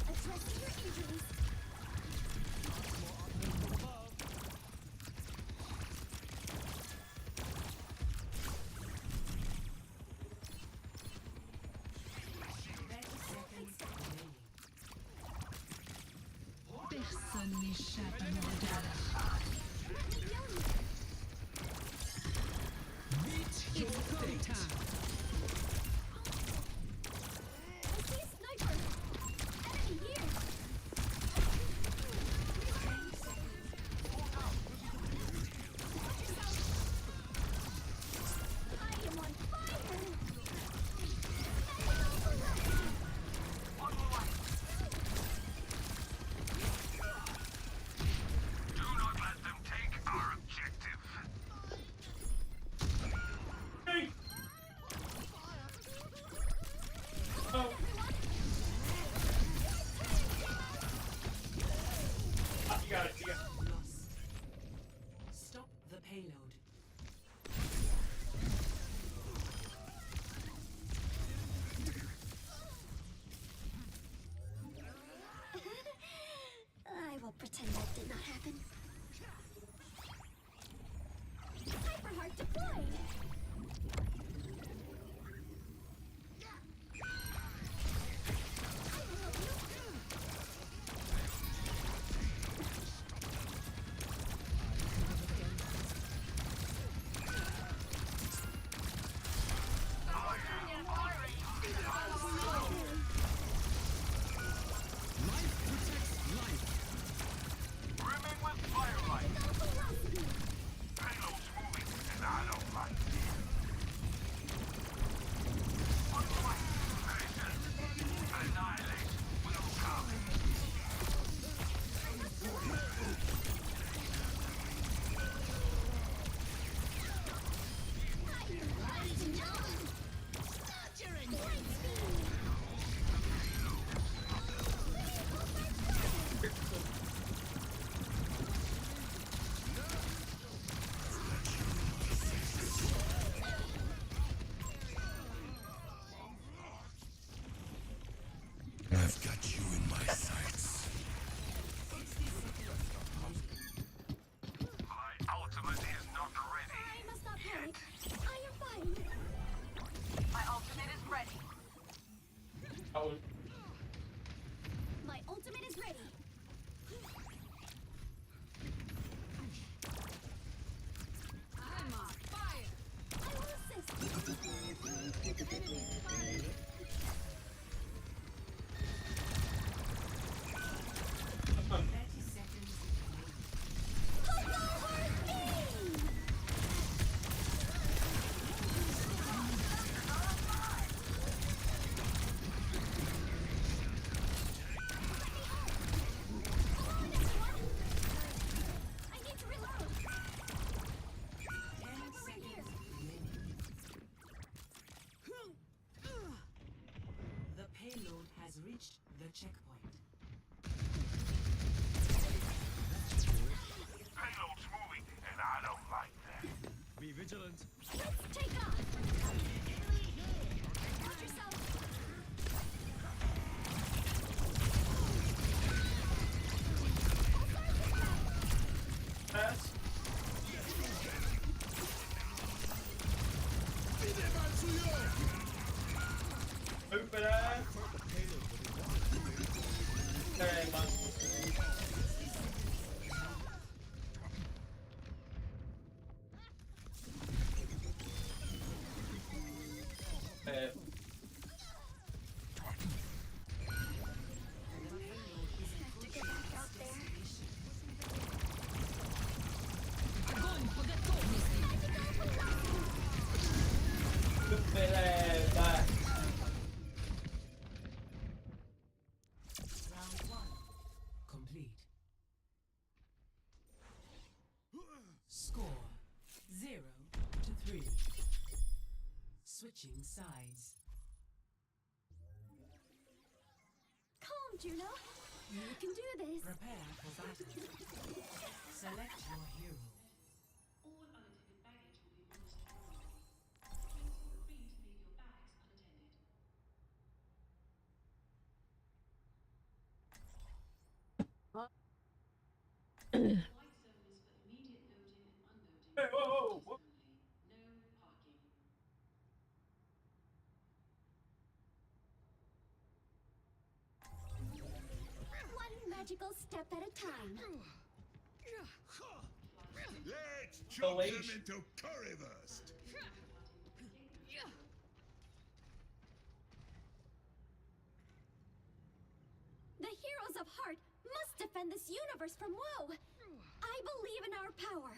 Addressing your injuries. Personne n'échappe à mon regard. Meet your fate. I see a sniper. Enemy here. I am on fire. Do not let them take our objective. Hey! Oh. Ah, you got it. You got it. Lost. Stop the payload. I will pretend that did not happen. Hyperheart deployed. Life protects life. Brimming with firelight. Payload's moving, and I don't like it. Annihilate will come. Ladies and gentlemen, start your engine. I've got you in my sights. My ultimate is not ready. I must not panic. I am fine. My ultimate is ready. Oh, My ultimate is ready. I'm on fire. I will assist. Enemy spotted. 30 seconds. I need to reload. 10 seconds remaining. The payload has reached the checkpoint. Payload's moving, and I don't like that. Be vigilant. Let's take off. Watch yourself. Alright, man. Round 1 complete. Score 0-3. Switching sides. Calm, Juno. You can do this. Prepare for battle. Select your hero. Hey, whoa, whoa. One magical step at a time. Let's chop them into currywurst. The heroes of Heart must defend this universe from woe. I believe in our power.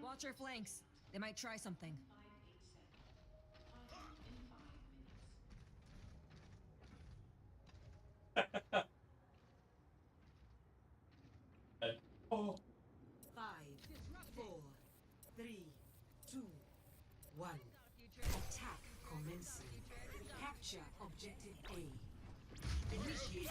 Watch your flanks. They might try something. Oh. 5, 4, 3, 2, 1. Attack commencing. Capture objective A. Initiate.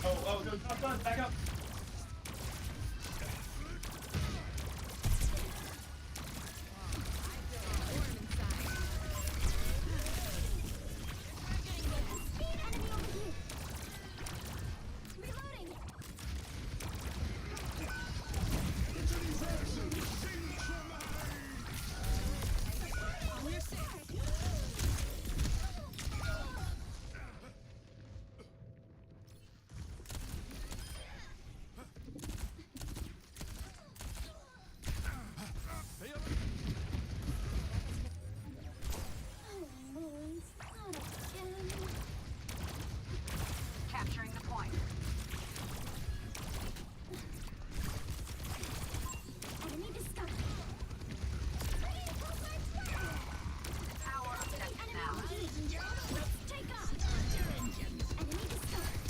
Oh, go, done, back up. Capturing the point. Enemy discovered. Power objective now. Let's take off. Enemy discovered.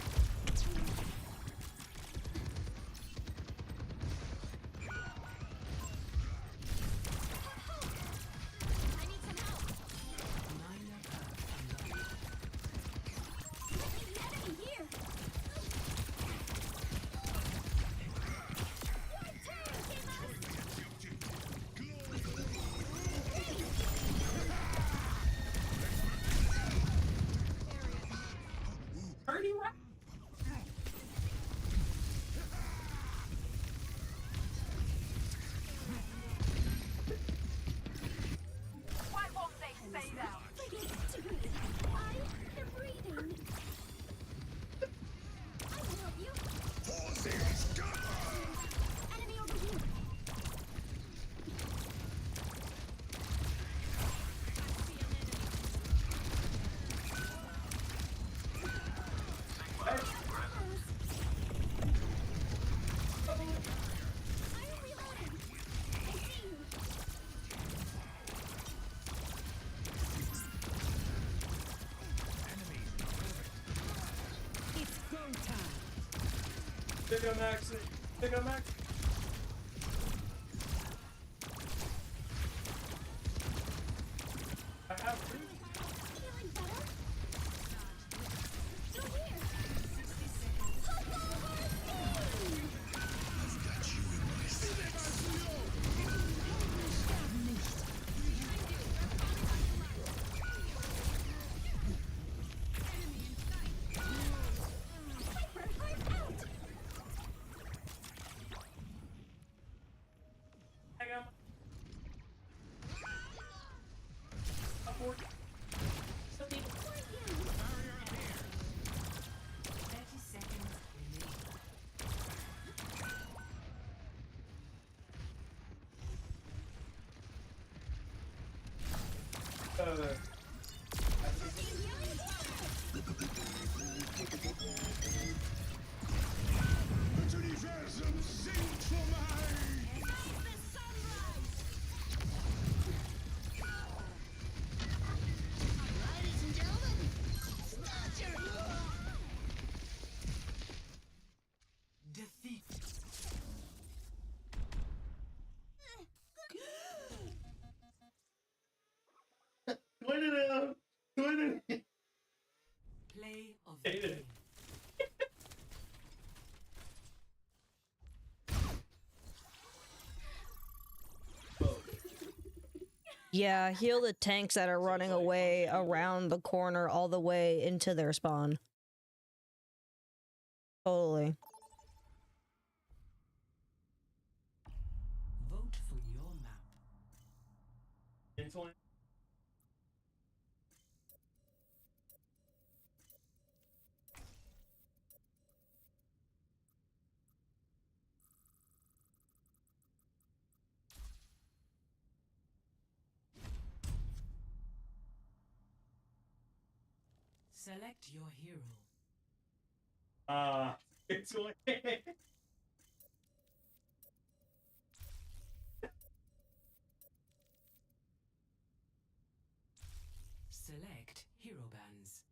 I need some help. Enemy here. Why won't they stay down? I am breathing. I will help you. Enemy over here. It's go time. Pick up Max. Pick up Max. I have three. Feeling better? Still here. Das Universum singt für mich! Ladies and gentlemen, start your Defeat. Play of the game. Yeah, heal the tanks that are running away around the corner all the way into their spawn. Totally. Vote for your map. Select your hero. It's like Select hero bands.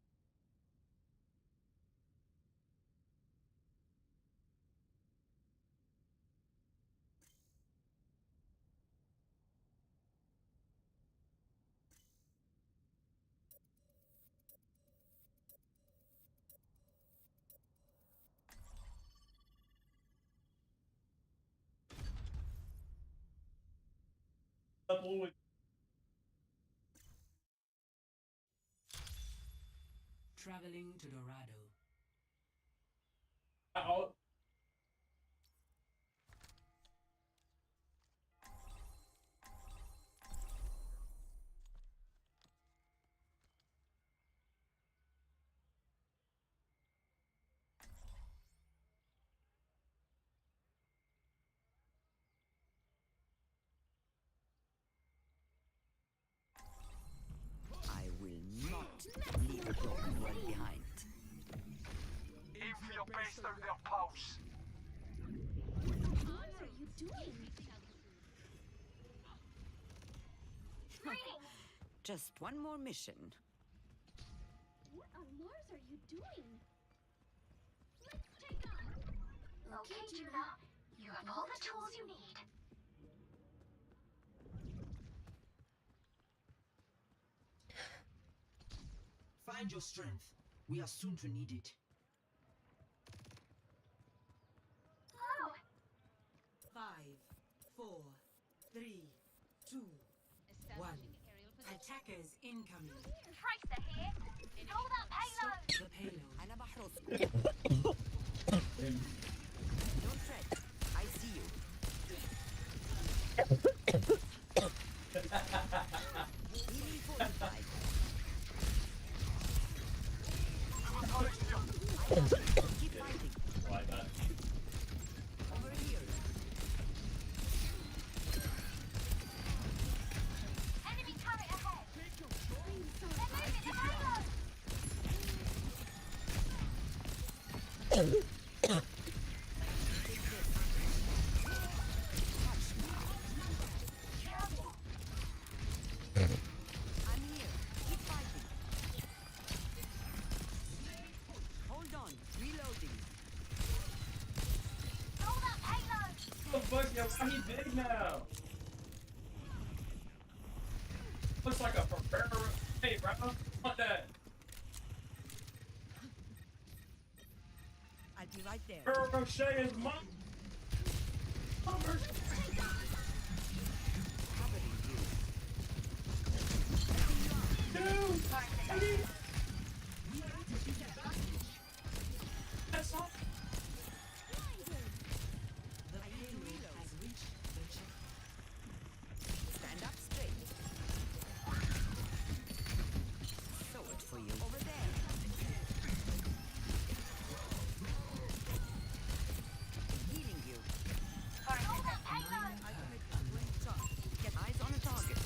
Traveling to Dorado. I will not leave a broken world behind. Aim for your base through their pulse. What are you doing? Just one more mission. What on Mars are you doing? Let's take on. Okay, Juno. You have all the tools you need. Find your strength. We are soon to need it. Oh! 5, 4, 3, 2, 1. Attackers incoming. Tracer here. Stole that payload. The payload. أنا بحرسكم. Don't fret. I see you. Healing fortified. Keep fighting. Like that. Over here. Enemy turret ahead. They're moving the payload. I'm here. Keep fighting. Hold on. Reloading. Stole that payload. What the fuck? Yo, why he big now? Looks like a Ferrero. Hey, bro, want that? I'll be right there. Ferrero Rocher is mine. Covering you. Dude, that's all. The payload has reached the check. Stand up straight. Sword for you. Over there. Healing you. Stole that payload. Get eyes on a target.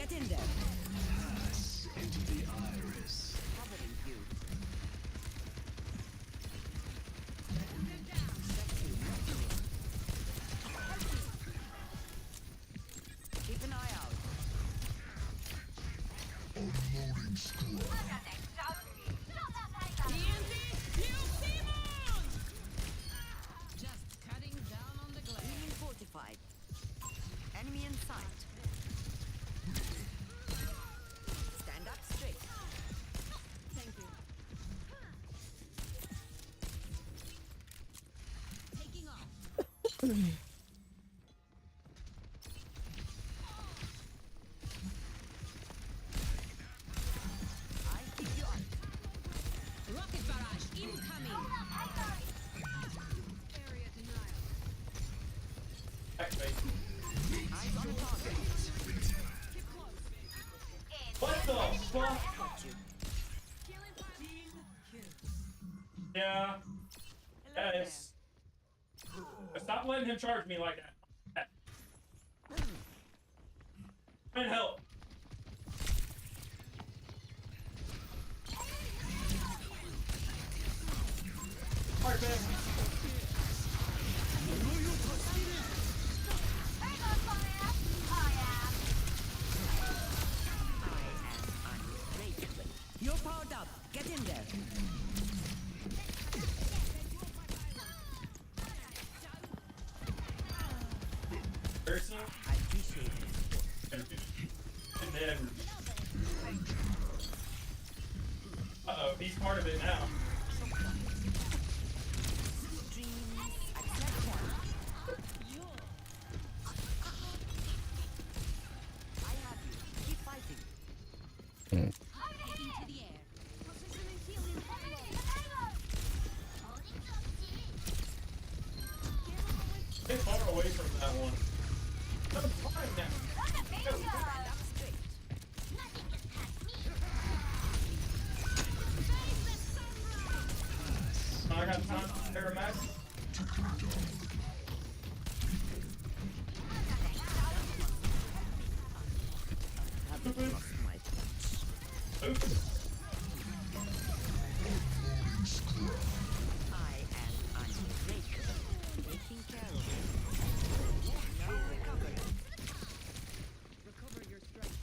Get in there. Into the iris. Covering you. Keep an eye out. Unloading squad. Just cutting down on the glare. Being fortified. Enemy in sight. Stand up straight. Thank you. Taking off. I keep you up. Rocket barrage incoming. Area denial. Activate. Eyes on the target. What the fuck? Got you. Yeah. Yes. Stop letting him charge me like that. Try and help. Alright, man. You're powered up. Get in there. Person? I appreciate it. Never. Uh-oh, he's part of it now. I have you. Keep fighting. Into the air. Positioning healing Stay far away from that one. I'm fine now. I got time for Paramax. I am unbreakable. Taking care of you. No recovery. Recover your strength.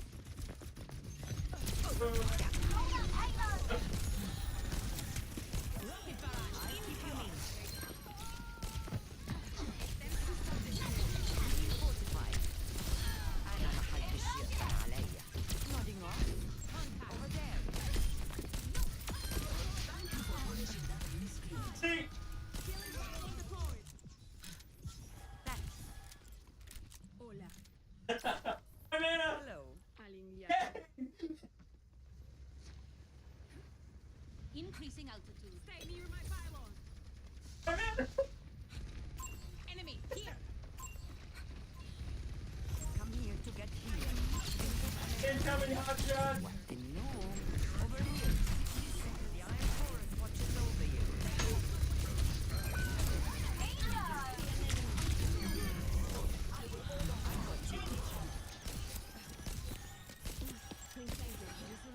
Rocket barrage incoming. Fortified. أنا محدش يقدر عليا. Nodding off. Over there. See? Hola. Banana! Hello. Increasing altitude. Stay near my pylon. Enemy here. Come here to get healed. Incoming hotshot! No. Over here. The Iron Forest watches over you.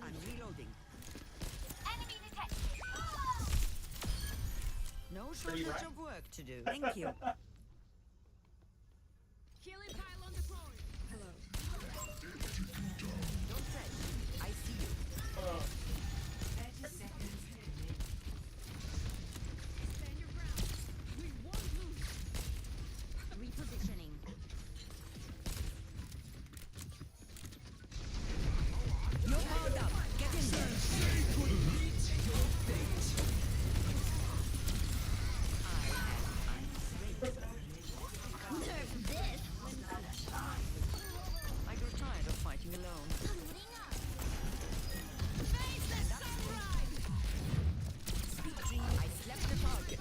I'm reloading. Enemy detected. No shortage of work to do. Thank you. Healing pylon deployed. Hello. Don't fret. I see you. 30 seconds remaining. Stand your ground. We won't lose. Repositioning. You're powered up. Get in there. I grew tired of fighting alone. Speak dream. I slept the target.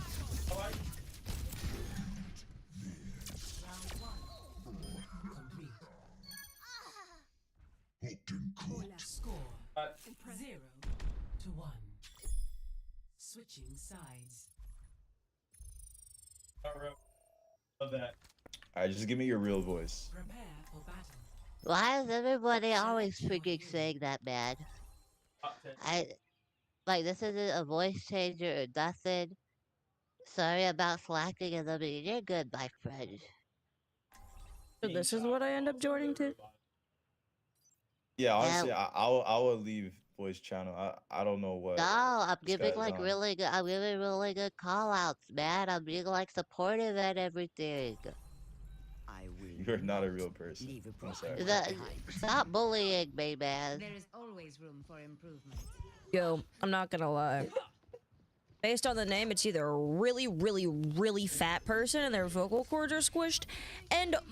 Score 0-1. Switching sides. Love that. Alright, just give me your real voice. Prepare for battle. Why is everybody always freaking saying that, man? Like, this isn't a voice changer or nothing. Sorry about slacking in the meeting. You're good, my friend. So this is what I end up joining to? Yeah, honestly, I would leave voice channel. I don't know what. No, I'm this giving guy's like on. really good. I'm giving really good call outs, man. I'm being like supportive and everything. You're not a real person. I'm sorry. Stop bullying me, man. There is always room for improvement. Yo, I'm not gonna lie. Based on the name, it's either a really, really, really fat person and their vocal cords are squished,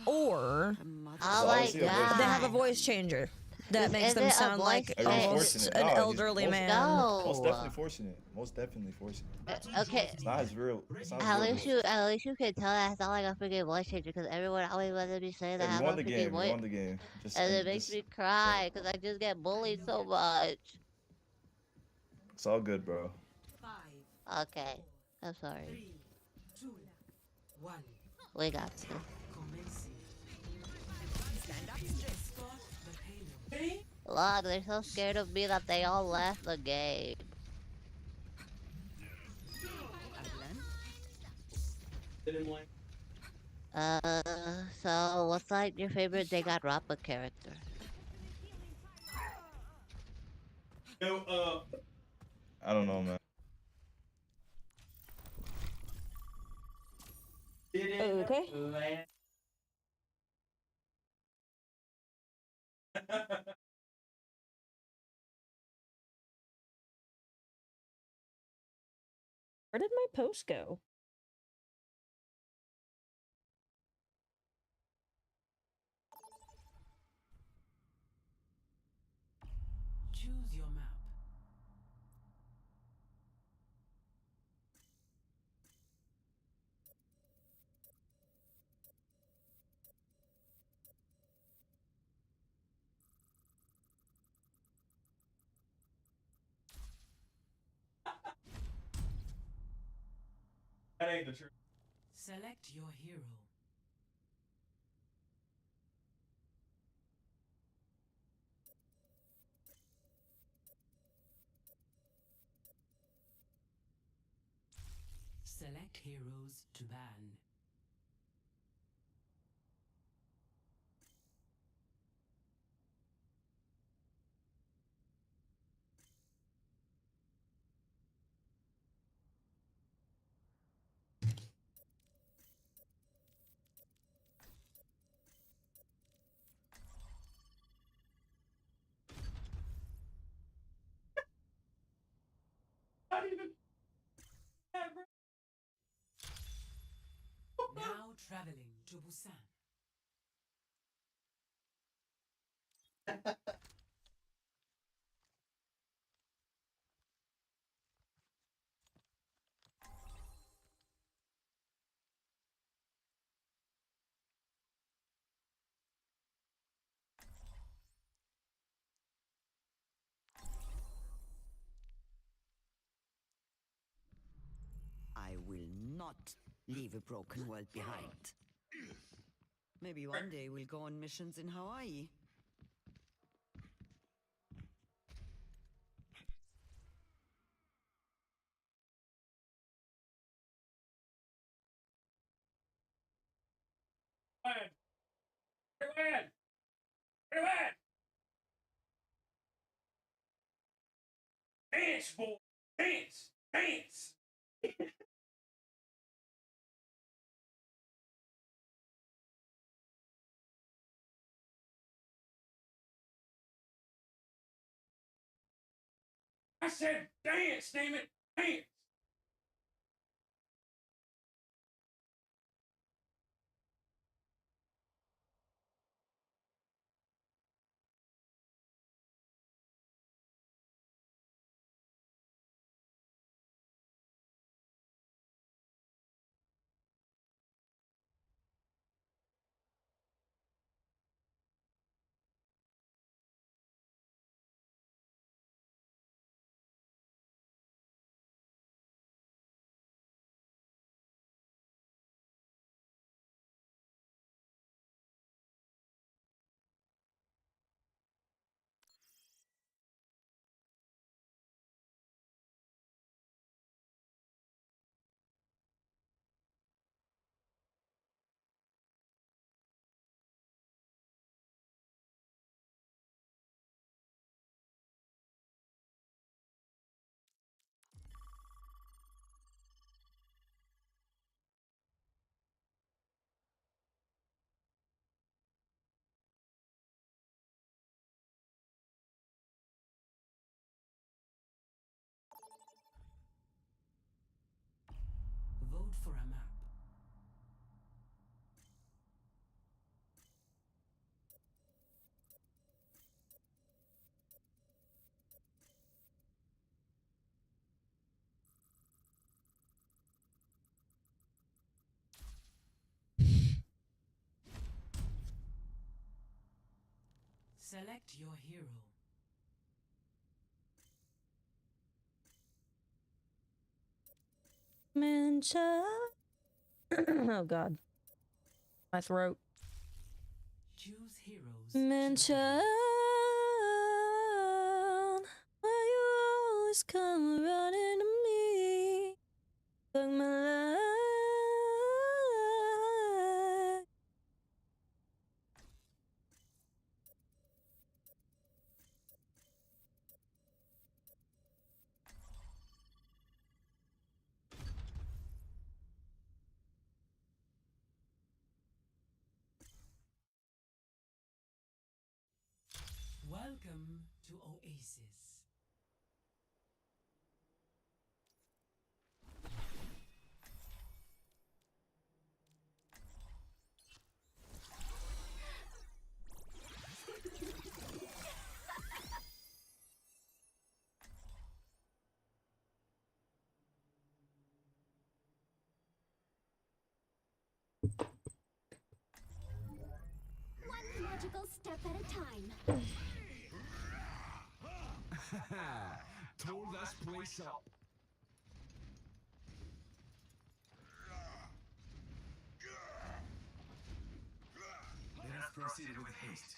or Oh my they have a god. voice changer that Is makes them it a sound like voice changer? almost Forcing it. an No, he's elderly man. Most definitely forcing it. Most definitely forcing it. Okay. It's not his real. It's not his At real least voice. at least you can tell that I sound like a freaking voice changer because everyone always wanted me saying that Yeah, I you have won a the freaking game. You voice. won the game. Just, And it makes me cry because I just get bullied so much. it's all good, bro. Okay. I'm sorry. We got this. Look, they're so scared of me that they all left the game. So what's like your favorite Danganronpa character? I don't know, man. Okay. Where did my post go? Choose your map. That ain't the truth. Select your hero. Select heroes to ban. Not even. Now traveling to Busan. I will not leave a broken world behind. Maybe one day we'll go on missions in Hawaii. Dance, boy. Dance. Dance. I said dance, damn it. Dance. Select your hero. Mancha. Oh God. My throat. Choose heroes. Mancha. Why you always come running to me? Took my life. Welcome to Oasis. One magical step at a time. Told this place up. Let us proceed with haste.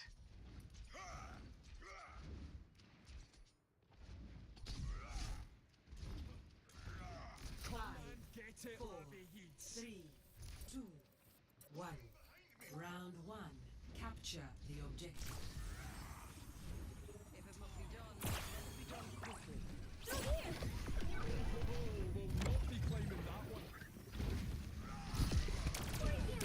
Five, 4, 3, 2, 1. Round 1. Capture the objective. If it must be done, let it be done quickly. Through here! Will not be claiming that one. For you!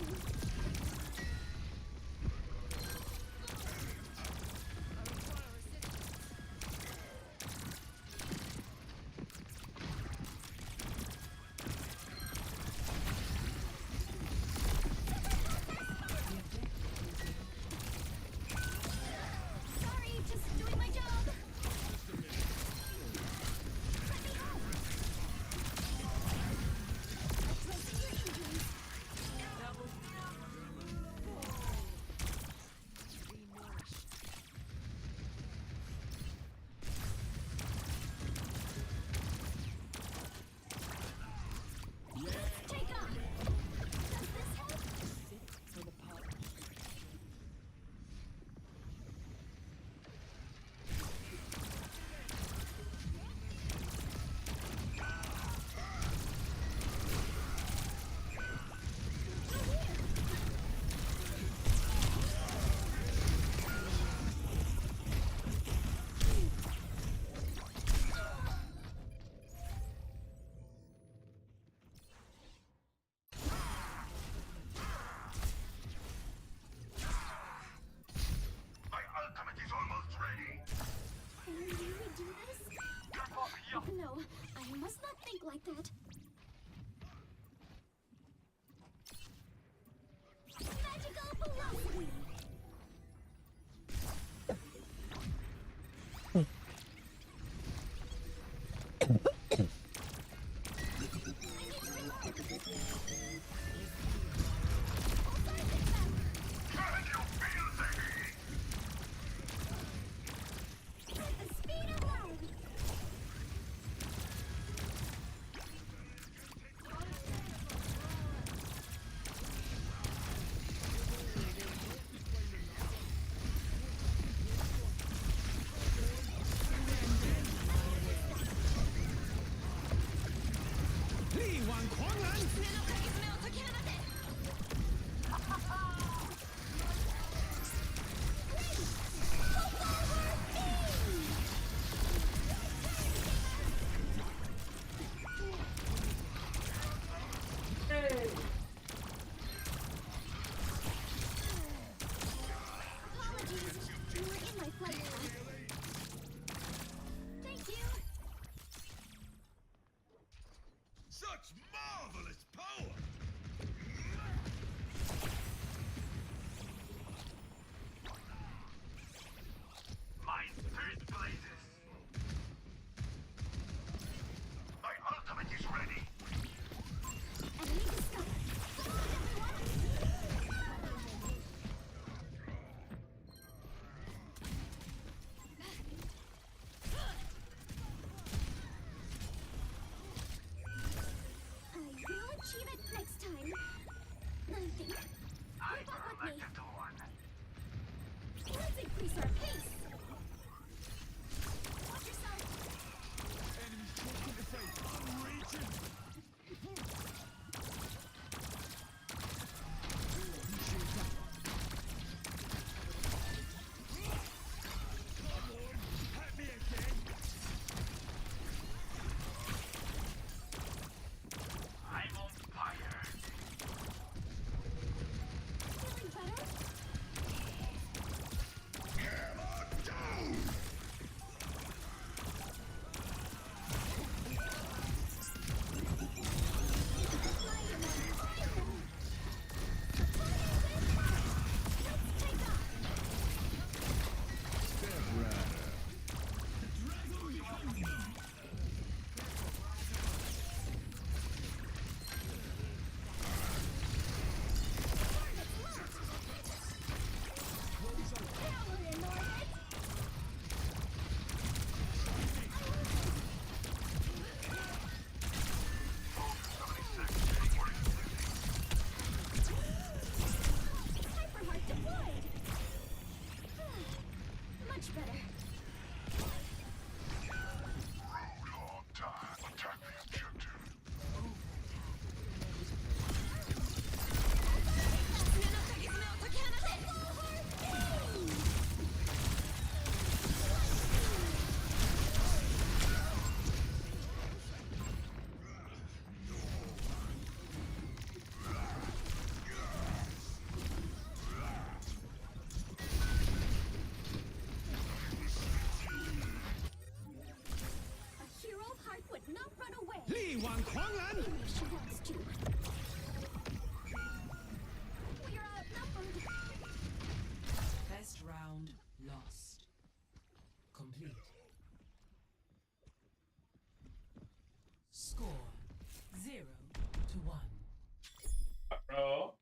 Keep up with me. Let's increase our pace. Watch yourself. Enemies choking the face. I'm raging. Much better. Attack the objective. A hero of heart would not run away. Li Wang Huanglan. Maybe she wants to. We are outnumbered. Best round lost. Complete. Score 0-1. Bro.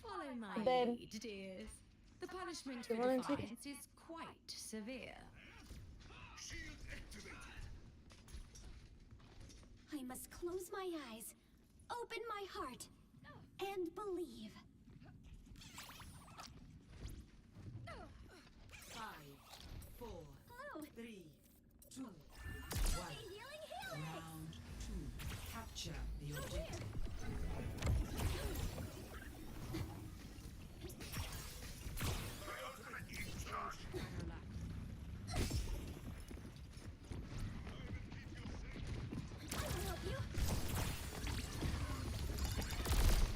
Follow my Babe. lead, dears. The punishment for You wanna take- defiance is quite severe. I must close my eyes, open my heart, and believe. 5, 4, Oh, 3, 2, 1. healing. Round 2. Capture the objective. I will help you.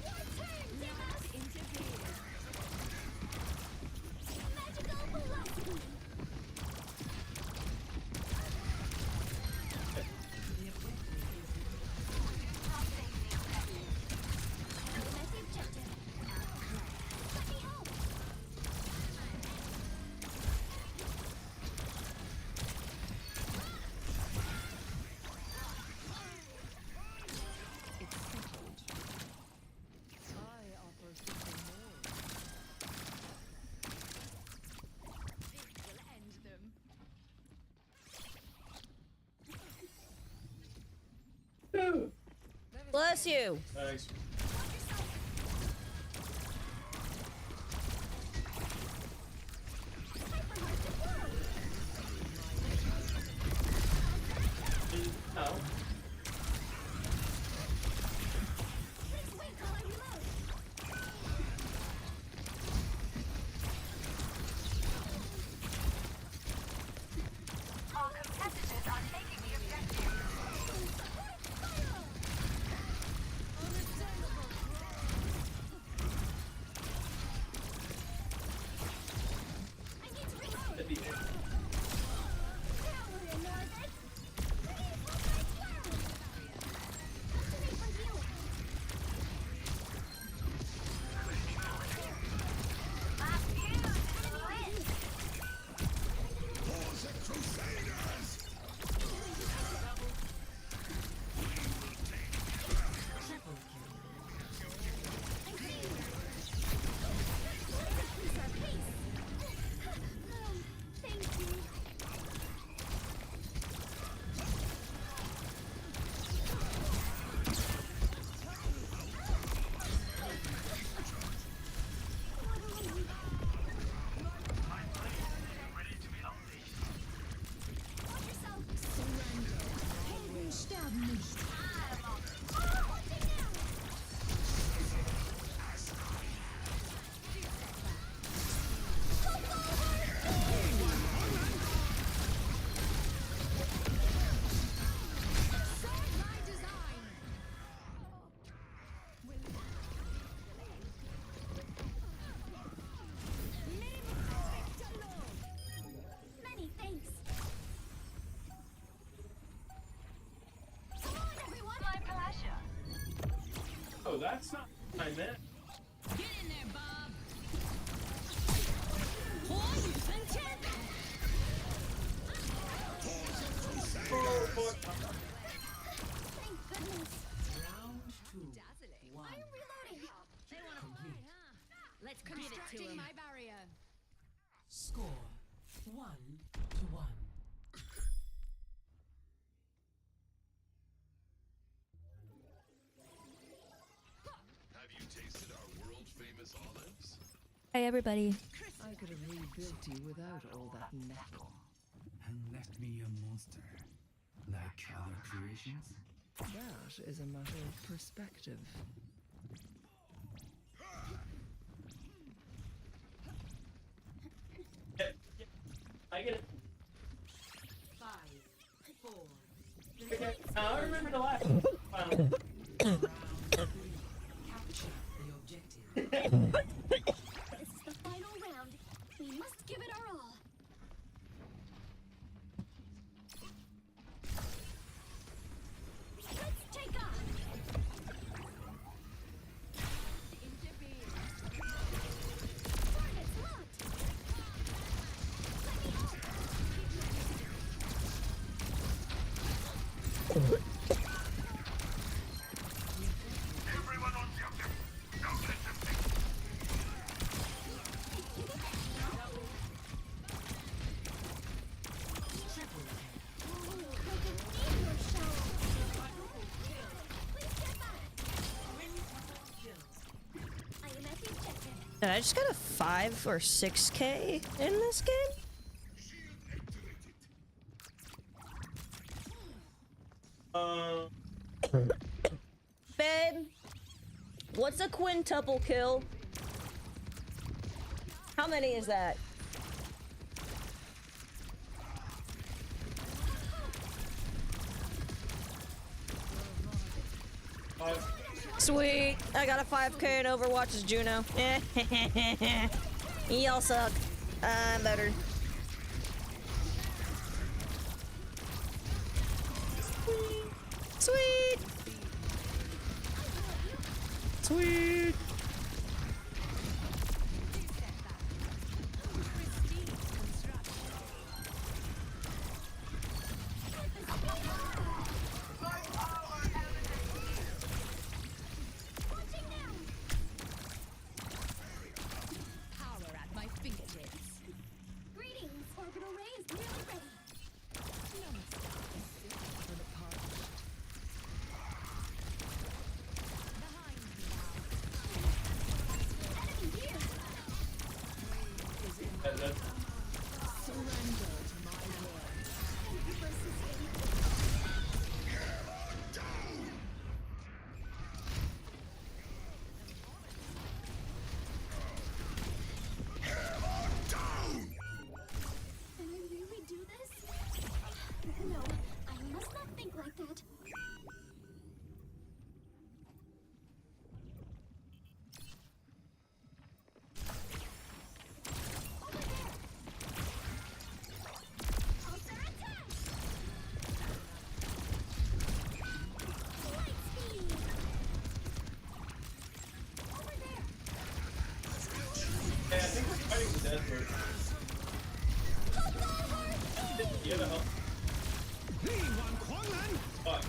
Your turn, Deimos. Magical velocity. Implement the objective. Let me help. It's settled. I offer something more. This will end them. Bless you. Thanks. No. Please wait while I reload. All competitors are taking the objective. Fire! On a that's not what I meant. Get in there, Bob. Oh, fuck. Thank goodness. Round 2. Dazzling. One. I'm reloading. They want to fight, huh? Let's give it to him. My barrier. Score 1-1. Have you tasted our world famous olives? Hey, everybody. I could have rebuilt you without all that metal. And left me a monster, like other creations? That is a matter of perspective. I get it. 5, 4, Okay, now I remember the last round 3. Capture the objective. This is the final round. We must give it our all. Let's take off. Target's locked. Let me help. Everyone on the objective. Don't let them think. Did I just get a 5 or 6K in this game? Babe, what's a quintuple kill? How many is that? Sweet, I got a 5K in Overwatch as Juno. Y'all suck. I'm better. Sweet. Sweet. Power at my fingertips. Greetings, orbital ray is nearly ready. Enemy here. Surrender to my will. Thank you for assisting. Can I really do this? No, I must not think like that. Over there. Pulsar attack! Light speed! Over there. Hey, I think we're fighting the dead bird. You have a help. Fuck.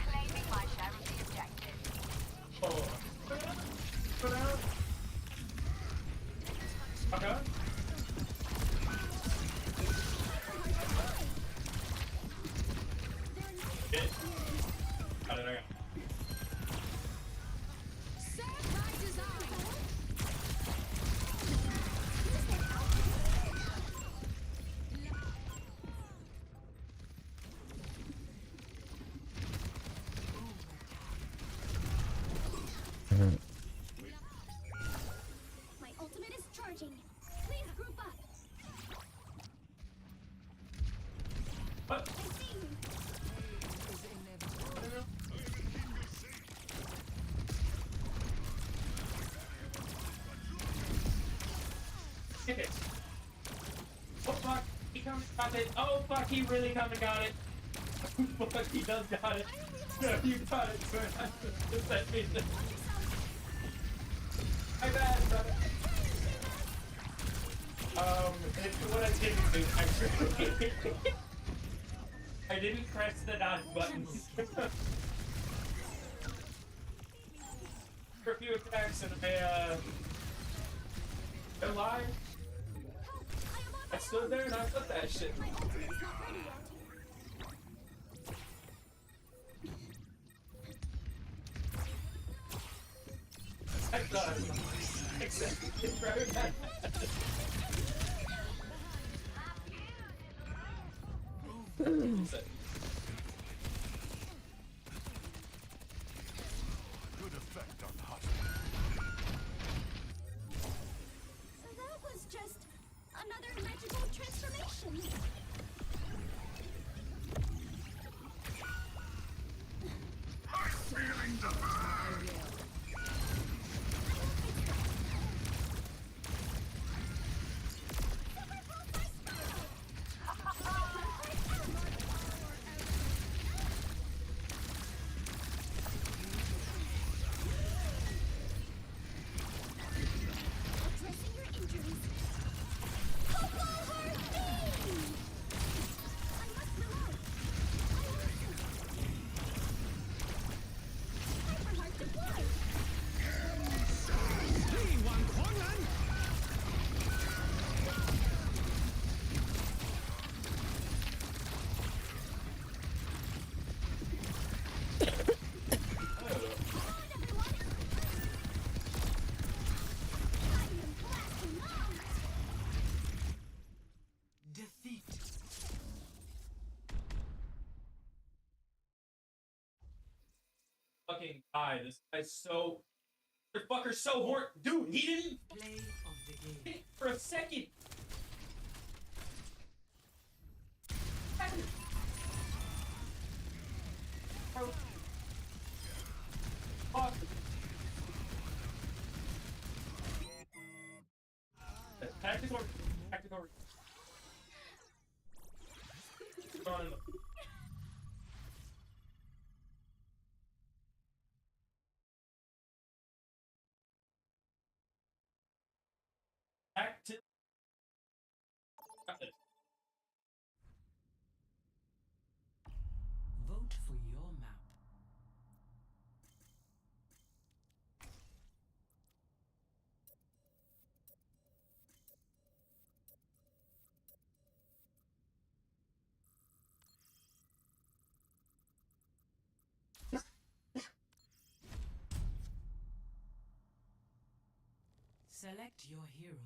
Claiming my share of the objective. Okay. Okay. How did I go? Serve my design. My ultimate is charging. Please group up. What? I see you. it. Oh fuck, he come and got it. Oh fuck, he really come and got it. Fuck, he does got it. No, you got it, man. Just let me know. My bad, brother. It's what I didn't do, actually. I didn't press the dodge buttons. For a few attacks and I lied. I stood there and I took that shit. I thought except it's very bad. Good effect on the hot. That was just another magical transformation. I'm feeling the burn. Addressing your injuries. Coco Harvey! I must reload. I listen. Hyperheart deployed. Defeat. Fucking guy, this guy's so. This fucker's so horny. Dude, he didn't Play of the game. for a second. Fuck. Tactical. On in the active. Got it. Vote for your map. Select your hero.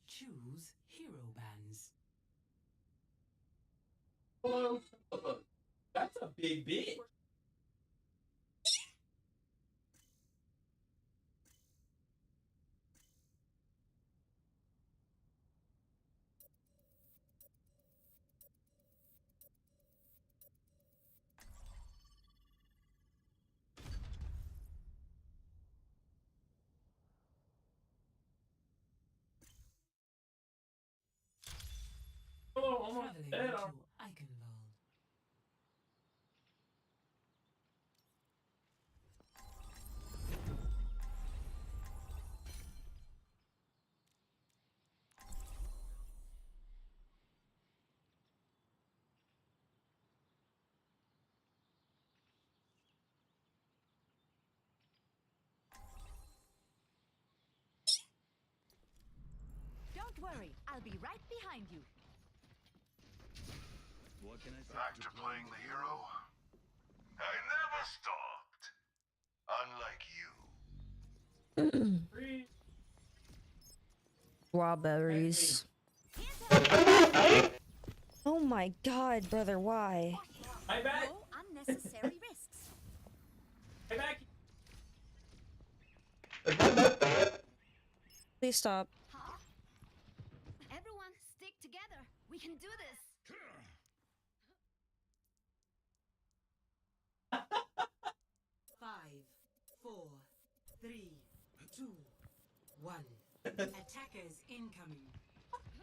Choose hero bands. Hello. That's a big bit. Oh, almost Traveling dead. to Eichenwald. Don't worry, I'll be right behind you. What can I say? Back to playing the hero? I never stopped. Unlike you. Strawberries. Oh my god, brother, why? My back. No unnecessary risks. My back. Please stop. Huh? Everyone, stick together. We can do this. 3, 2, 1. Attackers incoming.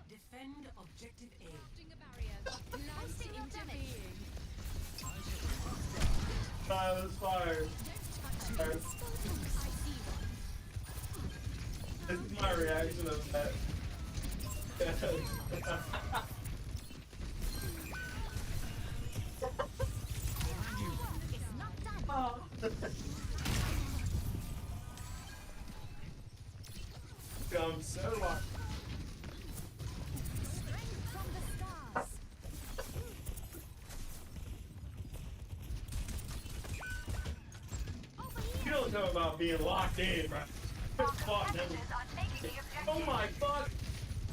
Defend objective A. Silence fire. This is my reaction of that. I'm so lost. You don't know about being locked in, bro. Fuck, oh my fuck!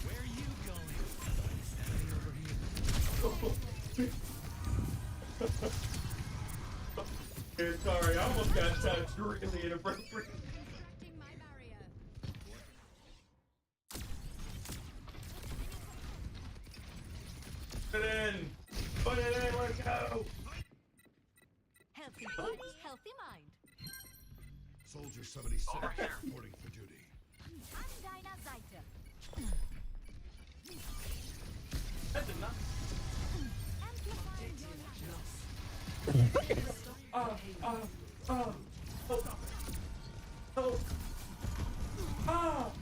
Where are you going? Sorry, I almost got touched really inappropriate. Put it in! Put it in, let's go! Healthy body, healthy mind. Soldier 76 reporting for duty. I'm Dinah Zaita. That's enough. Amplifying your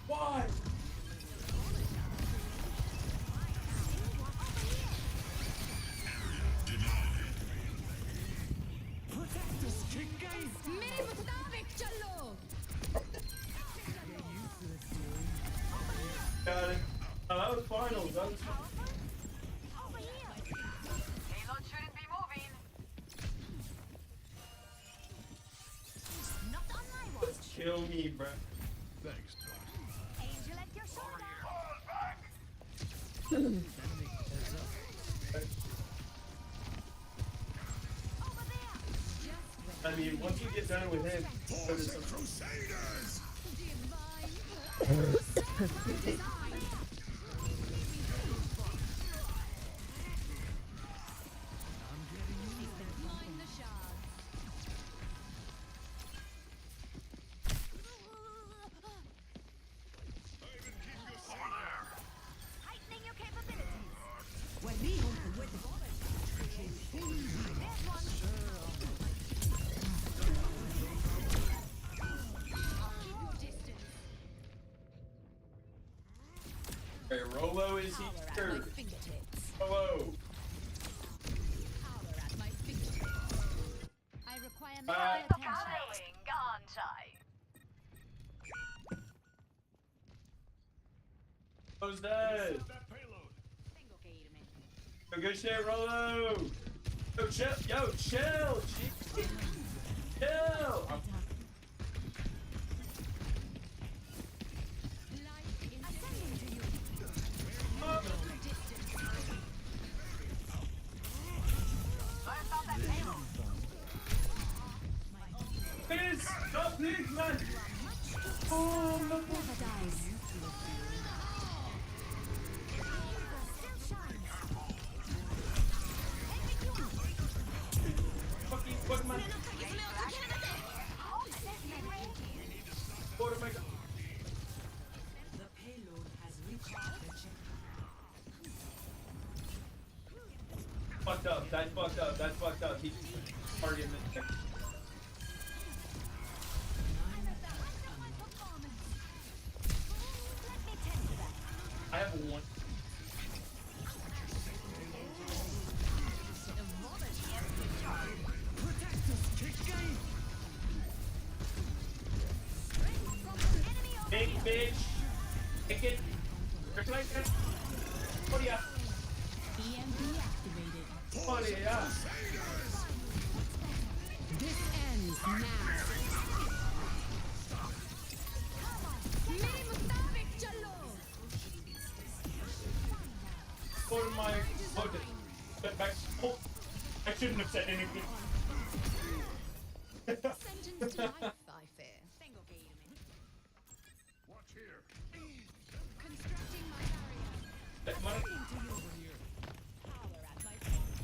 Why? Got it. Oh, that was finals. That was Payload shouldn't be moving. Not on my watch. kill me, bro. Thanks, Doc. Angel at your shoulder. I mean, once you get done with him, go to some Crusaders! Heightening your capabilities. When me open with There's one. Hey, Rolo is here. Hello. I require medical attention. Aren't I? Who's dead? Yo, good shit, Rolo. Yo, chill. Yo, chill. Chill. Please, no, please, man. Oh, no. Fucking, fuck, man. What am I go- The payload has reached the checkpoint. Fucked up. That's fucked up. That's fucked up. He's targeting me. I have one. Big bitch. Kick it. Reflect it. What do ya? EMP activated. What do ya? This ends now. For my step back. Oh, I shouldn't have said anything. Sentence to life, I fear. Watch here. Constructing my barrier. That's my.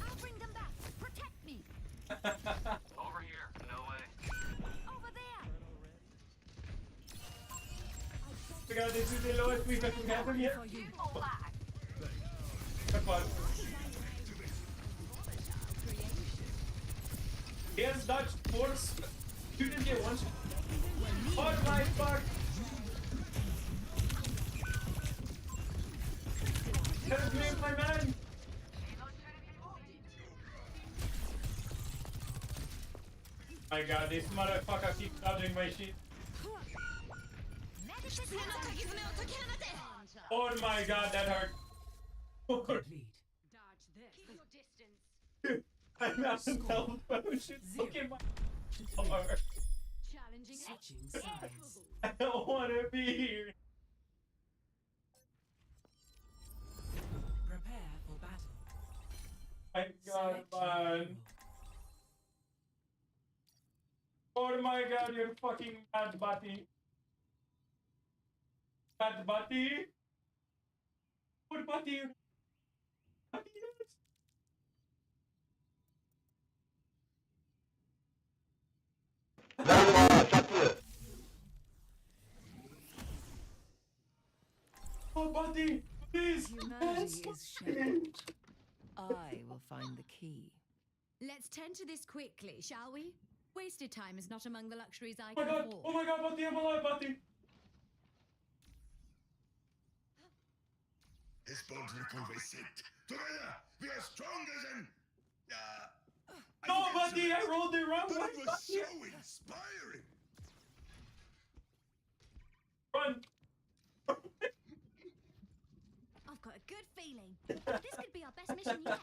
I'll bring them back. Protect me. Over here. No way. Over there. god, this is the lowest we've ever had yet. Have fun. He has dodged force. You didn't get one shot. Oh my fuck! Help me, my man! My god, this motherfucker keeps dodging my shit. Oh my god, that hurt. I'm out of health potions. Look at my heart. I don't want to be here. Prepare for battle. My god, man. Oh my god, you're fucking bad, Buddy. Bad Buddy. What Buddy? Buddy, yes. Oh, Buddy, please. Humanity is shackled. I will find the key. Let's tend to this quickly, shall we? Wasted time is not among the luxuries I Oh my can god, afford. oh my god, Buddy, I'm alive, Buddy. Together, we are stronger than. No, Buddy, I rolled it wrong. But it was so inspiring. Run. I've got a good feeling. This could be our best mission yet.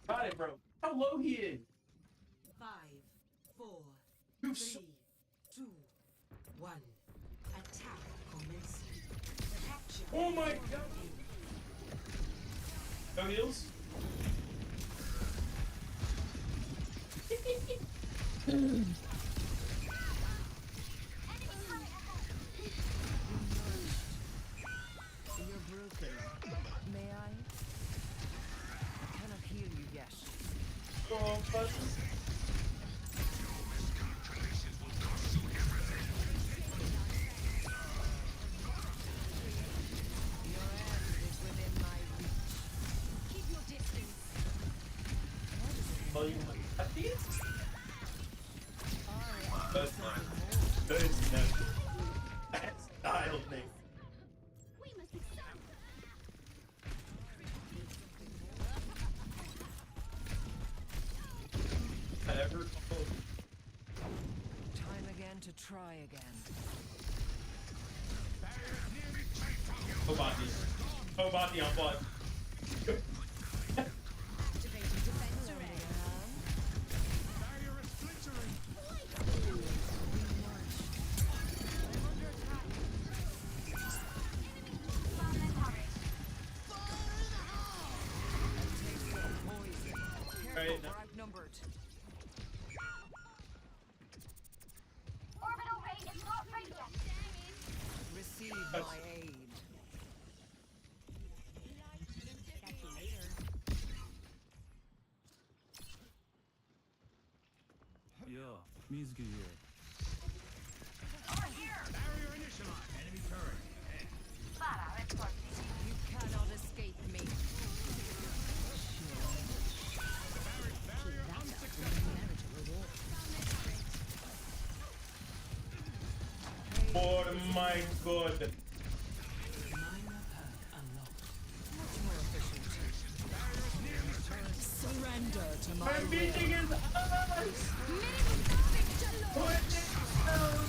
Got it, bro. How low he is. 5, 4, You 3, 2, 1. Attack commencing. Capture. Oh my god. No heals? You're broken. May I? I cannot heal you yet. Oh, but... That's fine. That is never. That's style thing. Ever Time again to try again. Kobati. Kobati on butt. Right now. Outnumbered. Orbital rate is not ready yet. Receive my aid. Yo, Mizuki here. Barrier initialized. Enemy turret. You cannot escape me. Oh my god. Surrender to my I'm beating his ass! Put it down!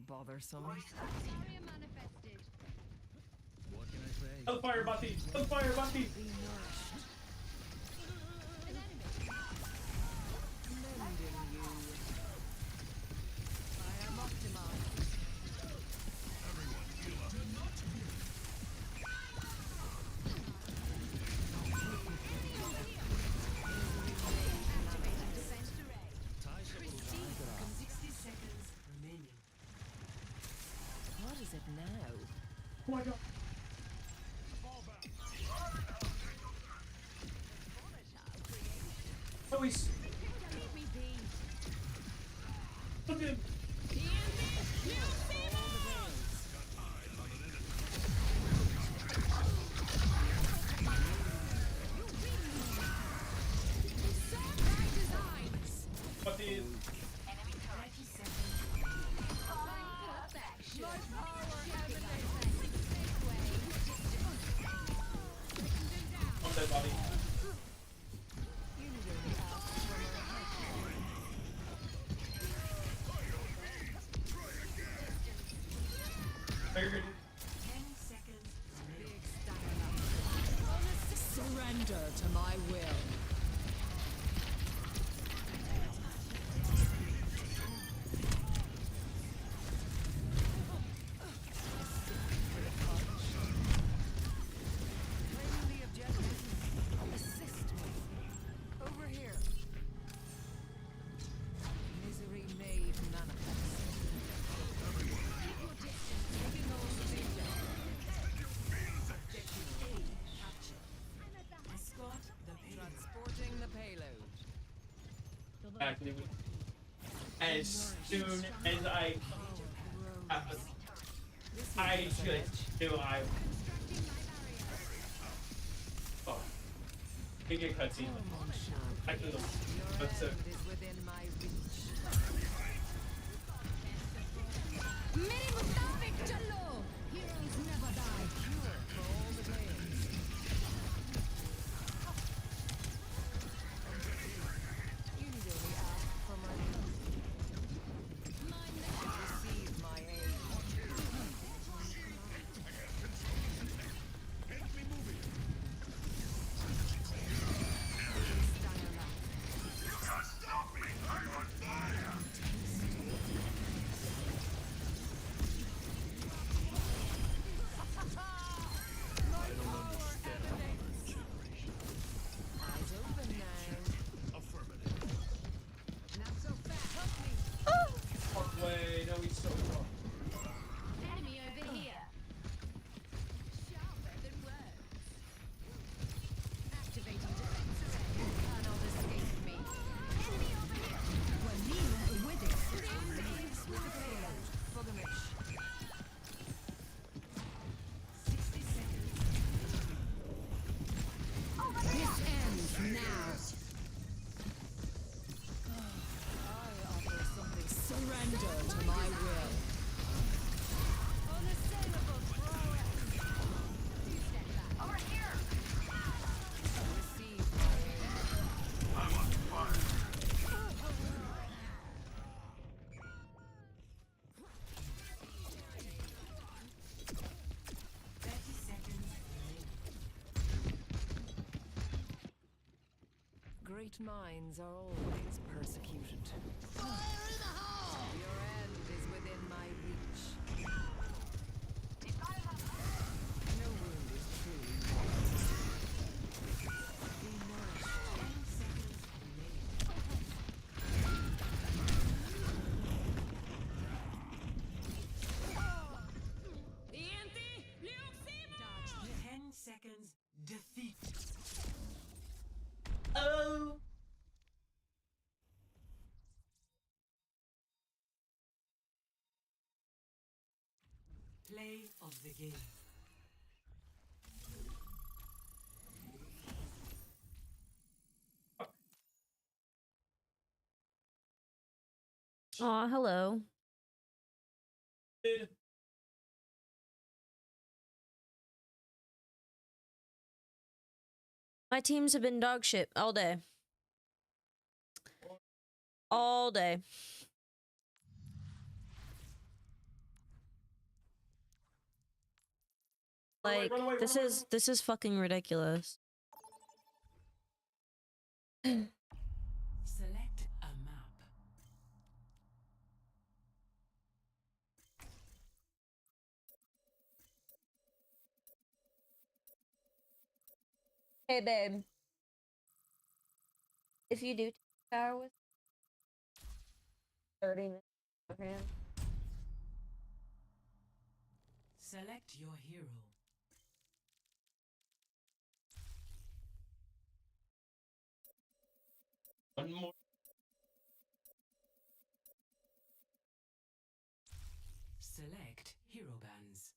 Bothersome. What can I say? Hellfire Buffy! Hellfire Buffy! Mending you. I am optimized. No, he's. Look at him. What the? On that body. Figured. 10 seconds. Surrender to my will. Over here. Misery made manifest. Escort the payload. Transporting the payload. Actually, as soon as I just knew I. Oh, we get cutscene. Actually, that's it. Is within my reach. Heroes never die. Cure for all the days. You need only ask for my receive my aid. Eyes open now. Not so fast. Fuck way, no, he's so strong. Enemy over here. Sharper than words. Activating defense array. Cannot escape me. Enemy over here. Walina with it. Leaves with the payload. Fogamish. 60 seconds. This ends now. I offer something Surrender to my will. unassailable prowess. Over here. Receive my aid. I'm on fire. 30 seconds. Great minds are always persecuted. Fire in the hole. Your end is within my reach. No wound is truly mortal. Be nourished. 10 seconds remaining. Dodge. 10 seconds. Defeat. Oh. Play of the game. Aw, hello. My teams have been dog shit all day. All day. Like, this is fucking ridiculous. Select a map. Hey, babe. If you do tower with 30 minutes. Okay. Select your hero. one more. Select hero bands.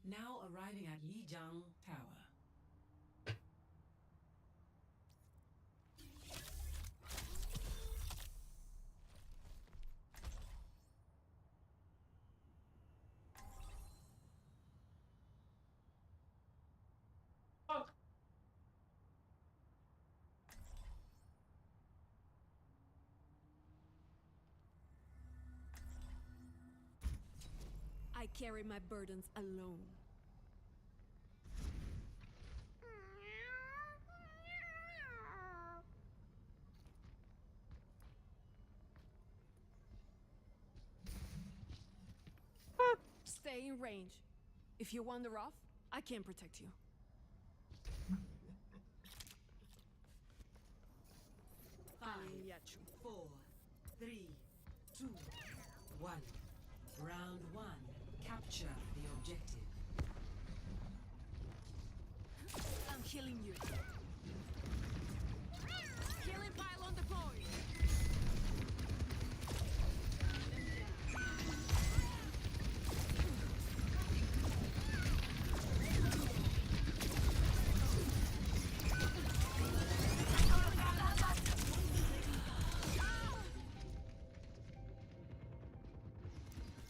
Now arriving at Lijiang Tower. I carry my burdens alone. Stay in range. If you wander off, I can protect you. Five, 4, 3, 2, 1. Round 1. Capture the objective. I'm healing you. Healing pile on the point.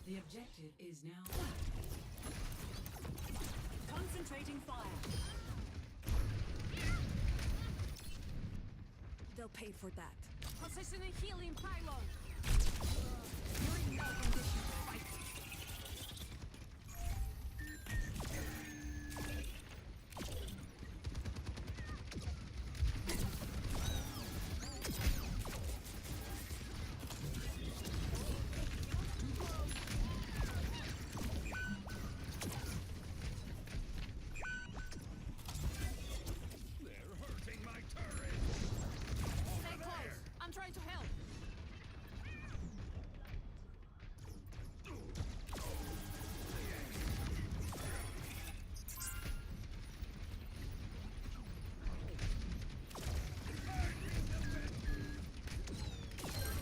The objective is now Concentrating fire. They'll pay for that. Positioning healing pylon. You're in no condition to fight. Stay close. I'm trying to help.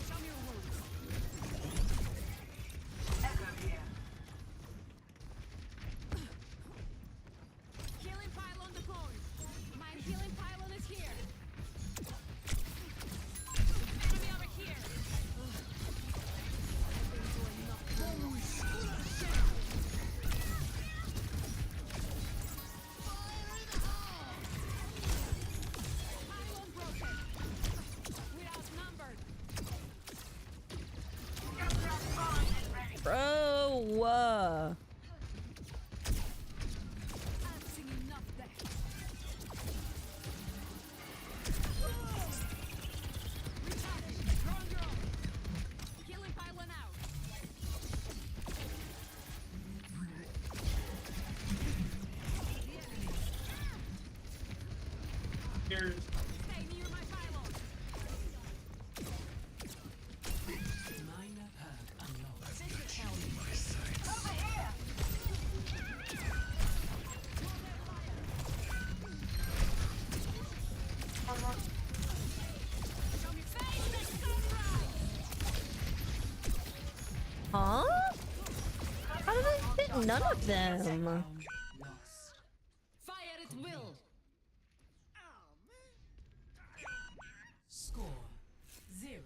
Show me your wounds. Healing pile on the cone. My healing pylon is here. Enemy over here. I've been doing nothing. Pylon broken. We're outnumbered. Bro. I've seen enough there. Recharging. Drawing your own. Healing pylon out. Here's Stay near my pylon. minor perk unlocked. Over here. Show me face the sunrise. Huh? How did I hit none of them? Fire at will. Score 0-1.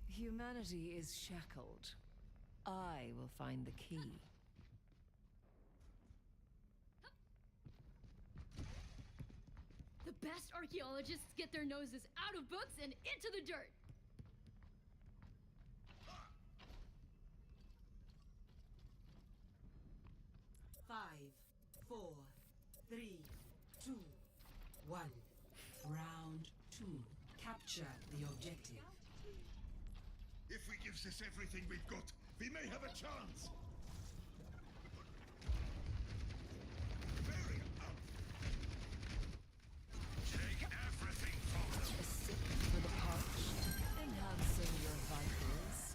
Humanity is shackled. I will find the key. The best archaeologists get their noses out of books and into the dirt. 4, 3, 2, 1. Round 2. Capture the objective. If we give this everything we've got, we may have a chance. Very up. Take everything from them. A sip for the parched, enhancing your vitals.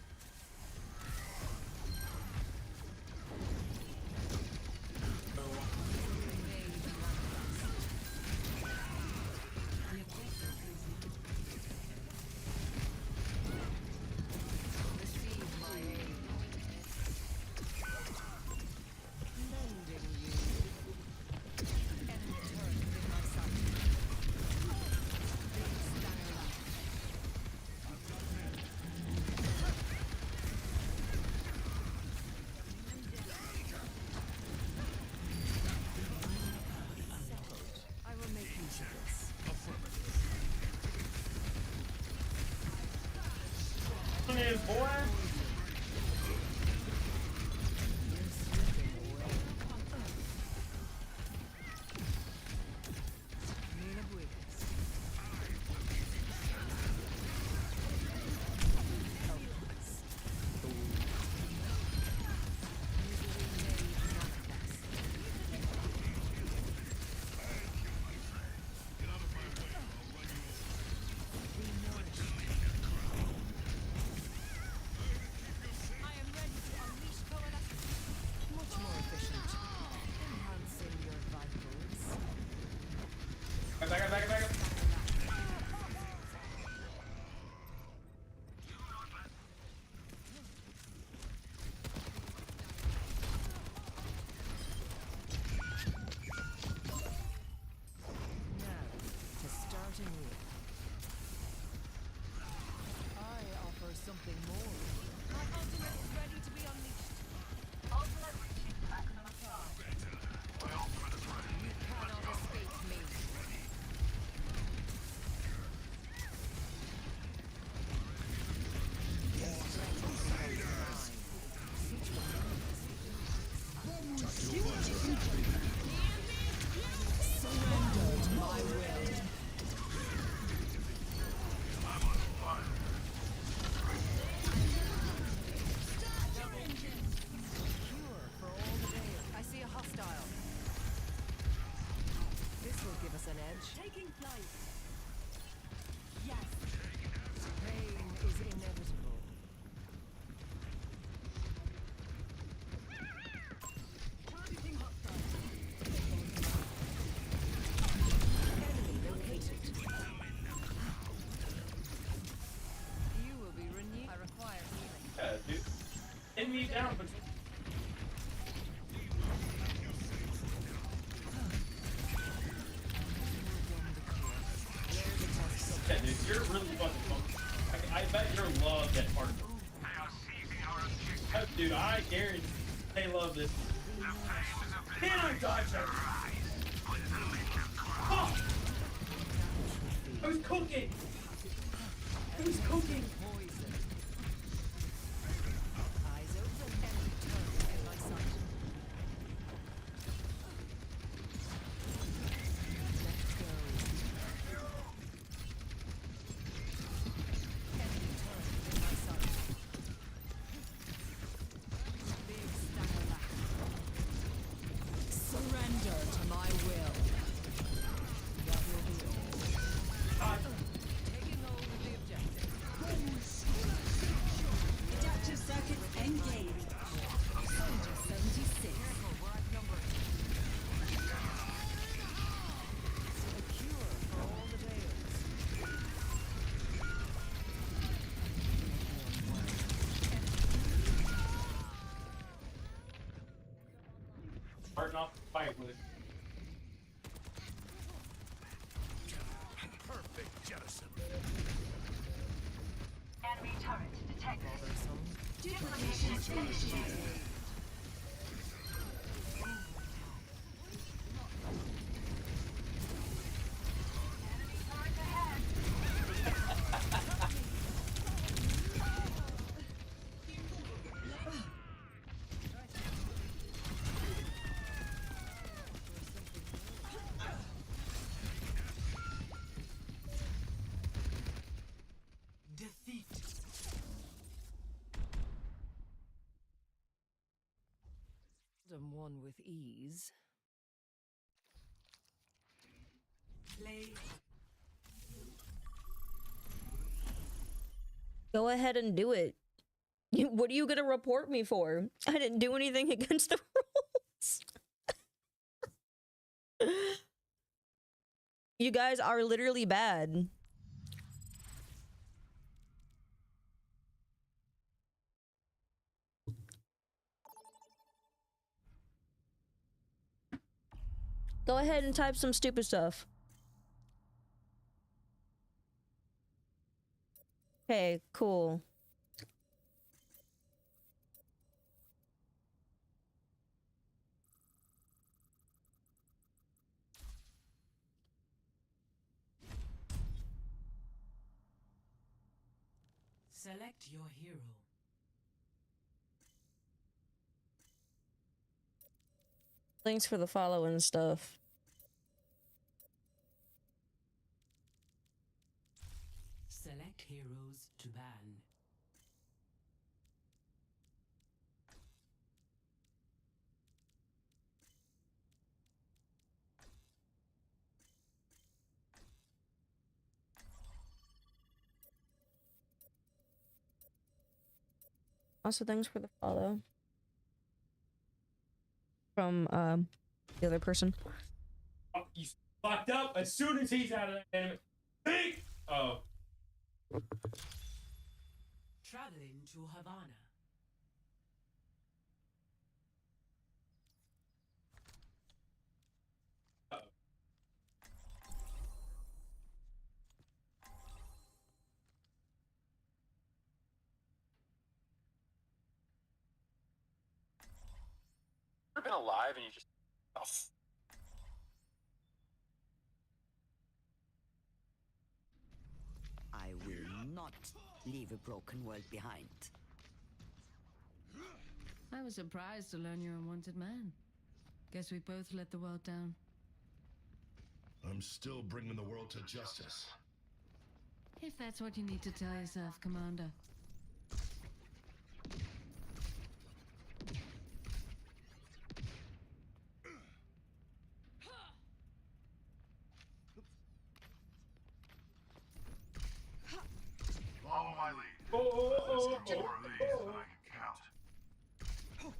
Boy. Back up. Something more. My ultimate is ready to be unleashed. Ultimate reaching maximum power. Well, for the front. You cannot escape me. Surrender to my will. An edge. Taking flight. Yes. Pain is inevitable. Targeting hostile. Enemy located. You will be renewed. I require healing. Yeah, dude. Pin me down, but yeah, dude, you're really fucking fun. I bet you're loved at part. Dude, I guarantee they love this. Can I dodge her? Oh! I was cooking! I was cooking! Eyes open and turn in my sight. Let's go. Enemy turret in my sight. Big stacker back. Surrender to my will. That will be all. Taking hold of the objective. Adaptive circuits engaged. Soldier 76. We're outnumbered. A cure for all the veils. Starting off the fight with Perfect jettison. Enemy turret detected. Duplication initiated. Enemy turret ahead. seldom won with ease. Play. Go ahead and do it. What are you gonna report me for? I didn't do anything against the rules. You guys are literally bad. Go ahead and type some stupid stuff. Okay, cool. Select your hero. Thanks for the follow and stuff. Select heroes to ban. Also, thanks for the follow. From, the other person. Oh, he's fucked up as soon as he's out of the anime. Think! Oh. Traveling to Havana. Ever been alive and you just I will not leave a broken world behind. I was surprised to learn you're a wanted man. Guess we both let the world down. I'm still bringing the world to justice. If that's what you need to tell yourself, Commander. Follow my lead. Oh. Let's get more of these than I can count.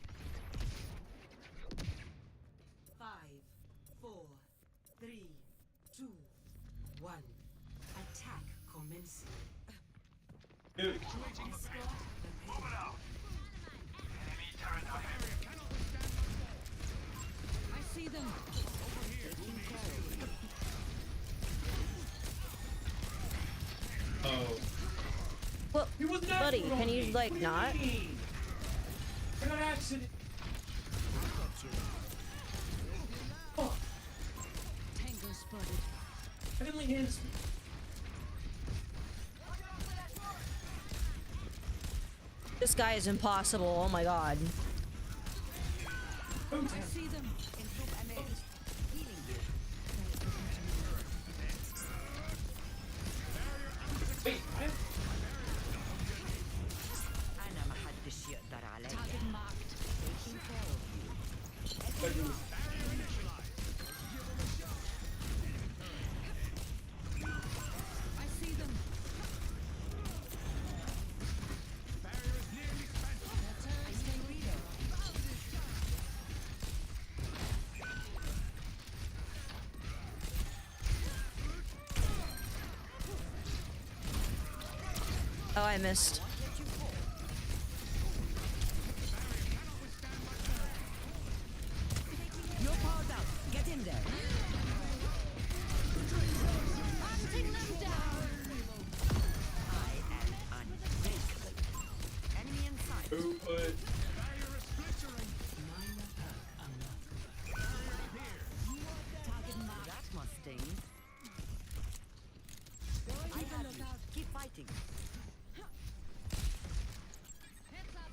5, 4, 3, 2, 1. Attack commencing. Dude. Move it out. Enemy turret up. I see them. Oh. Well, He was not buddy, wrong. can you, like, What do you not? mean? An accident. Oh. Tango spotted. Heavenly hands. This guy is impossible. Oh my god. I see them. Wait, أنا ما حدش يقدر عليا. Target marked. Taking care of you. I see them. I stay reading. Oh, I missed. You're powered out. Get in there. Hunting them down. I am unbreakable. Enemy inside. who put Target marked. That must sting. I have you. Keep fighting. Heads up.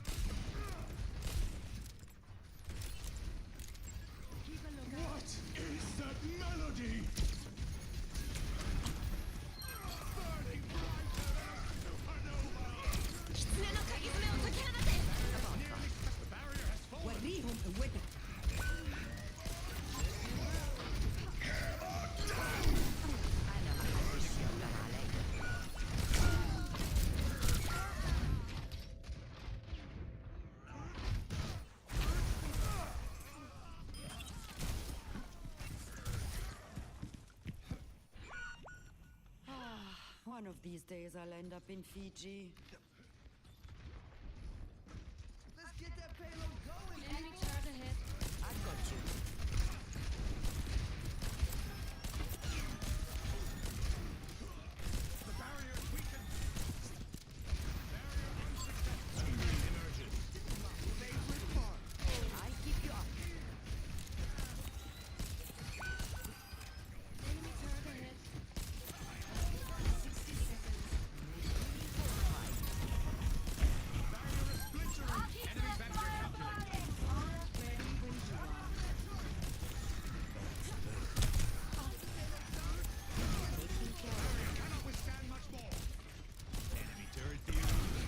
Keep a lookout. What is that melody? Burning bright supernova! of these days I'll end up in Fiji. Let's get that payload going. Enemy turret ahead. I've got you. The barrier is weakened. I keep you up. Enemy turret ahead. 60 seconds. Cannot withstand much more. Enemy turret theory.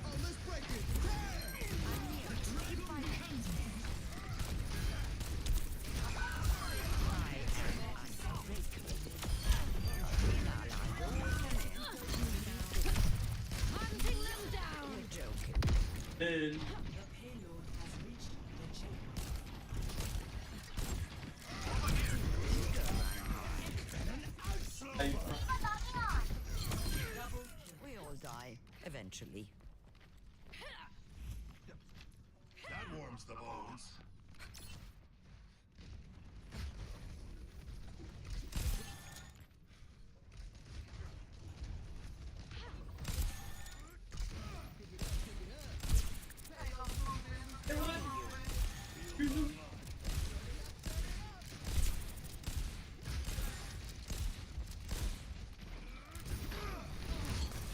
Oh, let's break it. Hunting them down. You're joking. Then The payload has reached the chip. We all die, eventually. That warms the bones.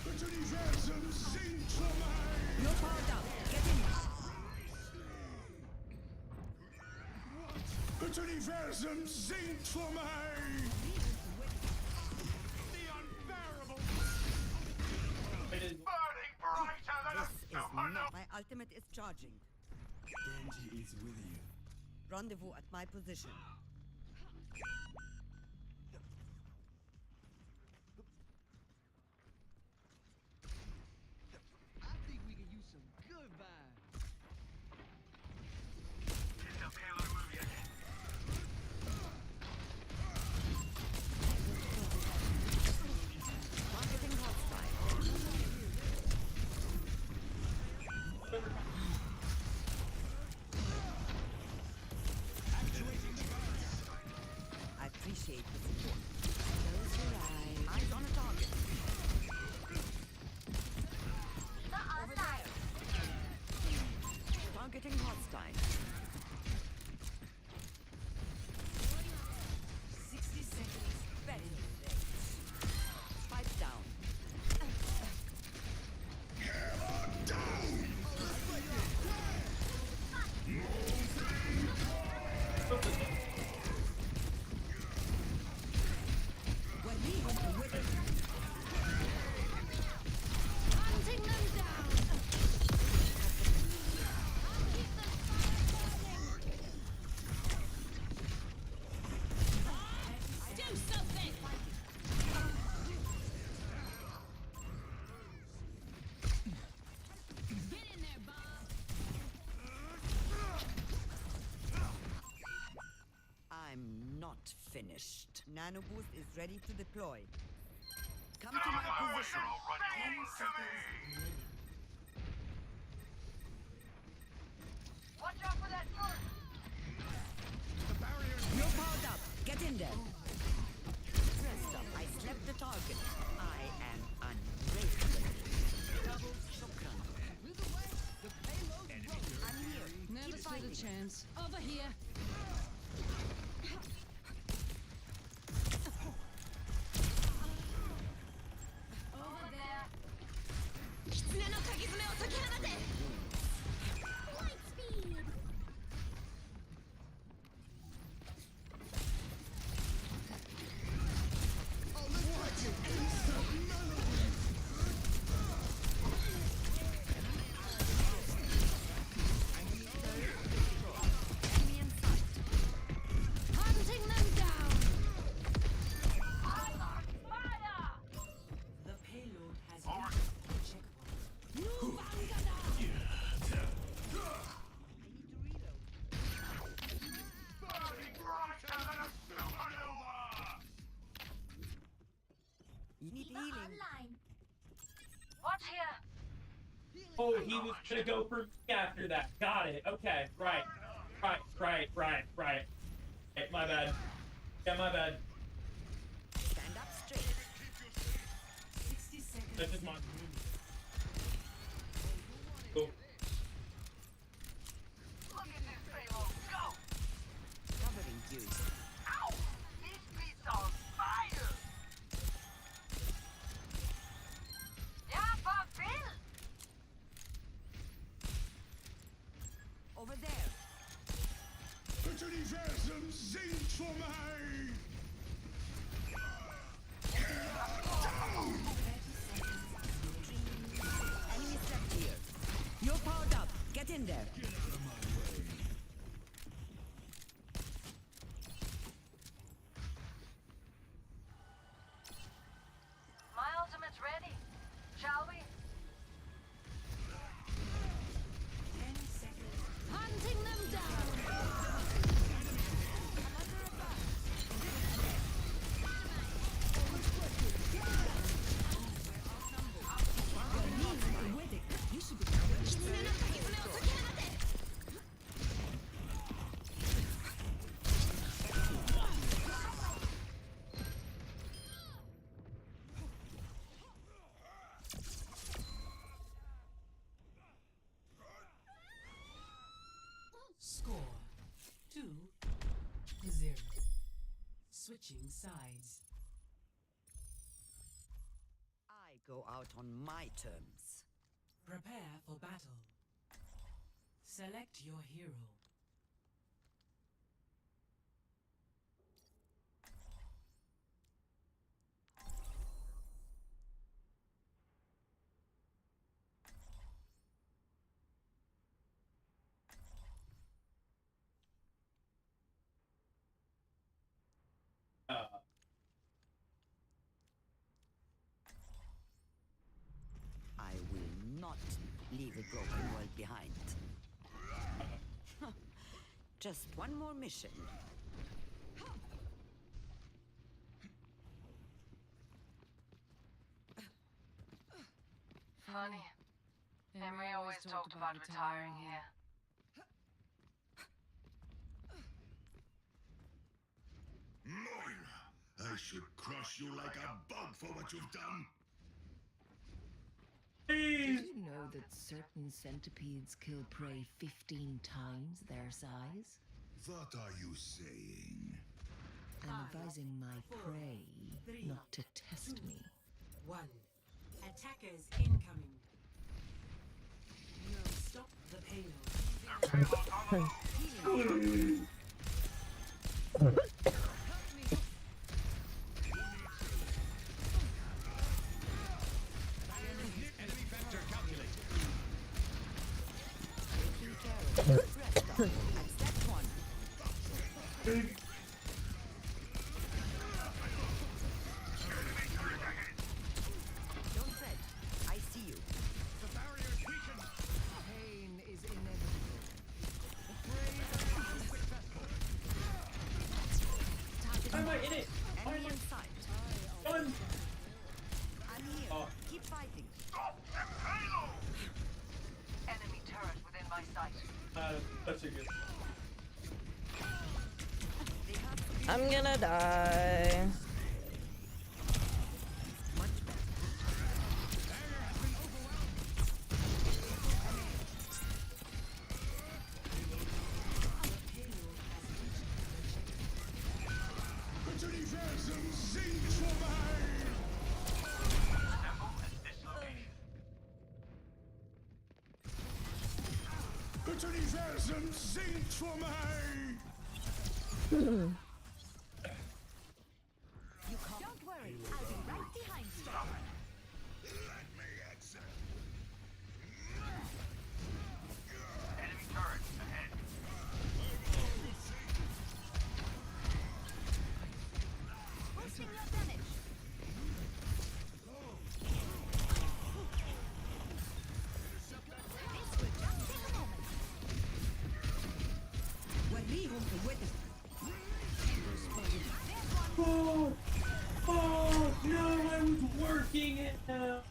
Bitte diversem sind für mich. You're powered up. Get in. Bitte diversem sind für mich. The unbearable. Burning brighter than a This is not. My ultimate is charging. Genji is with you. Rendezvous at my position. I think we can use some good vibes. It's a payload movie again. Targeting hostile. I appreciate the support. Close your eyes. Eyes on a target. Over there. Targeting hostile. 60 seconds. Very late. Spike down. We're leaving with it. Hunting them down. I'll keep them burning. Do something. Get in there, Bob. I'm not finished. Nano boost is ready to deploy. Come to my position. Watch out for that turret! The barrier is You're powered up. Get in there. Dressed up. I slept the target. I am ungrateful. Double shotgun. the payload. I'm here. Never Keep stood a fighting. chance. Over here. Over there. Light speed! Oh, let's watch it. Instant melody. Enemy in You need healing. Online. Watch here. Oh, he was gonna go for me after that. Got it. Okay, right. My bad. Yeah, my bad. Stand up straight. 60 seconds. That's just my. Cool. Look at this payload. Go. Covering you. Ow! This beast's on fire. Yeah, Bob Bill. Over there. Bitte Universum singt für mich! Enemy stepped here. You're powered up. Get in there. My ultimate's ready. Shall we? 10 seconds. Hunting them down. You should be Score 2-0. Switching sides. I go out on my terms. Prepare for battle. Select your hero. I will not leave a broken world behind. Just one more mission. Funny. Emery always talked about retiring here. Moira, I should crush you like a bug for what you've done. Did you know that certain centipedes kill prey 15 times their size? What are you saying? I'm advising my prey not to test me. 1. Attackers incoming. No, stop the payload. Don't fret. I see you. The barrier's weakened. Pain is inevitable. Why am I in it? Enemy in sight. Done. I'm here. Oh. Keep fighting. Enemy turret within my sight. That's a good. I'm gonna die. Bitte Universum singt für mich! Bitte Universum singt für mich! Don't worry, I'll be right behind you. Let me answer. Enemy turret ahead. Boosting your damage. This will just take a moment. وريهم قوتك. fucking hell.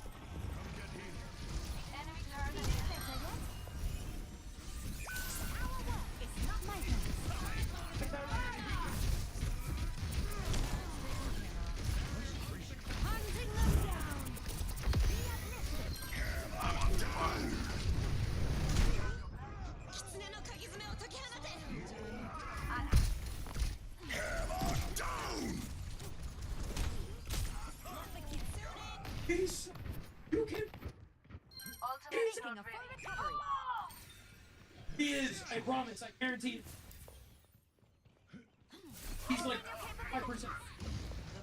You can. He is. I promise. I guarantee. He's like 5%. The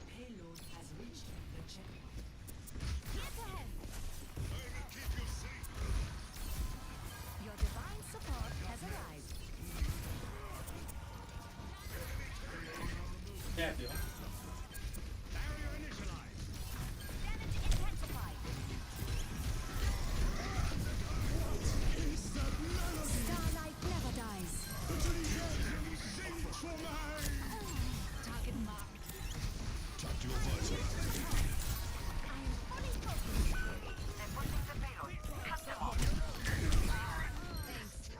payload has reached the checkpoint. Your divine support has arrived. Yeah, dude. Starlight never dies. Target marked. Tap to your visor. I am fully focused. They're pushing the payload. Cut them off. Thanks.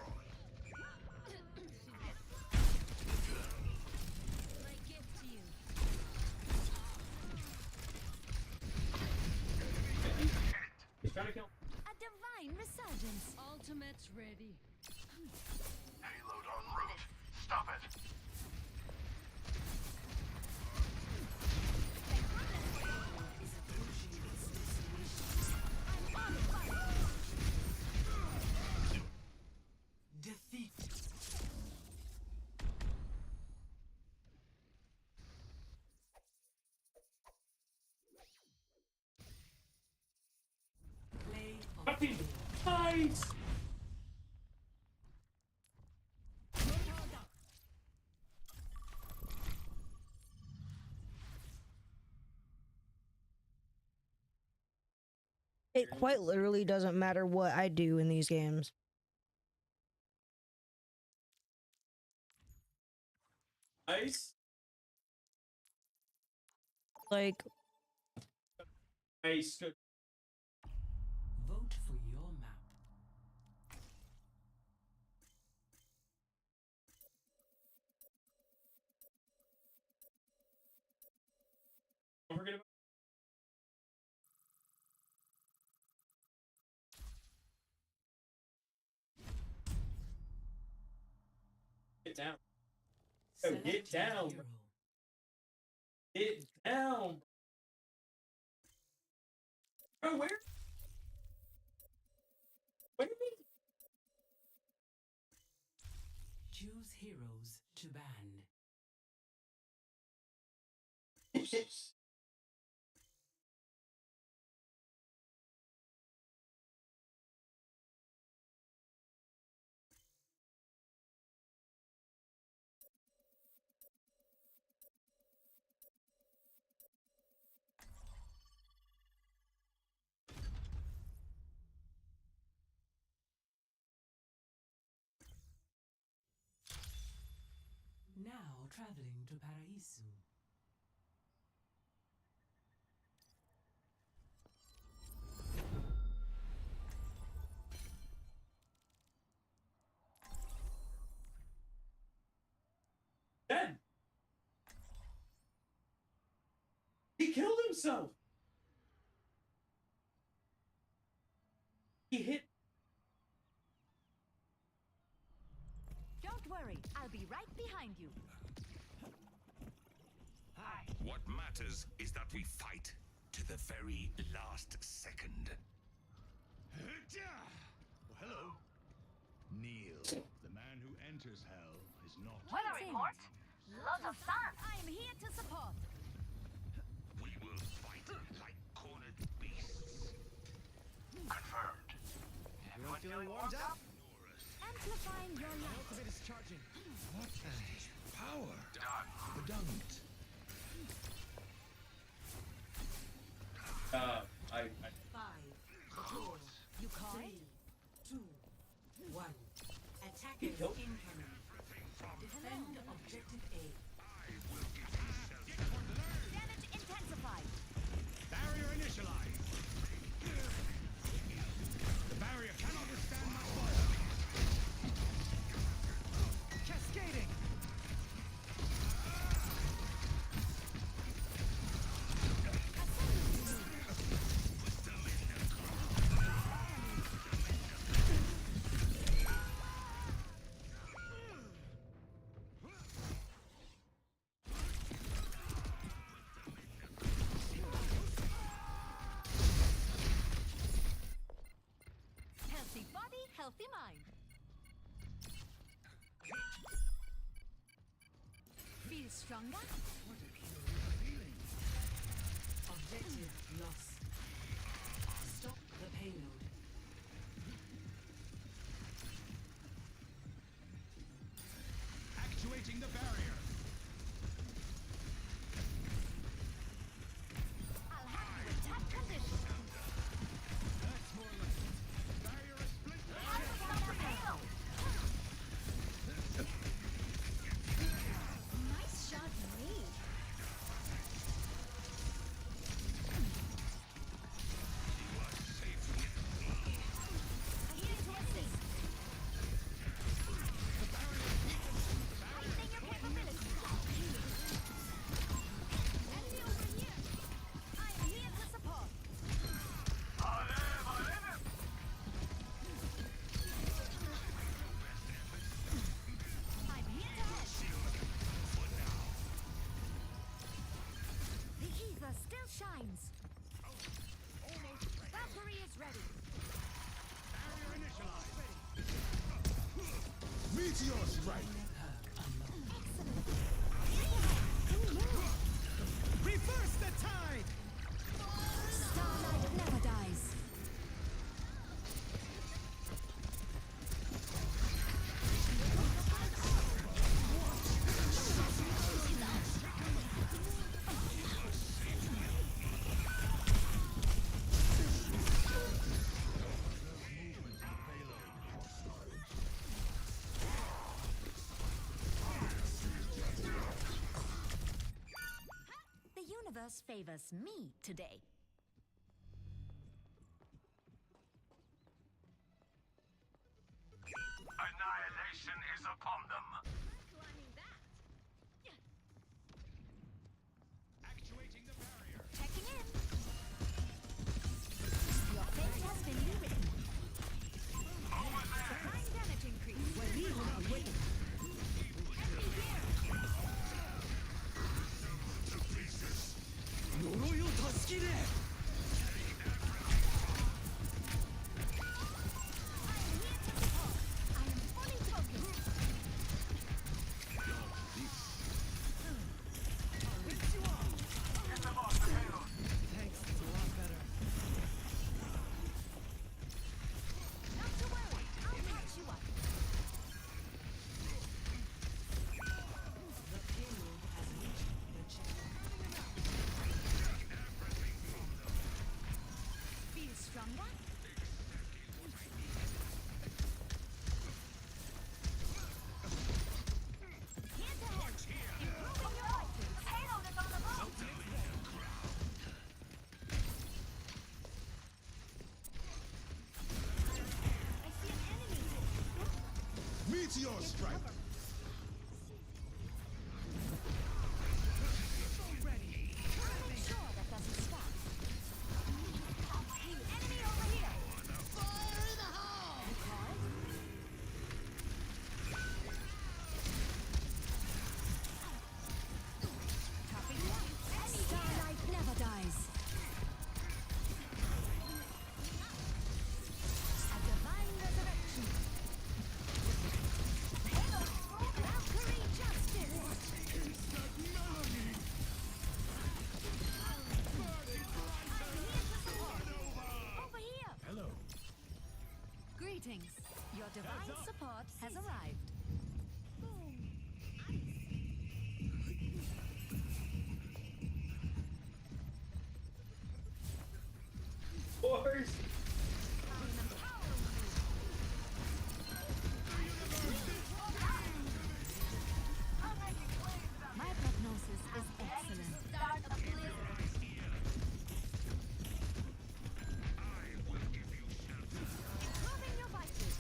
My gift to you. He's trying to kill. A divine resurgence. Ultimate's ready. Payload en route. Stop it. Defeat. Play of Fucking nice. It quite literally doesn't matter what I do in these games. Nice. Like, Nice. Good. vote for your map. Don't forget about. Get down. Oh, get Select your down. hero. Get down. Oh, where? What do you Choose heroes to ban. mean? Now traveling to Paraiso. Dead. He killed himself. He hit. Don't worry, I'll be right behind you. What matters is that we fight to the very last second. Well, hello. Neil, the man who enters hell is not. Weather report. Lots of sun. I am here to support. We will fight like cornered beasts. Confirmed. Everyone feeling warmed up? Amplifying your light. Ultimate is charging. What is power? Done. The dumped. I 5, 4, You call? 3, 2, 1. Attackers Nope. incoming. Defend objective A. Damage intensified. Barrier initialized. healthy mind. Feel stronger? Objective lost. Stop the payload. Actuating the barrier. I'll have you in tight condition. That's more like it. Barrier is split. Nice shot, me. Here to assist. Tightening your capabilities. Enemy over here. I am here to support. I'm here to help. The ether still shines. Valkyrie is ready. Barrier initialized. Meteor strike. Reverse the tide. Starlight never dies. The universe favors me today. Annihilation is upon them. Actuating the barrier. Checking in. Your fate has been rewritten. Supplying damage increase. Enemy here. I am fully focused. Get them off the payload. Thanks, it's a lot better. Not to worry. I'll patch you up. The payload has reached the checkpoint. Feel stronger? Here to help. Improving your items. Payload is on the move. I see an enemy. Meteor strike. I'll make sure that doesn't stop. Enemy over here. Fire in the hole. Starlight never dies. A divine resurrection. Valkyrie justice. Over here. Hello. Greetings. Your divine support has arrived. Boys. My prognosis is excellent. Start a blizzard. Improving your vitals.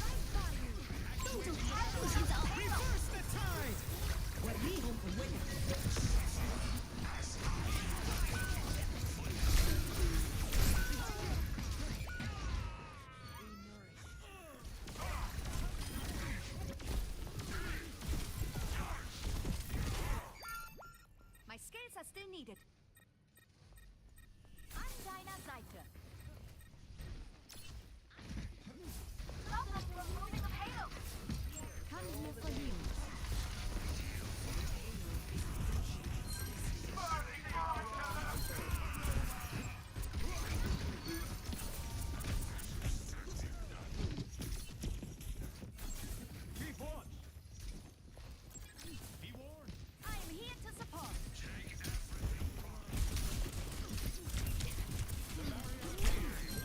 Right by you. Reverse the tide. My skills are still needed. Seite. Glaubt, dass wir moving the payload. Come here for you. I am here to support.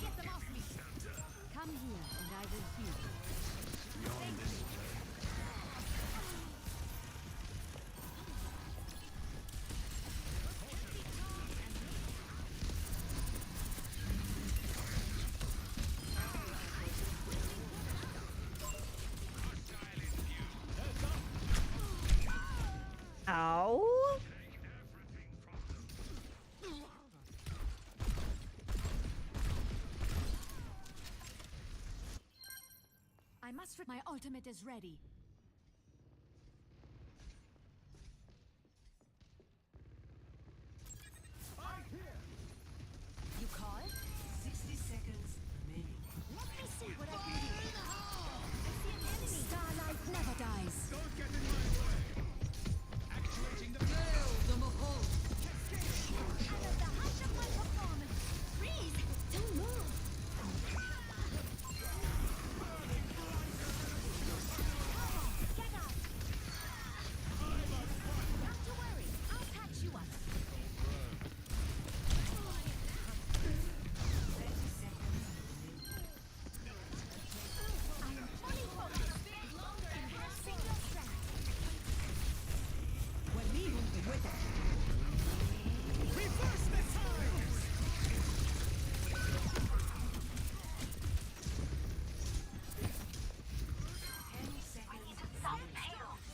Get them off me. Come here and I will heal. Ow. I must. My ultimate is ready. You call? 60 seconds remaining. Let me see what I can do. I see an enemy. Starlight never dies. Don't get in my way. Actuating the Out of the height of my performance. Freeze! Don't move. Get out. Not to worry. I'll patch you up. 30 seconds I am fully focused. Enhancing your strength. reverse the times.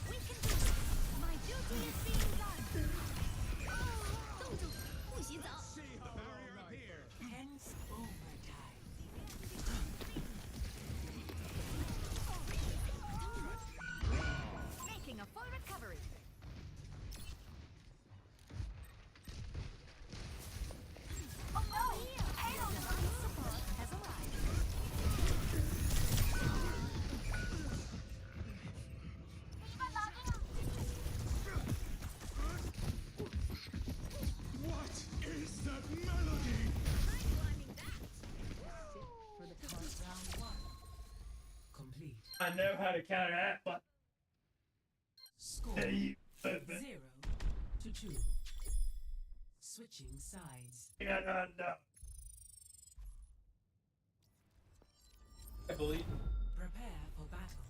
We can do this. My duty is being done. 冻住，不洗澡。 See the barrier up here. Hence overtime. Making a full recovery. Oh no! Payload support has arrived. What is that melody? Complete. I know how to counteract, but Score there you 0 to 2. Switching sides. no. I believe. Prepare for battle.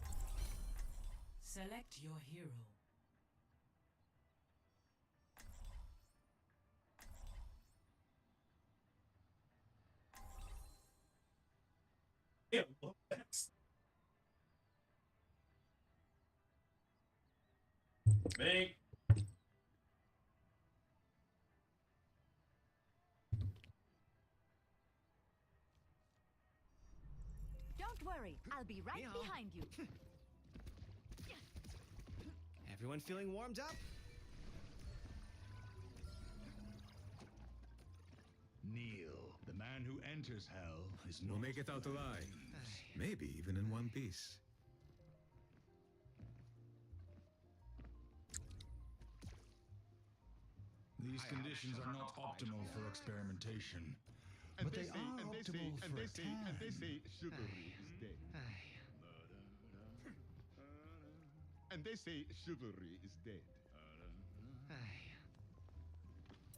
Select your hero. Yeah, me. Don't worry, I'll be right behind you. Everyone feeling warmed up? Kneel. The man who enters hell is We'll make it out alive. Maybe even in one piece. These conditions are not optimal for experimentation, but they are optimal for a tan. And they say chivalry is dead. And they say chivalry is dead.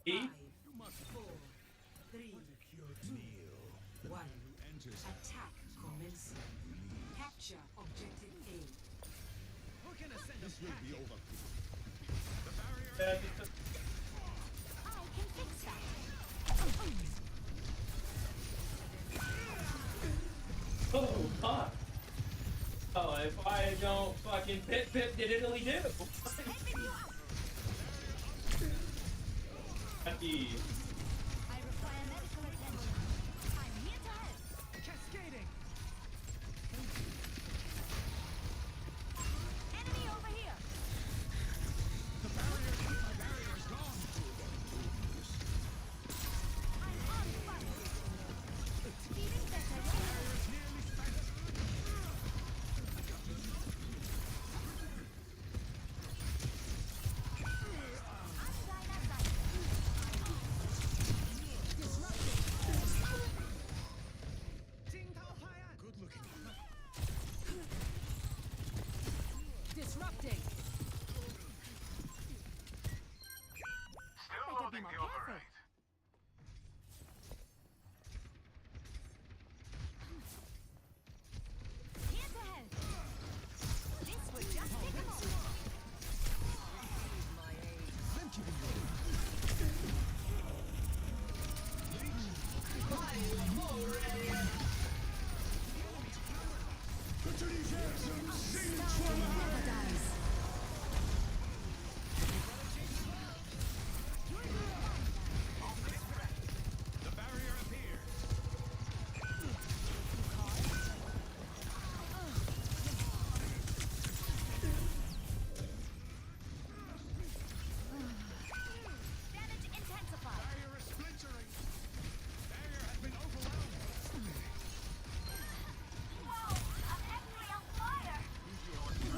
5, 4, 3, 2, 1. Attack commencing. Capture objective A. We're gonna send This will be over. I can fix that. Oh, fuck. Oh, if I don't fucking pip, did Italy do? Happy. I require medical attention. I'm here to help. Cascading. Enemy over here. My barrier's gone. I'm on fire. be more careful. Here's the help. This would just take a moment. The barrier appeared. Damage intensified. Barrier is splintering. Barrier has been overwhelmed. Whoa! I'm actually on fire.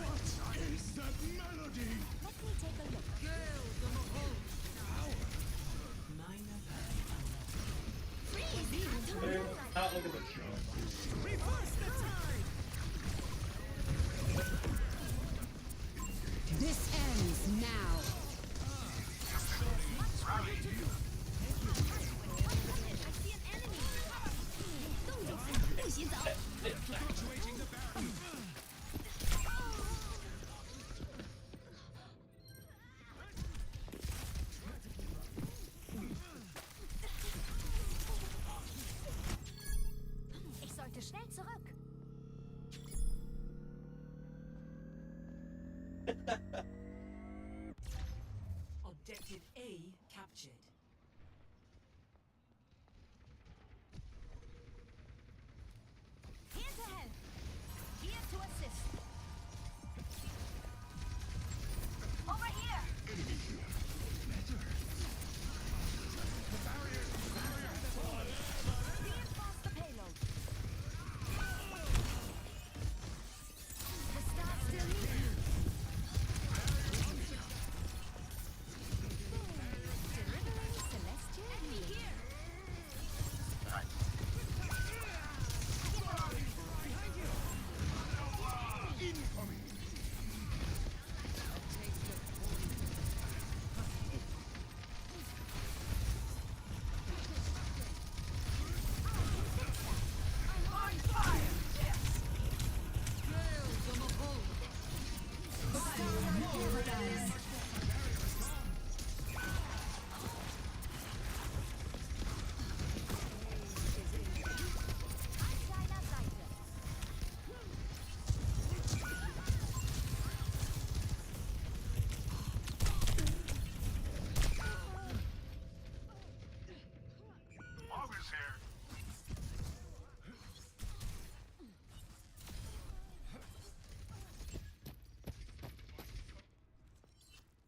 What is that melody? Let me take a look. Not look at the show. Reverse the tide. This ends now. I see an enemy. 动作不许走。 Fluctuating the barrier. Ich sollte schnell zurück. Objective A captured. Here to help. Here to assist. Over here. Reinforce the payload. The stars still need you. Delivering celestial enemy here. Kleiner Seite. Always here.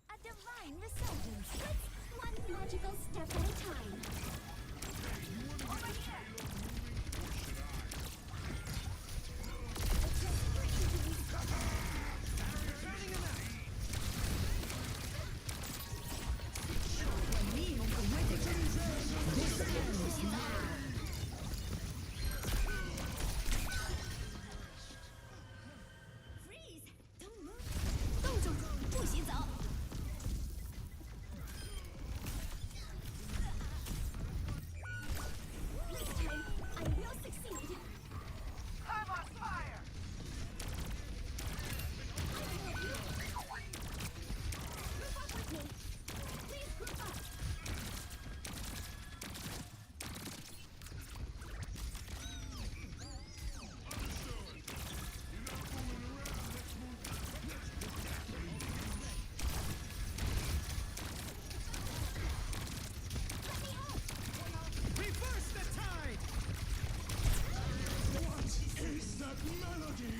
A divine resurgence. One magical step at a time. Over here. Freeze! Don't move. 动住，不许走。This time, I will succeed. Hermos fire. Group up with me. Please group up. Reverse the tide! What is that melody?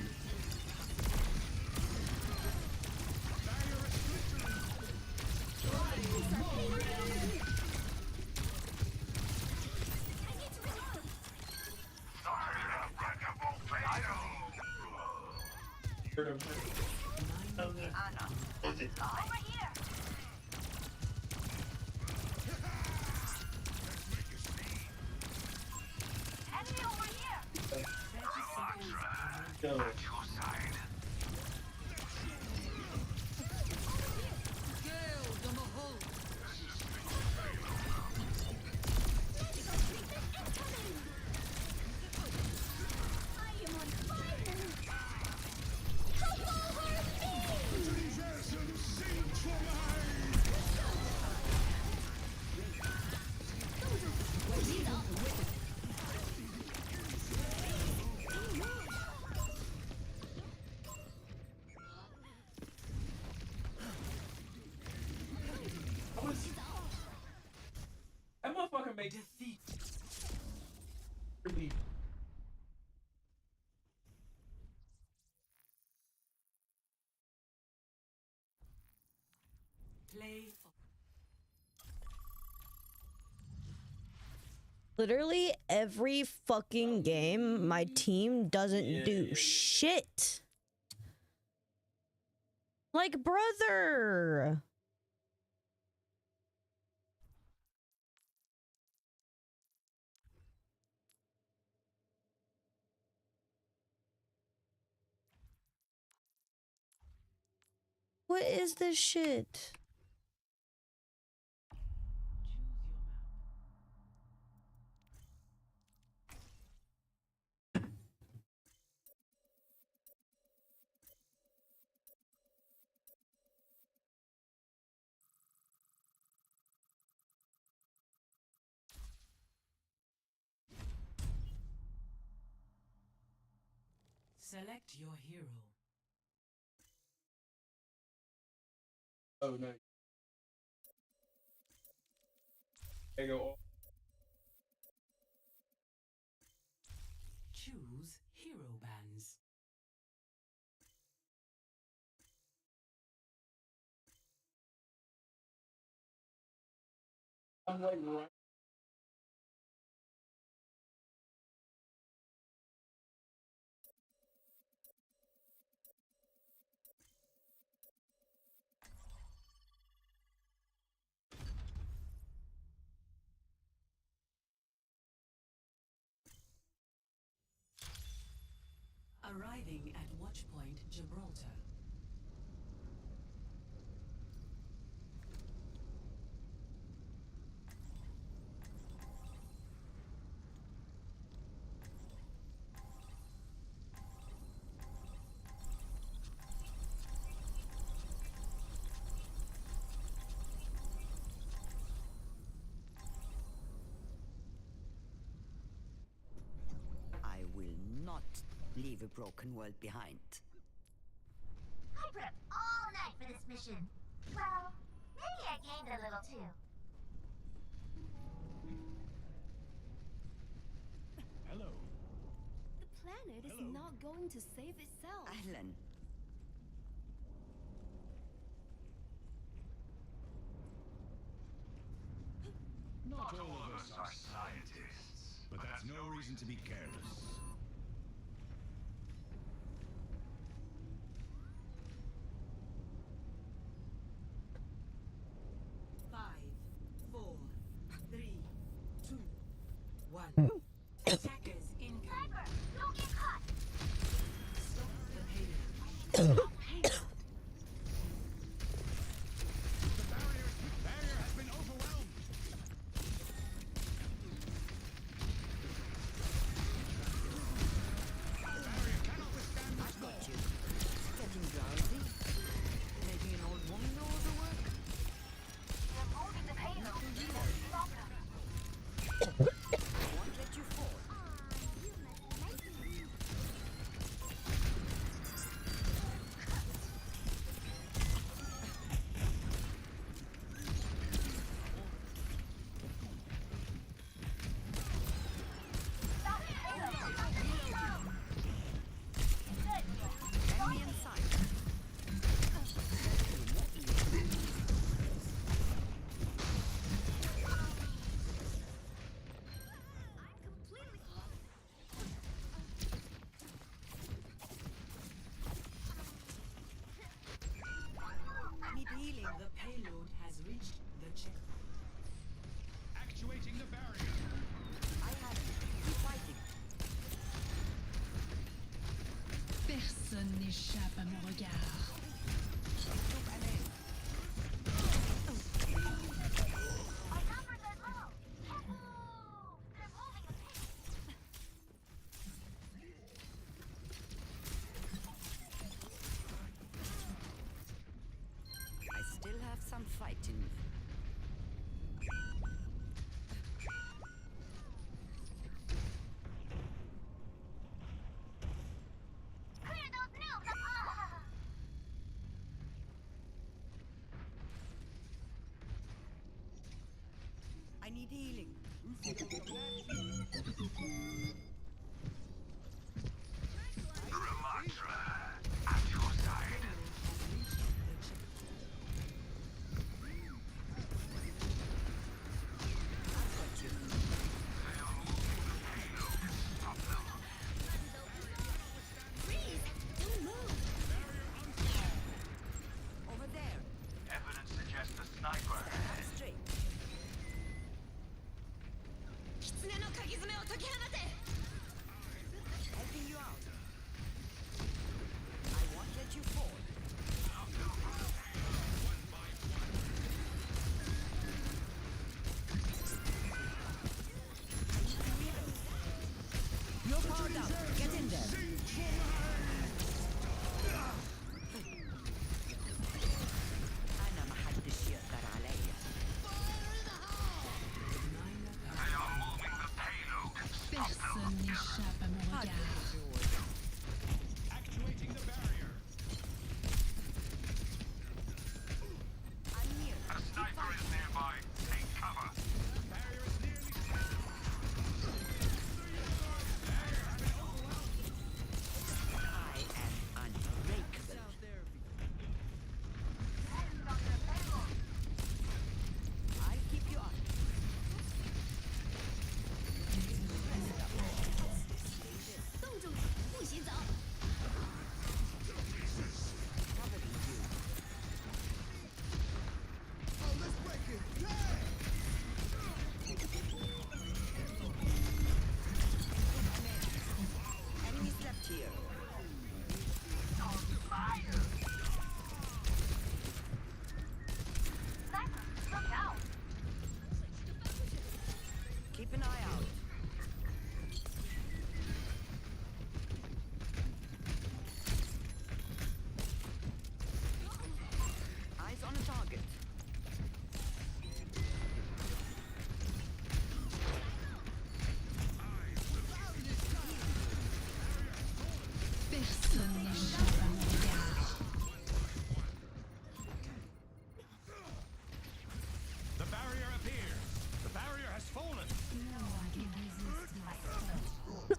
Over here. Enemy over here. Go. Play. Literally every fucking game, my team doesn't do shit. Like, brother. What is this shit? Select your hero. Oh no. There you go. Choose hero bands. I'm like right. Arriving at Watchpoint Gibraltar. I will not leave a broken world behind. I prepped all night for this mission. Well, maybe I gained a little too. Hello. The planet is not going to save itself. Ahlan. Not all of us are scientists, but that's no reason to be careless. Attackers incoming. Sniper, don't get caught. Stop the payload. Barrier has been overwhelmed. Barrier cannot withstand much more. Getting drowsy. Making an old woman do all the work. They're moving the payload. Stop them. Won't let you fall. Stop the payload. Stop the payload. Enemy in sight. Need healing. The payload has reached the checkpoint. Actuating the barrier. I have it. Keep fighting. Personne n'échappe à mon regard. Our numbers are low. They're moving a bit. I still have some fight in me. Clear those noobs. I need healing. Ramatra, at your side.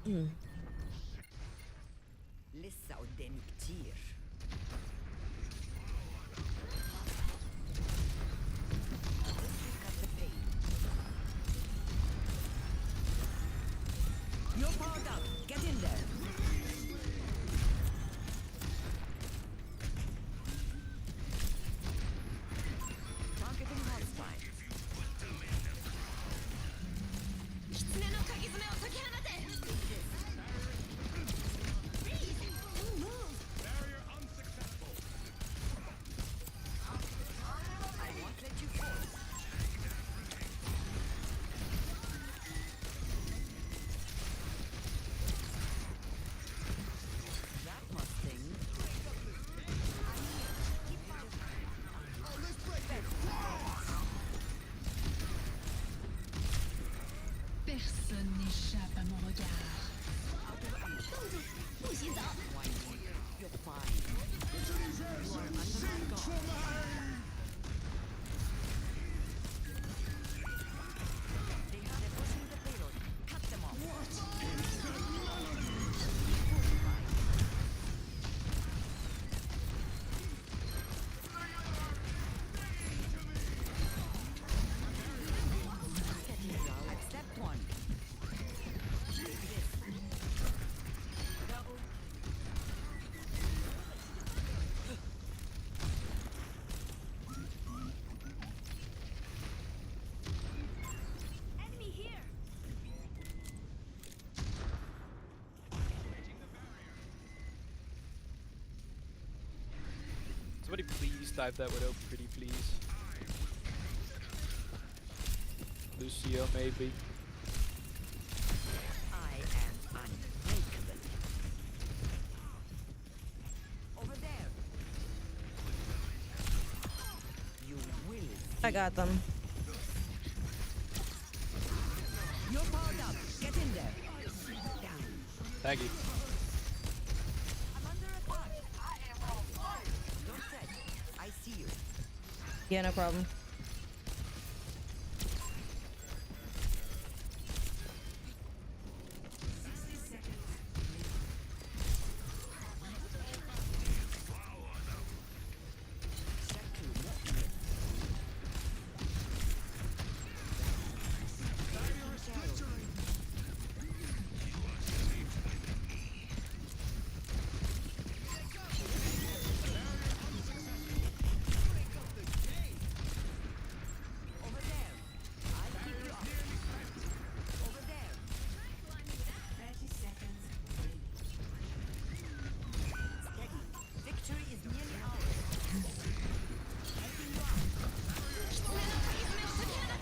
لسه قدامي كتير. You're powered up. Get in there. Targeting hostile. 狐の鍵爪を解き放て Barrier unsuccessful. I won't let you fall. That must sting. Personne n'échappe à mon regard. 不洗澡 You're fine. You are under my guard. They're pushing the payload. Cut them off. Accept one. Double. Enemy here Somebody please dive that widow, pretty please. Lucio, maybe. I am unbreakable. Over there. You will. I got them. You're powered up. Get in there. Down. Thank you. I'm under attack. Don't fret. I see you. Yeah, no problem. Over there. I'll keep you up. Over there. 30 seconds. Steady. Victory is nearly ours. Helping you out. 狐の鍵爪を解き放て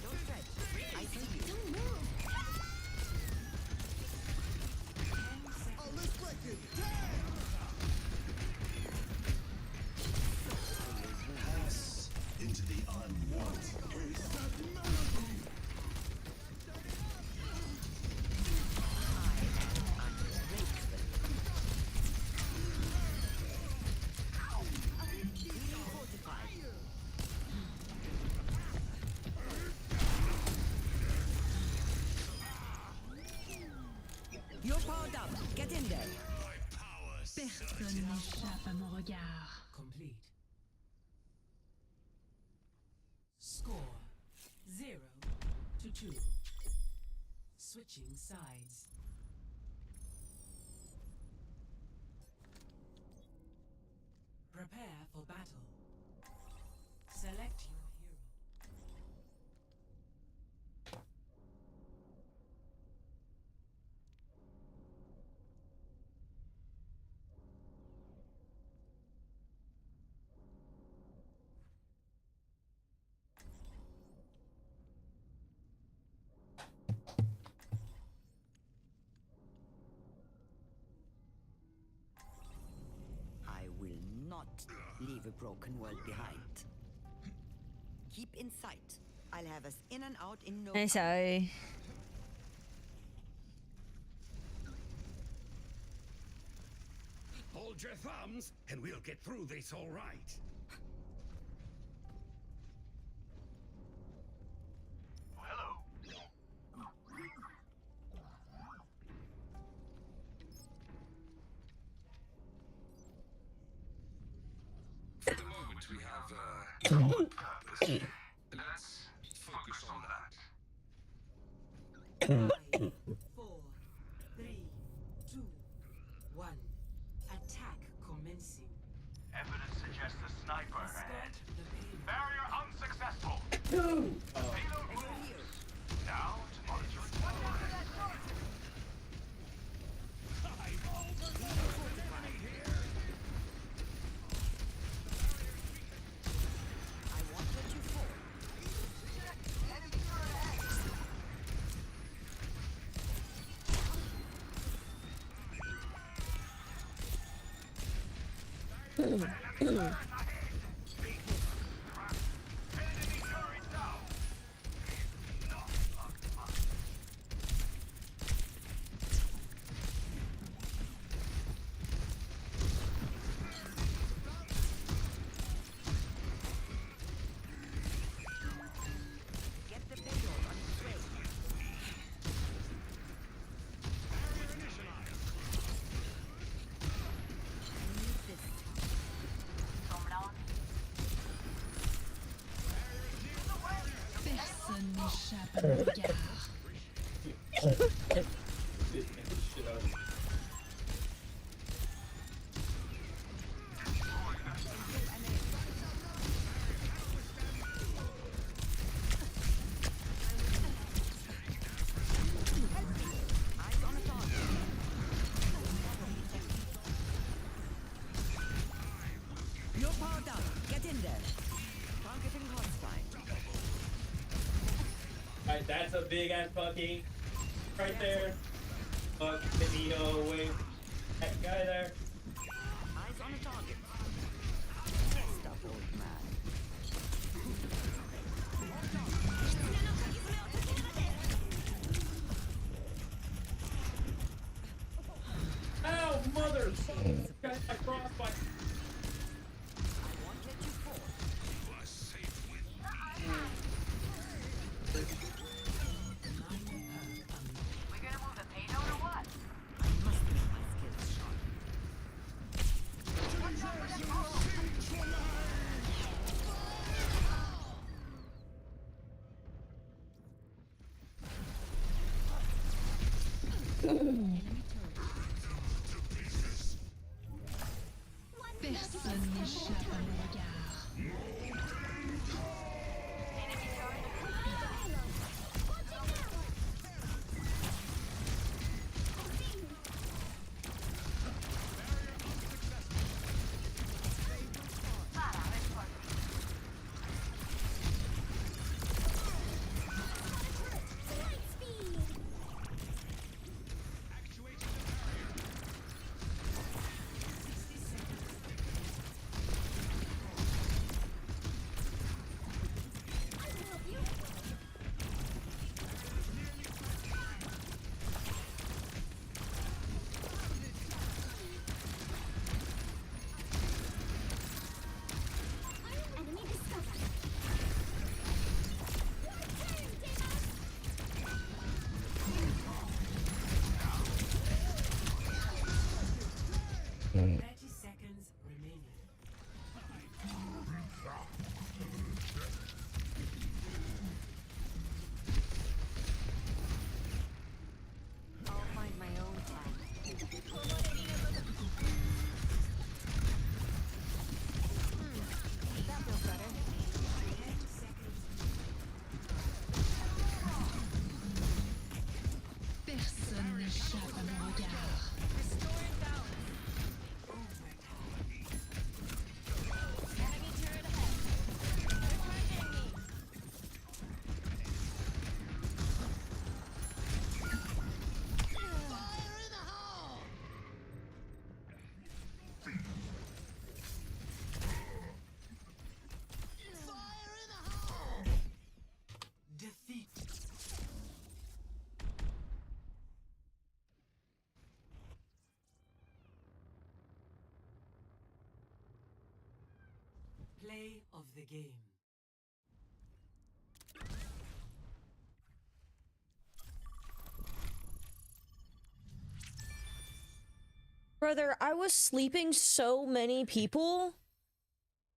Don't fret. I see you. Don't move Pass into the unwanted. You're powered up. Get in there. Personne n'échappe à mon regard. Complete. Score 0-2. Switching sides. Prepare for battle. Select your hero. I will not leave a broken world behind. Keep in sight. I'll have us in and out in no Nice time. eye. Hold your thumbs, and we'll get through this all right. Hello. Good purpose. Let's focus on that. 5, 4, 3, 2, 1. Attack commencing. Evidence suggests a sniper ahead. Barrier unsuccessful. Two. Payload moves. Now to monitor its progress. Personne n'échappe à mon regard. You're powered up. Get in there. Targeting hostile. Alright, that's a big ass fucking right there. Fuck Benito away. That guy there. Eyes on a target. Stop, old man. Ow, mother! Got my crossfire. We gonna move the payload or what? Personne n'échappe à mon regard. Play of the game. Brother, I was sleeping so many people.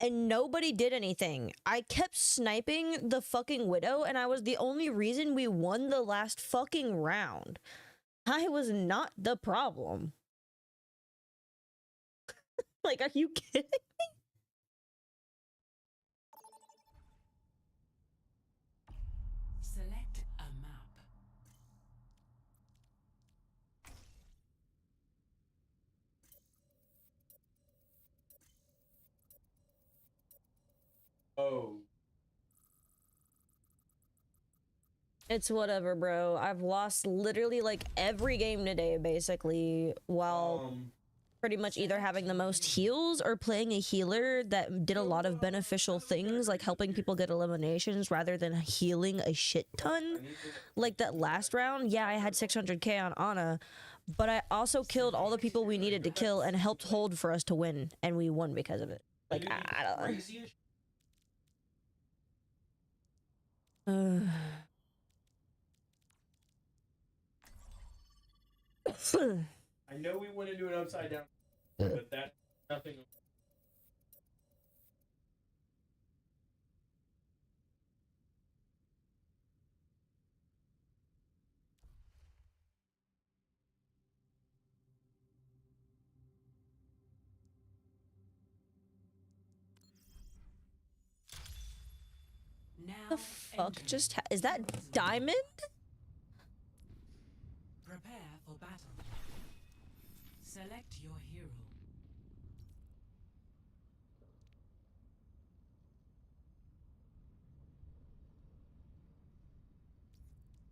and nobody did anything. I kept sniping the fucking Widow, and I was the only reason we won the last fucking round. I was not the problem. Like, are you kidding me? Select a map. Oh. It's whatever, bro. I've lost literally like every game today, basically, while pretty much either having the most heals or playing a healer that did a lot of beneficial things, like helping people get eliminations rather than healing a shit ton. Like that last round, yeah, I had 600k on Ana, but I also killed all the people we needed to kill and helped hold for us to win, and we won because of it. Like, I don't know. I know we went into an upside down, but that's nothing. Now The fuck just is that Diamond? prepare for battle. Select your hero.